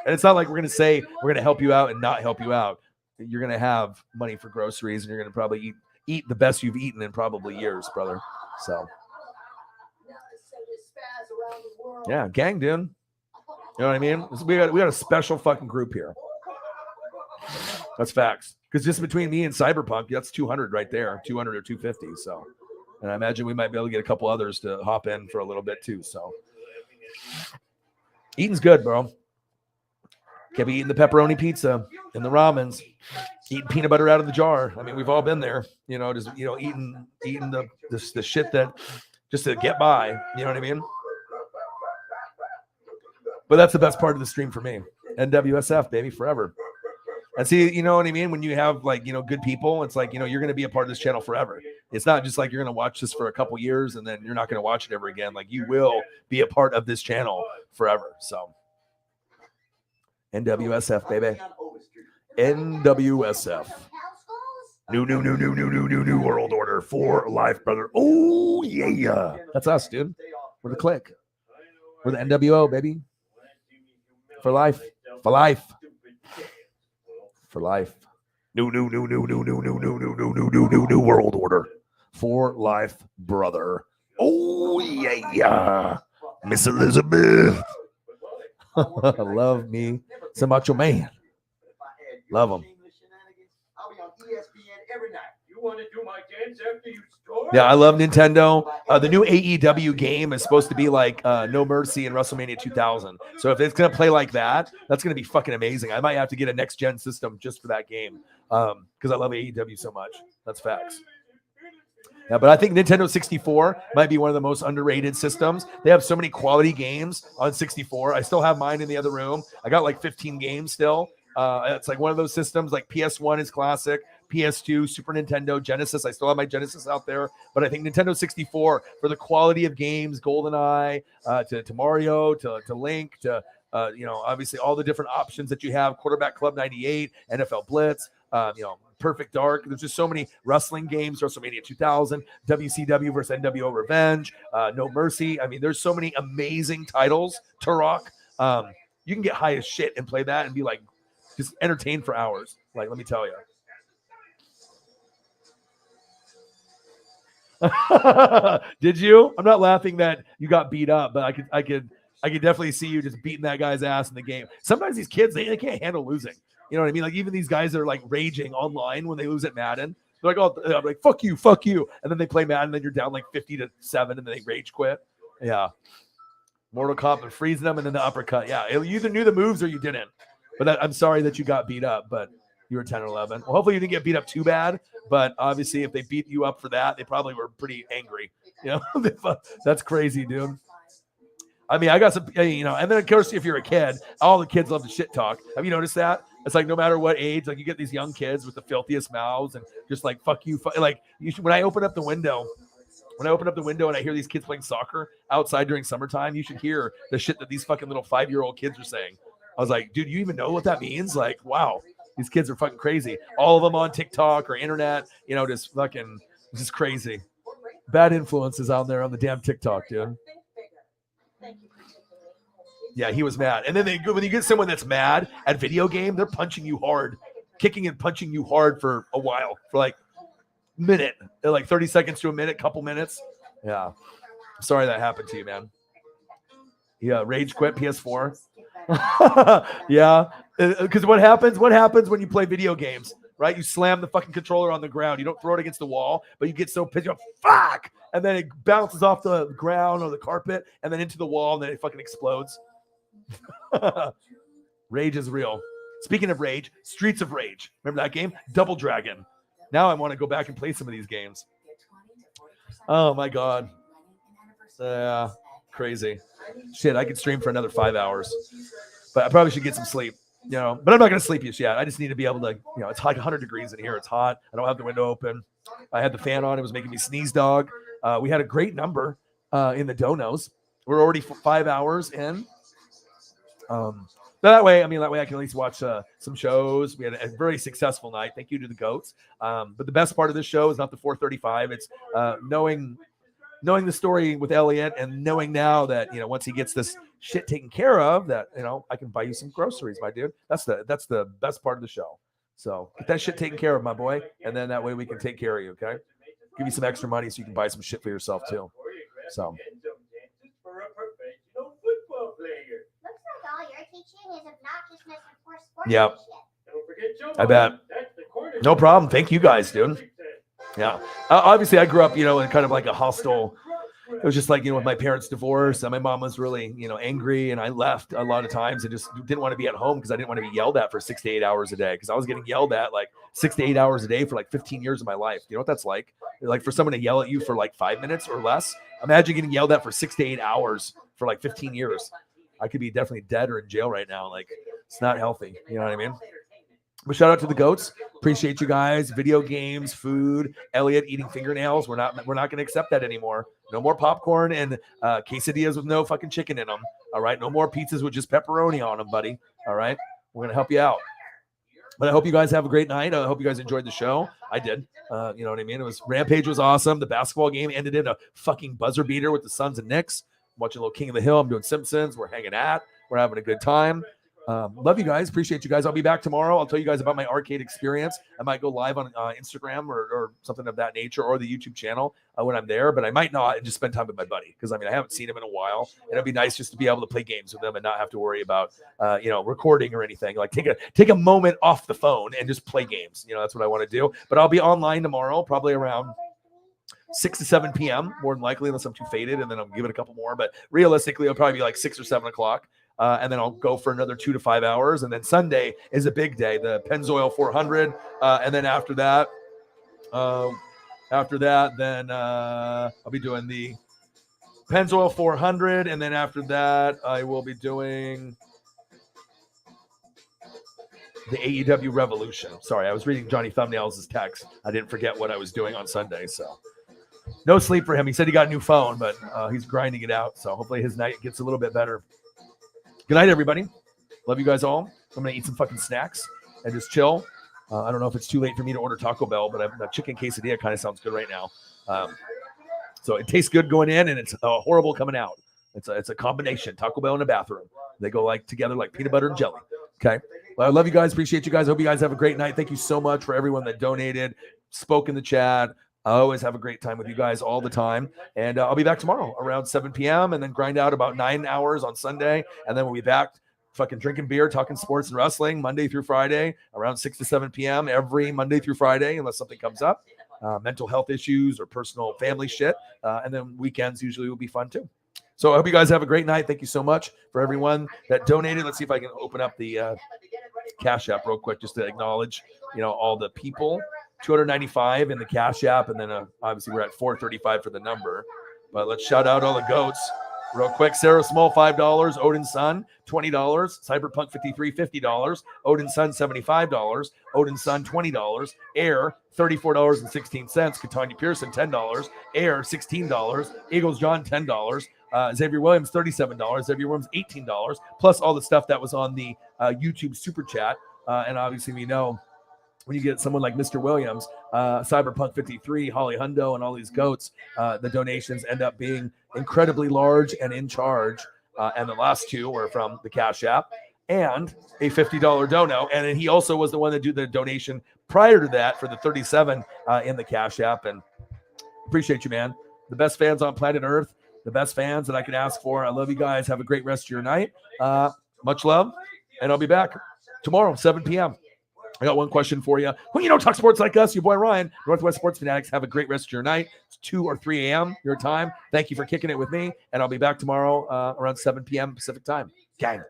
And it's not like we're going to say we're going to help you out and not help you out. You're going to have money for groceries and you're going to probably eat the best you've eaten in probably years, brother. So yeah, gang, dude. You know what I mean? We got a special fucking group here. That's facts. Because just between me and Cyberpunk, that's 200 right there, 200 or 250. So And I imagine we might be able to get a couple others to hop in for a little bit too. So eating's good, bro. Can't be eating the pepperoni pizza and the ramens, eating peanut butter out of the jar. I mean, we've all been there, just eating the shit that just to get by. You know what I mean? But that's the best part of the stream for me. NWSF, baby, forever. And see, you know what I mean? When you have good people, it's like, you're going to be a part of this channel forever. It's not just like you're going to watch this for a couple years and then you're not going to watch it ever again. Like you will be a part of this channel forever. So NWSF, baby. NWSF. New world order for life, brother. Oh, yeah. That's us, dude. We're the clique. We're the NWO, baby. For life. For life. For life. New world order. For life, brother. Oh, yeah. Miss Elizabeth. Love me some Macho Man. Love him. Yeah, I love Nintendo. The new AEW game is supposed to be like No Mercy in WrestleMania 2000. So if it's going to play like that, that's going to be fucking amazing. I might have to get a next-gen system just for that game because I love AEW so much. That's facts. Yeah, but I think Nintendo 64 might be one of the most underrated systems. They have so many quality games on 64. I still have mine in the other room. I got like 15 games still. It's like one of those systems, like PS1 is classic, PS2, Super Nintendo, Genesis. I still have my Genesis out there, but I think Nintendo 64 for the quality of games, GoldenEye, to Mario, to Link, to obviously all the different options that you have, Quarterback Club 98, NFL Blitz, Perfect Dark. There's just so many wrestling games, WrestleMania 2000, WCW versus NWO Revenge, No Mercy. I mean, there's so many amazing titles to rock. You can get high as shit and play that and be like, just entertained for hours. Like, let me tell you. Did you? I'm not laughing that you got beat up, but I could definitely see you just beating that guy's ass in the game. Sometimes these kids, they can't handle losing. You know what I mean? Like even these guys are like raging online when they lose at Madden. They're like, oh, I'm like, fuck you. And then they play Madden and then you're down like 50-7 and then they rage quit. Yeah. Mortal Kombat freezing them and then the uppercut. Yeah. You either knew the moves or you didn't. But I'm sorry that you got beat up, but you were 10 or 11. Well, hopefully you didn't get beat up too bad. But obviously if they beat you up for that, they probably were pretty angry. That's crazy, dude. I mean, I got some, and then of course, if you're a kid, all the kids love to shit talk. Have you noticed that? It's like no matter what age, like you get these young kids with the filthiest mouths and just like, fuck you. Like when I open up the window and I hear these kids playing soccer outside during summertime, you should hear the shit that these fucking little 5-year-old kids are saying. I was like, dude, you even know what that means? Like, wow, these kids are fucking crazy. All of them on TikTok or internet, just fucking, just crazy. Bad influences out there on the damn TikTok, dude. Yeah, he was mad. And then when you get someone that's mad at video game, they're punching you hard, kicking and punching you hard for a while, for like a minute, like 30 seconds to a minute, couple minutes. Yeah. Sorry that happened to you, man. Yeah, rage quit PS4. Yeah. Because what happens when you play video games, right? You slam the fucking controller on the ground. You don't throw it against the wall, but you get so pissed, you're like, fuck! And then it bounces off the ground or the carpet and then into the wall and then it fucking explodes. Rage is real. Speaking of rage, Streets of Rage. Remember that game? Double Dragon. Now I want to go back and play some of these games. Oh my God. Crazy. Shit, I could stream for another 5 hours. But I probably should get some sleep. But I'm not going to sleep just yet. I just need to be able to, it's like 100 degrees in here. It's hot. I don't have the window open. I had the fan on. It was making me sneeze, dog. We had a great number in the donos. We're already 5 hours in. That way I can at least watch some shows. We had a very successful night. Thank you to the goats. But the best part of this show is not the 435. It's knowing the story with Elliot and knowing now that once he gets this shit taken care of, that I can buy you some groceries, my dude. That's the best part of the show. So get that shit taken care of, my boy, and then that way we can take care of you. Okay, give you some extra money so you can buy some shit for yourself too. So. Yeah, I bet. No problem. Thank you guys, dude. Yeah. Obviously, I grew up, in kind of like a hostile. It was just like, with my parents' divorce, and my mom was really, angry, and I left a lot of times and just didn't want to be at home because I didn't want to be yelled at for 6 to 8 hours a day, because I was getting yelled at like 6 to 8 hours a day for like 15 years of my life. You know what that's like? Like for someone to yell at you for like 5 minutes or less. Imagine getting yelled at for 6 to 8 hours for like 15 years. I could be definitely dead or in jail right now. Like, it's not healthy. You know what I mean? But shout out to the goats. Appreciate you guys. Video games, food, Elliot eating fingernails. We're not going to accept that anymore. No more popcorn and quesadillas with no fucking chicken in them. All right. No more pizzas with just pepperoni on them, buddy. All right. We're going to help you out. But I hope you guys have a great night. I hope you guys enjoyed the show. I did. You know what I mean? Rampage was awesome. The basketball game ended in a fucking buzzer beater with the Suns and Knicks. I'm watching a little King of the Hill. I'm doing Simpsons. We're hanging out. We're having a good time. Love you guys. Appreciate you guys. I'll be back tomorrow. I'll tell you guys about my arcade experience. I might go live on Instagram or something of that nature, or the YouTube channel when I'm there, but I might not, and just spend time with my buddy, because I haven't seen him in a while, and it'd be nice just to be able to play games with him and not have to worry about recording or anything. Like take a moment off the phone and just play games. That's what I want to do. But I'll be online tomorrow, probably around 6 to 7 p.m. more than likely, unless I'm too faded, and then I'll give it a couple more. But realistically, it'll probably be like 6 or 7 o'clock. And then I'll go for another 2 to 5 hours. And then Sunday is a big day, the Pennzoil 400. And then after that, then I'll be doing the Pennzoil 400. And then after that, I will be doing the AEW Revolution. Sorry, I was reading Johnny Thumbnails' text. I didn't forget what I was doing on Sunday. So no sleep for him. He said he got a new phone, but he's grinding it out. So hopefully his night gets a little bit better. Good night, everybody. Love you guys all. I'm going to eat some fucking snacks and just chill. I don't know if it's too late for me to order Taco Bell, but a chicken quesadilla kind of sounds good right now. So it tastes good going in, and it's horrible coming out. It's a combination, Taco Bell in a bathroom. They go together like peanut butter and jelly. Okay. Well, I love you guys. Appreciate you guys. Hope you guys have a great night. Thank you so much for everyone that donated, spoke in the chat. I always have a great time with you guys all the time. And I'll be back tomorrow around 7 p.m. and then grind out about 9 hours on Sunday. And then we'll be back fucking drinking beer, talking sports and wrestling Monday through Friday around 6 to 7 p.m. every Monday through Friday, unless something comes up, mental health issues or personal family shit. And then weekends usually will be fun too. So I hope you guys have a great night. Thank you so much for everyone that donated. Let's see if I can open up the Cash App real quick just to acknowledge, all the people. $295 in the Cash App, and then obviously we're at $435 for the number. But let's shout out all the goats real quick. Sarah Small, $5. Odin Sun, $20. Cyberpunk 53, $50. Odin Sun, $75. Odin Sun, $20. Air, $34.16. Katanya Pearson, $10. Air, $16. Eagles John, $10. Xavier Williams, $37. Xavier Williams, $18. Plus all the stuff that was on the YouTube super chat. And obviously we know, when you get someone like Mr. Williams, Cyberpunk 53, Holly Hundo, and all these goats, the donations end up being incredibly large and in charge. And the last two were from the Cash App and a $50 dono. And then he also was the one that did the donation prior to that for the $37 in the Cash App. And appreciate you, man. The best fans on planet Earth, the best fans that I could ask for. I love you guys. Have a great rest of your night. Much love. And I'll be back tomorrow, 7 p.m. I got one question for you. Well, talk sports like us, your boy Ryan, Northwest Sports Fanatics. Have a great rest of your night. It's 2 or 3 a.m. your time. Thank you for kicking it with me, and I'll be back tomorrow around 7 p.m. Pacific time. Gang.